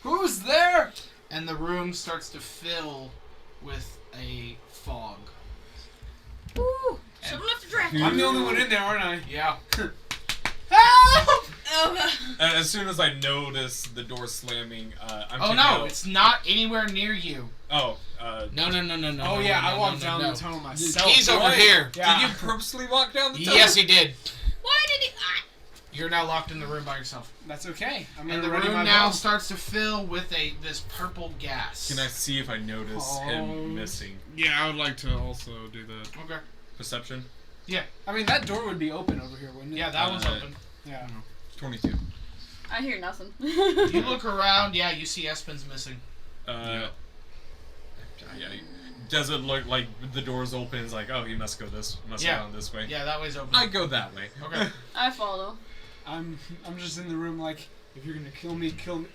Who's there? and the room starts to fill with a fog. Woo! Someone left a draft. I'm the only one in there, aren't I? Yeah. Oh god. And as soon as I notice the door slamming, I'm Oh checking no, out- it's not anywhere near you. Oh, No. Oh yeah, I walked down the tunnel myself. He's over here. Yeah. Did you purposely walk down the tunnel? Yes, he did. Why did he? You're now locked in the room by yourself. That's okay. I'm And gonna the ready my room now bow. starts to fill with this purple gas. Can I see if I notice him missing? Yeah, I would like to also do that. Okay. Perception? I mean, that door would be open over here, wouldn't it? Yeah, that one's open. Yeah. 22. I hear nothing. You look around, yeah, you see Espen's missing. Yeah. Does it look like the door's open? It's like, oh, he must go this, must go down this way. Yeah, that way's open. I go that way. Okay. I follow. I'm just in the room like, if you're gonna kill me, kill me,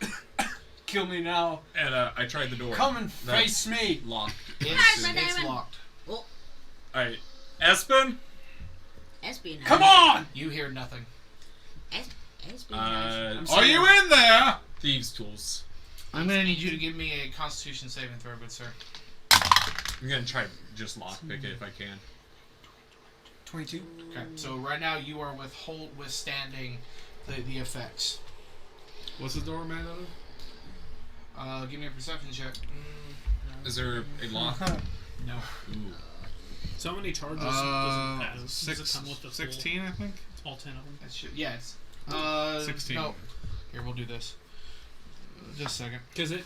kill me now. And I tried the door. Come and face me. Locked. It's Diamond. locked. Alright. Espen? Espionage. Come on! You hear nothing. Espionage. Are you in there? Thieves' tools. I'm gonna need you to give me a Constitution saving throw, good sir. I'm gonna try just lockpick it if I can. 22. Okay. So right now you are withstanding the effects. What's the door made out of? Give me a perception check. Is there a lock? No. Ooh. So many charges does it have? Does it Six, come with the full- 16, I think. all 10 of them? That should, yeah, it's 16. No. Here, we'll do this. Just a second. Because it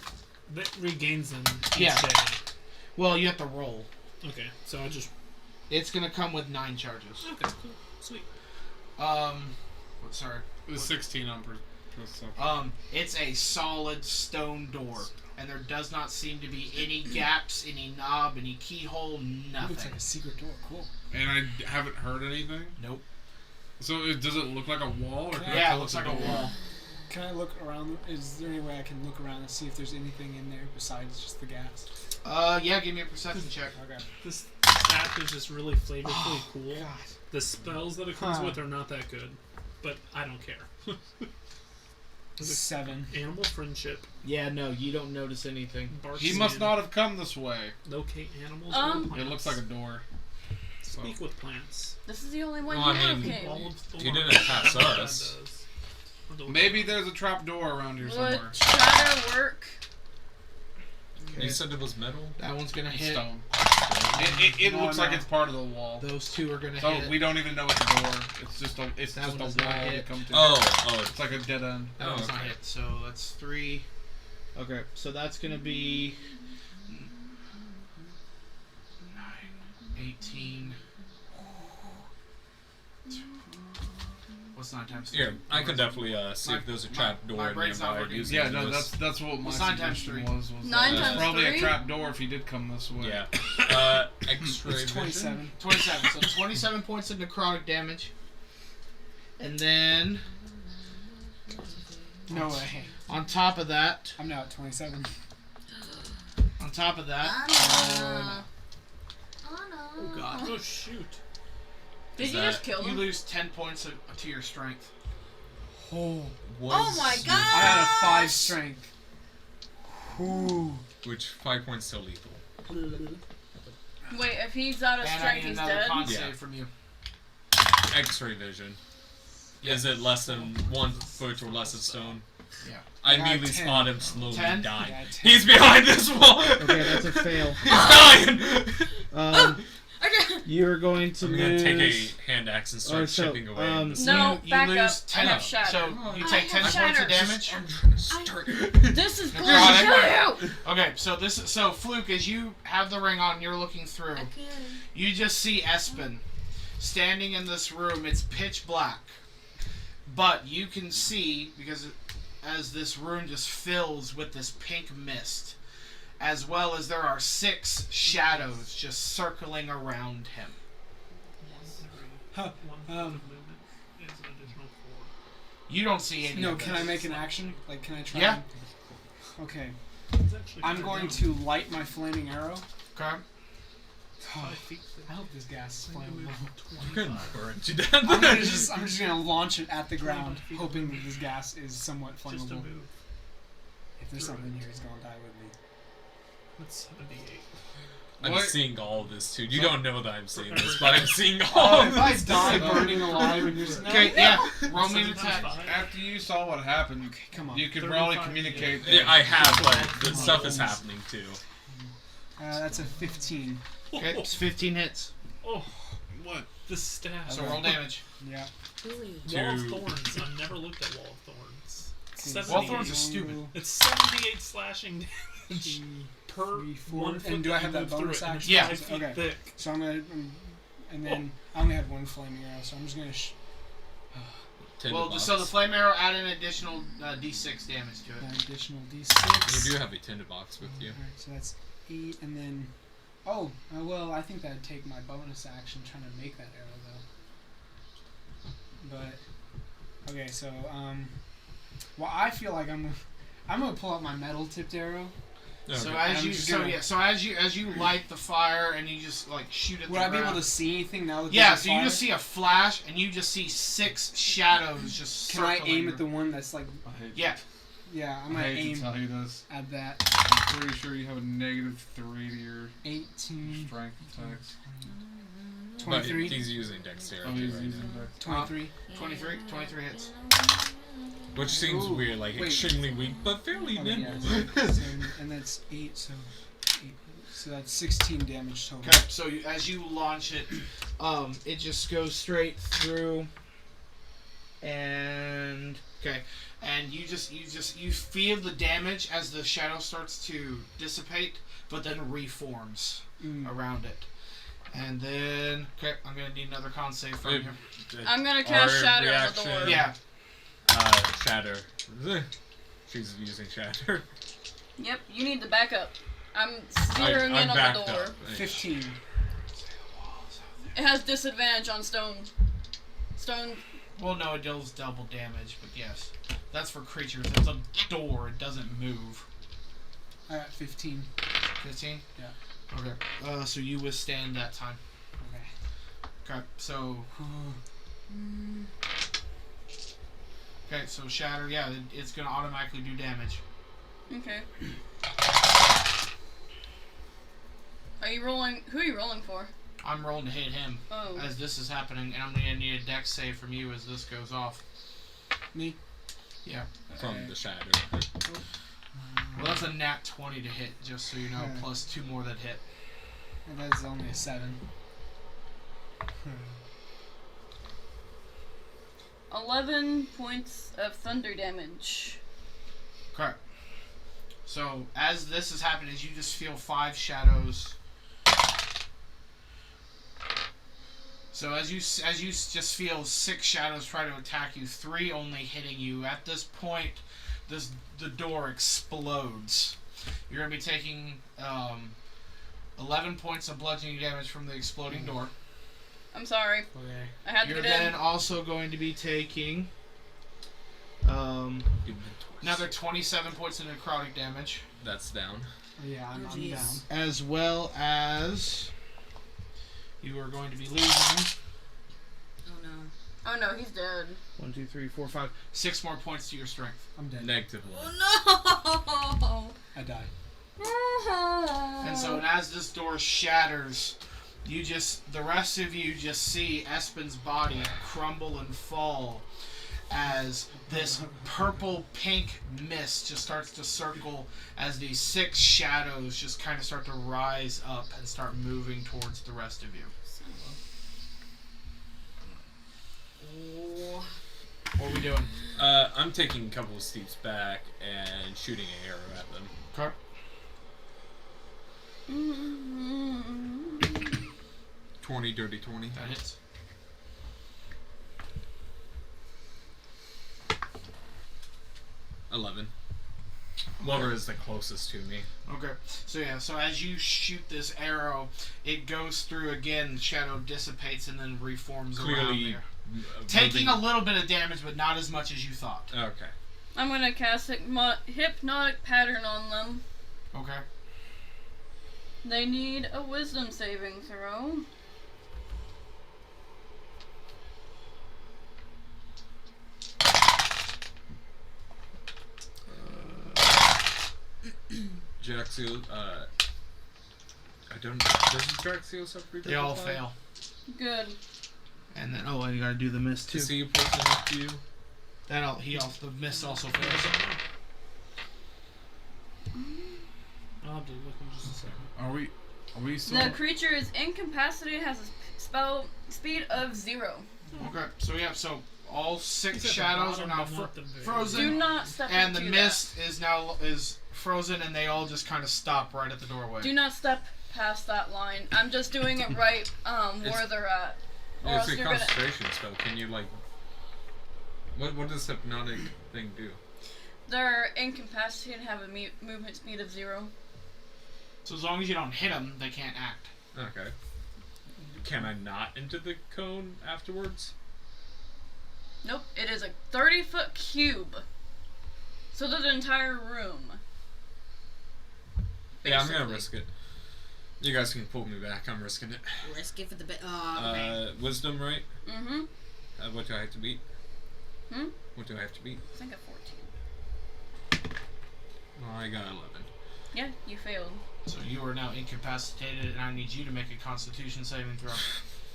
regains them each Yeah. day. Well, you have to roll. Okay, so I just... It's gonna come with 9 charges. Okay, cool. Sweet. Sorry. It was 16 on perception. It's a solid stone door, and there does not seem to be any gaps, any knob, any keyhole, Looks nothing. like a secret door. Cool. And I haven't heard anything? Nope. So does it look like a wall? Or can I Yeah, tell it looks it's like a door? wall. Can I look around? Is there any way I can look around and see if there's anything in there besides just the gas? Yeah, give me a perception check. Okay. This staff is just really flavorfully cool. God. The spells that it comes Huh. with are not that good, but I don't care. 7. Animal friendship. Yeah, no, you don't notice anything. Bark He must skin, not have come this way. locate animals. Um, or plants. It looks like a door. So. Speak with plants. This is the only one Well, you I have, mean, Kane. All of the He didn't lines. pass That us. does. I'll do it. Maybe there's a trap door around here somewhere. Would try to work. You said it was metal? That one's gonna hit. Stone. It No, looks like no. it's part of the wall. Those two are gonna So hit. we don't even know it's a door. It's just a That just one a does wall not to hit. come to. Oh, It's like a dead end. That one's not okay. hit. So that's 3. Okay, so that's gonna be 9, 18. What's 9 times 3? Yeah, I could definitely see if there's a trap door brain's not nearby. working. using Yeah, no, this. that's what my What's 9 times suggestion 3? was. 9 that times it's probably 3? a trap door if he did come this way. Yeah. X-ray It's vision. 27. 27. So 27 points of necrotic damage. And then, No way. on top of that, I'm now at 27. on top of that, Oh no. oh god, Oh shoot. Did Is you just that- kill you him? lose 10 points to your strength. Oh. Oh my I god. had a 5 strength. Ooh. Which 5 points still lethal. Wait, if he's out of And I strength, need he's another dead? con Yeah. save from you. X-ray vision. Is it less than 1 foot or less of stone? Yeah. I I got immediately 10. spot him slowly 10? dying. Yeah, 10. He's behind this wall! Okay, that's a fail. He's dying! Um, Okay. You're going to I'm lose. gonna take a hand axe and start chipping away. This No, you back lose up. 10. I have shatter. So you take 10 have points of shatter. damage. I'm trying to start. This is going God, to kill you! Okay, so Fluke, as you have the ring on, you're looking through. You just see Espen standing in this room. It's pitch black, but you can see because as this room just fills with this pink mist, as well as there are 6 shadows just circling around him. Huh, You don't see any. No, of can this. I make an action? Like, can I try? Yeah. Okay. I'm going to light my flaming arrow. Okay. Oh, I hope this gas is flammable. I'm gonna burn to I'm death. just gonna launch it at the ground, hoping that this gas is somewhat flammable. If there's something here, he's gonna die with me. That's 78. I'm What? seeing all of this too. You don't know that I'm seeing this, but I'm seeing all of If I this. die burning alive and you're just Okay. Yeah. Roll me an attack. 75. After you saw what happened, Come on. you could probably 35, communicate. Yeah, I have, but the stuff is happening too. That's a 15. Okay. It's 15 hits. Oh, What? the stab. So roll damage. Yeah. Wall of Thorns. I've never looked at Wall of Thorns. Wall of Thorns 78. is stupid. It's 78 slashing damage per 3, 4. 1 foot. And do I that have you that move through bonus it, and it's action? Yeah. 5 feet Okay. thick. So I'm gonna, and then I only had 1 flaming arrow, so I'm just gonna. Well, just so the flame arrow add an additional d6 damage to it. An additional d6. You do have a tinderbox with you. Alright, so that's 8, and then. Oh, well, I think that'd take my bonus action trying to make that arrow, though. But. Okay, so, well, I feel like I'm gonna pull out my metal tipped arrow. So Okay. as I'm you just so gonna- yeah so as you light the fire and you just like shoot at Would the I be able ground. to see anything now that Yeah, there's a so you fire? just see a flash and you just see 6 shadows just Can I circling aim at the one that's like. I hate, Yeah. Yeah, I'm I gonna hate to aim tell you this. at that. I'm pretty sure you have a -3 to your 18. strength attacks. But 23. he's using dexterity Oh, he's right using now. that. 23. 23 hits. Which seems Ooh, weird, like wait. extremely weak, but fairly Okay, yeah, nimble. so, and that's 8, so 8. So that's 16 damage total. Okay, so as you launch it, it just goes straight through, and you feel the damage as the shadow starts to dissipate, but then reforms around it, and then I'm gonna need another con save from you. I'm gonna cast Our shatter on the reaction- door. Yeah, Shatter. She's using shatter. Yep, you need to back up. I'm zeroing in on backed the door. up. 15. It has disadvantage on stone. Stone. well, no, it deals double damage, but yes, that's for creatures. It's a door; it doesn't move. I got 15. 15. Yeah. Okay. So you withstand that time. Okay. Okay, so. Okay, so shatter, yeah, it's gonna automatically do damage. Okay. Are you rolling? Who are you rolling for? I'm rolling to hit him Oh. as this is happening, and I'm gonna need a dex save from you as this goes off. Me? Yeah. From the shatter. Well, that's a nat 20 to hit, just so you know, Okay. plus 2 more that hit. And that's only a 7. 11 points of thunder damage. Okay. So as this is happening, you just feel 5 shadows. So as you just feel 6 shadows try to attack you, 3 only hitting you. At this point, the door explodes. You're gonna be taking 11 points of bludgeoning damage from the exploding door. I'm sorry. Okay. I had to You're get then in. also going to be taking another 27 points of necrotic damage, That's down. Yeah, I'm down. jeez. as well as you are going to be losing Oh no. Oh no, he's dead. 1, 2, 3, 4, 5, 6 more points to your strength. I'm dead. -1. Oh no! I died. And so as this door shatters, the rest of you just see Espen's body crumble and fall as this purple-pink mist just starts to circle as these 6 shadows just kind of start to rise up and start moving towards the rest of you. What are we doing? I'm taking a couple of steps back and shooting an arrow at them. Okay. 20, dirty 20. That hits. $11. Lover is the closest to me. Okay. So yeah, so as you shoot this arrow, it goes through again, the shadow dissipates and then reforms around Clearly there. Taking a little bit of damage, but not as much as you thought. Okay. I'm gonna cast a hypnotic pattern on them. Okay. They need a wisdom saving throw. Draxios, I don't. Does Draxios have free? They all fail. Good. And then and you gotta do the miss too. To see a person next to you. The miss also fails. I'll have to look in just a second. Are we still? The creature is incapacitated, has a spell speed of 0. Okay, so all 6 It's at the shadows are bottom, now but not the very frozen. Do not step And the into mist is now frozen, and they all just kind of stop right at the doorway. that. Do not step past that line. I'm just doing it right where they're at. Or It's else a you're gonna. concentration spell. Can you like? What does hypnotic thing do? They're incapacitated and have a movement speed of 0. So as long as you don't hit them, they can't act. Okay. Can I not enter the cone afterwards? Nope, it is a 30-foot cube. So does the entire room. Yeah, I'm gonna Basically. risk it. You guys can pull me back. I'm risking it. Risk it for the okay. Wisdom, right? Mm-hmm. What do I have to beat? Hmm? What do I have to beat? I think at 14. Well, I got 11. Yeah, you failed. So you are now incapacitated, and I need you to make a Constitution saving throw.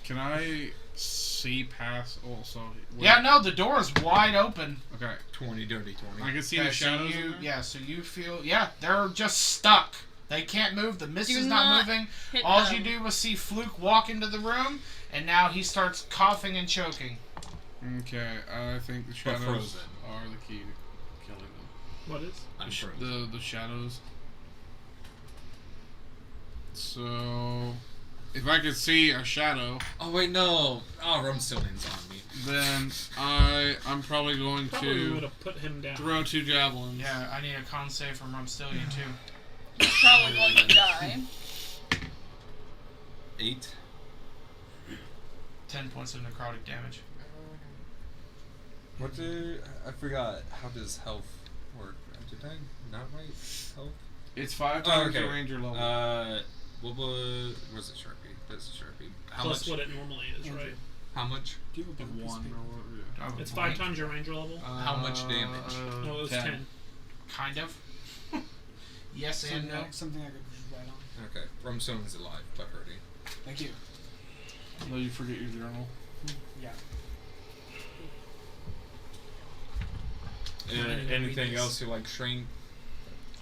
Can I see past? Also. Yeah, no, the door is wide open. Okay. 20, dirty 20. I can see Okay, the shadows. So in there? so you feel, they're just stuck. They can't move. The mist Do is not not moving. hit All them. you do was see Fluakk walk into the room, and now he starts coughing and choking. Okay, I think the But shadows frozen. are the key to killing them. What is? I'm frozen. The shadows. So, if I could see a shadow, Oh wait, no. Oh, Rumpstelien's on me. then I'm probably going Probably would to have put him down. throw 2 javelins. Yeah, I need a con save from Rumpstelien too. He's probably going to die. 8. 10 points of necrotic damage. What do I forgot? How does health work? Did I not write health? It's 5 times okay. the ranger level. What was? Where's the Sharpie? That's the Sharpie. How Plus much? what it normally is, right? How much? Do you have a 1 or what? It's 5 times your ranger level. How much damage? No, it was 10. 10. Kind of. Yes and Something, no. something I could write on. Okay, Rumpstelien's alive, but hurting. Thank you. No, you forget your journal. Yeah. Anything else you like? Shrink?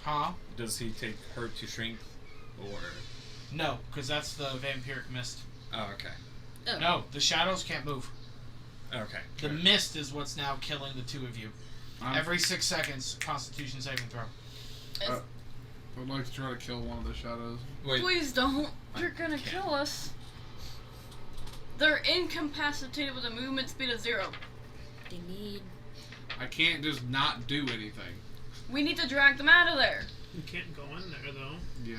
Huh? Does he take hurt to shrink, or? No, because that's the vampiric mist. Oh, okay. Oh. No, the shadows can't move. Okay. The mist is what's now killing the 2 of you. Every 6 seconds, Constitution saving throw. I'd like to try to kill one of the shadows. Wait. Please don't. You're gonna can't. kill us. They're incapacitated with a movement speed of 0. They need. I can't just not do anything. We need to drag them out of there. You can't go in there though. Yeah.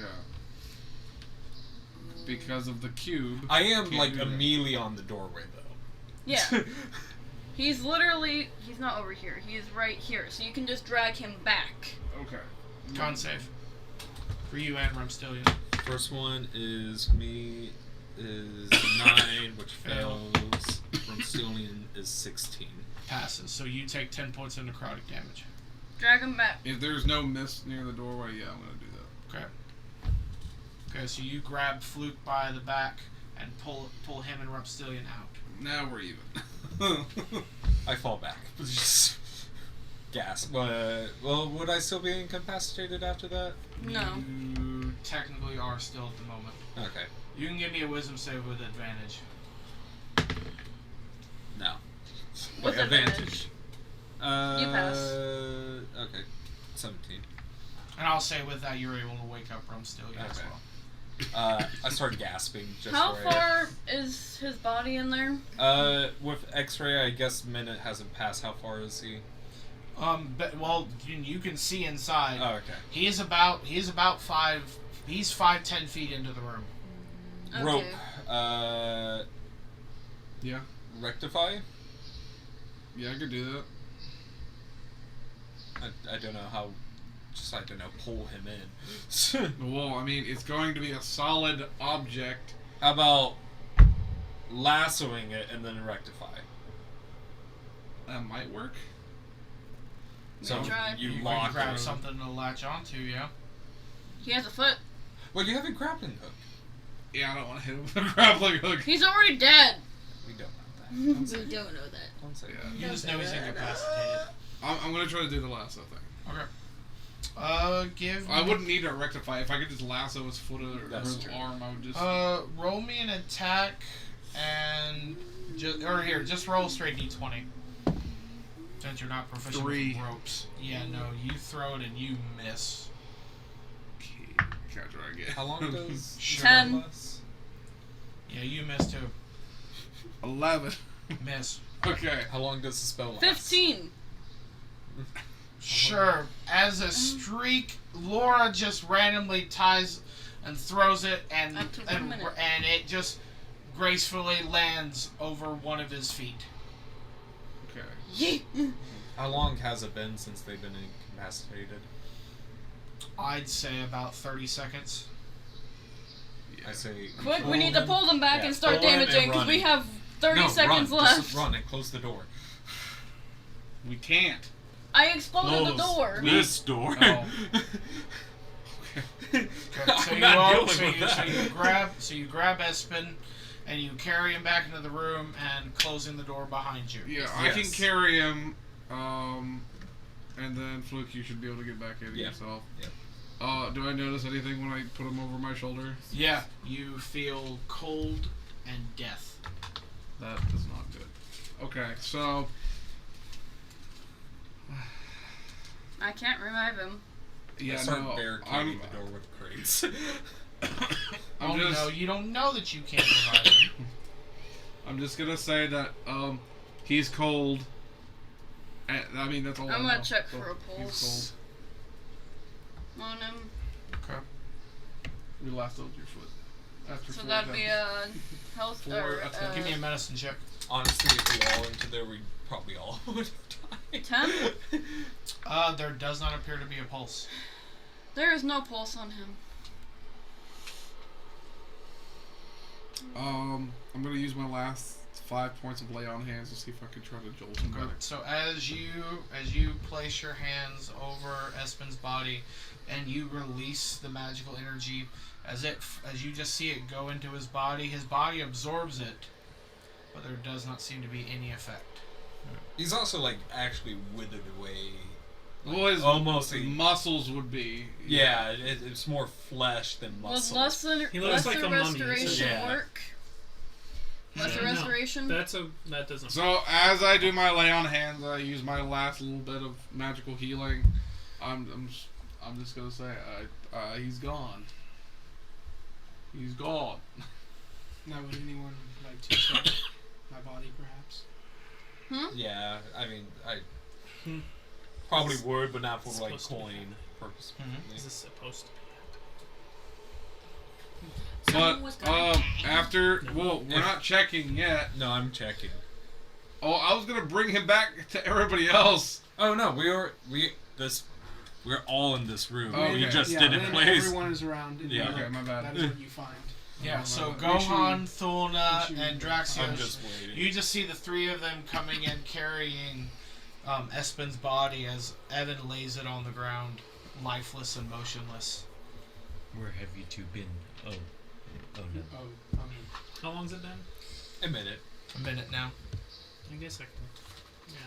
Because of the cube. I am Can't like do that. immediately on the doorway though. Yeah. He's not over here. He is right here. So you can just drag him back. Okay. Con save. For you and Rumpstelien. First one is me is 9, which fails. Rumpstelien is 16. Passes. So you take 10 points of necrotic damage. Drag him back. If there's no mist near the doorway, yeah, I'm gonna do that. Okay. Okay, so you grab Fluakk by the back and pull him and Rumpstelien out. Now we're even. I fall back. Just gasp. Well, would I still be incapacitated after that? No. You technically are still at the moment. Okay. You can give me a wisdom save with advantage. No. With Wait, advantage. You pass. Okay. 17. And I'll say with that you're able to wake up Rumpstelien as Okay. well. I start gasping just How where far is his body in there? with X-ray, I guess minute hasn't passed. How far is he? But, well, you can see inside. Oh, okay. He's about 5-10 feet into the room. Okay. Rope. Yeah. Rectify? Yeah, I could do that. I don't know how. Just, I don't know, pull him in. Well, I mean, it's going to be a solid object. How about lassoing it and then rectify? That might work. So try. you You lock can grab him. something to latch onto, yeah? He has a foot. Well, you have a grappling hook. Yeah, I don't want to hit him with a grappling hook. He's already dead. We don't know that. We Don't say don't know that. Don't say that. You just know he's incapacitated. I'm going to try to do the lasso thing. Okay. Give me... I wouldn't need to rectify. If I could just lasso his foot or That's his true. arm, I would just... roll me an attack and... just roll a straight d20. Since you're not proficient 3. with ropes. Yeah, no, you throw it and you miss. Okay, can I try again? How long does Sure. 10. last? Yeah, you miss too. 11. Miss. Okay. How long does the spell last? 15. Sure. As a streak, Laura just randomly ties and throws it, and Up to 1 minute. and it just gracefully lands over one of his feet. Okay. How long has it been since they've been incapacitated? I'd say about 30 seconds. I say. Quick, we need to pull them back Yeah, and start pull him and damaging because we running. have 30 No, seconds run. left. Just run and close the door. We can't. I exploded the door. This door. Oh. Okay, so I'm not dealing with that. so you grab Espen, and you carry him back into the room and closing the door behind you. Yeah, I can Yes. carry him, and then Fluakk, you should be able to get back in Yeah. yourself. Yep. Do I notice anything when I put him over my shoulder? Yeah, you feel cold and death. That is not good. Okay, so I can't revive him. yeah, Start no, barricading the door with crates. I'm Oh just, no, you don't know that you can't revive him. I'm just gonna say that he's cold. And, I mean, that's all. I'm I gonna know. check So, for a he's pulse on him. Okay. cold. We lassoed your foot. After So 4 that'd be attempts. a health 4. or Give me a medicine check. Honestly, if we all into there, we probably all would have died. 10. There does not appear to be a pulse. There is no pulse on him. I'm gonna use my last 5 points of lay on hands to see if I can try to jolt him back. So as you place your hands over Espen's body, and you release the magical energy, as you just see it go into his body absorbs it, but there does not seem to be any effect. He's also like actually withered away. Well, his almost muscles would be. Yeah, it's more flesh than muscle. Will lesser, He looks like lesser a mummy, restoration so- Yeah. work? Lesser No. restoration? That doesn't. So as I do my lay on hands, I use my last little bit of magical healing. I'm just gonna say, he's gone. He's gone. Now, would anyone like to check my body, perhaps? Yeah, I mean, I Hmm. probably would, but not for It's like supposed to be coin purposes. Is this supposed to be? Someone was But gonna after, well, we're not checking yet. No, I'm checking. Oh, I was gonna bring him back to everybody else. Oh no, we're all in this room. Oh, We okay. just Yeah, didn't then place. everyone is around. In Yeah. the Okay, room. my bad. That is what you find. Yeah. So Make sure you- Gohan, Thulna, make sure you and find- Draxios. I'm just waiting. You just see the three of them coming in carrying Espen's body as Evin lays it on the ground, lifeless and motionless. Where have you two been? Oh no. How long's it been? A minute. A minute now. I guess I can. Yeah.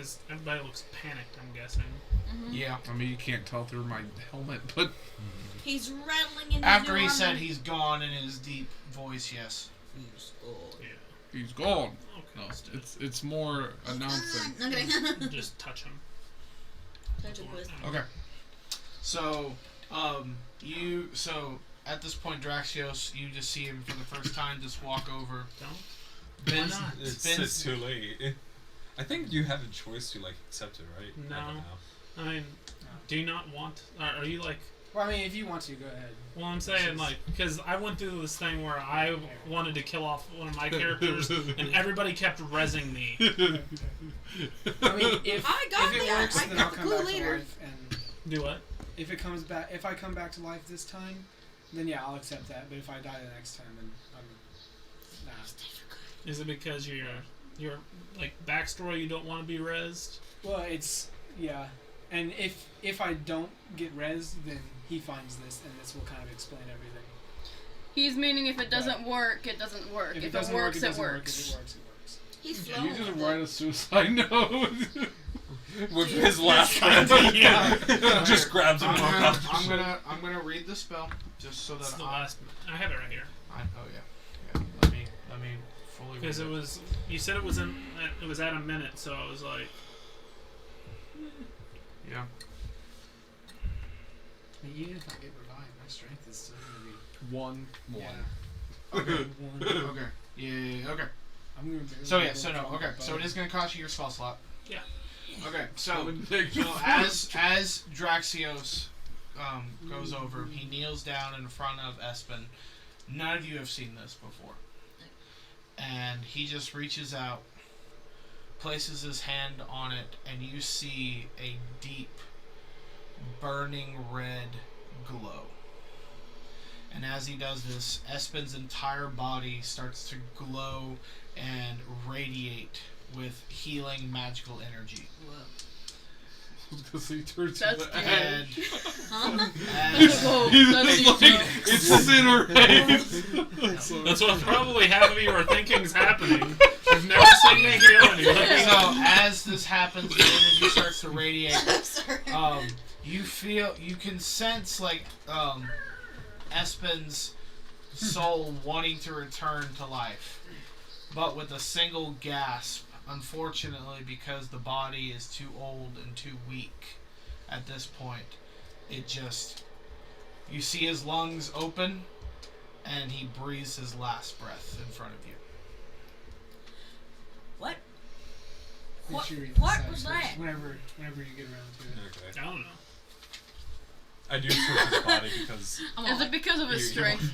because everybody looks panicked, I'm guessing. Mm-hmm. Yeah. I mean, you can't tell through my helmet, but He's rattling in After his he new said armor. he's gone in his deep voice, yes. He's gone. Yeah. he's gone. Okay. No, let's do it. it's more announcing. Okay. Just touch him. Touch him with- Okay. So, so at this point, Draxios, you just see him for the first time. Just walk over. Don't. Ben's, not? It's too late. I think you have a choice to like accept it, right? No. I don't know. I mean, do you not want? Are you like? Well, I mean, if you want to, go ahead. Well, I'm saying like because I went through this thing where I wanted to kill off one of my characters, and everybody kept rezzing me. I mean, if I got it the- works, I then got I'll the come clue back later. to life. And Do what? if I come back to life this time, then yeah, I'll accept that. But if I die the next time, then I'm nah. Is it because your like backstory you don't want to be rezzed? Well, it's yeah, and if I don't get rezzed, then he finds this, and this will kind of explain everything. He's meaning if it doesn't work, it doesn't work. If it doesn't works, work, it doesn't work. works. If it works, it works. He's You flowing. just with write it. a suicide note. With his last friend, just grabs him. and walks off. I'm gonna read the spell just so It's that the last. I have it right here oh yeah. Let me fully. because read it was. You said it was in. It was at a minute, so I was like, Yeah. I mean, even if I get revived, my strength is still gonna be One. Okay. one. Okay. Yeah. Okay. I'm gonna barely So be yeah. able So to no. draw Okay. my So it bow. is gonna cost you your spell slot. Yeah. Okay. So So as Draxios goes over, he kneels down in front of Espen. None of you have seen this before. And he just reaches out, places his hand on it, and you see a deep, burning red glow. And as he does this, Espen's entire body starts to glow and radiate with healing magical energy. Whoa. Because he turns That's to the good. edge. Huh? Whoa, It's that's like, it's sinner haze. that's what probably half of you are thinking is happening. You've never seen me heal anyone. So as this happens, the energy starts to radiate. I'm sorry. You can sense like Espen's soul wanting to return to life, but with a single gasp. Unfortunately, because the body is too old and too weak at this point, you see his lungs open, and he breathes his last breath in front of you. What? Make What- sure you what decide was first, that? Whenever you get around to it. Okay. I don't know. I do search his body because I'm Is all it because of his You- strength?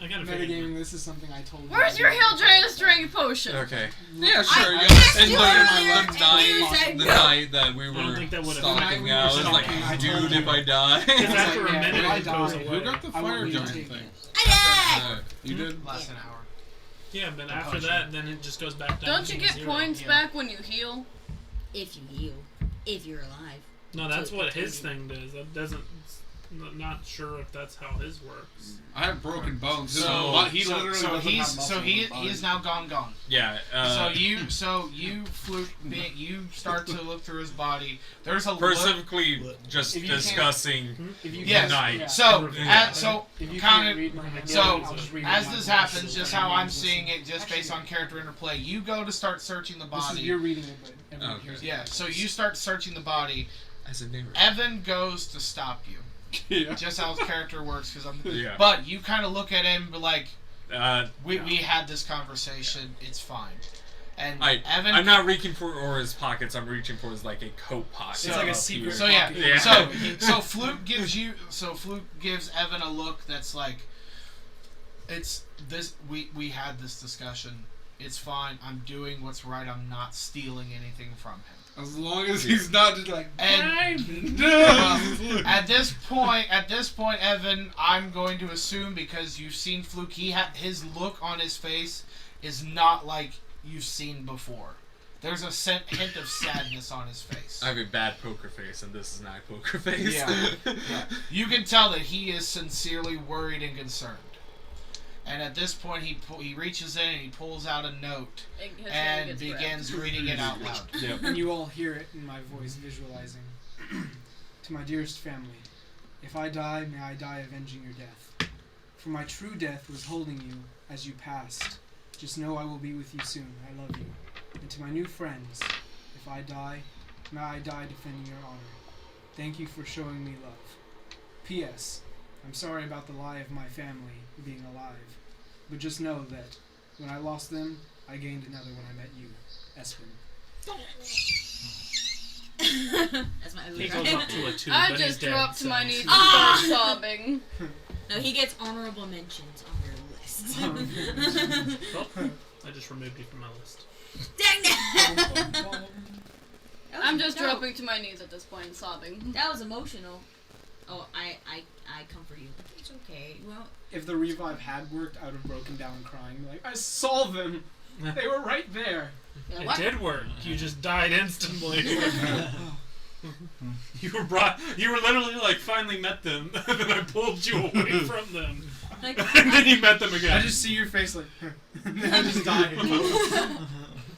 I gotta figure. Metagaming, this is something I told you. Where's your heal drain strength potion? okay. Yeah, sure. I Yeah. asked And you the earlier, and you said the no. night that we I don't were think that would've- stalking The night we out, I were was like, stalking, I dude, told if you. I die. Because after Yeah, a minute, if I it goes die, away. Who got the I fire won't giant retake thing? it. I did. You did? Less than an hour. Yeah, but The after potion. that, then it just goes back down. Don't you to get zero. points yeah. back when you heal? If you heal, if you're alive. No, that's So- what his thing does. That doesn't. Not sure if that's how his works. I have broken bones. He So literally doesn't have muscle in his he is body. now gone. Yeah. So you Fluke, you start to look through his body. There's a look. Specifically, just If you can't- discussing If you Yes. night. yeah. So Yeah. If you kind can't of read my mind, so I'll just read as my this mind. happens, just how I'm Listen. seeing it, just based on character interplay, you go to start searching the This is, body. you're reading it, but everyone Okay. hears it. Yeah. So you start searching the body. As a neighbor. Evan goes to stop you. Yeah. Just how his character works, because I'm. Yeah. But you kind of look at him, and be like, Uh, we had this conversation. It's fine. And Evan. I'm not reaching for his pockets. I'm reaching for his like a coat pocket. It's like a up secret. here. So yeah, Yeah. so Fluke gives Evan a look that's like, it's this. We had this discussion. It's fine. I'm doing what's right. I'm not stealing anything from him. As long as he's not just like, And at this point, Evan, I'm going to assume because you've seen Fluke, his look on his face is not like you've seen before. There's a hint of sadness on his face. I have a bad poker face, and this is not a poker face. Yeah. You can tell that he is sincerely worried and concerned. And at this point, he reaches in and he pulls out a note His and hand gets begins grabbed. reading it out loud. Yep. And you all hear it in my voice, visualizing. To my dearest family, if I die, may I die avenging your death. For my true death was holding you as you passed. Just know I will be with you soon. I love you. And to my new friends, if I die, may I die defending your honor. Thank you for showing me love. P.S. I'm sorry about the lie of my family being alive. But just know that when I lost them, I gained another when I met you, Espen. That's my He ugly goes up to a 2, I but just he's dead. dropped to so. my knees and Ah! started sobbing. No, he gets honorable mentions on your list. Well, I just removed you from my list. Dang it! I'm just No, dropping to my knees at this point and sobbing. That was emotional. Oh, I comfort you. It's okay. Well, If the revive had worked, I would have broken down crying. Like, I saw them. They were right there. you know It what? did work. You just died instantly. You were literally like finally met them, and then I pulled you away from them, Like, and then you met them again. I just see your face like, I just died.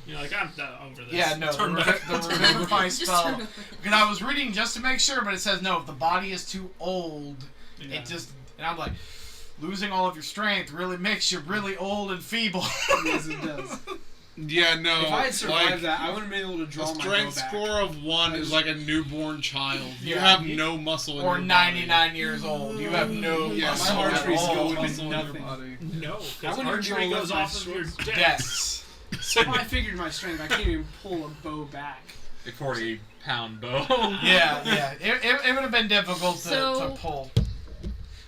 You're like, I'm over this. Yeah, no, Turn the back. Revivify Just spell. turn over. Because I was reading just to make sure, but it says no, if the body is too old, Yeah. it just. And I'm like, losing all of your strength really makes you really old and feeble. Yes, it does. Yeah, no. If I had survived like, that, I would have been able to draw a my strength bow back. score of 1 is like a newborn child. You Yeah. have no muscle in Or your 99 years old. You have no Yeah, muscle my at artery skill all. would have muscle been in your nothing. body. No, I because wouldn't even archery be able to goes lift my off of your swords. deck. Yes. Well, I figured my strength. I can't even pull a bow back. A 40-pound bow. Yeah. It would have been difficult So- to pull.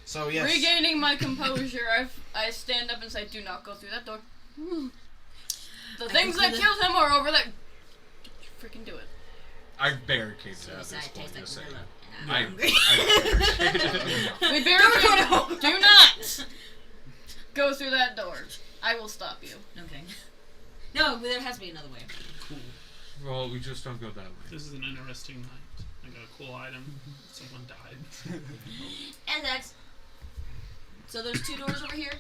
So, yes. Regaining my composure, I stand up and say, "Do not go through that door." The things that killed him are over there. Freaking do it. I barricaded it at suicide this point, tastes just like saying. vanilla, and I'm I hungry. barricaded it. We barricade. Do not go through that door. I will stop you. Okay. No, there has to be another way. Well, we just don't go that way. This is an interesting night. I got a cool item. Someone died. And that's. So there's 2 doors over here?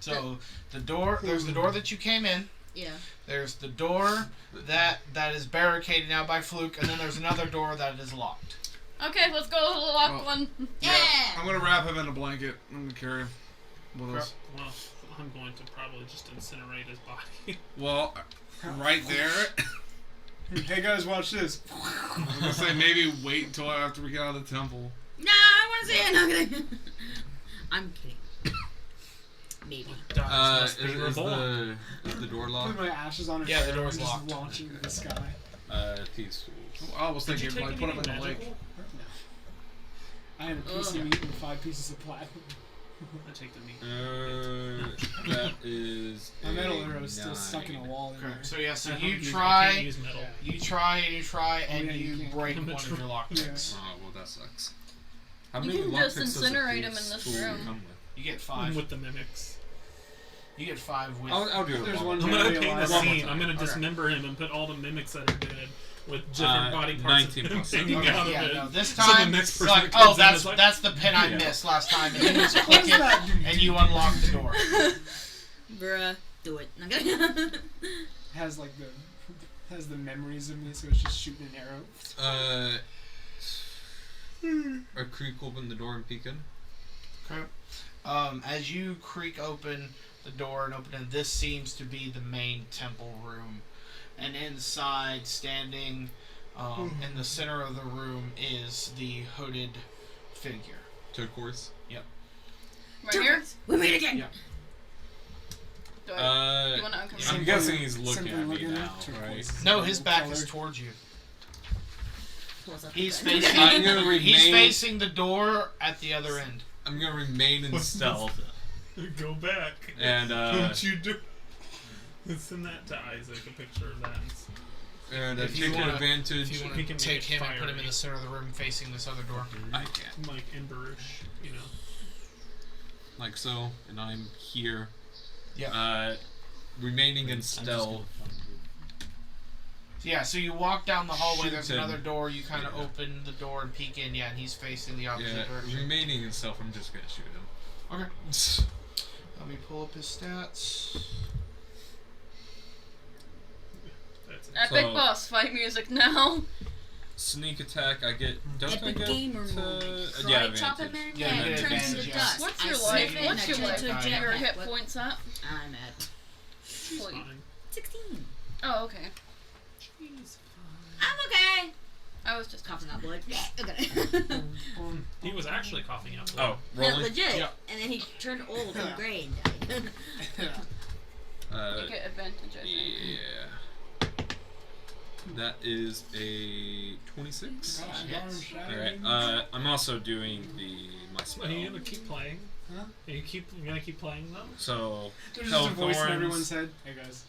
So, there's the door that you came in. Yeah. There's the door that is barricaded now by Fluakk, and then there's another door that is locked. Okay, let's go to the locked Oh. one. Yeah! I'm gonna wrap him in a blanket. I'm gonna carry him with us. Well, I'm going to probably just incinerate his body. Well, right there. Hey guys, watch this. I was gonna say maybe wait until after we get out of the temple. Nah, I want to see it. No, I'm kidding. I'm kidding. Maybe. Dies Is the door Put locked? my ashes on her. Yeah, the hair door's and just locked. launch into the sky. Thieves' tools. I was Did you thinking take like put him anything in the lake. magical? I had a piece Ugh. of meat and 5 pieces of platinum. I take the meat. That is. My metal a arrow is still 9. stuck in a wall. In there. So yeah, so I you can't try, use metal. Yeah. you try, and yeah, you you can't. break I'm one a of your lockpicks. Oh, well, that sucks. How You many can lockpicks just does a incinerate him thieves' in this tool room. come with? You get 5. With the mimics. You get 5 with. I'll do it. There's one one I'm more gonna Very paint a alive. scene. I'm gonna Okay. dismember him and put all the mimics that are dead with different body parts 19 of him plus hanging Okay, out of yeah, it. no, this So the time next it's person like, that comes oh, in that's is like, that's the pin I Yeah. missed last time, and you just click it, and you unlock the door. Bruh, do it. I'm kidding. Has like has the memories of me, so it's just shooting an arrow. A creak open the door and peek in. Okay. As you creak open the door and open it, this seems to be the main temple room, and inside, standing in the center of the room, is the hooded figure. Turquoise. Right here. We meet again. Yeah. Do I, you want to I'm uncover? guessing he's looking Simply at me looking now, at right? turquoise. No, his back Color. is towards you. Pulls up He's the gun. facing. I'm gonna remain. He's facing the door at the other end. I'm gonna remain in stealth, Go back. and Don't you do? Send that to Isaac. A picture of that. If you take wanna- advantage. If you want He to can take make it him and put him in fiery. the center of the room, facing this other door. I can, Like emberish, you know. like so, and I'm here. Yeah. Remaining in I'm just stealth. gonna find it. Yeah, so you walk down the hallway, there's Shoot him. another door, you kind of Yeah. open the door and peek in, yeah, and he's facing the opposite Yeah, direction. remaining in stealth. I'm just gonna shoot him. Okay. Let me pull up his stats. That's it. Epic So- boss fight music now. Sneak attack, I get. Don't I Epic get gamer to, mode. yeah, Right, chop him advantage. in, Yeah, and you it get turns advantage, to yeah. dust. What's I your sniff life? it and What's I your turn life? to Okay. Your jetpack. hit What? points at? I'm at She's Please. fine. 16. Oh, okay. She's I'm okay. I was just Coughing out blood. Okay. fine. He was actually coughing out blood. Oh, No, rolling. legit. Yeah. And then he turned old and gray and died. You get advantage, I think. Yeah. That is a 26. Alright, I'm also doing my spell. Are you gonna keep playing? Huh? Are you gonna keep playing though? So, There's just a voice in Hellthorns, everyone's head. Hey guys.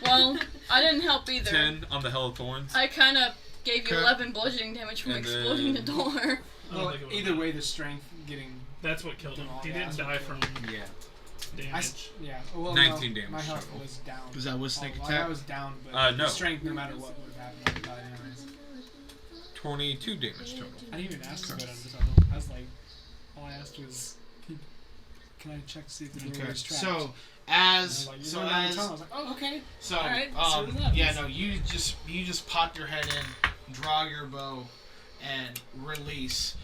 Well, I didn't help either. 10 on the Hellthorns. I kind of gave you Okay. 11 bludgeoning damage from And exploding the then- door. I don't Well, think it either would've- way, the strength getting. That's what killed him. He Yeah, didn't that's what die killed from Yeah. damage. Yeah. Well, 19 no, damage My health total. was down. Was that with sneak I attack? was down, but No. strength, no matter what would have happened, I died anyways. 22 damage total. I didn't even ask about it. I was like, all I asked was, can I check to see if the door Okay. is trapped? So And as I was like, so you're going down the as tunnel. I was like, oh, okay. so Alright, so what happens? yeah, no, you just pop your head in, draw your bow, and release.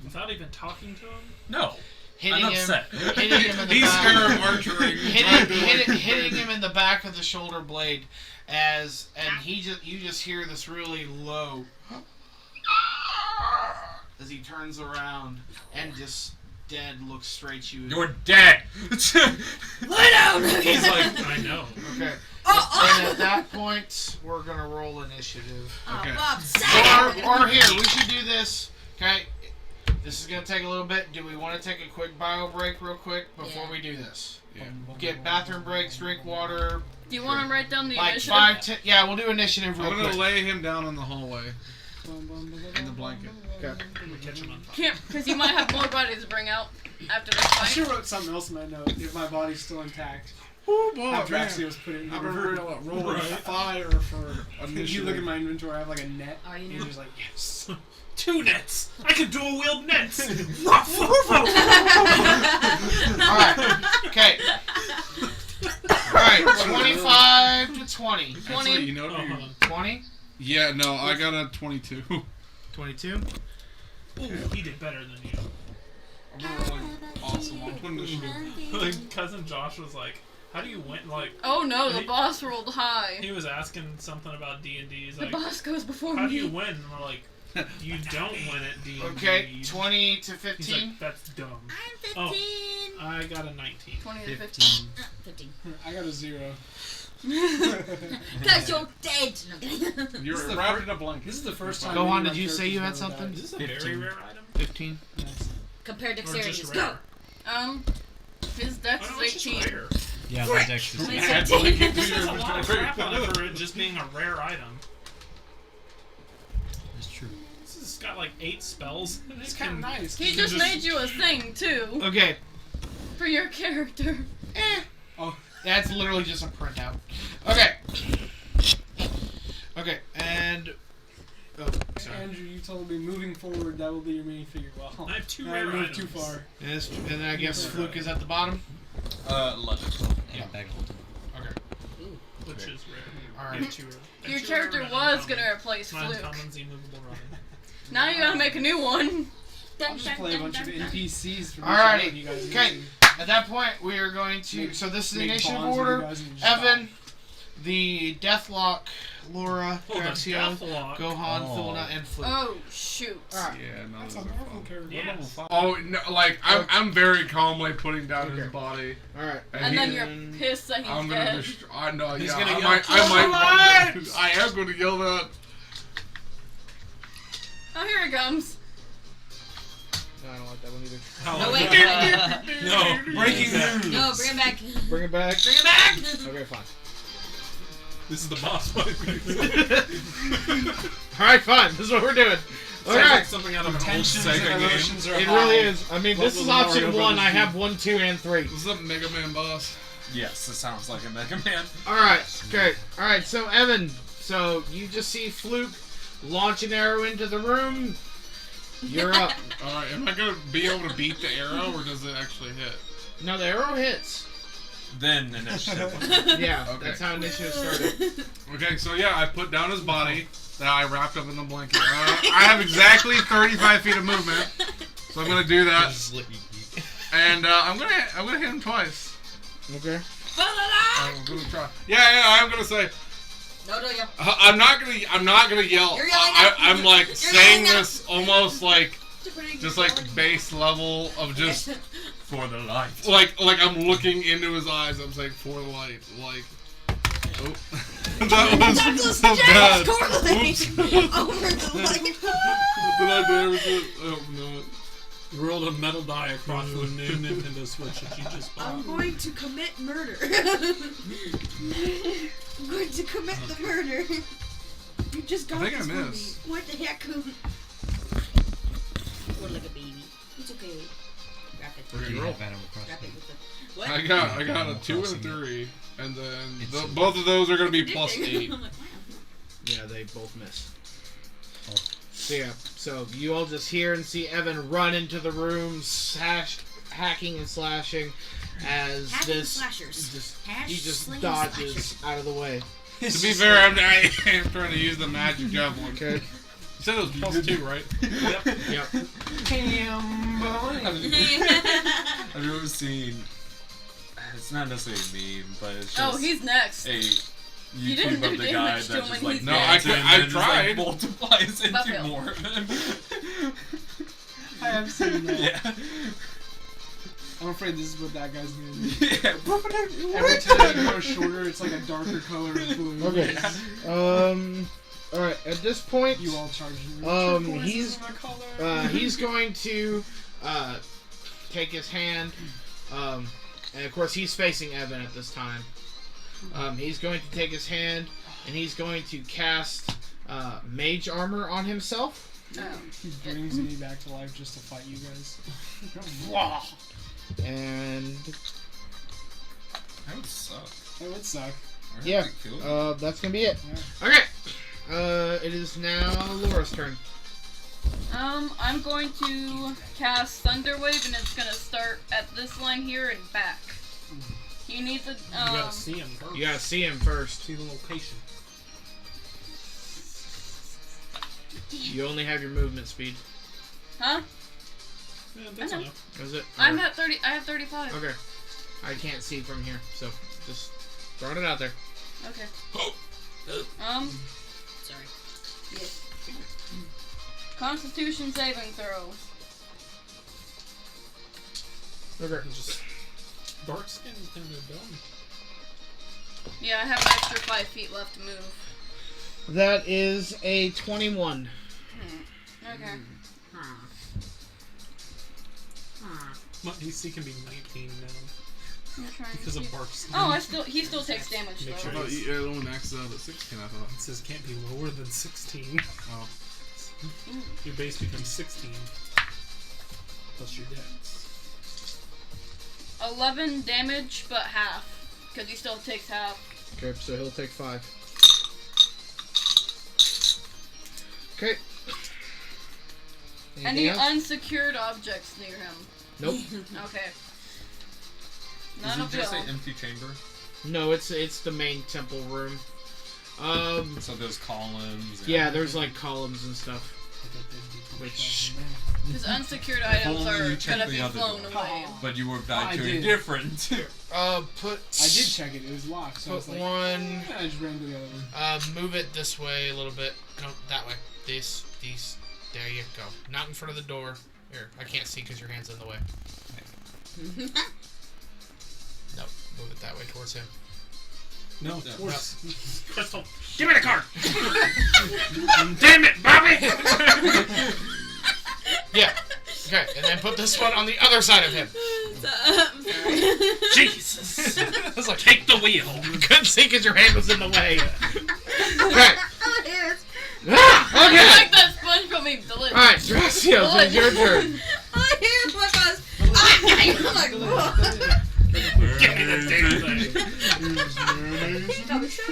Without even talking to him? No. Hitting I'm him, upset. hitting him in the He's back. scared archery. hitting him in the back of the shoulder blade, and you just hear this really low as he turns around and just dead looks straight at you. You're dead! Lay down! He's like, I know. Okay. Oh, And at that point, we're gonna roll initiative. Okay. Bob, say it! Or here, we should do this. Okay. This is gonna take a little bit. Do we want to take a quick bio break real quick before Yeah. we do this? Yeah. Get bathroom breaks, drink water. Do you want to write down the Like initiative? 5, 10. Yeah, we'll do initiative real I'm gonna quick. lay him down in the hallway in the blanket. Okay. We catch him on fire. Can't, because you might have more bodies to bring out after this I fight. should have wrote something else in my note. If my body's still intact. Oh boy, How Draxios put it in I'm the rolling fire for If you look at my inventory, I have like a net. Are you He's now? just like, yes. 2 nets! I can dual wield nets! Alright. Okay. Alright. 25 to 20. 20. Actually, you know, Oh, you- hold on. 20? yeah, no, I got a 22. 22? Ooh, he did better than you. I'm rolling awesome on initiative. Like, cousin Josh was like, how do you win? Like, Oh no, the He- boss rolled high. he was asking something about D&D. He's The like, boss goes before how do you me. win? And we're like, you don't win at D&D. Okay. 20 to He's 15. like, that's dumb. I'm 15. I got a 19. 20 to 15. 15. I got a 0. Because you're dead. No, I'm kidding. You're This is the wrapped fir- in a blanket. This is the first time. Gohan, any of did my you say you had characters ever something? Is this a 15. very rare item? 15. died. Nice. Compare Or dexterity. just Go. rare? His dex Oh, no, is it's just 18. rare. Yeah, my dex is Please. That's all you can do. This has a lot of crap on it for it just being a rare item. That's true. This has got like 8 spells. And It's it kind of can- nice. He just made you a thing too Okay. for your character. Oh, That's literally just a printout. Okay. Okay, and... Oh, sorry. Andrew, you told me moving forward that will be your minifigure. Well, I have 2 I rare moved items. too far. And then I guess Fluke is at the bottom. 11. Yeah, bag hold. Okay. Which is rare. Alright. You have 2 rare. Your Two character rare was uncommon. gonna replace My Fluke. uncommon's immovable running. Now you gotta make a new one. I'll just play a bunch of NPCs for Alrighty. you guys. Okay. At that point, we are going to... So this is the Make initiative bonds with you order. guys and just Evan, the Deathlock, Laura, Oh, the Draxios, Deathlock. Gohan, Oh. Thulna, and Fluke. Oh shoot. Alright. Yeah, no, That's those a are Marvel fun. character. Yes. Oh, no, like, I'm very calmly putting down his Okay. body. Alright. And he- then you're pissed that he's I'm gonna dead. destroy. I know, He's yeah. gonna I yell, might. "Kill I the might. I am going to yell that. Oh, here it comes. No, I don't like that one either. Oh, No, wait. No. Breaking news. No, bring him back. Bring it back. Bring him back. Okay, fine. This is the boss fight. Alright, fine. This is what we're doing. Sounds like Alright. something out of an old Tensions and Sega game. emotions are It high. really is. I mean, What this will is the option Mario 1. Brothers I do? have 1, 2, and 3. What's up, Mega Man boss? Yes, it sounds like a Mega Man. Alright, okay. Alright, so Evan, so you just see Fluke launch an arrow into the room. You're up. Alright, am I going to be able to beat the arrow, or does it actually hit? No, the arrow hits. Then initiative. Yeah, Okay. that's how initiative started. Okay, so yeah, I put down his body that I wrapped up in the blanket. I have exactly 35 feet of movement, so I'm gonna do that. Just let you eat. And I'm gonna hit him twice. Okay. I'm gonna try. Yeah, I'm gonna say. No, no, yeah. I'm not gonna yell. You're yelling at- I'm like you're saying yelling at- this almost like just like base level of just For the light. like I'm looking into his eyes. I'm saying for the light, like. Oh, that was so bad. Oops. Over the light. Did I damage it? Oh no. You rolled a metal die across with a new Nintendo Switch that you just bought. I'm going to commit murder. I'm going to commit the murder. You just got I think I this from missed. me. What the heck? What like a baby. It's okay. Wrap it. Do you have Animal Wrap Crossing? it with the... What? I got a 2 and a 3, and then both of those are gonna be plus 8. I'm like, wow. Yeah, they both miss. So yeah, so you all just hear and see Evin run into the room, hacking and slashing as Hacking this slashers. he just Sling dodges slashers. out of the way. To be fair, I am trying to use the magic javelin. Okay. You said it was plus 2, right? Yep. Have you ever seen? It's not necessarily a meme, but it's just Oh, he's next. a You didn't YouTube do of the guy damage that to him just when like he's No, dead. I just, tried. like, multiplies into Buffalo. more of him. I have seen that. Yeah. I'm afraid this is what that guy's gonna do. Yeah. Every time it goes shorter, it's like a darker color of blue. Okay. Alright, at this point You all charge me. he's going to take his hand, and of course he's facing Evin at this time. He's going to take his hand and he's going to cast mage armor on himself. He brings me back to life just to fight you guys. And That would suck. That would suck. yeah, that's gonna be it. Okay. It is now Laura's turn. I'm going to cast Thunder Wave, and it's gonna start at this line here and back. You need the You gotta see him first. You gotta see him first. See the location. You only have your movement speed. Huh? Yeah, that's I know. enough. Is it? I'm at 30. I have 35. Okay. I can't see from here, so just throwing it out there. Okay. Sorry. Yes. Constitution saving throws. Okay. Just dark skin kind of dumb. Yeah, I have an extra 5 feet left to move. That is a 21. Okay. My AC can be 19 now I'm trying because to of see. bark skin. Oh, he still takes damage Make though. sure I thought it only maxed out at 16, I thought. It says can't be lower than 16. Oh. Your base becomes 16 plus your dex. 11 damage, but half, because he still takes half. Okay, so he'll take 5. Okay. Any Anything else? unsecured objects near him? Nope. Okay. Is None it of just you. an empty chamber? No, it's the main temple room. So there's columns. And Yeah, there's like columns and stuff. I bet they'd be Which His unsecured items only are you checked gonna the be other flown door. away. But you were I back to a did. different. put. I did check it. It was locked. So I was Put like, one. I just ran to the other one. Move it this way a little bit. No, that way. These. There you go. Not in front of the door. Here, I can't see because your hand's in the way. Nope. Move it that way towards him. No, Yeah, towards Crystal. Give me the card. Damn it, Bobby! Yeah. Okay, and then put this one on the other side of him. I'm sorry. Jesus. I was like, take the wheel. You couldn't see because your hand was in the way. Okay. Ah, I okay. like that SpongeBob meme. Delicious. Alright, Draxios, it's your turn. My hair was I'm like, whoa. Give me the damn thing. Tell me so.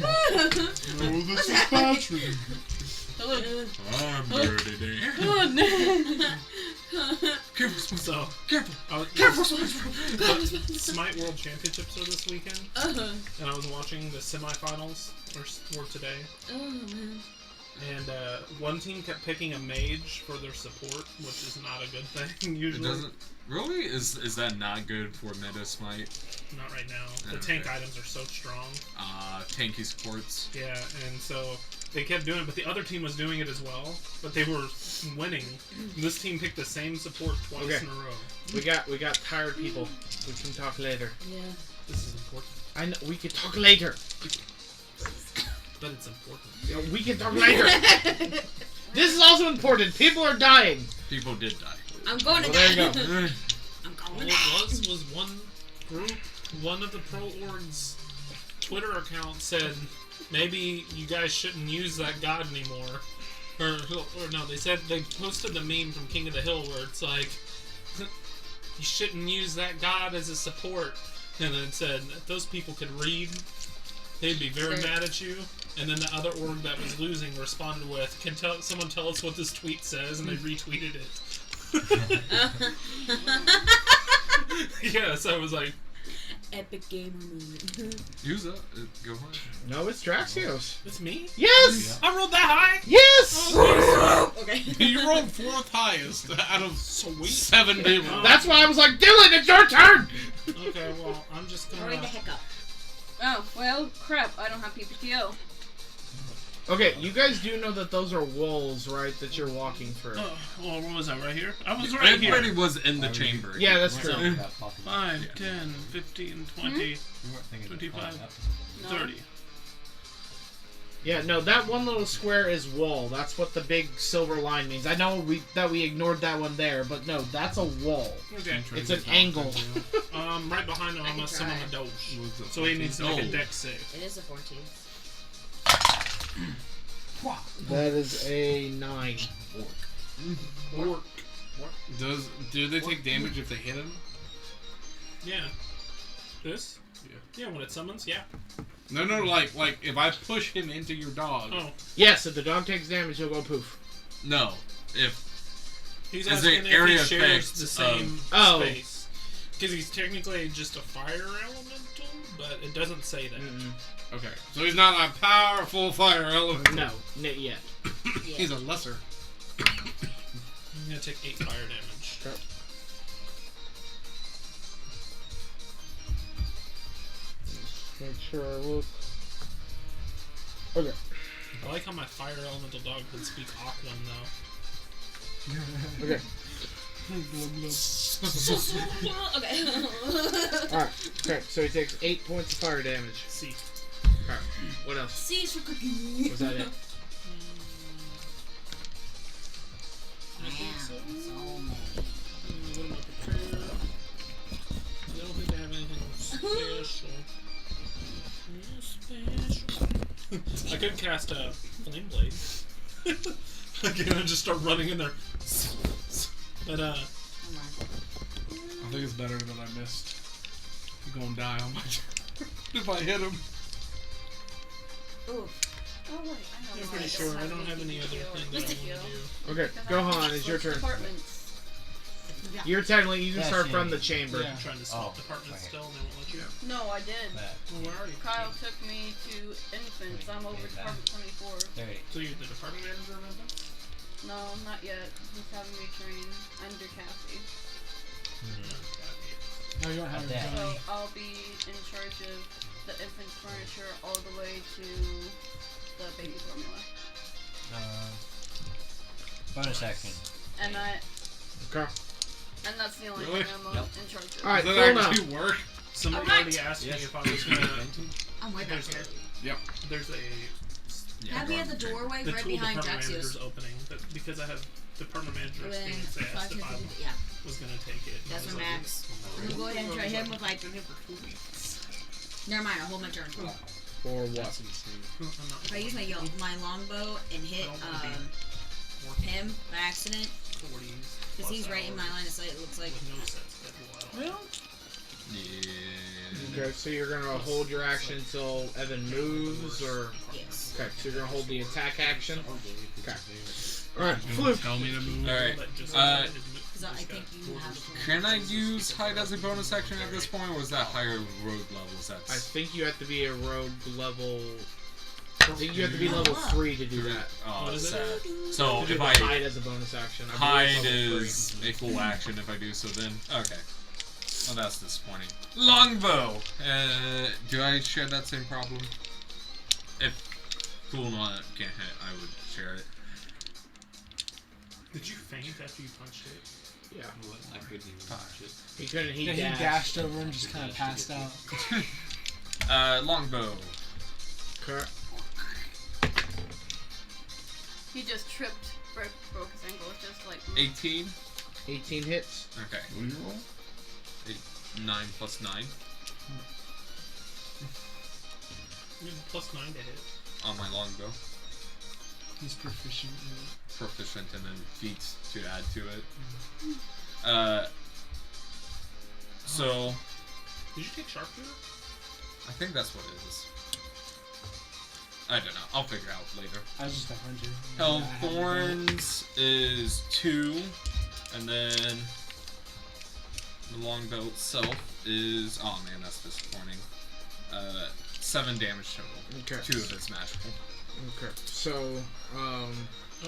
Oh, this is Patrick. Delicious. I'm dirty. Oh, no. Careful, So, careful. Smite World Championships are this weekend, and I was watching the semifinals or today. Oh man. And one team kept picking a mage for their support, which is not a good thing It usually. doesn't really. Is that not good for meta smite? Not right now. The Okay. tank items are so strong. Tanky supports. Yeah, and so they kept doing it, but the other team was doing it as well, but they were winning. This team picked the same support twice in a row. We got tired people. We can talk later. Yeah. This is important. I know. We can talk later. But it's important. Yeah, we can talk later. This is also important. People are dying. People did die. I'm going to Well, there you die. go. I'm All going it to die. was one group, one of the Pro Org's Twitter account said, maybe you guys shouldn't use that god anymore. Or no, they said they posted the meme from King of the Hill where it's like, you shouldn't use that god as a support. And then it said, if those people could read, they'd be very mad at you. And then the other org that was losing responded with, "Can someone tell us what this tweet says?" And they retweeted it. Yeah, so I was like, Epic gamer moment. Use it. Go on. No, it's Draxios. it's me? Yes. I rolled that high? Yes. Okay. You rolled 4th highest out of Sweet. 7 people. That's why I was like, Dylan, it's your turn. Okay, well, I'm just gonna... Hurry the heck up. Oh, well, crap. I don't have PPTO. Okay, you guys do know that those are walls, right? That you're walking through. Oh, well, what was that, right here? I was right here. Everybody was in the chamber. Yeah, that's true. 5, 10, 15, 20, 25, No. 30. Yeah, no, that one little square is wall. That's what the big silver line means. I know that we ignored that one there, but no, that's a wall. Okay. It's an angle. Right behind him, I I can must summon try. a doge. So he needs to make a dex save. It is a 14. That is a 9. Orc. Do they take damage if they hit him? Yeah. This? Yeah. Yeah, when it summons, yeah. No, like if I push him into your dog. Oh. Yes, if the dog takes damage, he'll go poof. No. If He's As asking an if area he shares effect the same Oh. space. Because he's technically just a fire elemental, but it doesn't say that. Okay, so he's not a powerful fire element. No, not yet. He's a lesser. I'm gonna take 8 fire damage. Okay. Make sure I look. Okay. I like how my fire elemental dog can speak Aquan though. Okay. Okay. Alright. Okay, so he takes 8 points of fire damage. See. Alright. What else? C's for cookie. Was that it? I think so. So What am I prepared? I don't think I have anything special. I could cast a flame blade. Again, I just start running in there. But I think it's better that I missed. I'm gonna die on my turn if I hit him. Oh, wait. I know I'm why pretty sure I don't have any other thing that I want to do. Okay, Gohan, it's your turn. Departments. You're technically, you can Yeah, start she- from the chamber. yeah. I'm trying to swap Oh, departments okay. still, and they won't let you. No, I did. Well, where are you? Kyle took me to infants. I'm over department 24. So you're the department manager of infants? No, not yet. He's having me train under Cassie. Oh, you don't have That. So I'll be in charge of the infant's furniture all the way to the baby formula. Bonus action. And Okay. that's the only Really? thing I'm Yep. in charge of. Alright, Does that Thulna. actually work? Somebody Alright. already asked me Yes. if I was gonna. I'm way back There's there. there's a Have me at the doorway the right tool behind department manager's Draxios. opening, but because I have department manager Within experience, they 5 asked if I minutes. Yeah, was gonna take it. and I that's was my like, max. I'm gonna go ahead and try him with like. Been here for 2 weeks. Never mind, I'll hold my turn. For what? That's insane. I'm not If I use my longbow and hit I don't wanna be him by accident, 40s. because plus he's right in my hours line of sight, it looks like. with no set schedule at all. yeah. Okay, so you're gonna hold your action until Evin moves, or Yes. okay, so you're gonna hold the attack action. Okay. All right, Fluke. Tell me to move. All right. But just Uh, Because I think you have. Can I use hide as a bonus action at this point, or was that higher rogue levels? I That's think you have to be a rogue level. I think you have to be level 3 to do that. oh, What is sad. it? So To do if the I hide as a bonus action. I believe hide it's level is a full action if I do so, then okay. Well, that's disappointing. Longbow. Do I share that same problem? If Thulna can't hit, I would share it. Did you faint after you punched it? 3. Yeah. What? I couldn't even watch it. He couldn't. He Yeah, he dashed. dashed over and just kind of passed out. Longbow. Correct. He just tripped, broke his ankle. It's just like. 18. 18 hits. Okay. What do you roll? 9 plus 9 You have +9 to hit. on my longbow. He's proficient in it. Proficient and then feats to add to it. So Did you take sharpshooter? I think that's what it is. I don't know. I'll figure it out later. I was just a hunter. Hell I had to go. Thorns is 2, and then the longbow itself is oh man, that's disappointing. 7 damage total. Okay. 2 of it's magical. Okay. So, Oh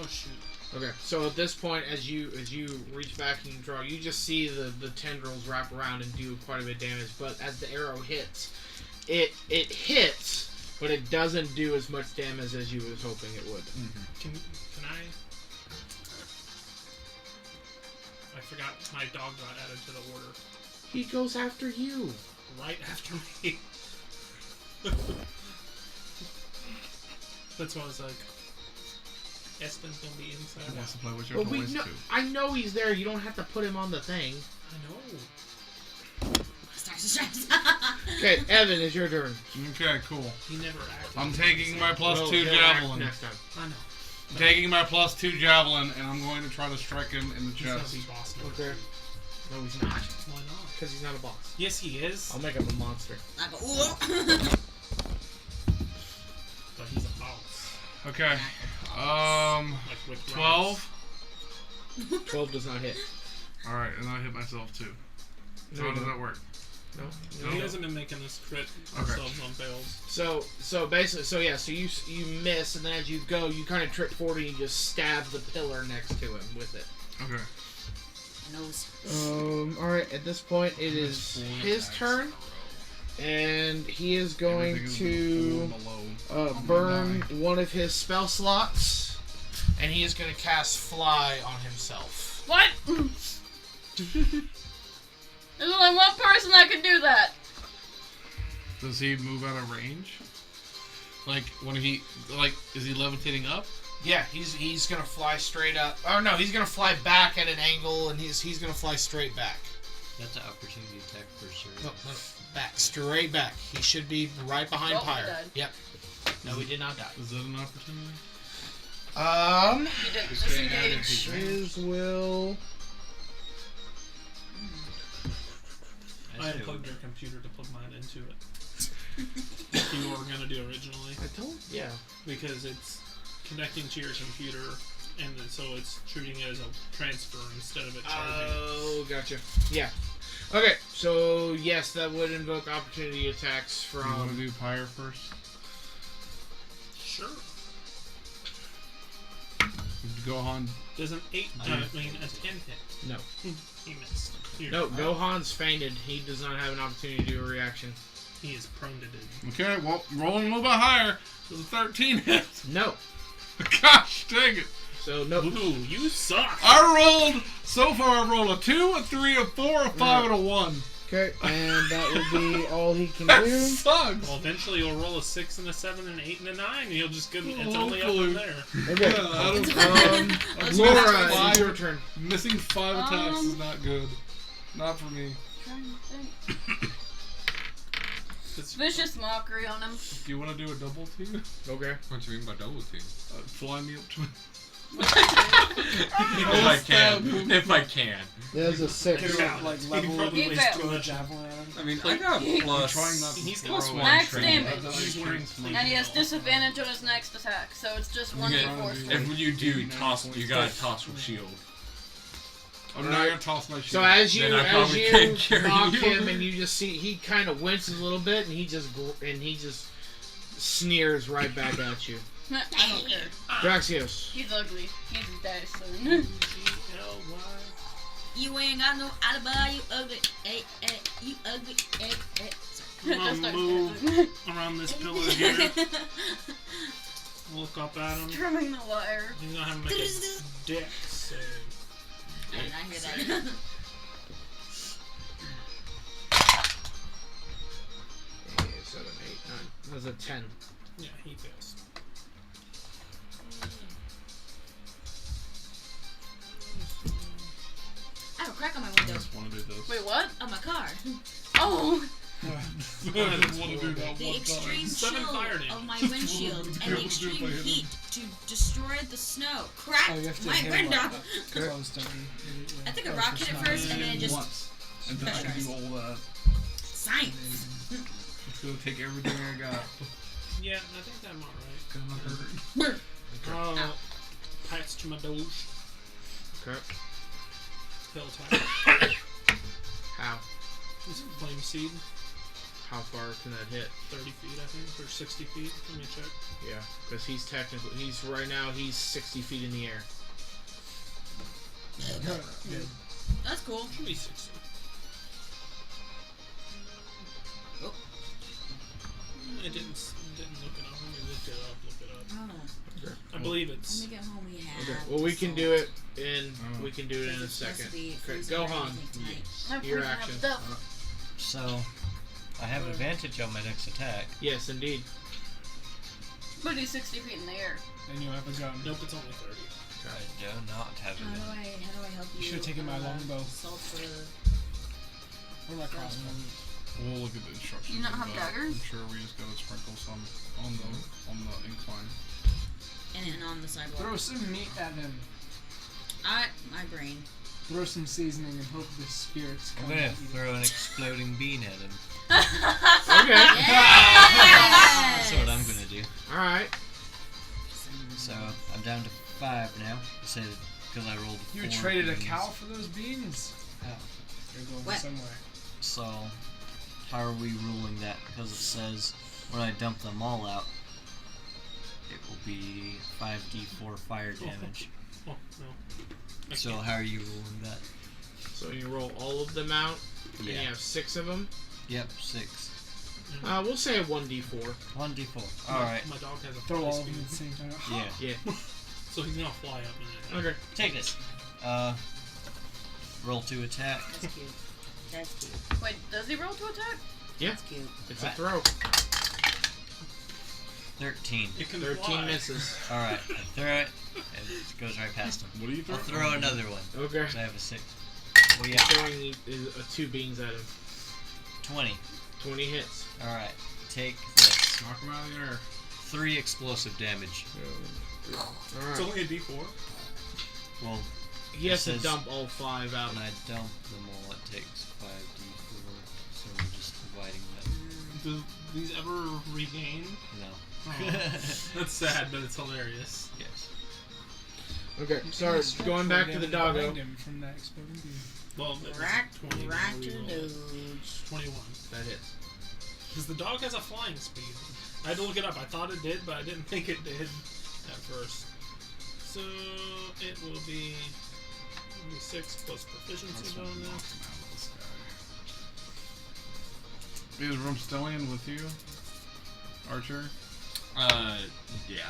shoot. okay. So at this point, as you reach back and you draw, you just see the tendrils wrap around and do quite a bit of damage. But as the arrow hits, it hits, but it doesn't do as much damage as you was hoping it would. Can I? I forgot my dog got added to the order He goes after you. right after me. That's why I was like, Espen's gonna be inside. He wants to play with your Well, toys too. I know he's there. You don't have to put him on the thing. I know. Okay, Evan, it's your turn. Okay, cool. He never acted. I'm taking my Well, +2 he'll act javelin. next time. I know. I'm taking my +2 javelin, and I'm going to try to strike him in the He's gonna chest. be boss now. Okay. No, he's not. Why not? Because he's not a boss. Yes, he is. I'll make him a monster. I go, ooh. But he's a boss. Okay. Like with 12. 12 does not hit. All right, and I hit myself too. So how does that work? No. He hasn't been making us crit Okay. ourselves on fails. So basically, so you miss, and then as you go, you kind of trip forward and you just stab the pillar next to him with it. Okay. Nose. All right. At this point, it is his turn, and he is going Everything is to below. burn one of his spell slots, and he is going to cast Fly on himself. What? There's only one person that can do that. Does he move out of range? Like when he is he levitating up? Yeah, he's gonna fly straight up. Oh no, he's gonna fly back at an angle, and he's gonna fly straight back. That's an opportunity attack for sure. No, back, straight back. He should be right behind Oh, he Pyre. died. Yep. No, he did not die. Is that an opportunity? He didn't disengage. His will. I unplugged your computer to plug mine into it. Like you were gonna do originally, I told. Yeah. because it's connecting to your computer, and then so it's treating it as a transfer instead of it charging. Oh, gotcha. Yeah. Okay, so yes, that would invoke opportunity attacks You want to from. do Pyre first? Sure. Gohan. Does an 8? I mean a 10 hit. No. He missed. Here. No, Gohan's fainted. He does not have an opportunity to do a reaction. He is prone to do. Okay, well, rolling a little bit higher. There's a 13 hit. No. Gosh, dang it. So no. Ooh, you suck. I rolled, so far I've rolled a 2, a 3, a 4, a 5, and a 1. Okay, and that will be all he can That do. sucks. Well, eventually you'll roll a 6 and a 7 and an 8 and a 9, and you'll just go. It's only up Hopefully. from there. Okay. That's Laura, five. it's your turn. Missing 5 attacks is not good. Not for me. Trying to think. Vicious mockery on him. Do you want to do a double team? Okay. What do you mean by double team? Fly me up to If I can. If I can. There's a 6. Yeah. Like He level probably weighs throw too a much. javelin at him. I mean, I got plus. trying not to He's throw plus it. one Max training. damage. He's wearing And he has disadvantage on his next attack, so it's just You 1d4 get- strength. If you do toss, you gotta toss your shield. I'm not gonna toss my shield. So as you Then I probably can't carry knock you. him, and you just see he kind of winces a little bit, and he just sneers right back at you. I don't care. Draxios. He's ugly. He's his daddy's son. You ain't got no alibi, you ugly. Hey, hey, you ugly. Hey, hey. I'm Just gonna start move dancing. around this pillar here. Look up at him. Trimming the wire. He's gonna have to make a dex save. I did not hear that. Hey, 7, 8, 9. That's a 10. Yeah, he fails. I have a crack on my window. I just want to do this. Wait, what? On my car. Oh! I just want to do that The one extreme time. 7 chill fire damage. of my windshield and the extreme heat to destroy the snow. Crack Oh, you have to my hit him window. Close to me. I think a rock hit it first and then it just Once. And then I can do all that. science. It's gonna take everything I got. Yeah, I think that might Gonna hurt. right. Pats to my doge. Okay. He'll attack. How? This flame seed. How far can that hit? 30 feet, I think, or 60 feet. Let me check. Yeah, because he's 60 feet in the air. That's cool. Should be 60. Oh. I didn't look it up. Let me look it up. Oh. I believe it's. Let me get home. We have. Okay. Well, we can do it in. We can do it in a It's supposed second. to be Okay, freezing or Gohan. anything tonight. I'm Your freezing up action. stuff. So, I have advantage on my next attack. Yes, indeed. But he's 60 feet in the air. And you have a gun. Nope, it's only 30. I do not have How do it. I help you? You should've taken my longbow. Sulfur. Or like crossbow. We'll look at the instructions. You not of have that. daggers? I'm sure we just gotta sprinkle some on the incline. And on the sidewalk. Throw some meat at him. My brain. Throw some seasoning and hope the spirits I'm come gonna at you. throw an exploding bean at him. Okay. That's what I'm gonna do. All right. So, I'm down to 5 now. Because I rolled 4 You traded a beans. cow for those beans? Oh. They're going What? somewhere. So, how are we ruling that? Because it says when I dump them all out, it will be 5d4 fire damage. Oh, no. I So, can't. how are you ruling that? So you roll all of them out, and you Yeah. have 6 of them. Yep, 6. We'll say a 1d4. 1d4. Alright. My dog has a Throw fly all of them at the speed, same time. Yeah. Yeah. so he's gonna fly up in it. Okay. Take this. Roll to attack. That's cute. That's cute. Wait, does he roll to attack? Yeah. That's cute. It's a Right. throw. It 13. can 13 fly. misses. Alright, I throw it, and it goes right past him. What do you I'll throw? throw another one. Okay. 'Cause I have a 6. Well, yeah, Throwing 2 beans at him. 20. 20 hits. Alright, take this. Knock him out of the air. 3 explosive damage. It's Alright. only a D4. Well, He has to says- dump all 5 out. when I dump them all, it takes 5d4. So we're just dividing that. Do these ever regain? No. Oh, that's sad, but it's hilarious. Yes. Okay, sorry. Going back to the doggo. Behind him from that exploding beam. Well, it's Right 20. to we rolled. nose. 21. That hits. Because the dog has a flying speed. I had to look it up. I thought it did, but I didn't think it did at first. So it will be 6 plus proficiency bonus. Is Rumpstelien with you, Archer? Yeah.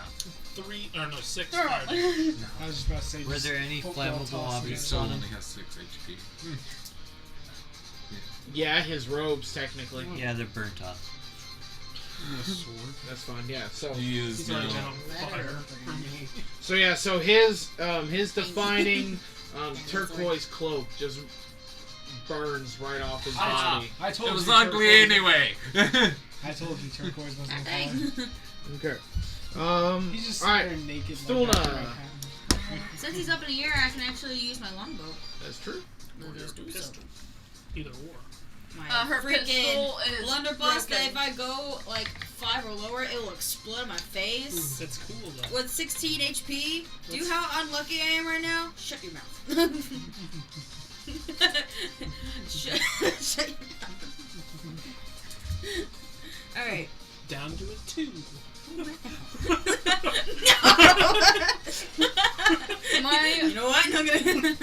6 Throw fire it. damage. I was just about to say. Were just there any football flammable toss He objects still on him? only has 6 HP. Yeah, his robes, technically. Yeah, they're burnt off. The sword. That's fine, yeah. So He is He's already been now. on fire for me. so his defining turquoise cloak just burns right off his body. I told It was you ugly turquoise- anyway. I told you turquoise wasn't a Dang. color. Okay. He's just Alright. sitting there naked. Thulna. Like that. Since he's up in the air, I can actually use my longbow. That's true. We'll just do so. Either or. My Her freaking pistol is blunderbuss that broken. if I go like 5 or lower, it will explode in my face. That's cool though. With 16 HP, do you know how unlucky I am right now? Shut your mouth. Shut your mouth. Alright. Down to a 2. No! My You know what? I'm gonna.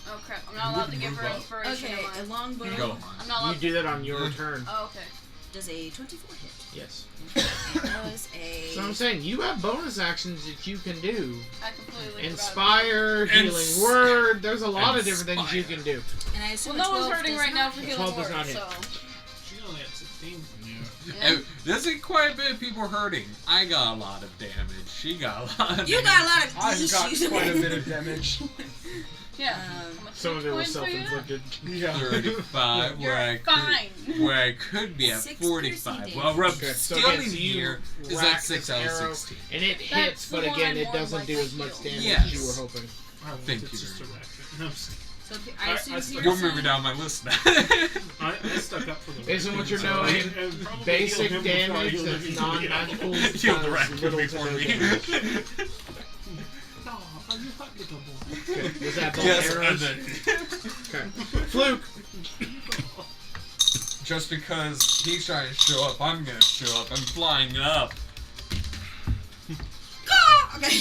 oh crap! I'm not allowed to give her inspiration. Okay, am I? a longbow Go. I'm not You allowed. do that on your turn. Oh, okay. does a 24 hit. Yes. It was a. So I'm saying you have bonus actions that you can do. I completely Inspire, healing word. There's a lot of different things you Inspire. can do. And I Well, assume no a 12 one's hurting does right now not for hit. healing 12 does word, not hit. so She only had 16. yeah. There's quite a bit of people hurting. I got a lot of damage. She got a lot of You damage. got a lot of I've got issues. quite a bit of damage. Yeah. How much Some of it was points for you? self-inflicted. Yeah. 35, You're where I could be at 6 45. piercing Well, damage. Okay, so Rumpstelien again, so you here is rack at 6 this out of arrow, 16. And it That's hits, the but one again, I'm it more doesn't do likely as to much kill. damage Yes. as you were hoping. Thank It's you just a very much. raccoon. No, I'm just So I I assume stuck- You're piercing. moving down my list now. I stuck up for the Isn't what you're raccoon, so knowing? I probably Basic healed him before I damage healed that's everybody non-magical. else. Heal the does raccoon little to before no me. damage. Oh, are you hot little boy? Okay, was that both Yes, arrows? and then Okay. Fluke. just because he's trying to show up, I'm gonna show up. I'm flying up. Okay.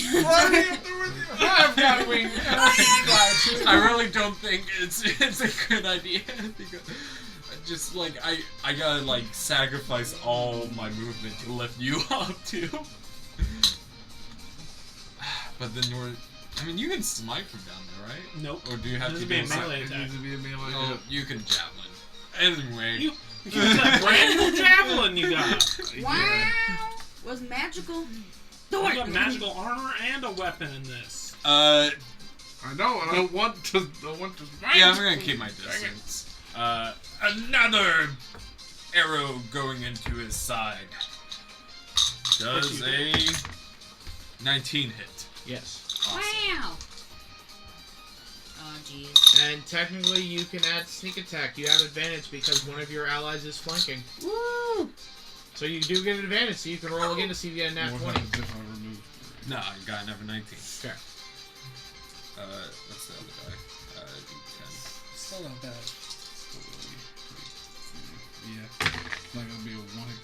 I've got wings. I really don't think it's a good idea because just like I gotta like sacrifice all my movement to lift you up too. But then I mean you can smite from down there, right? Nope. Or do you have This to would be be a melee It attack. needs to be a melee. No, you can javelin. Anyway. You got a brand new javelin you got. Wow. Was magical. You got magical armor and a weapon in this. I know, and I want to fight. Yeah, I'm gonna keep my distance. Another arrow going into his side. Does a 19 hit? Yes. Awesome. Wow. Oh jeez. And technically, you can add sneak attack. You have advantage because one of your allies is flanking. Woo. So you do get an advantage. So you can roll again to see if you get a nat 20. If I remove. No, I got another 19. Okay. What's the other die? D10. Still not bad. Yeah, it's not gonna be a one-hit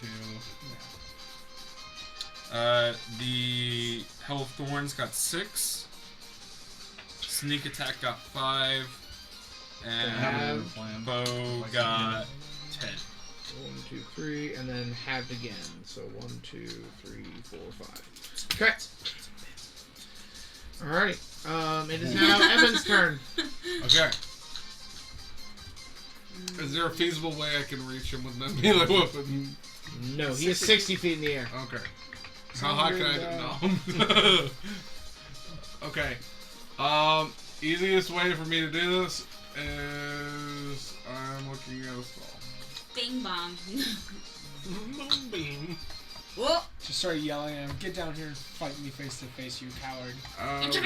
KO. The Hell of Thorns got 6. Sneak attack got 5. And bow got 10. 1, 2, 3, and then halved again. So 1, 2, 3, 4, 5. Okay. Alrighty. It is now Evan's turn. Okay. Is there a feasible way I can reach him with that melee weapon? No, he is 60 feet in the air. Okay. How high can I no. Okay. Easiest way for me to do this is I'm looking at a stall. Bing bong. Moonbeam. Whoa. Just start yelling at him. Get down here and fight me face to face, you coward. I wish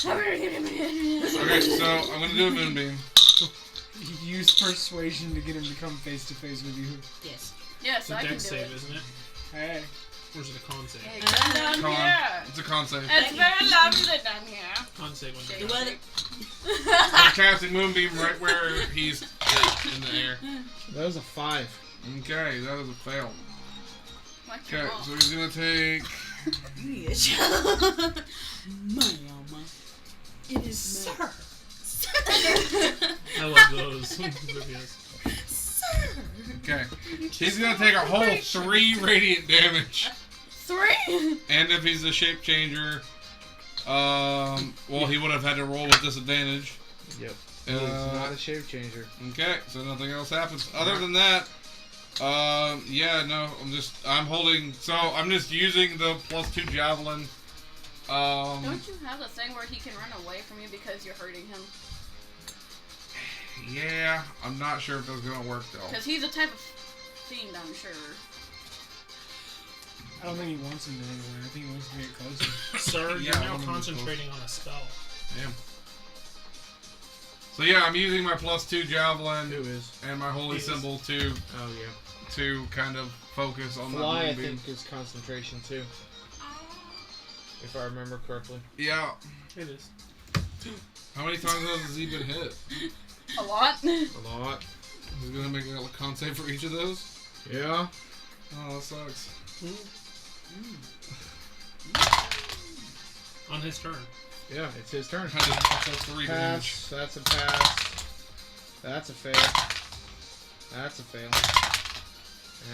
I could. Okay, so I'm gonna do a moonbeam. Use persuasion to get him to come face to face with you. Yes. Yes, It's a I can dex do save, it. isn't it? Hey. Or is it a con save? Hey, come down Con. here. It's a con save. It's very lovely down here. Con save on The dex. weather. I'm casting moonbeam right where he's in the air. That was a 5. Okay, that is a fail. Like your Okay, mom. so he's gonna take. Mama. It is sir. I love those videos. Sir. Okay, he's gonna take a whole 3 radiant damage. 3. And if he's a shape changer, well, he would have had to roll with disadvantage. Yep. It's not a shape changer. Okay, so nothing else happens. Other than that, yeah, no, I'm holding, so I'm just using the +2 javelin. Don't you have the thing where he can run away from you because you're hurting him? Yeah, I'm not sure if that's gonna work though. Because he's a type of fiend, I'm sure. I don't think he wants him to run away. I think he wants to get closer. Sir, Yeah, you're I now wanna be concentrating on a spell. Yeah. So yeah, I'm using my +2 javelin Who is? and my holy He is. symbol to Oh, yeah. to kind of focus on Fly, I that moonbeam. think, is concentration too. If I remember correctly. Yeah. It is. How many times has he been hit? A lot. A lot. He's gonna make a con save for each of those? Yeah. Oh, that sucks. On his turn. Yeah, it's his turn. Kind of that's 3 damage. Pass. That's a pass. That's a fail. That's a fail.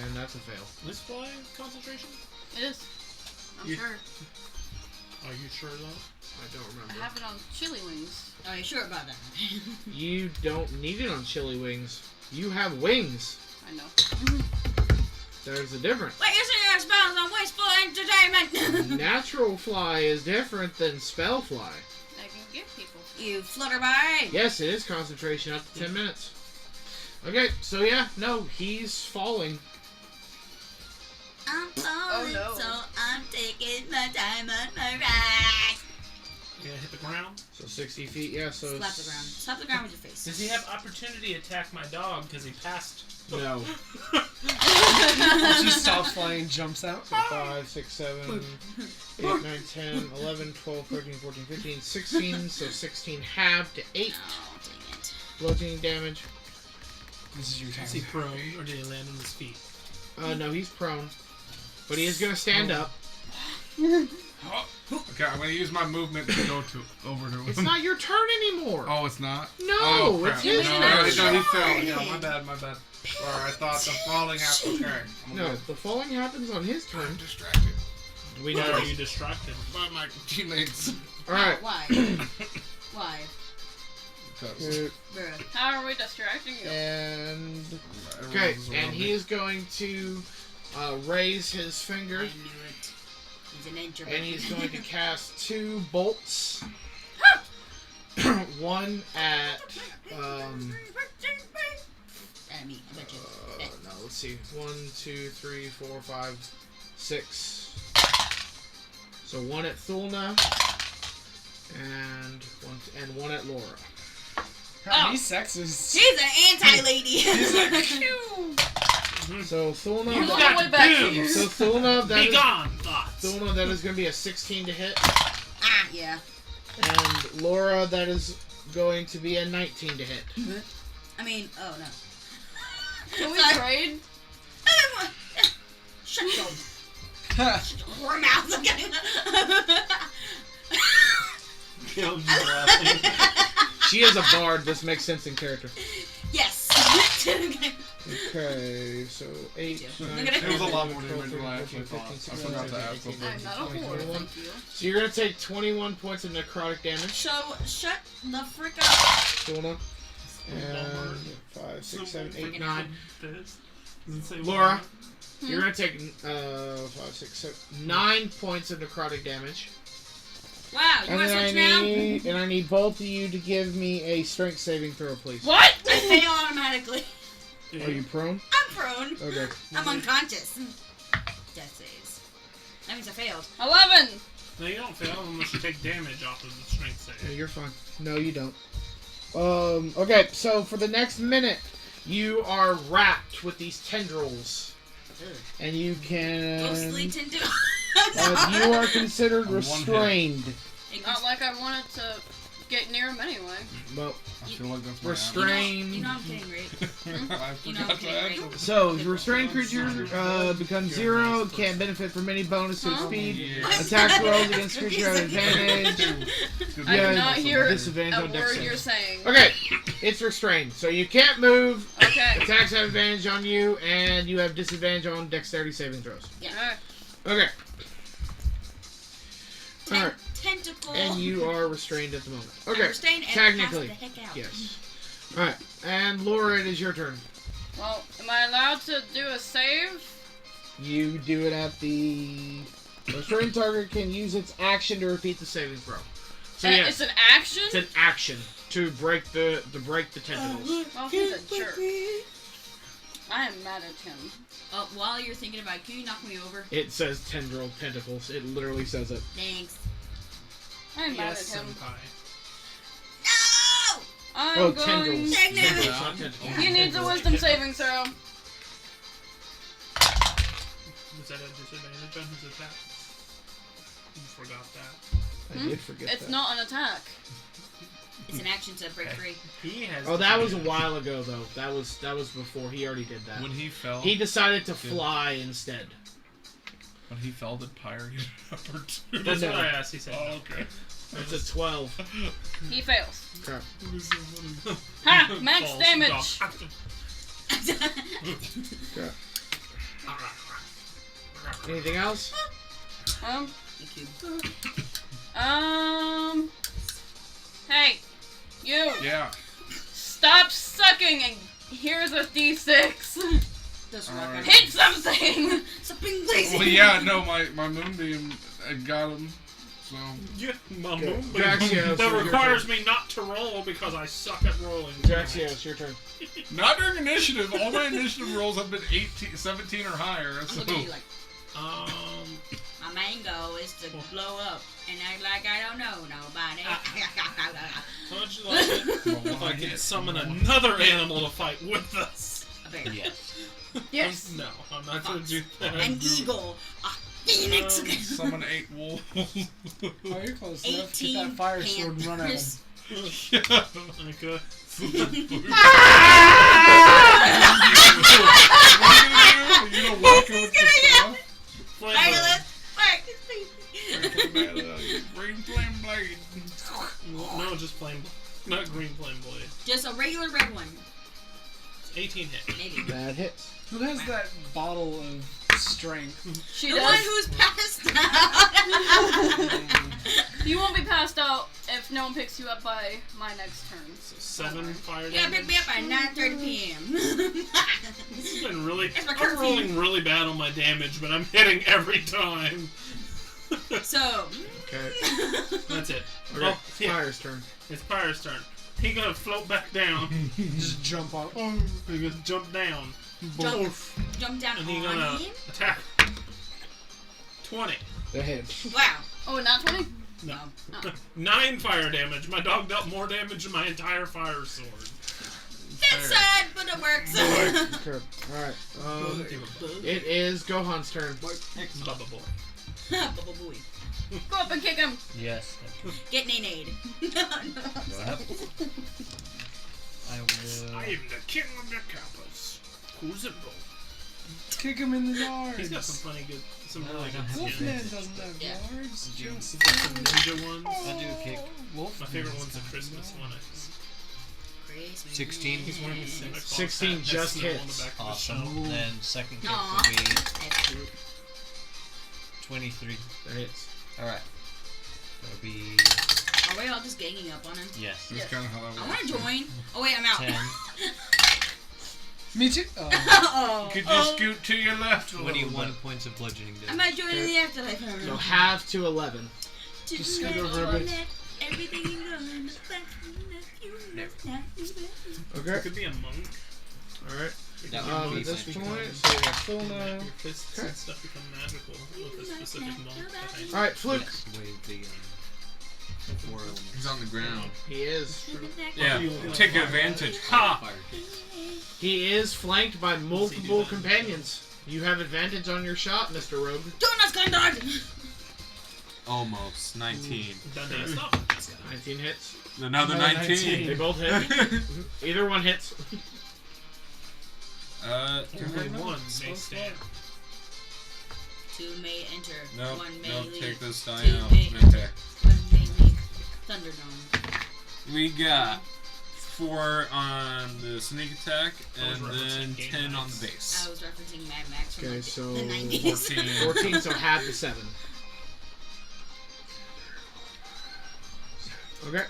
And that's a fail. This fly concentration? It is. I'm You- sure. Are you sure though? I don't I remember. have it on chili wings. Are you sure about that? You don't need it on chili wings. You have wings. I know. There's a difference. Wait, you're saying your spells on wasteful entertainment? Natural fly is different than spell fly. I can give people. You flutterby! Yes, it is concentration up to 10 minutes. Okay, so yeah, no, he's falling. I'm Oh, falling, no. so I'm taking my time on my ride. Yeah, hit the ground. So 60 feet, yeah, so Slap the ground. Slap the ground with your face. Does he have opportunity to attack my dog because he passed? No. She stops flying and jumps out. So 5, 6, 7, 8, 9, 10, 11, 12, 13, 14, 15, 16. So 16 halved to 8. Oh, dang it. Bludgeoning damage. This is your Is he time. prone or did he land on his feet? No, he's prone. But he is going to stand up. Okay, I'm gonna use my movement to go over to him. It's not your turn anymore. Oh, it's not? No, Oh, crap. it's his No, turn. he fell. Yeah, my bad. Or I thought the falling after. Okay. I'm No, good. the falling happens on his turn. I'm distracted We Why know. are you distracted? by my teammates. Alright. Why? Why? Good. Bruh. How are we distracting you? And okay, and he is going to raise his I finger, knew it. He's an introvert. and he's going to cast 2 bolts. One at Me, I bet you. no, let's see, 1, 2, 3, 4, 5, 6. So one at Thulna, and one at Laura. God, he's sexist. She's an anti-lady. So Thulna, I'm got all the way back to here. so Thulna, Be gone, thoughts. Thulna, that is going to be a 16 to hit, Ah, yeah. and Laura, that is going to be a 19 to hit. I mean, oh no. Can we Sorry. trade? Shut your whore mouth. Killed you laughing. She is a bard. This makes sense in character. Yes. Okay, so 8, Look 9, at it. It was a lot 10, more 12, damage than I 13, actually 14, thought. 15, I 16, forgot to 17, add 18, something. I'm not a 20, whore, 21. thank you. So you're going to take 21 points of necrotic damage. So shut the frick up. Thulna. And 5, 6, 7, 8, 9. Does it say Laura, Hmm? you're going to take 5, 6, 7, 9 points of necrotic damage. Wow, you And want to then switch now? and I need both of you to give me a strength saving throw, please. What? I fail automatically. Are you prone? I'm prone. Okay. I'm unconscious. Death saves. That means I failed. 11. No, you don't fail unless you take damage off of the strength Yeah, save. you're fine. No, you don't. Okay, so for the next minute, you are wrapped with these tendrils. And you Ghostly can... tendril. you are considered On one restrained. Not like I wanted to get near him anyway. Well, I feel like that's my restrained... You know I'm kidding, right? I You know forgot I'm to kidding, add right? something. So, the restrained creature becomes 0, can't benefit from any bonus to its Huh? speed. Yeah. Attack rolls against creature at advantage. Good I Yeah, did not hear disadvantage a on dex word saves. you're saying. Okay, it's restrained. So you can't move, Okay. attacks have advantage on you, and you have disadvantage on dexterity saving throws. Alright. Okay. Alright, Tentacle. and you are restrained at the moment. I'm Okay, restrained and technically. pass the heck out. yes. Alright, and Laura, it is your turn. Well, am I allowed to do a save? You do it at the... restrained target can use its action to repeat the saving throw. So yes, It's an action? it's an action to break the tentacles. Well, he's a jerk. I am mad at him. While you're thinking about it, can you knock me over? It says tendril tentacles. It literally says it. Thanks. I'm mad Yes, at him. senpai. No! I'm Oh, going... tendrils. Technically. Tendrils, not tentacles. He needs a wisdom saving throw. Is that a disadvantage on his attack? You forgot that. I did forget It's that. not an attack. It's an action to break free. He has. Oh, that was a while ago though. That was before he already did that. When he fell, He decided to fly instead. when he fell, did Pyre get an opportunity? That's No. what I asked. He said. Oh, okay. It's a 12. He fails. Crap. Ha! Max False damage! dog. Crap. Anything else? Thank you. Hey, you! Yeah. Stop sucking and here's a d6. Does All rock right. on Hit something! something blazing. Well, yeah, no, my moonbeam got him. So Yeah, my Okay. moonbeam Draxios, that your requires turn. me not to roll because I suck at rolling. Draxios, your turn. not during initiative. All my initiative rolls have been 17 or higher. I'm So looking at you like, Um, my main goal is to blow up and act like I don't know nobody. how'd you like it if I could summon another animal to fight with us? A bear. Yes. Yes. No, I'm not gonna Fox. do that. An eagle. A phoenix. summon 8 wolves. Oh, you're close enough. Get 18 that fire sword and run at him. panthers. Yeah. Like, What are you gonna walk in with the stuff? Violet. Fuck, it's Green flame blade. no, just plain, not green flame blade. just a regular red one. 18 hit. Maybe. That hits. Who has that bottle of strength? She The does. one who's passed out. You won't be passed out if no one picks you up by my next turn. So 7 fire Yeah, damage. pick me up at 9:30 p.m. This has been really. That's my I'm curfew. rolling really bad on my damage, but I'm hitting every time. So. Okay. That's it. Okay. Oh, yeah. Fire's turn. It's Pyre's turn. He gonna float back down. Just jump on. Oh, He gonna jump down. Jump, jump down And he on gonna him. attack. 20. That hits. Wow. Oh, not 20? No. Oh. 9 fire damage. My dog dealt more damage than my entire fire sword. That's sad, but it works. Crap. Alright. It is Gohan's turn. Bubba boy. Bubble boy. Go up and kick him. Yes. Get nade. Go ahead. I will. I am the king of the campus. Who's it go? kick him in the yards. He's got some funny good, some No, really I don't good have skins. Wolfman doesn't have Yeah. yards. You- Just He's got some ninja ones. I do a kick. Wolfman. My favorite one's the Christmas one. 16. He's wearing the Santa Claus 16 hat, has just snow on the hits. back of his Awesome. shell. Then second kick Aw. will be That's cute. 23. That hits. Alright. That'll be. Are we all just ganging up on him? Yes. That's Yes. kind of how that I works. want to join. Oh wait, I'm out. 10. Me too. Oh. Oh, Could you oh. scoot to your left a little 21 bit? points of bludgeoning I damage. might join in the afterlife. So half to 11. Just scoot over a bit. Everything you gonna Okay. It could be a monk. Alright. It That could would be At be monks. this my point, turn. so we have Thulna. Your fists and stuff become magical with a specific monk behind. Alright, Fluakk. Yes, with the 4 elements. He's on the ground. He is. Yeah, take advantage. Ha! Fire kick. He is flanked by multiple companions. You have advantage on your shot, Mr. Rogue. Donuts Gundog! Almost. 19. Dundee, stop. 19 hits. Another 19. They both hit. Either one hits. Only one may stand. Two may enter. Nope, One may nope, leave. take this die Two out. may- Okay. One may leave. Thunderdome. We got 4 on the sneak attack, and I was then referencing 10 on the Game I base. was referencing Mad Max from Okay, like so the 90s. 14. 14, so half to 7. Okay.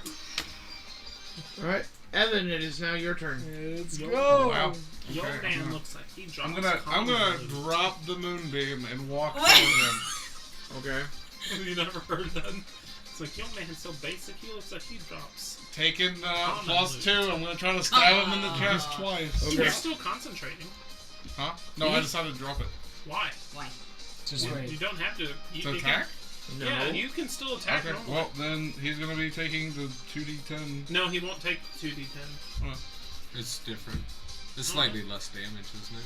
Alright. Evin, it is now your turn. Let's Yo, go. Wow. Your Okay, man looks like he drops. I'm gonna drop the moonbeam and walk What? toward him. Okay. You never heard that? It's like, yo man's so basic, he looks like he drops. Taking Oh, +2. no. I'm gonna try to stab him in the Aw. chest twice. Okay. You're still concentrating. Huh? No, I decided to drop it. Why? Why? Just You wait. don't have to. You, To you attack? Can, No. Yeah, you can still attack Okay. normally. Well, then he's gonna be taking the 2d10. No, he won't take 2d10. It's different. It's slightly less damage, isn't it?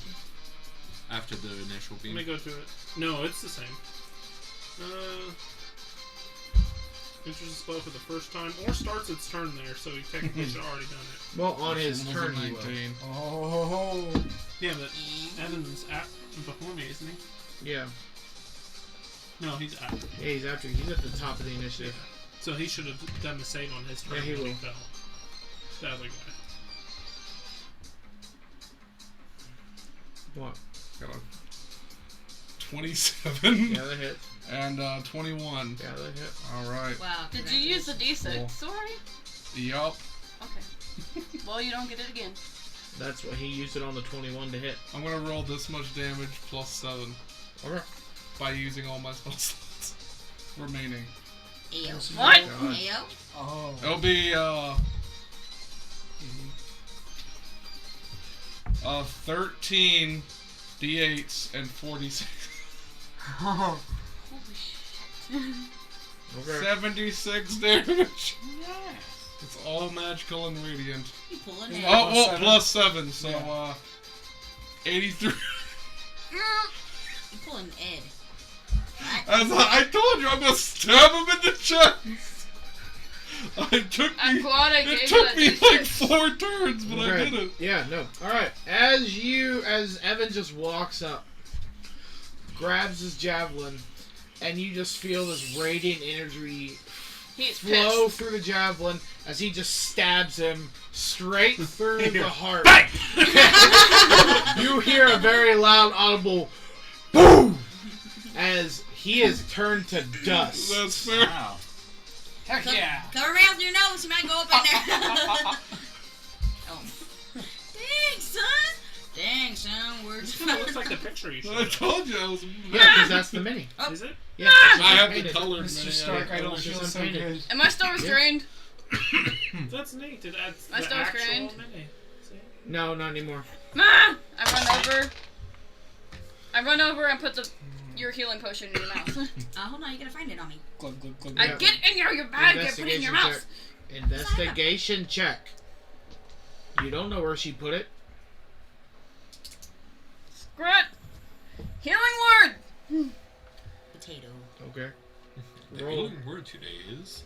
after the initial Let beam. me go through it. No, it's the same. Enters the spell for the first time, or starts its turn there, so he technically should have already done it. Well, on his Was turn, a he will. 19. Oh. Yeah, but Evan's before me, isn't he? Yeah. No, he's after. Yeah, he's after. He's at the top of the initiative. So he should have done the save on his turn Yeah, he when he will. fell. The other guy. What? Got a 27 Yeah, that hit. and 21. Yeah, that hit. All right. Wow. Did you use the D6 already? Yup. Okay. Well, you don't get it again. That's what he used it on the 21 to hit. I'm gonna roll this much damage plus 7 Okay. by using all my spell slots remaining. Ayo. What? God. Ayo. Oh. It'll be 13 d8s and 46. Holy shit. Okay. 76 damage. It's all magical and radiant. You pulling Is it. that- Oh, well, 7? plus 7, so Yeah. 83. You pulling Ed. I told you I'm gonna stab him in the chest. I'm glad I gave It you took that me D6. like 4 turns, but I Okay. did it. Yeah, no. Alright. As Evan just walks up, grabs his javelin, and you just feel this radiant energy He's flow pissed. through the javelin as he just stabs him straight through the heart. You hear a very loud, audible boom as he is turned to dust. That's fair. Wow. Heck yeah. Cover me with your nose. You might go up in there. Oh. Dang, son. Dang, son. We're This kind of looks like the picture you I showed. told you I was. Yeah, because that's the mini. Is it? Yeah, I have the painted. colored Mr. mini. Stark, I don't it's feel just so unpainted. good. Am I still restrained? That's neat. It adds I the still actual screened? mini. See? No, not anymore. Ah! I run over and put your healing potion in your mouth. hold on. You gotta find it on me. Glug, glug, glug. I Yeah. get in your bag and put it in your mouth. check. Investigation check. You don't know where she put it. Screw it. Healing word. Potato. Okay. The Roll. healing word today is.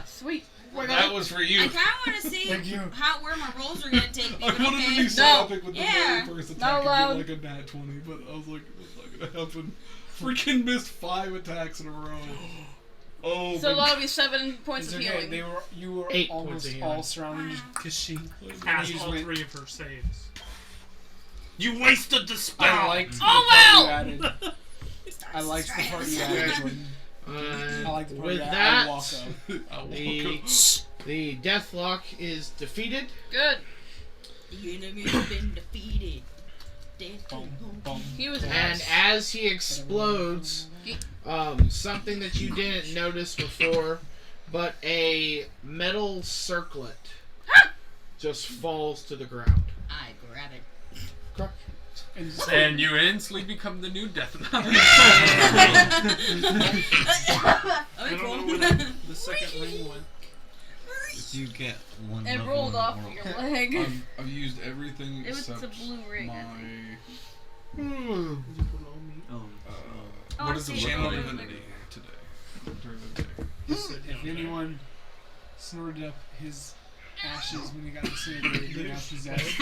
Sweet. That was for I you. kind of want to see Thank you. where my rolls are gonna take me. I But wanted to okay. be so No. epic with the Yeah. very first Not attack and allowed. get like a nat 20, but I was like, it's not gonna happen. Freaking missed 5 attacks in a row. Oh, So my that'll be 7 points It's of okay. healing. You were 8 points almost of healing. all surrounded because she Passed just all went- 3 of her saves. You wasted the spell! I liked Oh, the part well! you added. I liked the part you Okay. added, Jordan. I like the part With you added. that, I walk up. the Deathlock is defeated. Good. The enemy has been defeated. Boom, boom. He was And nice. as he explodes, something that you didn't notice before, but a metal circlet just falls to the ground. I grab it. And just And you instantly become the new Death Knight. I don't know where the second ring went. If you get one It level rolled off more- your leg. I've used everything It was except the blue ring, I my Oh, Oh, What I is see the it. channel Right. divinity today. During the day. if anyone snorted up his ashes when he got disintegrated, he now possessed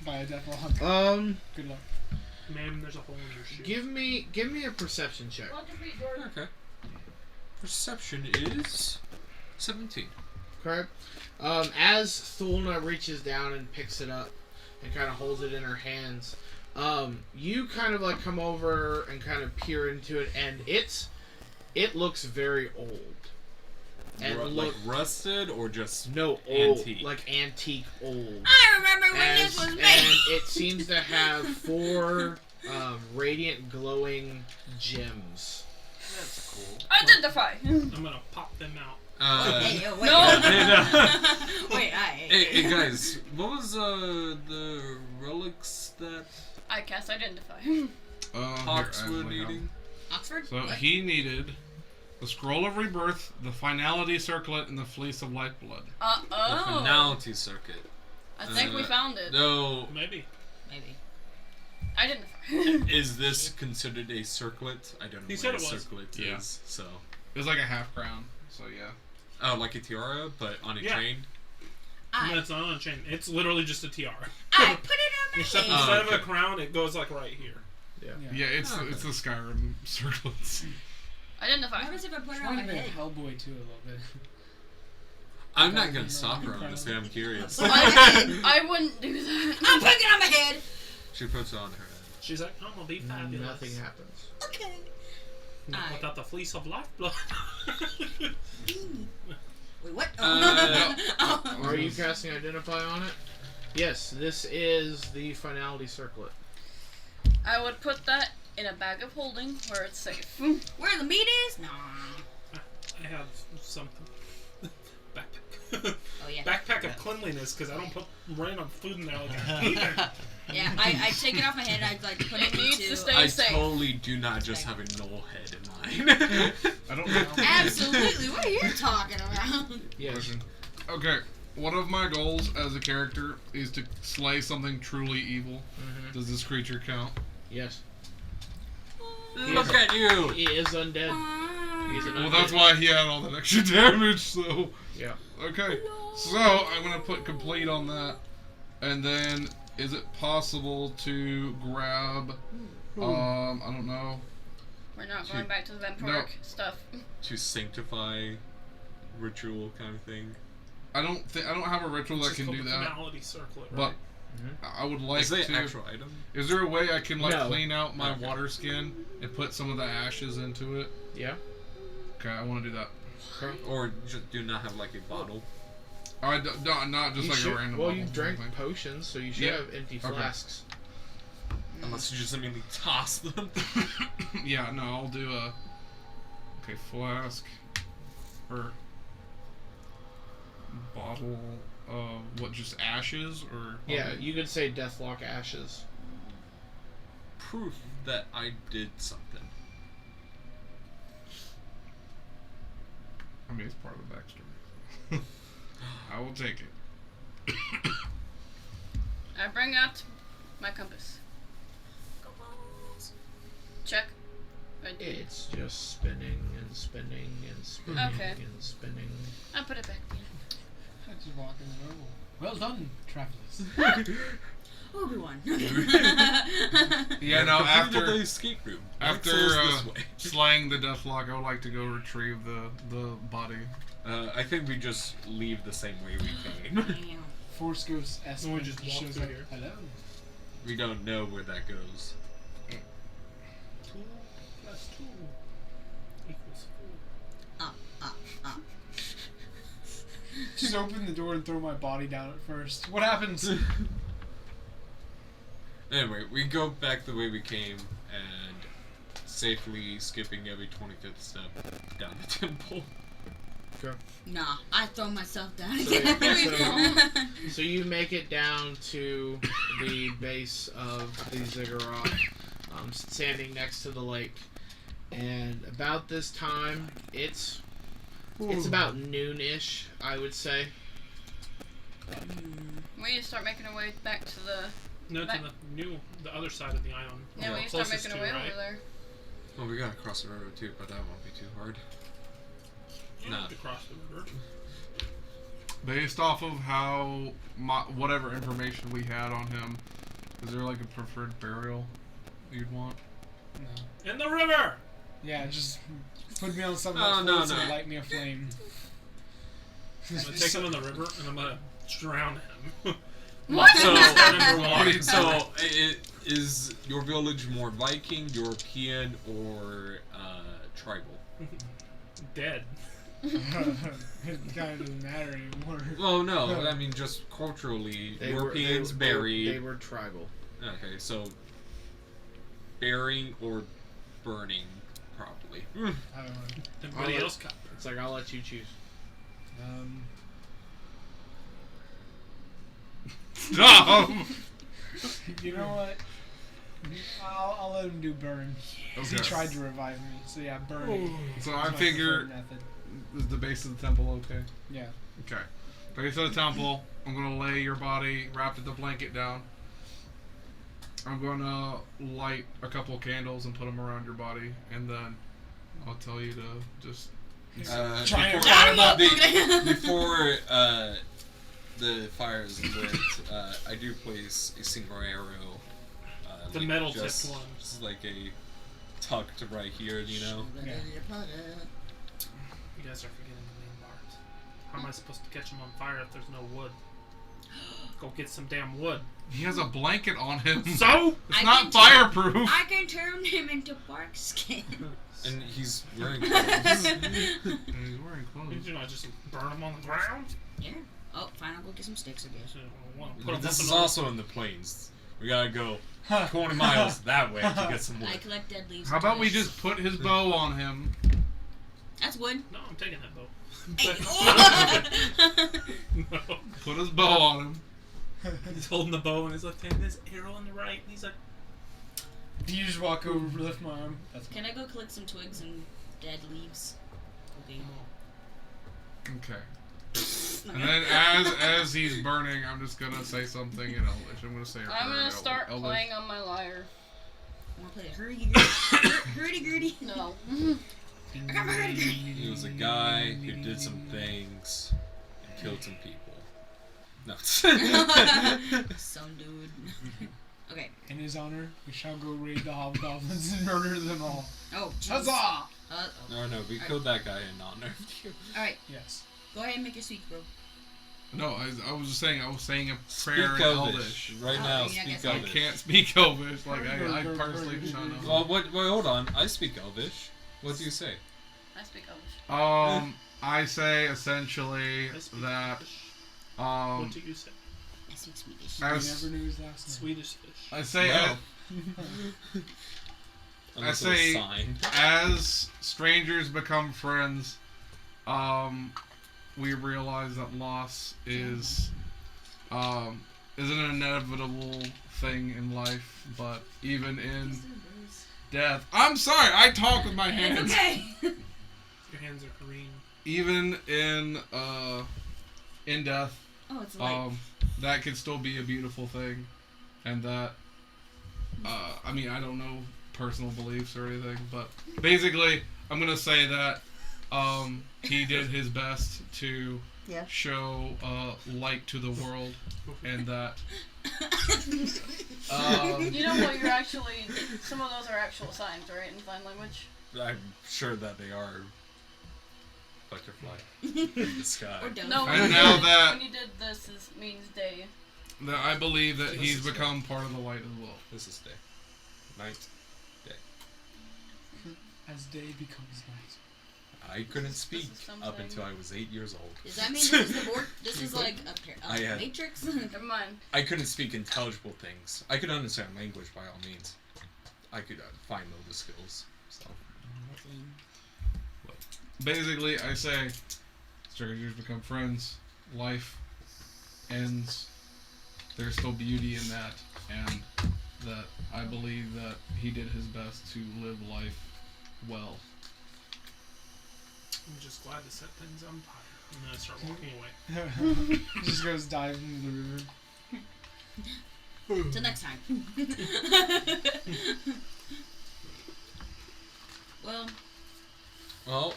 by a deathlock. Good luck. Man, there's a hole in your shoe. Give me a perception check. Okay. Perception is 17. Okay. As Thulna reaches down and picks it up and kind of holds it in her hands, you kind of like come over and kind of peer into it, and it looks very old. And Like rusted or just no old, antique? like antique old. I remember when this was And made. it seems to have 4 radiant glowing gems. That's cool. Identify. I'm gonna pop them out. Hey, yo, wait. No. Wait, Hey guys, what was the relics that I cast Identify. Hawks were needing? Oxford? So What? he needed the Scroll of Rebirth, the Finality Circlet, and the Fleece of Lifeblood. The Oh. finality circuit. I think we found it. No. Maybe. Maybe. Identify. Is this considered a circlet? I don't know He what said a it was. circlet Yeah. is. So. It was like a half crown, so yeah. Oh, like a tiara, but on a Yeah. chain? No, it's not on a chain. It's literally just a tiara. I put it on my Except head. instead of okay. a crown, it goes like right here. Yeah, it's Oh, okay. it's the Skyrim circlets. Identify. What if I put it on Trying my to be head? Hellboy too a little bit. I'm not gonna stop her, honestly. I'm curious. I wouldn't do that. I'm putting it on my head. She puts it on her head. She's like, I'm gonna be fabulous. Nothing happens. Okay. Without the fleece of lifeblood. Wait, what? Oh. Are you casting Identify on it? Yes, this is the finality circlet. I would put that in a bag of holding where it's safe. Where the meat is? No. I have something. Backpack. Oh yeah. Backpack of cleanliness, because I don't put random food in there like I either. Yeah, I take it off my head. I like put it It needs into. to stay I safe. totally do not just have a null head in mind. I don't know. Absolutely. What are you talking about? Yes. Okay, one of my goals as a character is to slay something truly evil. Mhm. Does this creature count? Yes. Look at you! He is undead. He's an Well, undead. that's why he had all that extra damage, so... Yeah. Okay, so I'm gonna put complete on that. And then, is it possible to grab, I don't know. We're not going back to the vampiric No. stuff. To sanctify ritual kind of thing. I don't have a ritual that It's can called do the that, finality circlet, but right? I would like Is that to... an actual item? Is there a way I can, like, No. clean out my Okay. water skin and put some of the ashes into it? Yeah. Okay, I want to do that. Or just do not have like a bottle? Not just You like should- a random well, bottle you or drank something. potions, so you should Yeah. have empty Okay. flasks. Unless you just immediately toss them. Yeah, no, I'll do a... Okay, flask. Or... Bottle of... What, just ashes? Or... Yeah, you could say Deathlock ashes. Proof that I did something. I mean, it's part of the backstory. I will take it. I bring out my compass. Check. I do. It's just spinning and spinning and spinning Okay. and spinning. I'll put it back in. I just walk in the room. Well done, travelers. Obi-Wan. Yeah, no, After the after... escape room. After Access this way. slaying the Deathlock, I would like to go retrieve the body. I think we just leave the same way we came. Damn. Force Ghost S. Someone just walked shows through up. here. Hello. We don't know where that goes. 2 plus 2 equals 4. Just open the door and throw my body down at first. What happens? Anyway, we go back the way we came and safely skipping every 25th step down the temple. Sure. Nah, I throw myself down So- again. So you make it down to the base of the ziggurat, standing next to the lake. And about this time, it's about noon-ish, I would say. We need to start making our way back to the. No, to Back- the other side of the island. Yeah, Or we need to start closest making to, our way right? over there. Well, we gotta cross the railroad too, but that won't be too hard. You Nah. need to cross the river. Based off of how whatever information we had on him, is there like a preferred burial you'd want? No. In the river! Yeah, just put me on something Oh, that no, floats no. and light me a flame. I'm gonna take him in the river and I'm gonna drown him. What? So, Underwater. so is your village more Viking, European, or tribal? Dead. It kind of doesn't matter anymore. Well, no, I mean just culturally, Europeans bury. They were tribal. Okay, so burying or burning, probably. I don't know. Everybody I'll- else got burned. It's like, I'll let you choose. Stop! You know what? I'll let him do burn. 'Cause he Okay. tried to revive me, so yeah, burn. So is I my figure preferred method. is the base of the temple okay? Yeah. Okay. Face of the temple. I'm gonna lay your body wrapped in the blanket down. I'm gonna light a couple of candles and put them around your body, and then I'll tell you to just. Before the fire is lit, I do place a single arrow. The like metal just, tipped one. Just like a tucked right here, you know. Yeah. You guys are forgetting the main part. How am I supposed to catch him on fire if there's no wood? Go get some damn wood. He has a blanket on him. So? It's not fireproof. I can turn him into bark skin. And he's wearing clothes. He's wearing clothes. Did you not just burn him on the ground? Yeah. Oh, fine. I'll go get some sticks again. But this is also in the plains. We gotta go 20 miles that way to get some wood. I collect dead leaves. How about we just put his bow on him? That's wood. No, I'm taking that bow. No. Put his bow on him. He's holding the bow and he's like, "Damn, there's arrow on the right." And he's like, You just walk over, lift my arm. That's Can I go collect some twigs and dead leaves? Okay. Okay. And then as he's burning, I'm just gonna say something in Elvish. I'm gonna say. I'm gonna start Elvish. playing on my lyre. I want to play hurdy-gurdy. No. I got my hurdy-gurdy. He was a guy who did some things and killed some people. No. Some dude. Okay. In his honor, we shall go raid the hobgoblins and murder them all. Oh, jeez. Huzzah! No, we killed that guy in honor of you. Alright, Yes. go ahead and make your speech, bro. No, I was just saying. I was saying a prayer Speak in Elvish. Elvish. Right Oh, now, yeah, I speak guess I Elvish. can't speak Elvish. Like I personally do not know. Well, wait, hold on. I speak Elvish. What do you say? I speak Elvish. I say essentially I speak that fish. um What do you say? I speak Swedish. I as never knew his last name. Swedish fish. I say No. Unless it was say- signed. as strangers become friends, we realize that loss is an inevitable thing in life, but even in death. I'm sorry, I talk with my hands. It's okay. Your hands are green. Even in death, Oh, it's light. that could still be a beautiful thing, and that I mean, I don't know personal beliefs or anything, but basically I'm gonna say that he did his best to show light to the world, and that You know what? You're actually. Some of those are actual signs, right? In sign language. I'm sure that they are butterfly in the sky. Or dove. No. And now that- when you did this, means day. that I believe that he's become part of the light as well. This is day. Night. As day becomes night. I couldn't speak is up something- until I was 8 years old. Does that mean this is the board? This is like a Matrix? Never mind. I couldn't speak intelligible things. I could understand language by all means. I could find motor skills. So. Basically, I say strangers become friends, life ends, there's still beauty in that, and that I believe that he did his best to live life well. I'm just glad to set things on fire. And then I start walking away. Just goes dive into the river. Till next time. Well,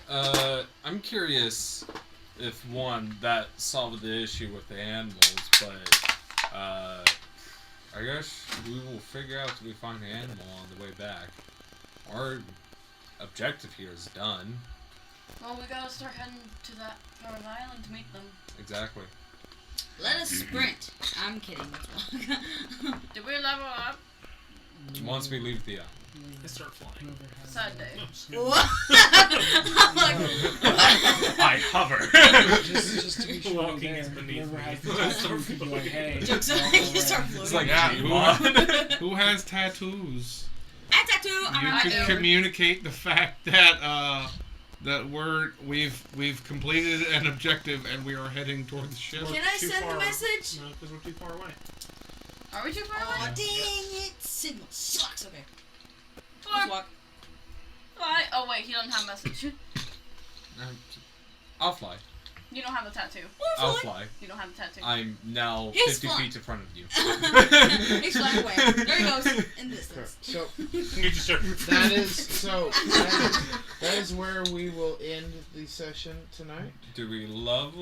I'm curious if one that solved the issue with the animals, but I guess we will figure out if we find the animal on the way back. Our objective here is done. Well, we gotta start heading to that part of the island to meet them. Exactly. Let us sprint. I'm kidding. Let's walk. Did we level up? Once we leave the I start flying. Sad day. No, just What? I'm like, I hover. Just to be sure Walking is there, beneath whoever me. has the tattoo could be like, hey. Jokes on you, start floating. It's like Yeah, Digimon. who has tattoos? A tattoo on You my could arm. communicate the fact that we've completed an objective and we are heading toward the ship. Can I Too send the far. message? No, because we're too far away. Are we too far Oh, away? dang it. Signal sucks. Okay. Or- Let's walk. Why? Oh wait, he doesn't have message. I'll fly. You don't have the tattoo. I'll fly. You don't have the tattoo. I'm now He's 50 flying. feet in front of you. He's flying away. There he goes. In distance. So You just start. that is where we will end the session tonight. Do we love